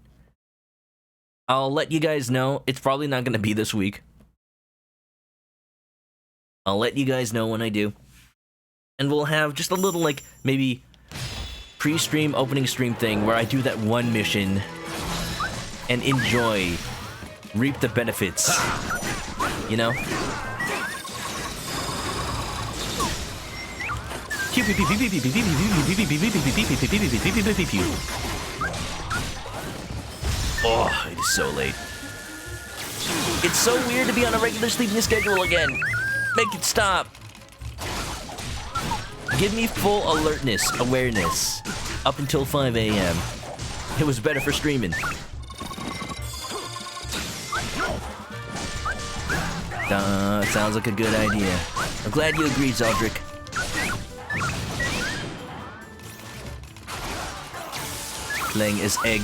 I'll let you guys know. It's probably not going to be this week. I'll let you guys know when I do. And we'll have just a little, like, maybe pre-stream, opening stream thing where I do that one mission and enjoy, reap the benefits. You know? Oh, it is so late. It's so weird to be on a regular sleeping schedule again. Make it stop. Give me full alertness, awareness, up until 5 a.m. It was better for streaming. Sounds like a good idea. I'm glad you agreed, Zeldrick. Playing as Egg.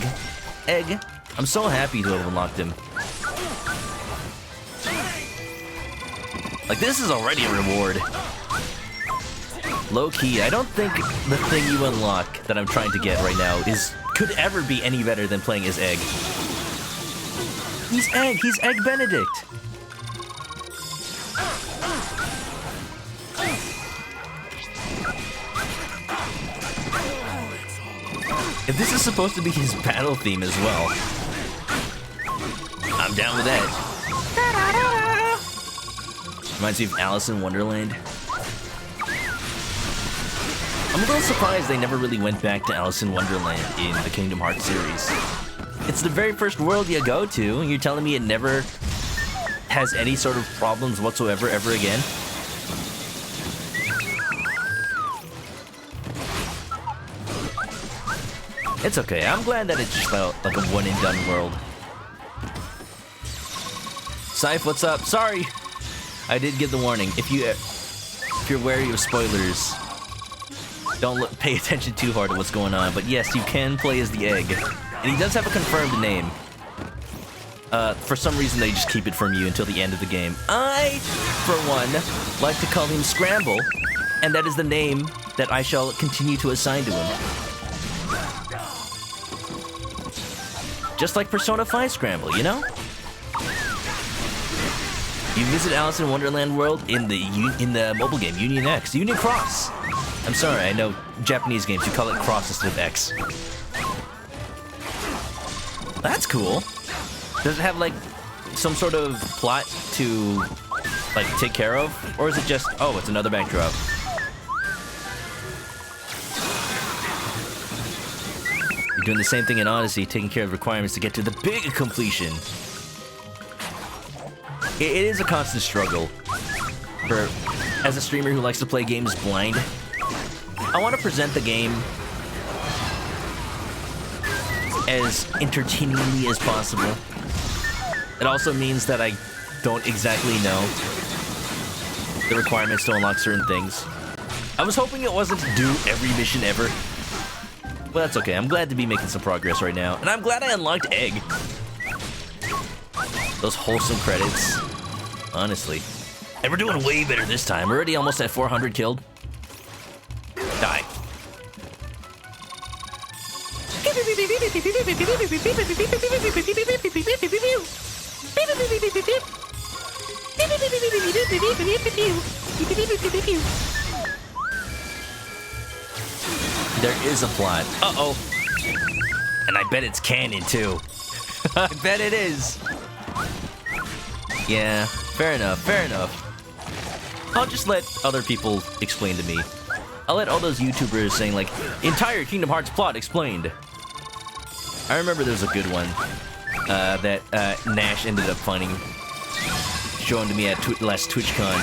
Egg? I'm so happy to have unlocked him. Like, this is already a reward. Low-key, I don't think the thing you unlock that I'm trying to get right now could ever be any better than playing as Egg. He's Egg Benedict! If this is supposed to be his battle theme as well, I'm down with that. Reminds me of Alice in Wonderland. I'm a little surprised they never really went back to Alice in Wonderland in the Kingdom Hearts series. It's the very first world you go to, and you're telling me it never has any sort of problems whatsoever ever again? It's okay, I'm glad that it's just like a one-and-done world. Scythe, what's up? Sorry, I did give the warning. If you're wary of spoilers, don't pay attention too hard to what's going on. But yes, you can play as the egg, and he does have a confirmed name. For some reason, they just keep it from you until the end of the game. I, for one, like to call him Scramble, and that is the name that I shall continue to assign to him. Just like Persona 5 Scramble, you know? You visit Alice in Wonderland World in the mobile game, Union X. Union Cross! I'm sorry, I know Japanese games, you call it Cross instead of X. That's cool. Does it have, like, some sort of plot to, like, take care of? Or is it just, oh, it's another backdrop? You're doing the same thing in Odyssey, taking care of requirements to get to the big completion. It is a constant struggle. As a streamer who likes to play games blind, I want to present the game as entertainingly as possible. It also means that I don't exactly know the requirements to unlock certain things. I was hoping it wasn't to do every mission ever. But that's okay, I'm glad to be making some progress right now. And I'm glad I unlocked Egg. Those wholesome credits. Honestly. And we're doing way better this time. We're already almost at 400 killed. Die. There is a plot. Uh-oh. And I bet it's canon, too. I bet it is. Yeah, fair enough, fair enough. I'll just let other people explain to me. I'll let all those YouTubers saying, like, entire Kingdom Hearts plot explained. I remember there was a good one that Nash ended up finding, showing to me at last TwitchCon.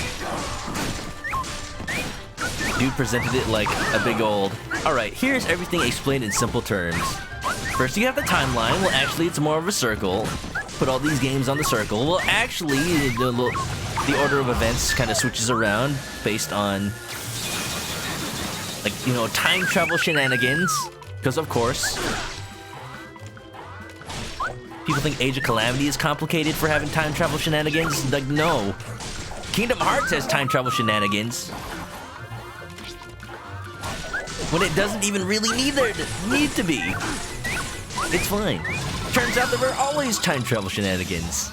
Dude presented it like a big old, alright, here's everything explained in simple terms. First you have the timeline, well actually it's more of a circle. Put all these games on the circle. Well actually, the order of events kind of switches around based on, like, you know, time travel shenanigans. Because of course, people think Age of Calamity is complicated for having time travel shenanigans. Like, no. Kingdom Hearts has time travel shenanigans. When it doesn't even really need to be. It's fine. Turns out there were always time travel shenanigans.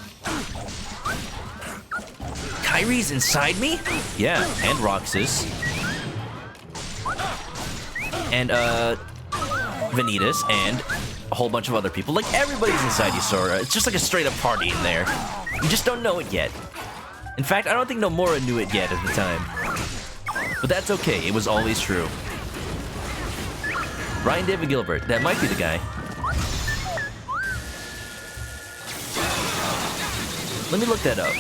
Kyrie's inside me? Yeah, and Roxas. And, Vanitas, and a whole bunch of other people. Like, everybody's inside you, Sora. It's just like a straight-up party in there. You just don't know it yet. In fact, I don't think Nomura knew it yet at the time. But that's okay, it was always true. Ryan David Gilbert, that might be the guy. Let me look that up.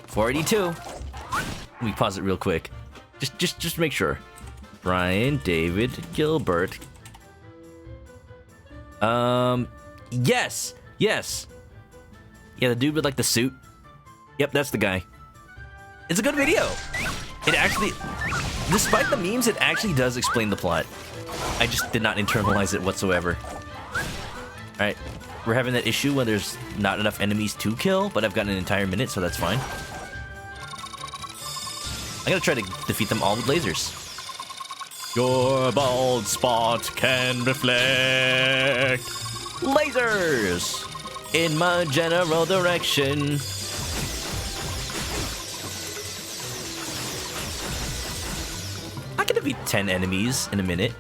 482. Let me pause it real quick. Just make sure. Ryan David Gilbert. Yes. Yeah, the dude with like the suit. Yep, that's the guy. It's a good video. It actually, despite the memes, it actually does explain the plot. I just did not internalize it whatsoever. Alright, we're having that issue when there's not enough enemies to kill, but I've got an entire minute, so that's fine. I gotta try to defeat them all with lasers. Your bald spot can reflect lasers in my general direction. I can defeat 10 enemies in a minute.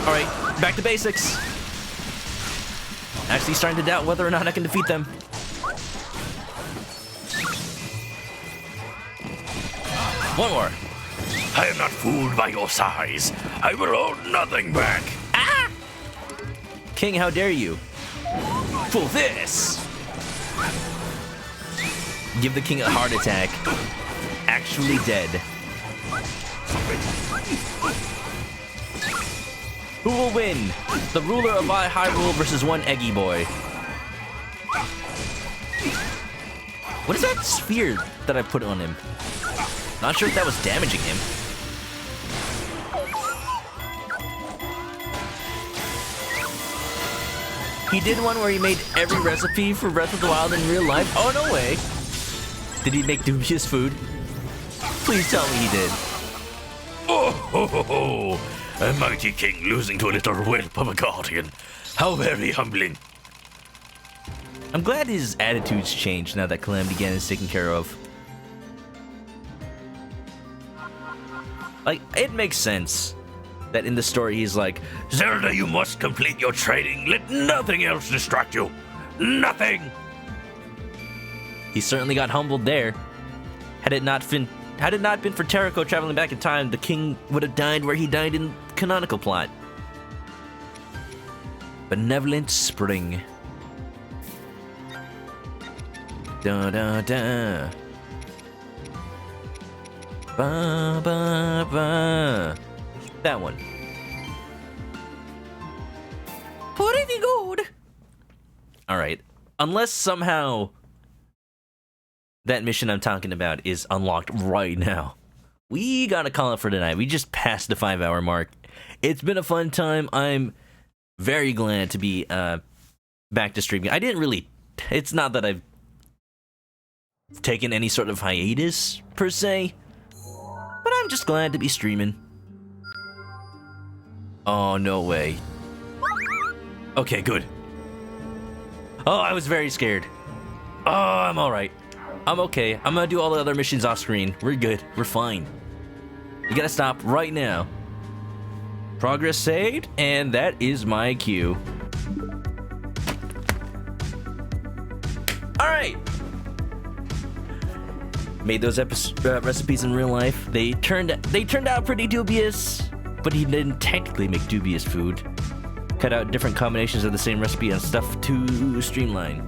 Alright, back to basics. Actually starting to doubt whether or not I can defeat them. One more. I am not fooled by your size. I will hold nothing back. Ah! King, how dare you? For this! Give the king a heart attack. actually dead. Who will win? The ruler of Hyrule versus one Eggy boy. What is that sphere that I put on him? Not sure if that was damaging him. He did one where he made every recipe for Breath of the Wild in real life. Oh, no way. Did he make dubious food? Please tell me he did. Oh, ho, ho, ho. A mighty king losing to a little whelp of a guardian. How very humbling. I'm glad his attitude's changed now that Calamity Ganon is taken care of. Like, it makes sense that in the story he's like, Zelda, you must complete your training. Let nothing else distract you. Nothing. he certainly got humbled there. Had it not been for Terrako traveling back in time, the king would have died where he died in canonical plot. Benevolent Spring. Da da da. Ba ba ba. That one. Pretty good. All right. Unless somehow that mission I'm talking about is unlocked right now, we gotta call it for tonight. We just passed the 5-hour mark. It's been a fun time. I'm very glad to be back to streaming. I didn't really. It's not that I've taken any sort of hiatus per se, but I'm just glad to be streaming. Oh, no way. Okay, good. Oh, I was very scared. Oh, I'm alright. I'm okay. I'm gonna do all the other missions off screen. We're good. We're fine. You gotta stop right now. Progress saved, and that is my cue. Alright. Made those recipes in real life. They turned out pretty dubious, but he didn't technically make dubious food. Cut out different combinations of the same recipe and stuff to streamline.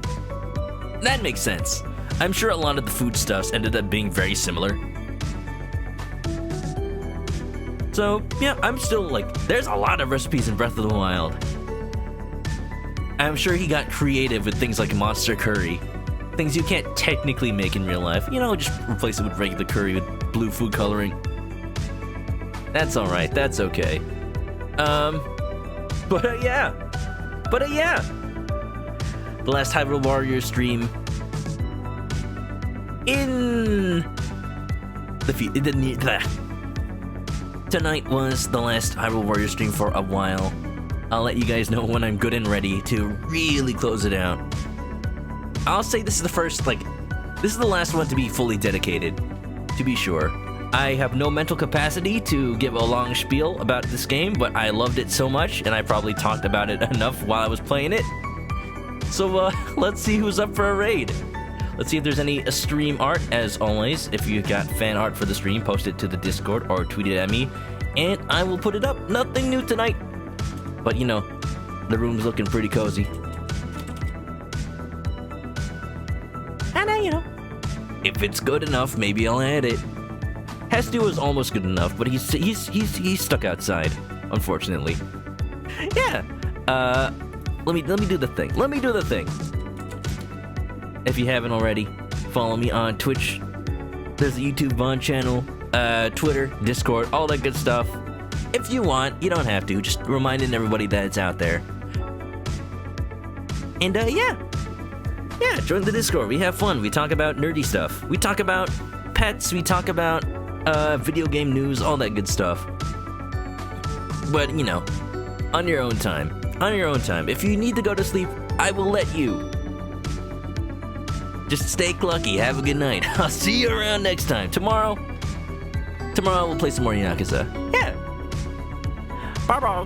That makes sense. I'm sure a lot of the foodstuffs ended up being very similar. So, yeah, I'm still like, there's a lot of recipes in Breath of the Wild. I'm sure he got creative with things like monster curry. Things you can't technically make in real life. You know, just replace it with regular curry with blue food coloring. That's alright, that's okay. But yeah. The last Hyrule Warriors stream tonight was the last Hyrule Warriors stream for a while. I'll let you guys know when I'm good and ready to really close it out. I'll say this is the last one to be fully dedicated, to be sure. I have no mental capacity to give a long spiel about this game, but I loved it so much, and I probably talked about it enough while I was playing it. So, let's see who's up for a raid. Let's see if there's any stream art, as always. If you got fan art for the stream, post it to the Discord or tweet it at me, and I will put it up. Nothing new tonight. But, you know, the room's looking pretty cozy. And, you know, if it's good enough, maybe I'll add it. Hesty was almost good enough, but he's stuck outside, unfortunately. Yeah. Let me do the thing. If you haven't already, follow me on Twitch. There's a YouTube Vaughn channel, Twitter, Discord, all that good stuff. If you want, you don't have to. Just reminding everybody that it's out there. And yeah, join the Discord. We have fun. We talk about nerdy stuff. We talk about pets. We talk about video game news, all that good stuff. But, you know, on your own time. If you need to go to sleep, I will let you. Just stay clucky. Have a good night. I'll see you around next time. Tomorrow we'll play some more Yakuza. Yeah. Bye-bye.